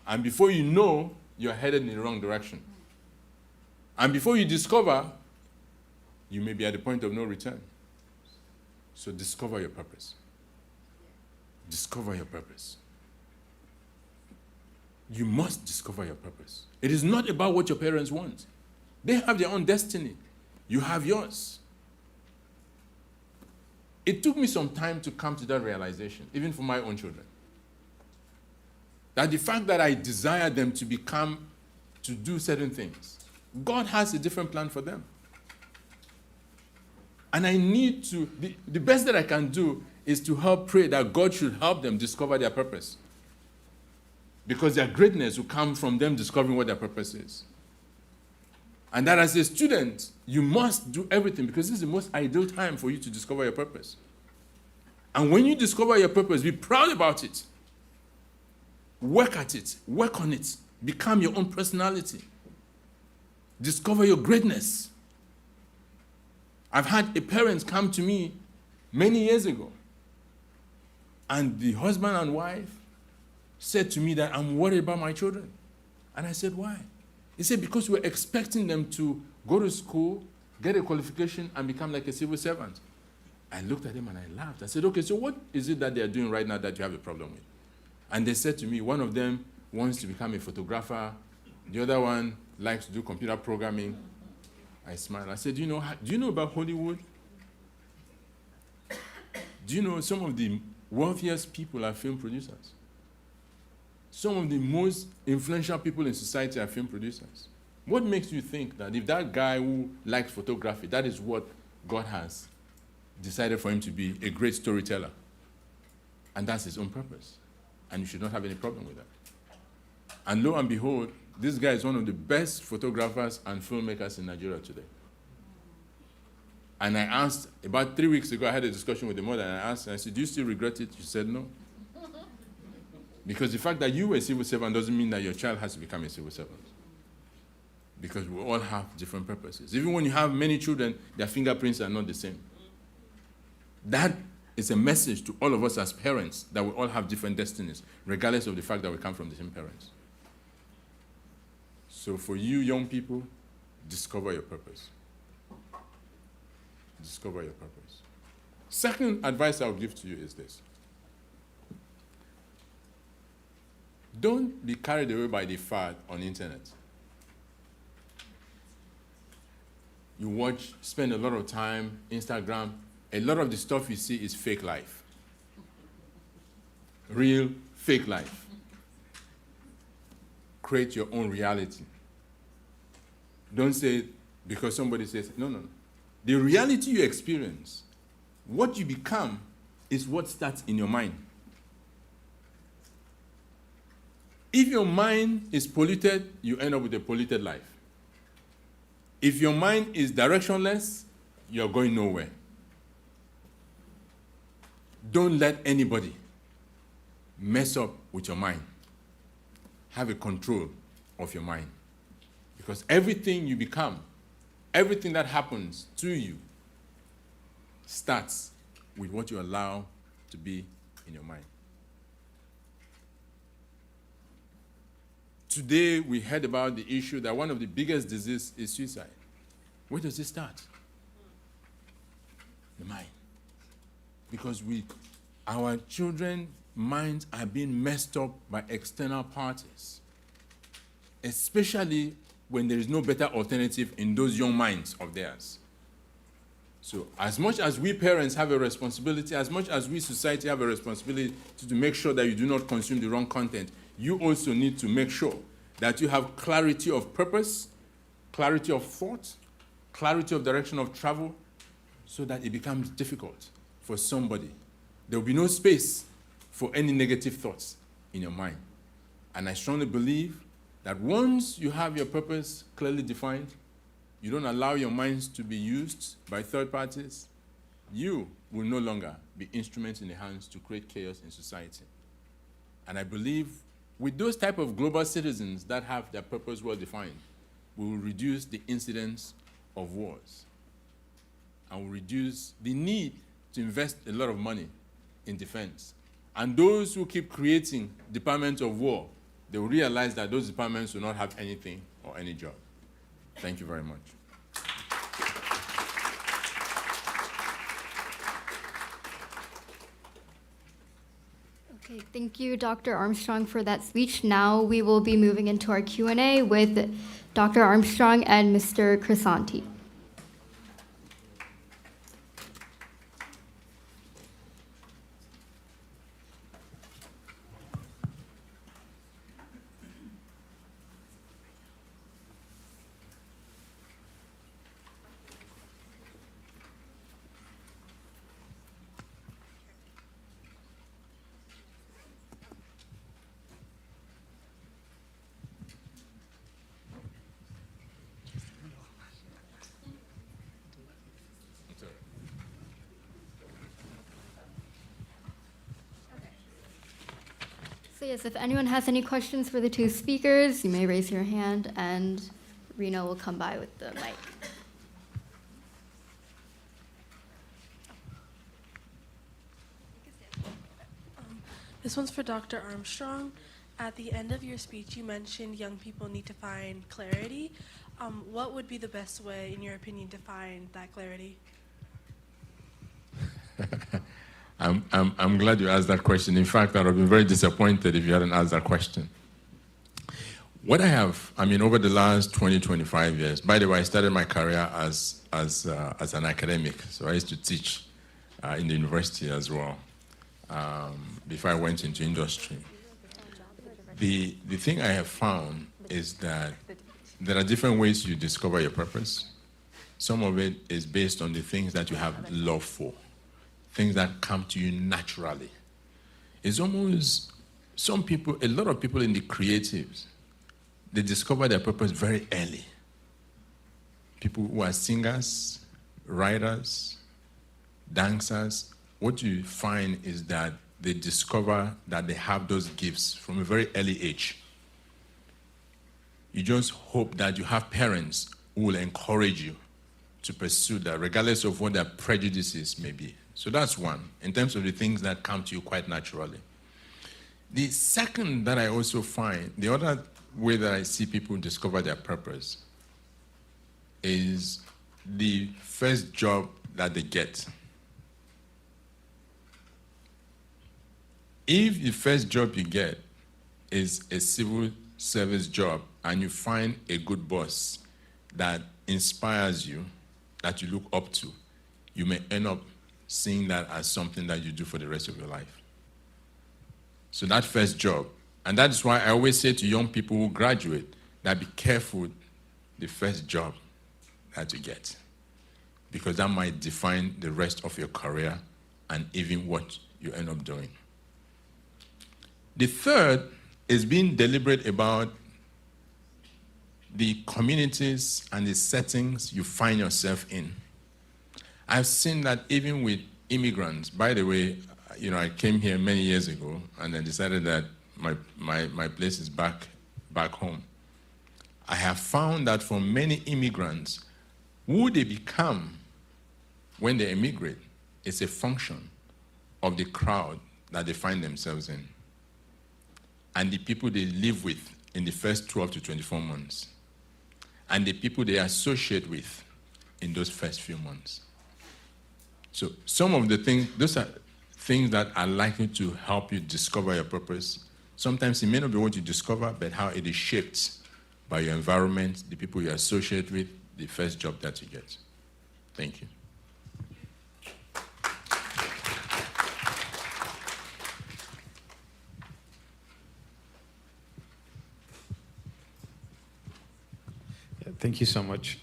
Speaker 13: And before you know, you're headed in the wrong direction. And before you discover, you may be at the point of no return. So discover your purpose. Discover your purpose. You must discover your purpose. It is not about what your parents want. They have their own destiny. You have yours. It took me some time to come to that realization, even for my own children. That the fact that I desire them to do certain things, God has a different plan for them. And I need to, the best that I can do is to help pray that God should help them discover their purpose. Because their greatness will come from them discovering what their purpose is. And that as a student, you must do everything because this is the most ideal time for you to discover your purpose. And when you discover your purpose, be proud about it. Work at it. Work on it. Become your own personality. Discover your greatness. I've had a parent come to me many years ago, and the husband and wife said to me that I'm worried about my children. And I said, why? He said, because we're expecting them to go to school, get a qualification, and become like a civil servant. I looked at them and I laughed. I said, okay, so what is it that they're doing right now that you have a problem with? And they said to me, one of them wants to become a photographer. The other one likes to do computer programming. I smiled. I said, do you know about Hollywood? Do you know some of the wealthiest people are film producers? Some of the most influential people in society are film producers. What makes you think that if that guy who likes photography, that is what God has decided for him to be a great storyteller? And that's his own purpose. And you should not have any problem with that. And lo and behold, this guy is one of the best photographers and filmmakers in Nigeria today. And I asked, about 3 weeks ago, I had a discussion with the mother, and I asked, and I said, do you still regret it? She said, no. Because the fact that you were a civil servant doesn't mean that your child has to become a civil servant. Because we all have different purposes. Even when you have many children, their fingerprints are not the same. That is a message to all of us as parents, that we all have different destinies, regardless of the fact that we come from the same parents. So for you young people, discover your purpose. Discover your purpose. Second advice I'll give to you is this. Don't be carried away by the fad on the internet. You spend a lot of time, Instagram, a lot of the stuff you see is fake life. Real fake life. Create your own reality. Don't say, because somebody says, no. The reality you experience, what you become, is what starts in your mind. If your mind is polluted, you end up with a polluted life. If your mind is directionless, you're going nowhere. Don't let anybody mess up with your mind. Have a control of your mind. Because everything you become, everything that happens to you, starts with what you allow to be in your mind. Today, we heard about the issue that one of the biggest diseases is suicide. Where does it start? The mind. Because our children's minds are being messed up by external parties, especially when there is no better alternative in those young minds of theirs. So as much as we parents have a responsibility, as much as we society have a responsibility to make sure that you do not consume the wrong content, you also need to make sure that you have clarity of purpose, clarity of thought, clarity of direction of travel, so that it becomes difficult for somebody. There will be no space for any negative thoughts in your mind. And I strongly believe that once you have your purpose clearly defined, you don't allow your minds to be used by third parties, you will no longer be instruments in the hands to create chaos in society. And I believe with those type of global citizens that have their purpose well defined, we will reduce the incidence of wars and will reduce the need to invest a lot of money in defense. And those who keep creating departments of war, they will realize that those departments will not have anything or any job. Thank you very much.
Speaker 1: Okay, thank you, Dr. Armstrong, for that speech. Now we will be moving into our Q&A with Dr. Armstrong and Mr. Crisanti. So yes, if anyone has any questions for the two speakers, you may raise your hand and Reno will come by with the mic.
Speaker 19: This one's for Dr. Armstrong. At the end of your speech, you mentioned young people need to find clarity. What would be the best way, in your opinion, to find that clarity?
Speaker 13: I'm glad you asked that question. In fact, I would have been very disappointed if you hadn't asked that question. What I have, over the last 20, 25 years, by the way, I started my career as an academic, so I used to teach in the university as well before I went into industry. The thing I have found is that there are different ways you discover your purpose. Some of it is based on the things that you have love for, things that come to you naturally. It's almost, a lot of people in the creatives, they discover their purpose very early. People who are singers, writers, dancers, what you find is that they discover that they have those gifts from a very early age. You just hope that you have parents who will encourage you to pursue that, regardless of what their prejudices may be. So that's one, in terms of the things that come to you quite naturally. The second that I also find, the other way that I see people discover their purpose is the first job that they get. If the first job you get is a civil service job and you find a good boss that inspires you, that you look up to, you may end up seeing that as something that you do for the rest of your life. So that first job, and that's why I always say to young people who graduate that be careful the first job that you get, because that might define the rest of your career and even what you end up doing. The third is being deliberate about the communities and the settings you find yourself in. I've seen that even with immigrants. By the way, I came here many years ago and I decided that my place is back home. I have found that for many immigrants, who they become when they immigrate is a function of the crowd that they find themselves in and the people they live with in the first 12 to 24 months and the people they associate with in those first few months. So some of the things, those are things that are likely to help you discover your purpose. Sometimes it may not be what you discover, but how it is shaped by your environment, the people you associate with, the first job that you get. Thank you.
Speaker 16: Thank you so much.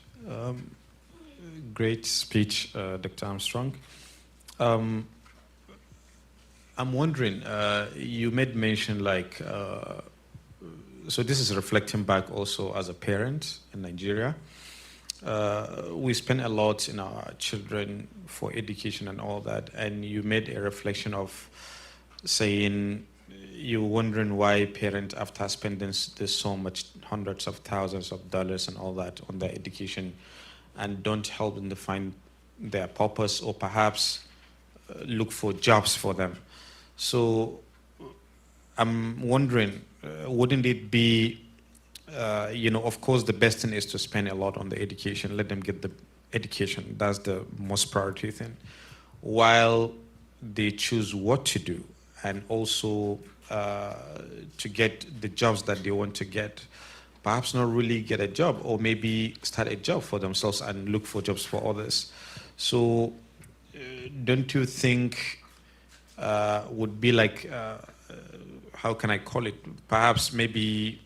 Speaker 16: Great speech, Dr. Armstrong. I'm wondering, you made mention like, so this is reflecting back also as a parent in Nigeria. We spend a lot in our children for education and all that, and you made a reflection of saying you're wondering why parents, after spending this so much, hundreds of thousands of dollars and all that on their education, and don't help them to find their purpose, or perhaps look for jobs for them. So I'm wondering, wouldn't it be, of course, the best thing is to spend a lot on the education, let them get the education. That's the most priority thing. While they choose what to do, and also to get the jobs that they want to get, perhaps not really get a job, or maybe start a job for themselves and look for jobs for others. So don't you think would be like, how can I call it? Perhaps maybe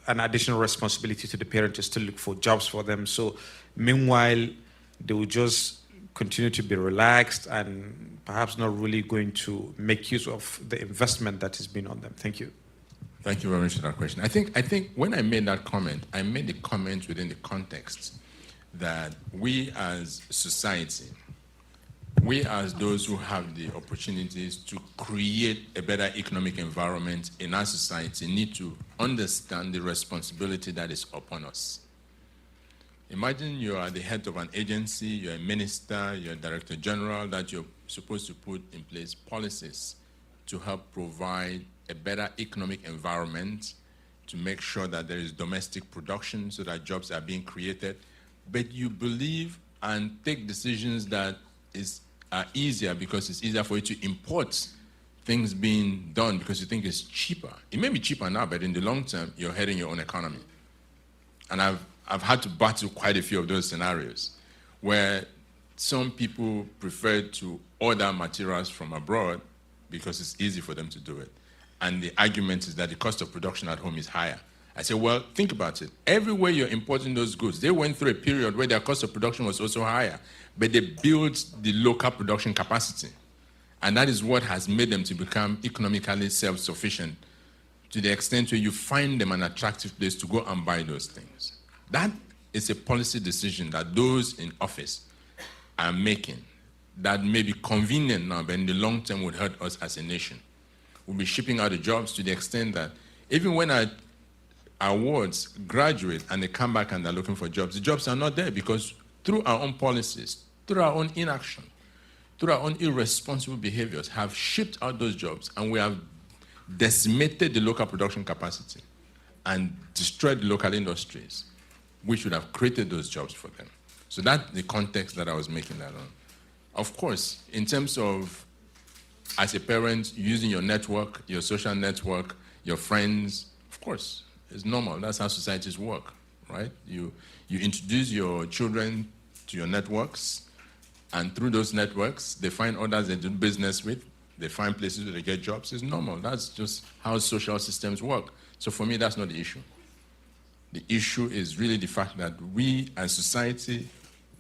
Speaker 16: an additional responsibility to the parent to still look for jobs for them. So meanwhile, they will just continue to be relaxed and perhaps not really going to make use of the investment that has been on them. Thank you.
Speaker 13: Thank you very much for that question. I think when I made that comment, I made the comment within the context that we as society, we as those who have the opportunities to create a better economic environment in our society need to understand the responsibility that is upon us. Imagine you are the head of an agency, you're a minister, you're a director general, that you're supposed to put in place policies to help provide a better economic environment, to make sure that there is domestic production so that jobs are being created. But you believe and take decisions that are easier because it's easier for you to import things being done because you think it's cheaper. It may be cheaper now, but in the long term, you're heading your own economy. And I've had to battle quite a few of those scenarios where some people prefer to order materials from abroad because it's easy for them to do it. And the argument is that the cost of production at home is higher. I say, well, think about it. Everywhere you're importing those goods, they went through a period where their cost of production was also higher, but they built the local production capacity. And that is what has made them to become economically self-sufficient to the extent where you find them an attractive place to go and buy those things. That is a policy decision that those in office are making that may be convenient now, but in the long term would hurt us as a nation. We'll be shipping out the jobs to the extent that even when our awards graduate and they come back and they're looking for jobs, the jobs are not there because through our own policies, through our own inaction, through our own irresponsible behaviors, have shipped out those jobs, and we have decimated the local production capacity and destroyed the local industries. We should have created those jobs for them. So that's the context that I was making that on. Of course, in terms of, as a parent, using your network, your social network, your friends, of course, it's normal. That's how societies work, right? You introduce your children to your networks, and through those networks, they find others they do business with, they find places where they get jobs. It's normal. That's just how social systems work. So for me, that's not the issue. The issue is really the fact that we as society,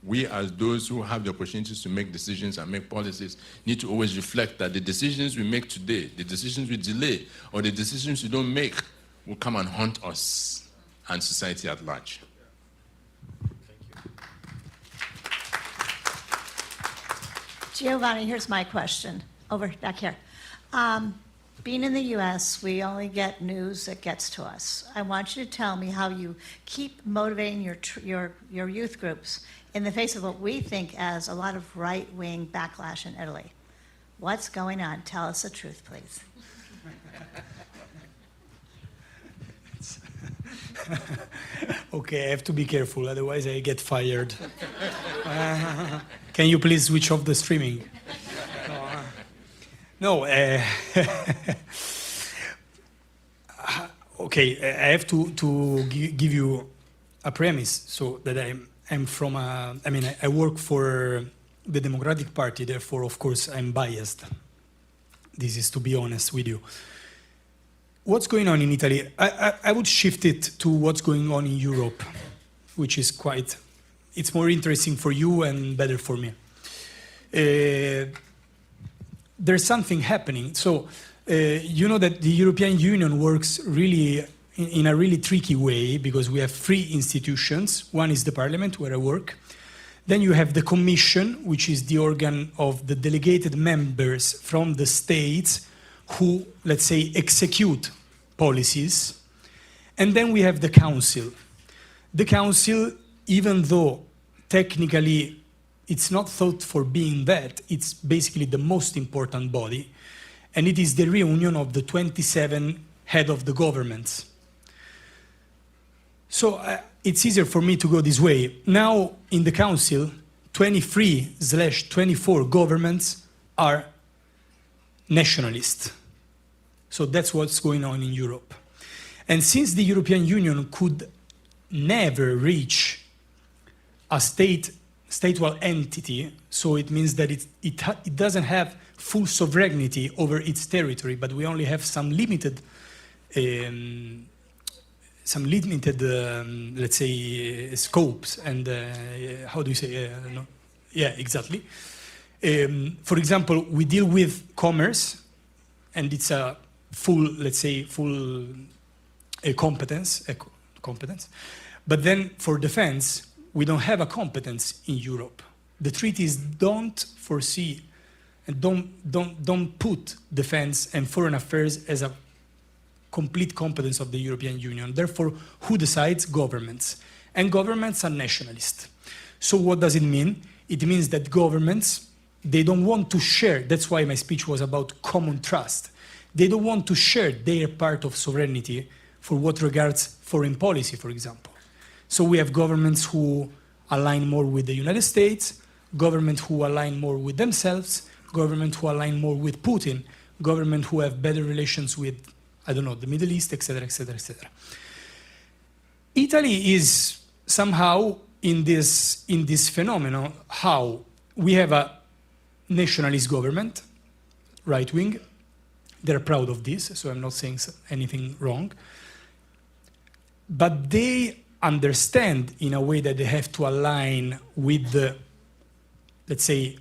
Speaker 13: we as those who have the opportunities to make decisions and make policies, need to always reflect that the decisions we make today, the decisions we delay, or the decisions we don't make will come and haunt us and society at large.
Speaker 14: Giovanni, here's my question, over back here. Being in the U.S., we only get news that gets to us. I want you to tell me how you keep motivating your youth groups in the face of what we think as a lot of right-wing backlash in Italy. What's going on? Tell us the truth, please.
Speaker 9: Okay, I have to be careful, otherwise I get fired. Can you please switch off the streaming? No. Okay, I have to give you a premise, so that I'm from I work for the Democratic Party, therefore, of course, I'm biased. This is to be honest with you. What's going on in Italy? I would shift it to what's going on in Europe, which is it's more interesting for you and better for me. There's something happening. So, you know that the European Union works really in a really tricky way, because we have three institutions. One is the Parliament, where I work. Then you have the Commission, which is the organ of the delegated members from the states who, let's say, execute policies. And then we have the Council. The Council, even though technically it's not thought for being that, it's basically the most important body, and it is the reunion of the 27 head of the governments. So it's easier for me to go this way. Now, in the Council, 23/24 governments are nationalist. So that's what's going on in Europe. And since the European Union could never reach a statewide entity, so it means that it doesn't have full sovereignty over its territory, but we only have some limited let's say, scopes and how do you say? No? Yeah, exactly. For example, we deal with commerce, and it's a full, let's say, competence. But then for defense, we don't have a competence in Europe. The treaties don't foresee and don't put defense and foreign affairs as a complete competence of the European Union. Therefore, who decides? Governments. And governments are nationalist. So what does it mean? It means that governments, they don't want to share. That's why my speech was about common trust. They don't want to share their part of sovereignty for what regards foreign policy, for example. So we have governments who align more with the United States, governments who align more with themselves, governments who align more with Putin, governments who have better relations with, I don't know, the Middle East, etc., etc., etc. Italy is somehow in this phenomenon how we have a nationalist government, right-wing. They're proud of this, so I'm not saying anything wrong. But they understand in a way that they have to align with the, let's say,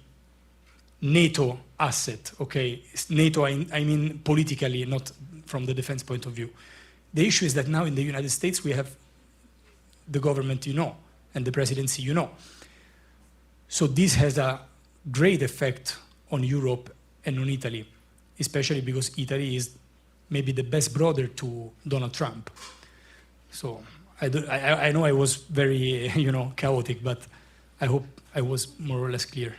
Speaker 9: NATO asset, okay? NATO, I mean politically, not from the defense point of view. The issue is that now in the United States we have the government you know, and the presidency you know. So this has a great effect on Europe and on Italy, especially because Italy is maybe the best brother to Donald Trump. So I know I was very, chaotic, but I hope I was more or less clear.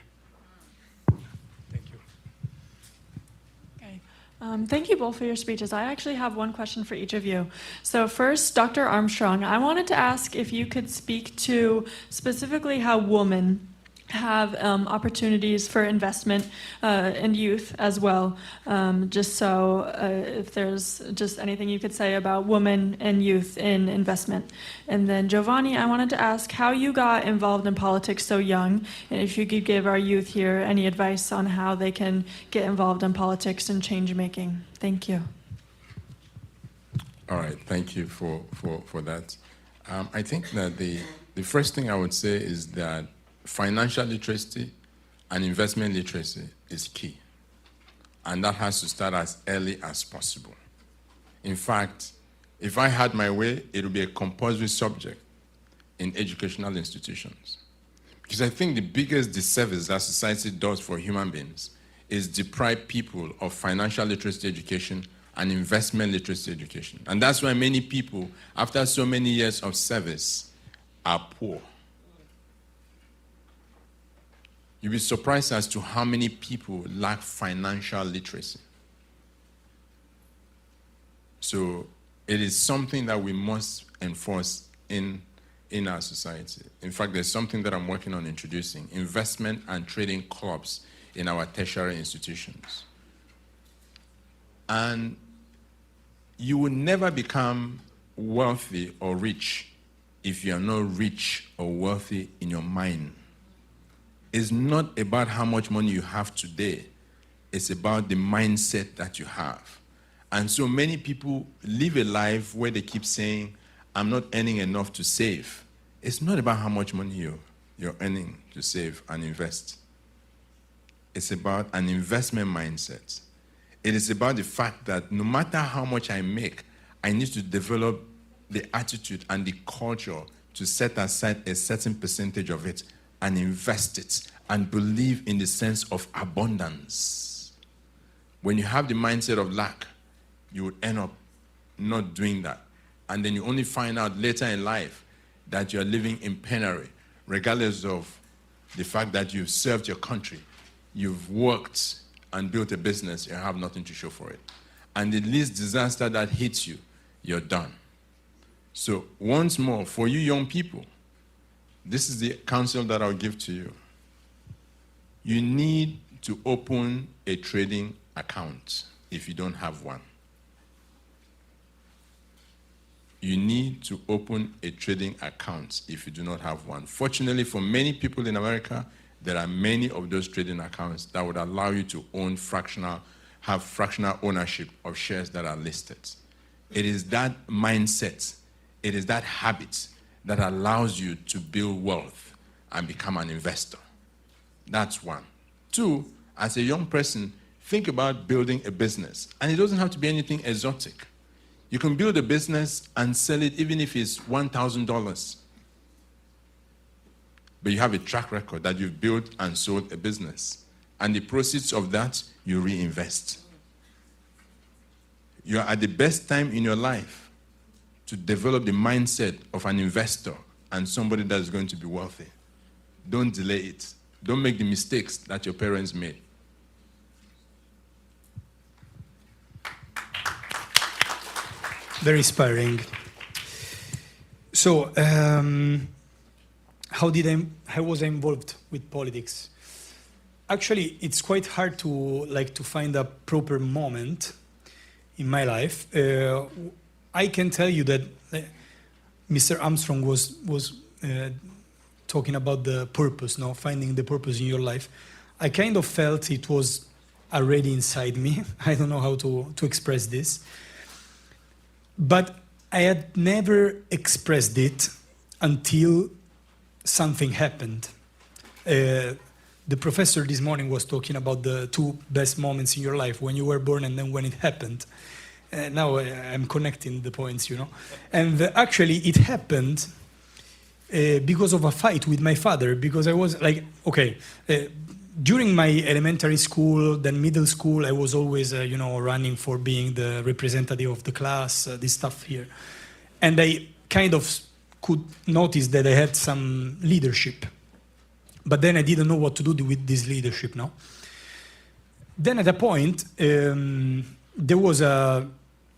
Speaker 4: Thank you both for your speeches. I actually have one question for each of you. So first, Dr. Armstrong, I wanted to ask if you could speak to specifically how women have opportunities for investment and youth as well. Just so if there's just anything you could say about women and youth in investment. And then Giovanni, I wanted to ask how you got involved in politics so young, and if you could give our youth here any advice on how they can get involved in politics and change making. Thank you.
Speaker 13: All right, thank you for that. I think that the first thing I would say is that financial literacy and investment literacy is key. And that has to start as early as possible. In fact, if I had my way, it would be a compulsory subject in educational institutions. Because I think the biggest disservice that society does for human beings is deprive people of financial literacy education and investment literacy education. And that's why many people, after so many years of service, are poor. You'll be surprised as to how many people lack financial literacy. So it is something that we must enforce in in our society. In fact, there's something that I'm working on introducing, investment and trading clubs in our tertiary institutions. And you will never become wealthy or rich if you are not rich or wealthy in your mind. It's not about how much money you have today. It's about the mindset that you have. And so many people live a life where they keep saying, I'm not earning enough to save. It's not about how much money you're earning to save and invest. It's about an investment mindset. It is about the fact that no matter how much I make, I need to develop the attitude and the culture to set aside a certain percentage of it and invest it and believe in the sense of abundance. When you have the mindset of lack, you would end up not doing that. And then you only find out later in life that you're living in penury, regardless of the fact that you've served your country, you've worked and built a business, you have nothing to show for it. And the least disaster that hits you, you're done. So once more, for you young people, this is the counsel that I'll give to you. You need to open a trading account if you don't have one. You need to open a trading account if you do not have one. Fortunately, for many people in America, there are many of those trading accounts that would allow you to have fractional ownership of shares that are listed. It is that mindset, it is that habit that allows you to build wealth and become an investor. That's one. Two, as a young person, think about building a business. And it doesn't have to be anything exotic. You can build a business and sell it even if it's $1,000. But you have a track record that you've built and sold a business. And the proceeds of that, you reinvest. You are at the best time in your life to develop the mindset of an investor and somebody that is going to be wealthy. Don't delay it. Don't make the mistakes that your parents made.
Speaker 9: Very inspiring. So, how was I involved with politics? Actually, it's quite hard to find a proper moment in my life. I can tell you that Mr. Armstrong was talking about the purpose, finding the purpose in your life. I kind of felt it was already inside me. I don't know how to express this. But I had never expressed it until something happened. The professor this morning was talking about the two best moments in your life, when you were born and then when it happened. Now I'm connecting the points, And actually it happened because of a fight with my father, because I was like, during my elementary school, then middle school, I was always, running for being the representative of the class, this stuff here. And I kind of could notice that I had some leadership. But then I didn't know what to do with this leadership, Then at a point, there was a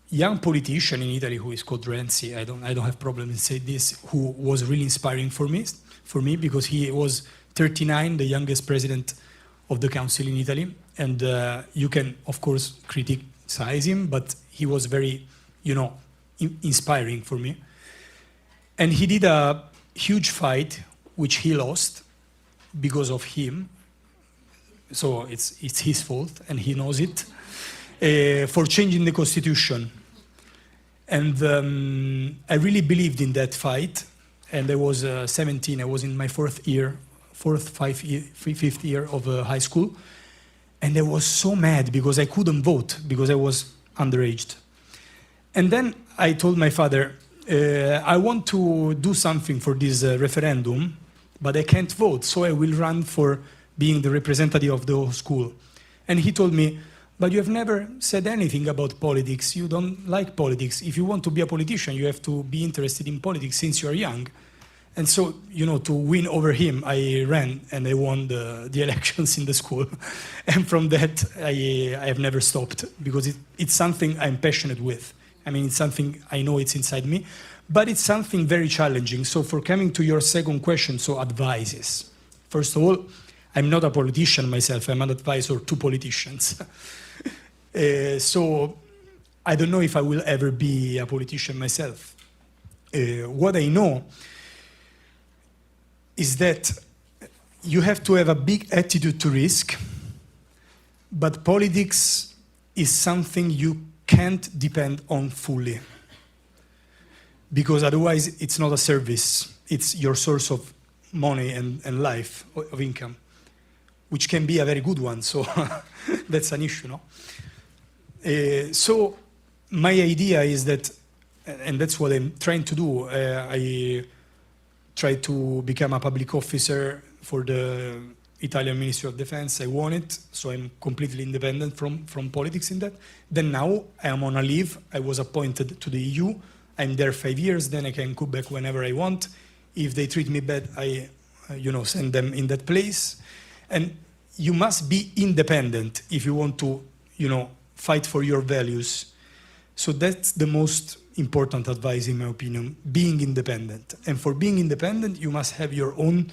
Speaker 9: young politician in Italy who is called Renzi. I don't have problem in saying this, who was really inspiring for me because he was 39, the youngest president of the council in Italy. And you can, of course, criticize him, but he was very, inspiring for me. And he did a huge fight, which he lost because of him. So it's his fault, and he knows it, for changing the constitution. And I really believed in that fight. And I was 17. I was in my fifth year of high school. And I was so mad because I couldn't vote because I was underage. And then I told my father, I want to do something for this referendum, but I can't vote, so I will run for being the representative of the whole school. And he told me, but you have never said anything about politics. You don't like politics. If you want to be a politician, you have to be interested in politics since you are young. And so, to win over him, I ran and I won the elections in the school. And from that, I have never stopped because it's something I'm passionate with. I mean, it's something I know it's inside me, but it's something very challenging. So for coming to your second question, so advices. First of all, I'm not a politician myself, I'm an advisor to politicians. So I don't know if I will ever be a politician myself. What I know is that you have to have a big attitude to risk, but politics is something you can't depend on fully. Because otherwise it's not a service, it's your source of money and life, of income, which can be a very good one, so that's an issue, no? So my idea is that, and that's what I'm trying to do, I try to become a public officer for the Italian Ministry of Defense. I won it, so I'm completely independent from politics in that. Then now I am on a leave. I was appointed to the EU. I'm there 5 years, then I can go back whenever I want. If they treat me bad, I send them in that place. And you must be independent if you want to, fight for your values. So that's the most important advice, in my opinion, being independent. And for being independent, you must have your own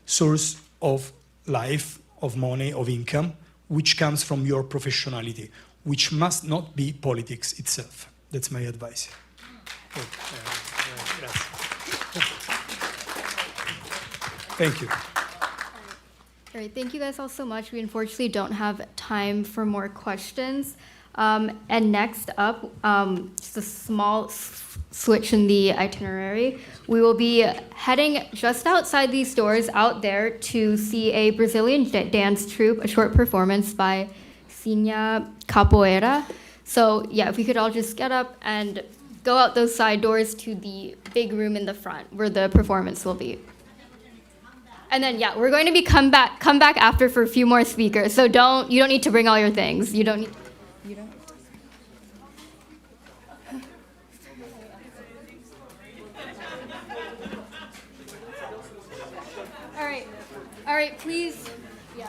Speaker 9: source of life, of money, of income, which comes from your professionality, which must not be politics itself. That's my advice. Thank you.
Speaker 1: All right, thank you guys all so much. We unfortunately don't have time for more questions. And next up, just a small switch in the itinerary. We will be heading just outside these doors out there to see a Brazilian dance troupe, a short performance by Sinha Capoeira. So yeah, if we could all just get up and go out those side doors to the big room in the front where the performance will be. And then yeah, we're going to be come back after for a few more speakers. So you don't need to bring all your things. You don't need. All right, please. Yeah.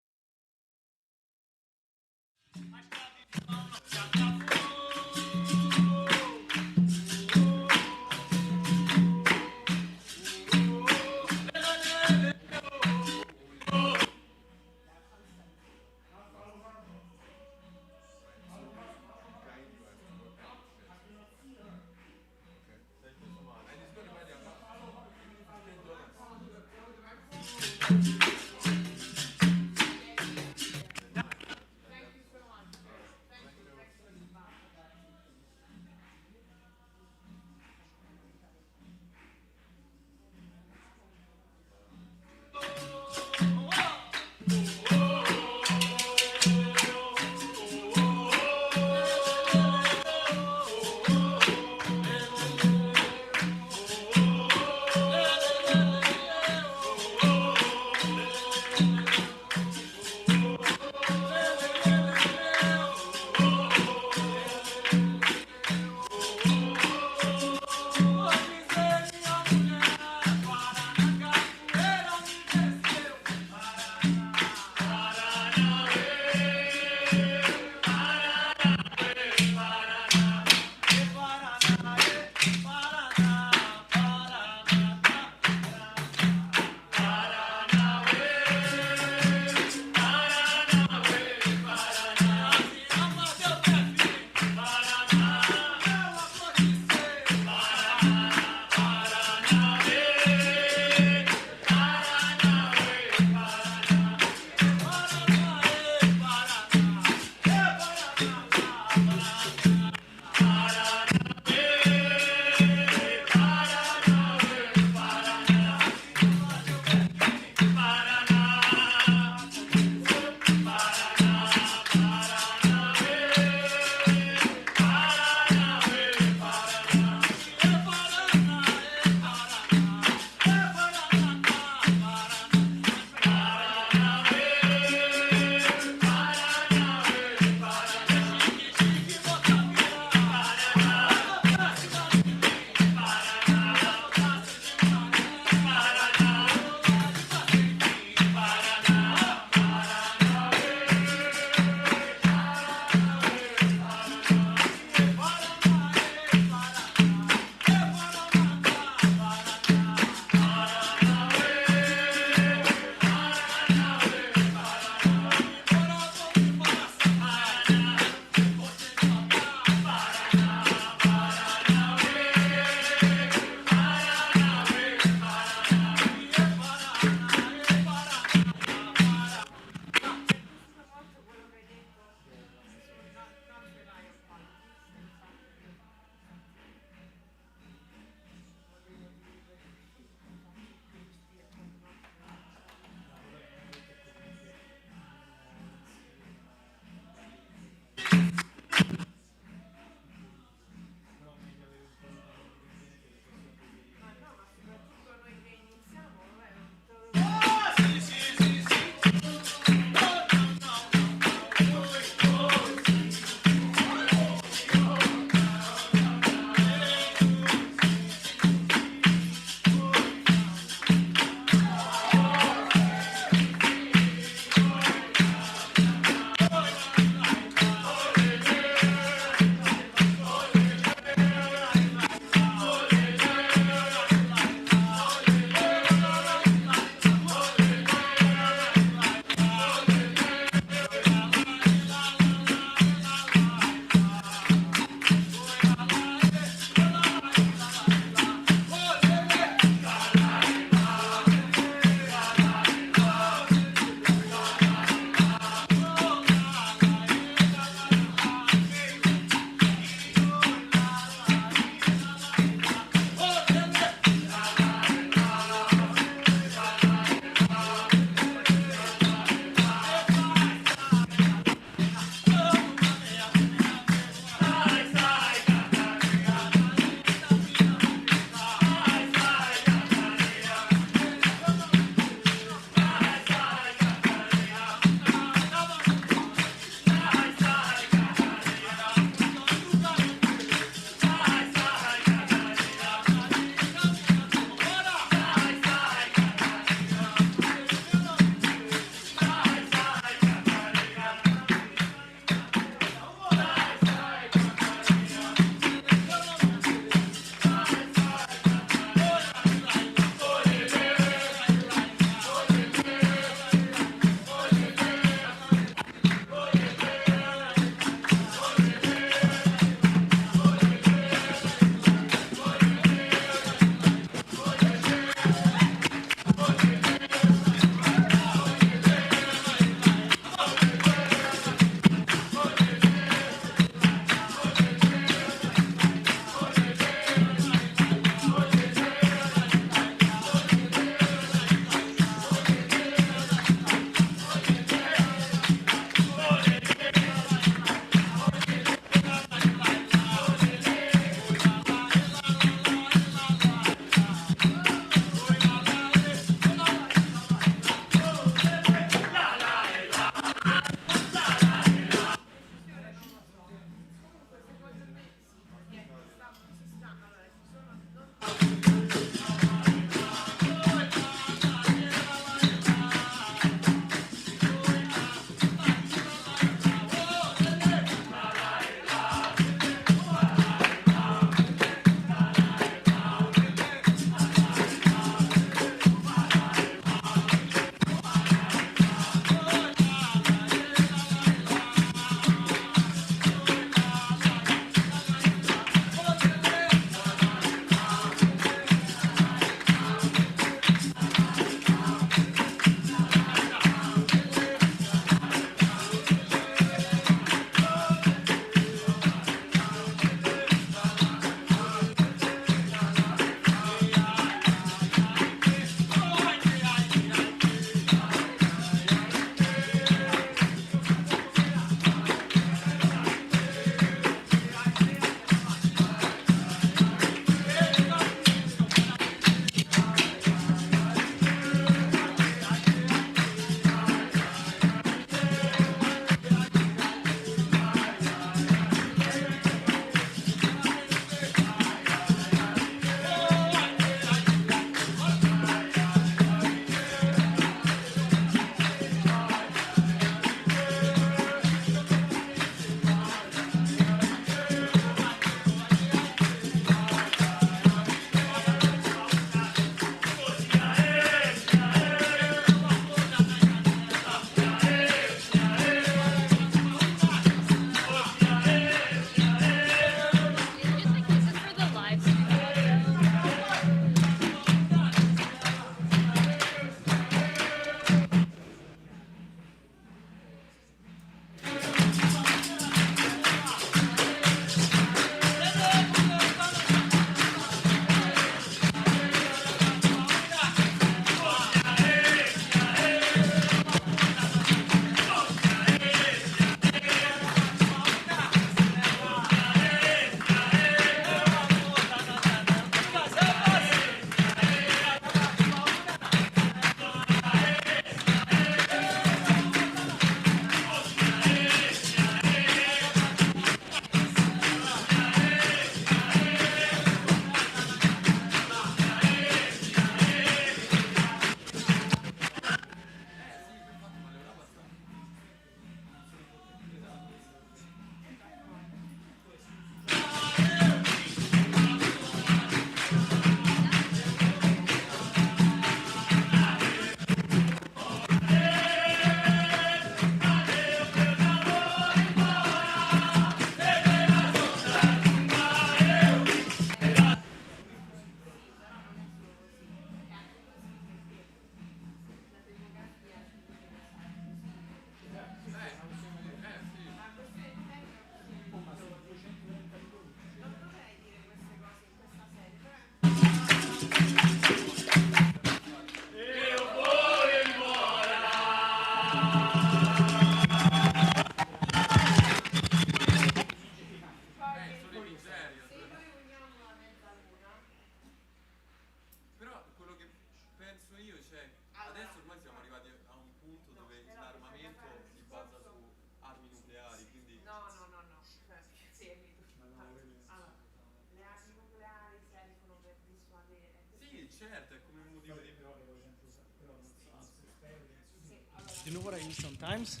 Speaker 2: You know what I use sometimes?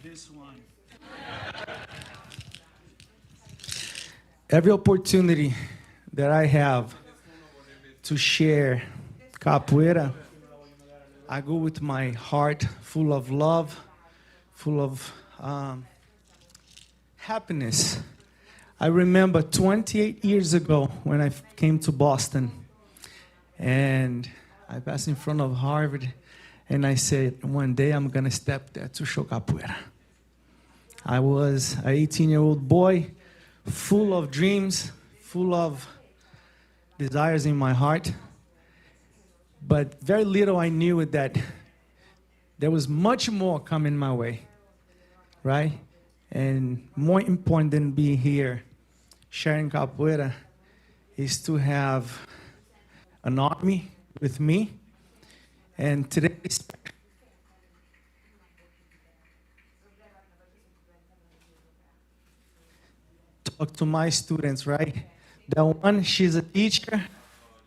Speaker 2: This one. Every opportunity that I have to share capoeira, I go with my heart full of love, full of happiness. I remember 28 years ago when I came to Boston, and I passed in front of Harvard, and I said, one day I'm going to step there to show capoeira. I was an 18-year-old boy, full of dreams, full of desires in my heart, but very little I knew that there was much more coming my way, right? And more important than being here, sharing capoeira, is to have an army with me. And today, talk to my students, right? The one, she's a teacher,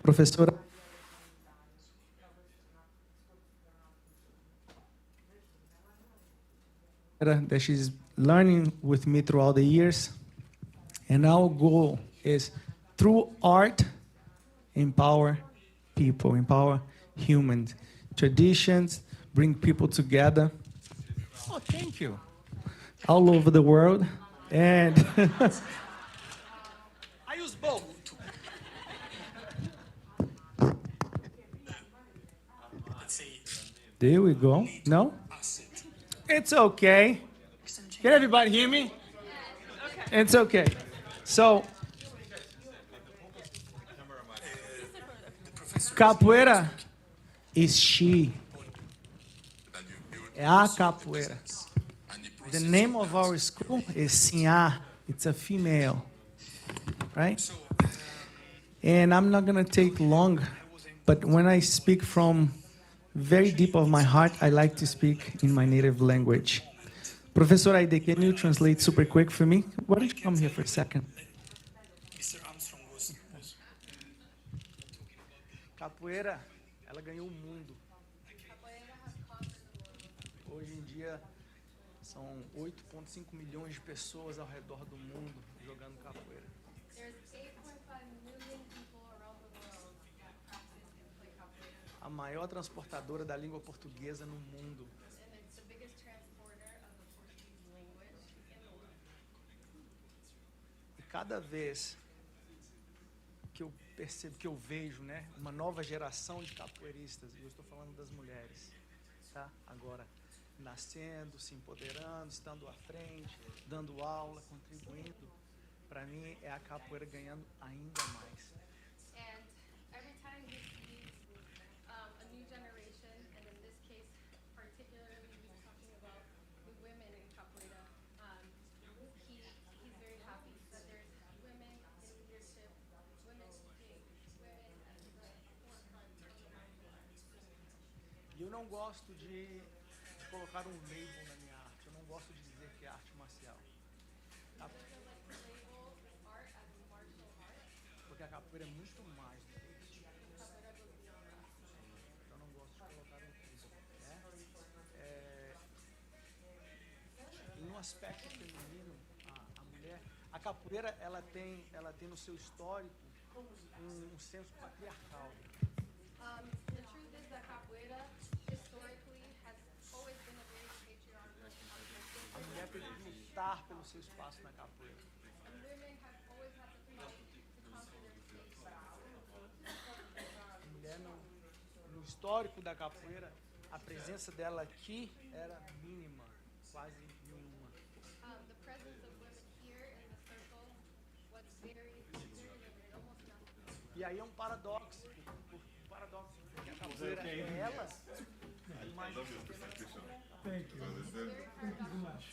Speaker 2: professora. That she's learning with me throughout the years. And our goal is, through art, empower people, empower humans. Traditions bring people together. Oh, thank you. All over the world. And I use both. There we go. No? It's okay. Can everybody hear me? It's okay. So, capoeira is she. É a capoeira. The name of our school is Sinha. It's a female. Right? And I'm not going to take long, but when I speak from very deep of my heart, I like to speak in my native language. Professor Aide, can you translate super quick for me? Why don't you come here for a second? Capoeira, ela ganhou o mundo. Hoje em dia, são 8,5 milhões de pessoas ao redor do mundo jogando capoeira. A maior transportadora da língua portuguesa no mundo. E cada vez que eu percebo, que eu vejo, né, uma nova geração de capoeiristas, e eu estou falando das mulheres, tá? Agora, nascendo, se empoderando, estando à frente, dando aula, contribuindo, para mim é a capoeira ganhando ainda mais. E eu não gosto de colocar um label na minha arte. Eu não gosto de dizer que é arte marcial. Porque a capoeira é muito mais do que isso. Eu não gosto de colocar um label. Em um aspecto feminino, a mulher, a capoeira ela tem no seu histórico um senso patriarcal.
Speaker 1: The truth is that capoeira historically has always been a very patriarchal concept.
Speaker 2: A mulher tem que lutar pelo seu espaço na capoeira.
Speaker 1: And women have always had the freedom to conquer their space.
Speaker 2: A mulher no histórico da capoeira, a presença dela aqui era mínima, quase nenhuma.
Speaker 1: The presence of women here in the circle was very limited, almost nothing.
Speaker 2: E aí é um paradoxo, porque a capoeira é ela, mas
Speaker 9: Thank you. Thank you so much.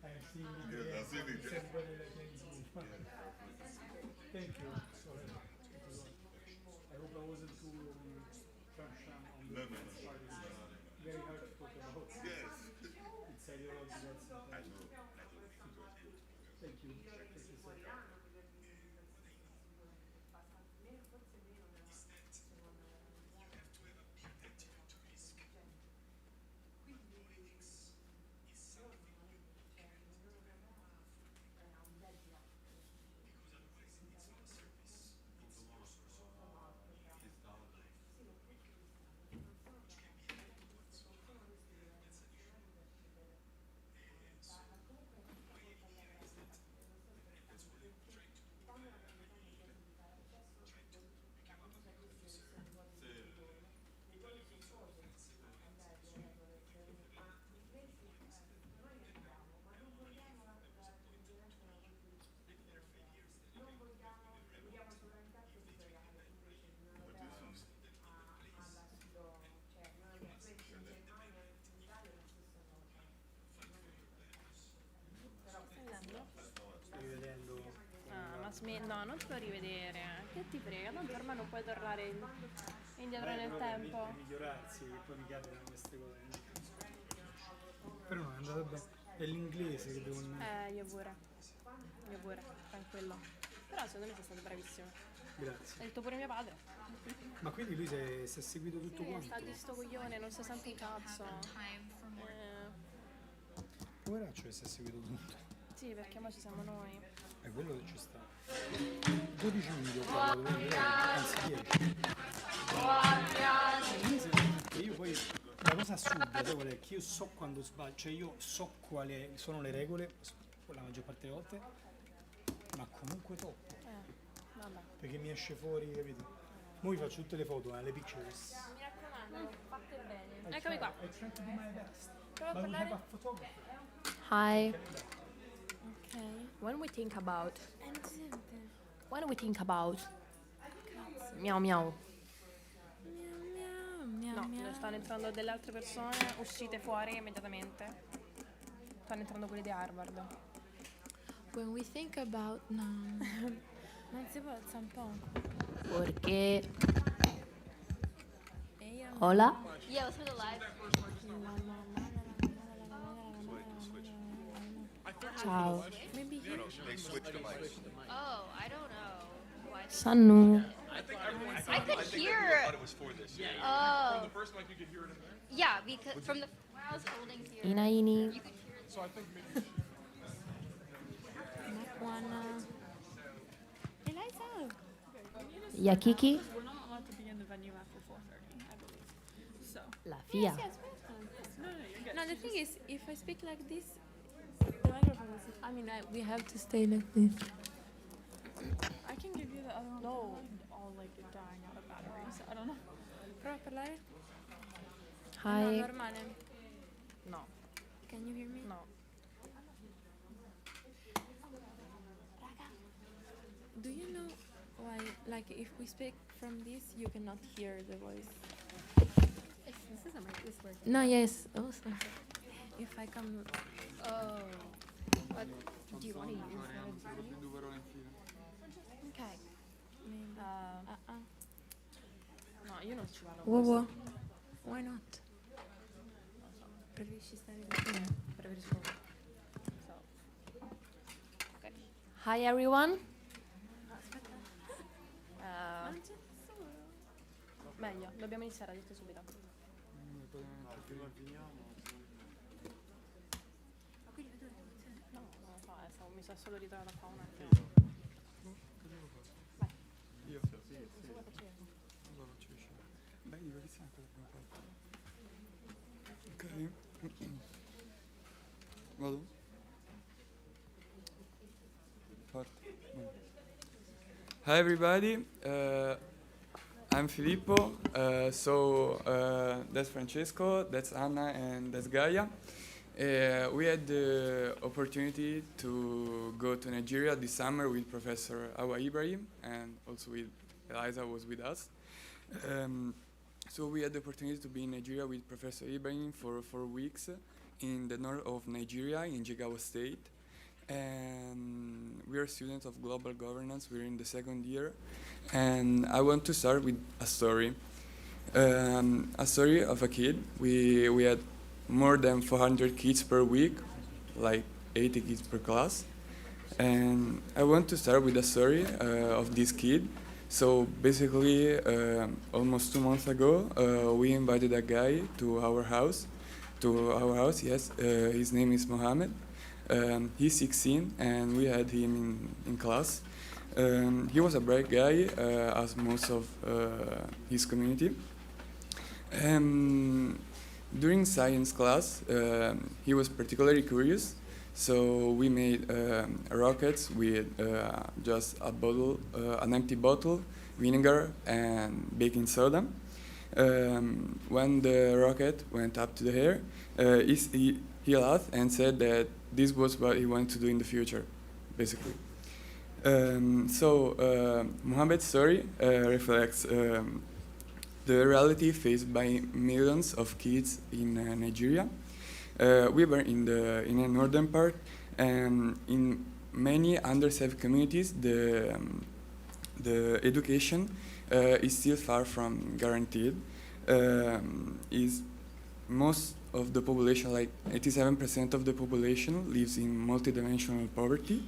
Speaker 9: I'm seeing it.
Speaker 17: Yes, I've seen it.
Speaker 9: Thank you. Sorry. I hope I wasn't too shamsham on the part. It's very hard to talk about.
Speaker 17: Yes.
Speaker 9: It's ideology that's
Speaker 17: I know.
Speaker 9: Thank you. Thank you, sir.
Speaker 17: No, non te lo rivedere. Che ti frega, tanto ormai non puoi tornare indietro nel tempo.
Speaker 9: Migliorarsi, che poi mi capitano queste cose. Però non è andato bene. È l'inglese che devo...
Speaker 17: Io pure, tranquillo. Però secondo me sei stato bravissimo.
Speaker 9: Grazie.
Speaker 17: Hai detto pure mio padre.
Speaker 9: Ma quindi lui si è seguito tutto
Speaker 17: Sì,
Speaker 9: quanto?
Speaker 17: sta di sto coglione, non si sente un cazzo.
Speaker 9: Poveraccio che si è seguito tutto.
Speaker 17: Sì, perché ora ci siamo noi.
Speaker 9: È quello che ci sta. 12 video qua, anzi 10. E io poi, la cosa assurda qual è? Che io so quando sbaglio, cioè io so quali sono le regole, la maggior parte delle volte, ma comunque troppo.
Speaker 17: Vabbè.
Speaker 9: Perché mi esce fuori, capito? Mo' vi faccio tutte le foto, le pictures.
Speaker 17: Mi raccomando, fatte bene. Eccomi qua.
Speaker 9: I try to do my best.
Speaker 17: Prova a
Speaker 9: But we
Speaker 17: parlare.
Speaker 9: have a photographer.
Speaker 17: Hi.
Speaker 21: Okay.
Speaker 17: When we think about miau miau. No, ne stanno entrando delle altre persone, uscite fuori immediatamente. Stanno entrando quelli di Harvard.
Speaker 21: When we think about no. Non si può alzare un po'.
Speaker 17: Perché?
Speaker 21: Hola?
Speaker 1: Yeah, let's do the live.
Speaker 17: Ciao.
Speaker 21: Maybe here.
Speaker 1: Oh, I don't know. Why?
Speaker 17: Sannu.
Speaker 1: I could hear. Oh. From the first mic, you could hear it in there. Yeah, because from the where I was holding here.
Speaker 17: Inaini.
Speaker 1: You could hear it.
Speaker 9: So I think maybe...
Speaker 17: Yakiki.
Speaker 10: We're not allowed to be in the venue after 4:30, I believe. So.
Speaker 17: La FIA.
Speaker 10: No, the thing is, if I speak like this, the microphone is. I mean, we have to stay like this. I can give you the other one. No. All like dying out of batteries. I don't know.
Speaker 17: Prova a parlare. Hi.
Speaker 21: No, normale.
Speaker 17: No.
Speaker 21: Can you hear me?
Speaker 17: No.
Speaker 21: Do you know why, like, if we speak from this, you cannot hear the voice?
Speaker 1: This isn't right. This works.
Speaker 21: No, yes. Oh, sorry. If I come.
Speaker 1: Oh. But do you want to use that?
Speaker 21: Okay.
Speaker 17: No, io non ci vado.
Speaker 21: Whoa. Why not?
Speaker 17: Preferisci stare vicino? Preferisco. So. Ok.
Speaker 21: Hi, everyone.
Speaker 17: Meglio, dobbiamo iniziare, ha detto subito. No, non lo so, mi sono solo ritornata qua un attimo. Vai.
Speaker 9: Io?
Speaker 17: Cosa faccio io?
Speaker 9: Cosa faccio io? Beh, divertissimo quello che abbiamo fatto. Ok. Vado? Forte. Hi everybody. I'm Filippo. That's Francesco, that's Anna, and that's Gaia. We had the opportunity to go to Nigeria this summer with Professor Awa Ibrahim, and also with Eliza was with us. So we had the opportunity to be in Nigeria with Professor Ibrahim for 4 weeks in the north of Nigeria, in Jigawa State. And we are students of global governance. We're in the 2nd year. And I want to start with a story. A story of a kid. We had more than 400 kids per week, like 80 kids per class. And I want to start with a story of this kid. So basically, almost 2 months ago, we invited a guy to our house. Yes. His name is Mohammed. He's 16, and we had him in class. He was a bright guy, as most of his community. During science class, he was particularly curious, so we made rockets with just a bottle, an empty bottle, vinegar, and baking soda. When the rocket went up to the air, he laughed and said that this was what he wanted to do in the future, basically. Mohammed's story reflects the reality faced by millions of kids in Nigeria. We were in the northern part, and in
Speaker 18: many underserved communities, the education is still far from guaranteed. Is most of the population, like 87% of the population, lives in multidimensional poverty,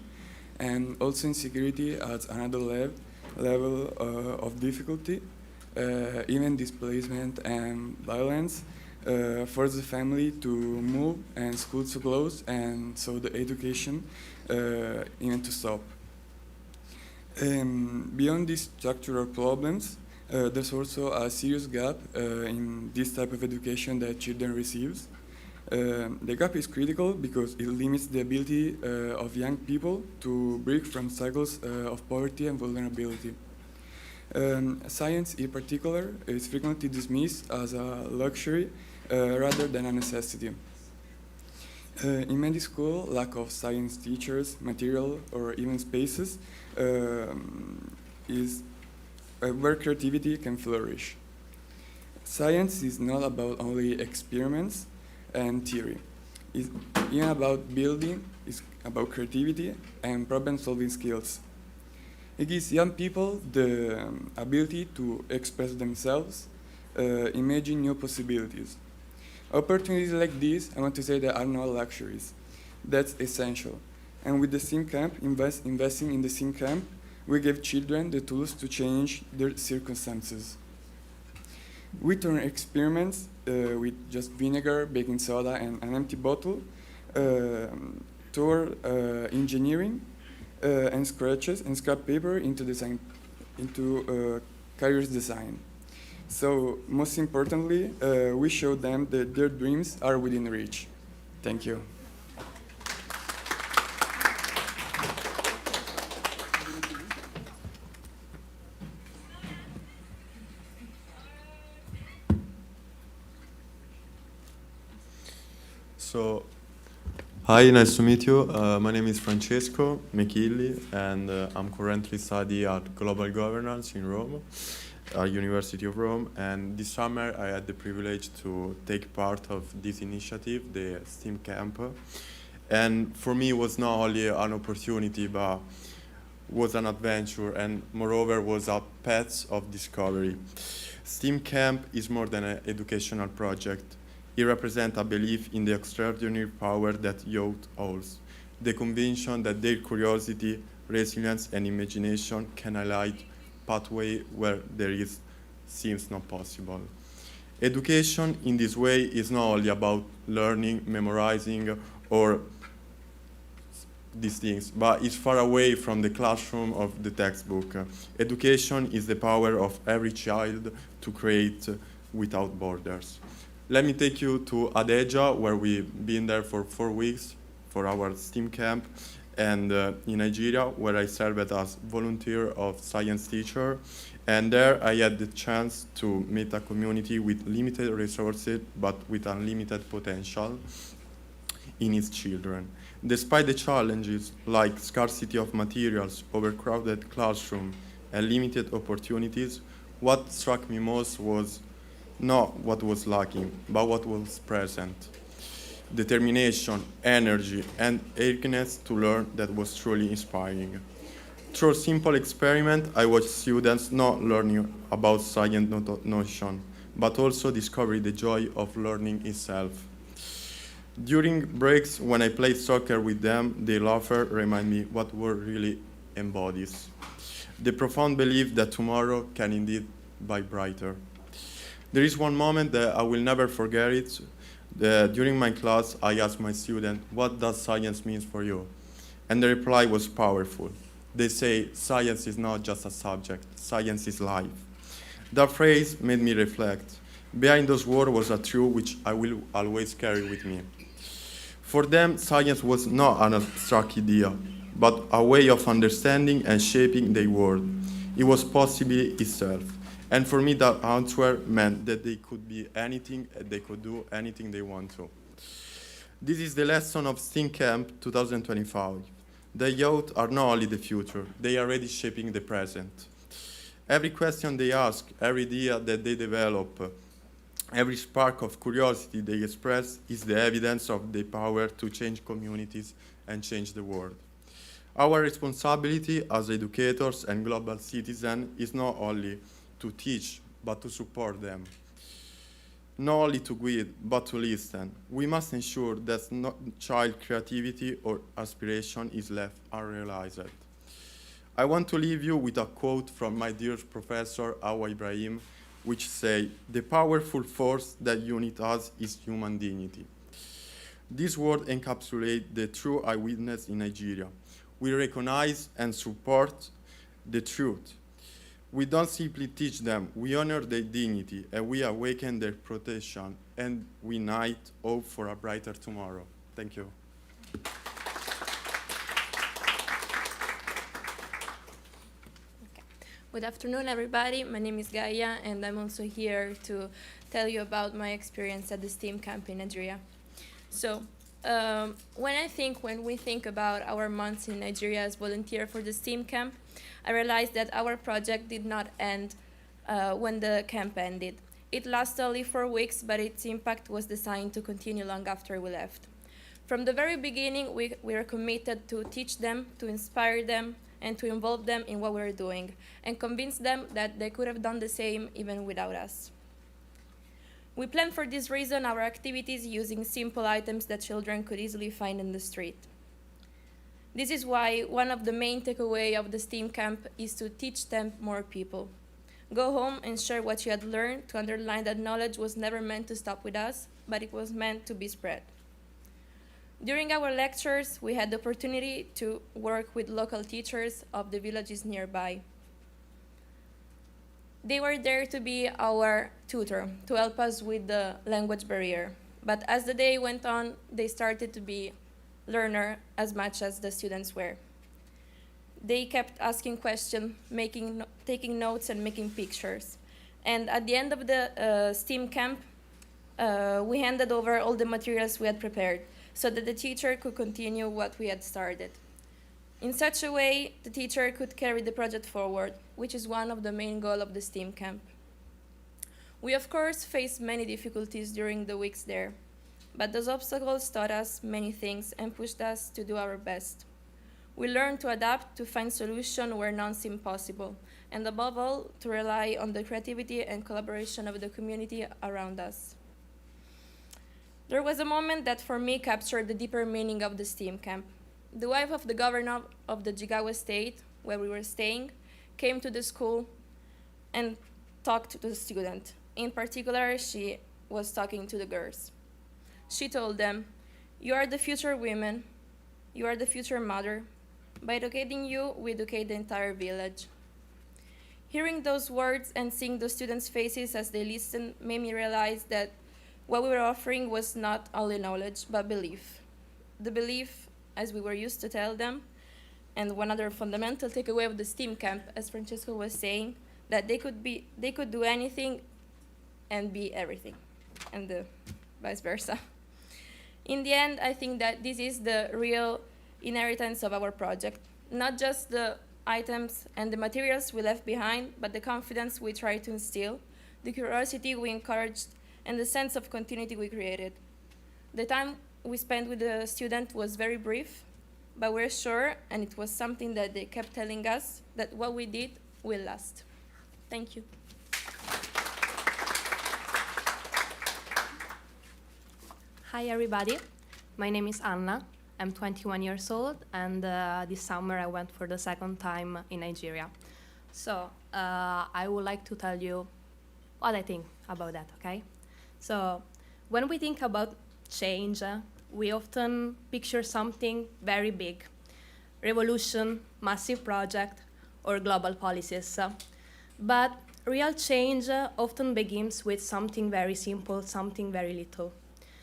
Speaker 18: and also insecurity at another level of difficulty. Even displacement and violence force the family to move and schools to close, and so the education even to stop. Beyond these structural problems, there's also a serious gap in this type of education that children receives. The gap is critical because it limits the ability of young people to break from cycles of poverty and vulnerability. Science in particular is frequently dismissed as a luxury rather than a necessity. In many schools, lack of science teachers, material, or even spaces is where creativity can flourish. Science is not about only experiments and theory. It's even about building, it's about creativity and problem-solving skills. It gives young people the ability to express themselves, imagine new possibilities. Opportunities like this, I want to say, that are not luxuries. That's essential. And with the STEAM camp, investing in the STEAM camp, we give children the tools to change their circumstances. We turn experiments with just vinegar, baking soda, and an empty bottle toward engineering and scratches and scrap paper into careers design. So most importantly, we show them that their dreams are within reach. Thank you.
Speaker 22: So, hi, nice to meet you. My name is Francesco Mechilli, and I'm currently studying at Global Governance in Rome, at University of Rome. And this summer, I had the privilege to take part of this initiative, the STEAM Camp. And for me, it was not only an opportunity, but was an adventure, and moreover, was a path of discovery. STEAM Camp is more than an educational project. It represents a belief in the extraordinary power that youth holds, the conviction that their curiosity, resilience, and imagination can highlight pathway where seems not possible. Education in this way is not only about learning, memorizing, or these things, but it's far away from the classroom of the textbook. Education is the power of every child to create without borders. Let me take you to Adeja, where we've been there for 4 weeks for our STEAM camp, and in Nigeria, where I served as volunteer of science teacher. And there I had the chance to meet a community with limited resources, but with unlimited potential in its children. Despite the challenges like scarcity of materials, overcrowded classroom, and limited opportunities, what struck me most was not what was lacking, but what was present. Determination, energy, and eagerness to learn that was truly inspiring. Through simple experiment, I watched students not learning about science notion, but also discover the joy of learning itself. During breaks, when I played soccer with them, their laughter reminded me what word really embodies. The profound belief that tomorrow can indeed be brighter. There is one moment that I will never forget it. During my class, I asked my student, what does science mean for you? And the reply was powerful. They say, science is not just a subject, science is life. That phrase made me reflect. Behind those words was a truth which I will always carry with me. For them, science was not an abstract idea, but a way of understanding and shaping their world. It was possibility itself. And for me, that answer meant that they could be anything, and they could do anything they want to. This is the lesson of STEAM Camp 2025. The youth are not only the future, they are already shaping the present. Every question they ask, every idea that they develop, every spark of curiosity they express is the evidence of their power to change communities and change the world. Our responsibility as educators and global citizens is not only to teach, but to support them. Not only to guide, but to listen. We must ensure that no child creativity or aspiration is left unrealized. I want to leave you with a quote from my dear professor, Awa Ibrahim, which say, "The powerful force that unites us is human dignity." This word encapsulates the true eyewitness in Nigeria. We recognize and support the truth. We don't simply teach them, we honor their dignity, and we awaken their protection, and we unite hope for a brighter tomorrow. Thank you.
Speaker 3: Good afternoon, everybody. My name is Gaia, and I'm also here to tell you about my experience at the STEAM camp in Nigeria. So, when we think about our months in Nigeria as volunteer for the STEAM camp, I realized that our project did not end when the camp ended. It lasted only 4 weeks, but its impact was designed to continue long after we left. From the very beginning, we were committed to teach them, to inspire them, and to involve them in what we were doing, and convince them that they could have done the same even without us. We planned for this reason our activities using simple items that children could easily find in the street. This is why one of the main takeaways of the STEAM camp is to teach them more people. Go home and share what you had learned to underline that knowledge was never meant to stop with us, but it was meant to be spread. During our lectures, we had the opportunity to work with local teachers of the villages nearby. They were there to be our tutor, to help us with the language barrier. But as the day went on, they started to be learners as much as the students were. They kept asking questions, taking notes, and making pictures. And at the end of the STEAM camp, we handed over all the materials we had prepared so that the teacher could continue what we had started. In such a way, the teacher could carry the project forward, which is one of the main goals of the STEAM camp. We, of course, faced many difficulties during the weeks there, but those obstacles taught us many things and pushed us to do our best. We learned to adapt, to find solutions where none seemed possible, and above all, to rely on the creativity and collaboration of the community around us. There was a moment that for me captured the deeper meaning of the STEAM camp. The wife of the governor of the Jigawa state, where we were staying, came to the school and talked to the student. In particular, she was talking to the girls. She told them, "You are the future women, you are the future mother. By educating you, we educate the entire village." Hearing those words and seeing the students' faces as they listened made me realize that what we were offering was not only knowledge, but belief. The belief, as we were used to tell them, and one other fundamental takeaway of the STEAM camp, as Francesco was saying, that they could do anything and be everything, and vice versa. In the end, I think that this is the real inheritance of our project, not just the items and the materials we left behind, but the confidence we tried to instill, the curiosity we encouraged, and the sense of continuity we created. The time we spent with the student was very brief, but we're sure, and it was something that they kept telling us, that what we did will last. Thank you.
Speaker 5: Hi everybody, my name is Anna. I'm 21 years old, and this summer I went for the second time in Nigeria. So I would like to tell you what I think about that, okay? So when we think about change, we often picture something very big, revolution, massive project, or global policies. But real change often begins with something very simple, something very little.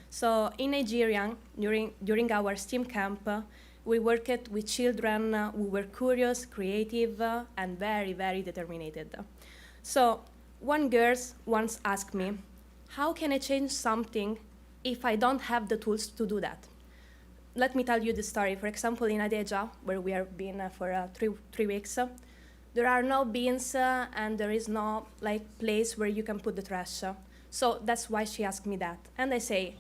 Speaker 5: So in Nigeria, during our STEAM camp, we worked with children who were curious, creative, and very, very determined. So one girl once asked me, "How can I change something if I don't have the tools to do that?" Let me tell you the story. For example, in Adeja, where we have been for 3 weeks, there are no bins and there is no place where you can put the trash. So that's why she asked me that. And I say,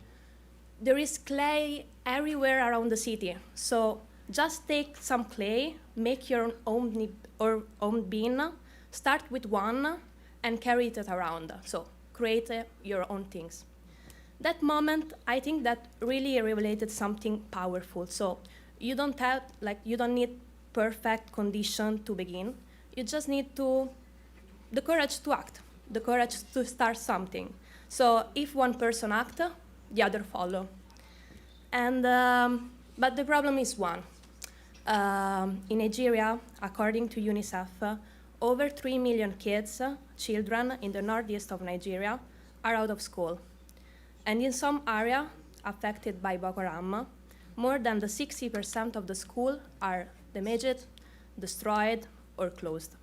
Speaker 5: there is clay everywhere around the city. So just take some clay, make your own bean, start with one, and carry it around. So create your own things. That moment, I think that really revealed something powerful. So you don't need perfect condition to begin. You just need the courage to act, the courage to start something. So if one person acts, the other follow. And but the problem is one. In Nigeria, according to UNICEF, over 3 million children in the northeast of Nigeria, are out of school. And in some area affected by Boko Haram, more than 60% of the schools are damaged, destroyed, or closed.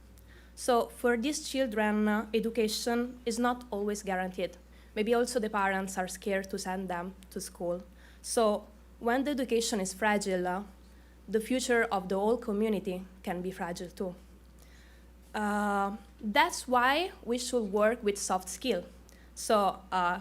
Speaker 5: So for these children, education is not always guaranteed. Maybe also the parents are scared to send them to school. So when the education is fragile, the future of the whole community can be fragile too. That's why we should work with soft skill. So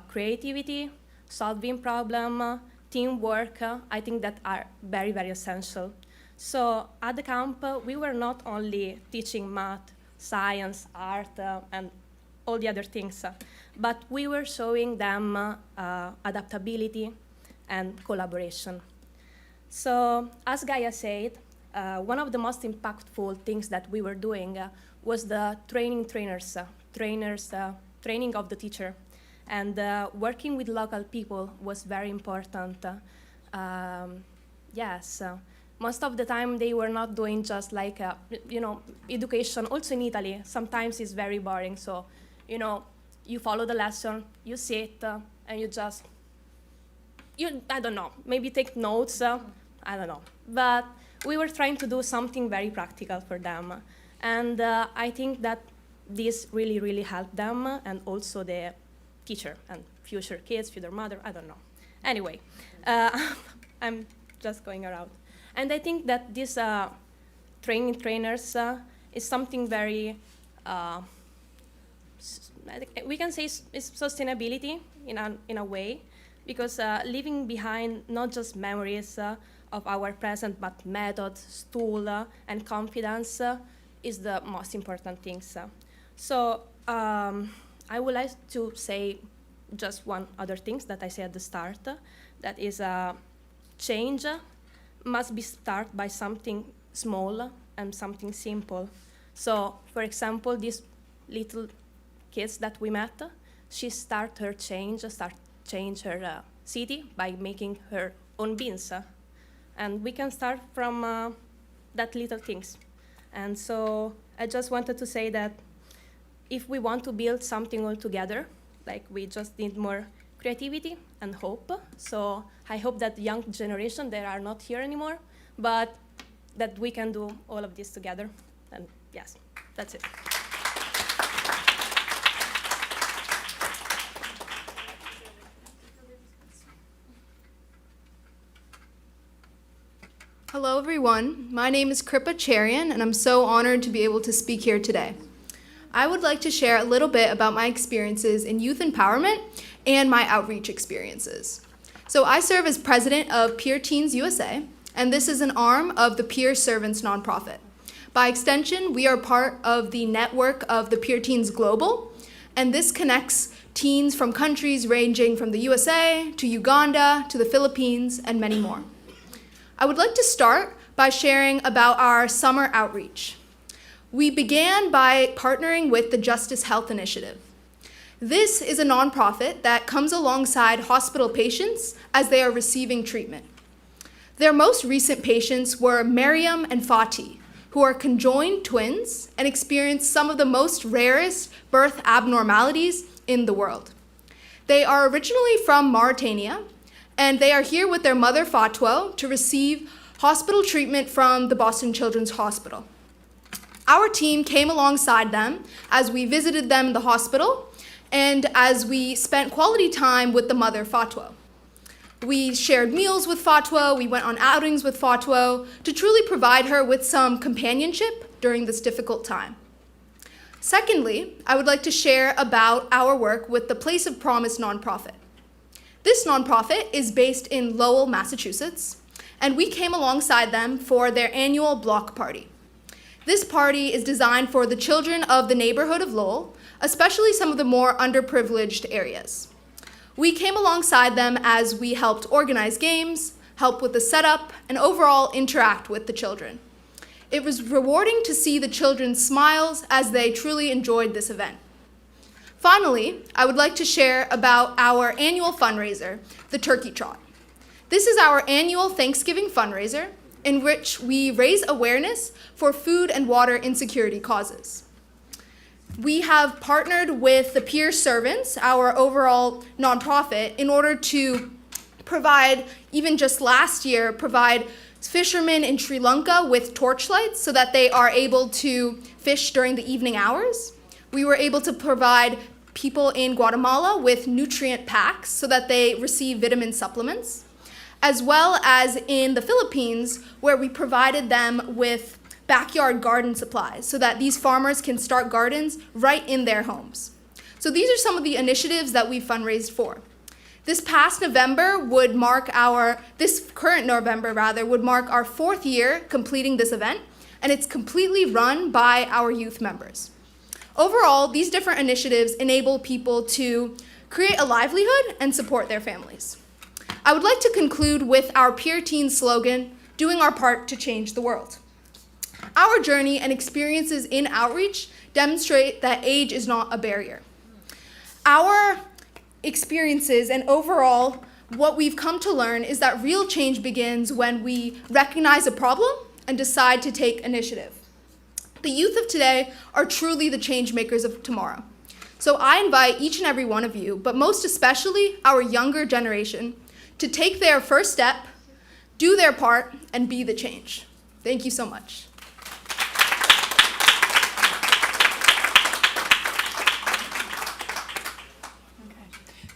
Speaker 5: creativity, solving problem, teamwork, I think that are very, very essential. So at the camp, we were not only teaching math, science, art, and all the other things, but we were showing them adaptability and collaboration. So as Gaia said, one of the most impactful things that we were doing was the training of the teacher. And working with local people was very important. Yes, most of the time they were not doing just like, education. Also in Italy, sometimes it's very boring. So, you follow the lesson, you sit, and you just, I don't know, maybe take notes, I don't know. But we were trying to do something very practical for them. And I think that this really, really helped them, and also the teacher and future kids, future mother, I don't know. Anyway, I'm just going around. And I think that this trainers is something very, we can say is sustainability in a way, because leaving behind not just memories of our present, but methods, tool, and confidence is the most important things. So I would like to say just one other thing that I said at the start, that is change must be started by something small and something simple. So, for example, this little kids that we met, she start her change her city by making her own beans. And we can start from that little things. And so I just wanted to say that if we want to build something all together, like we just need more creativity and hope. So I hope that the young generation, they are not here anymore, but that we can do all of this together. And yes, that's it.
Speaker 7: Hello, everyone. My name is Kripa Cherian, and I'm so honored to be able to speak here today. I would like to share a little bit about my experiences in youth empowerment and my outreach experiences. So I serve as president of Peer Teens USA, and this is an arm of the Peer Servants nonprofit. By extension, we are part of the network of the Peer Teens Global, and this connects teens from countries ranging from the USA to Uganda to the Philippines and many more. I would like to start by sharing about our summer outreach. We began by partnering with the Justice Health Initiative. This is a nonprofit that comes alongside hospital patients as they are receiving treatment. Their most recent patients were Mariam and Fatih, who are conjoined twins and experience some of the most rarest birth abnormalities in the world. They are originally from Mauritania, and they are here with their mother Fatwa to receive hospital treatment from the Boston Children's Hospital. Our team came alongside them as we visited them in the hospital and as we spent quality time with the mother Fatwa. We shared meals with Fatwa, we went on outings with Fatwa to truly provide her with some companionship during this difficult time. Secondly, I would like to share about our work with the Place of Promise nonprofit. This nonprofit is based in Lowell, Massachusetts, and we came alongside them for their annual block party. This party is designed for the children of the neighborhood of Lowell, especially some of the more underprivileged areas. We came alongside them as we helped organize games, help with the setup, and overall interact with the children. It was rewarding to see the children's smiles as they truly enjoyed this event. Finally, I would like to share about our annual fundraiser, the Turkey Trot. This is our annual Thanksgiving fundraiser in which we raise awareness for food and water insecurity causes. We have partnered with the Peer Servants, our overall nonprofit, in order to provide, even just last year, provide fishermen in Sri Lanka with torchlights so that they are able to fish during the evening hours. We were able to provide people in Guatemala with nutrient packs so that they receive vitamin supplements, as well as in the Philippines, where we provided them with backyard garden supplies so that these farmers can start gardens right in their homes. So these are some of the initiatives that we fundraised for. This current November would mark our 4th year completing this event, and it's completely run by our youth members. Overall, these different initiatives enable people to create a livelihood and support their families. I would like to conclude with our Peer Teen slogan, doing our part to change the world. Our journey and experiences in outreach demonstrate that age is not a barrier. Our experiences and overall what we've come to learn is that real change begins when we recognize a problem and decide to take initiative. The youth of today are truly the change makers of tomorrow. So I invite each and every one of you, but most especially our younger generation, to take their first step, do their part, and be the change. Thank you so much.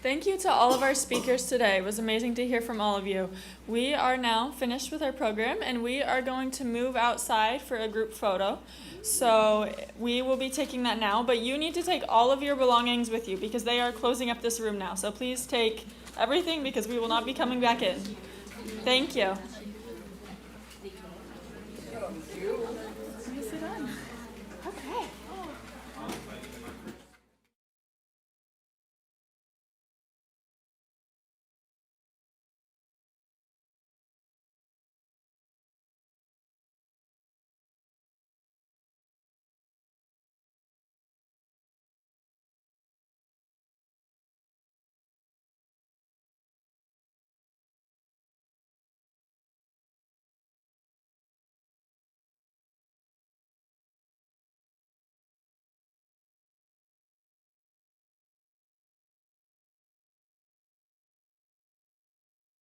Speaker 4: Thank you to all of our speakers today. It was amazing to hear from all of you. We are now finished with our program, and we are going to move outside for a group photo. So we will be taking that now, but you need to take all of your belongings with you because they are closing up this room now. So please take everything because we will not be coming back in. Thank you. Okay.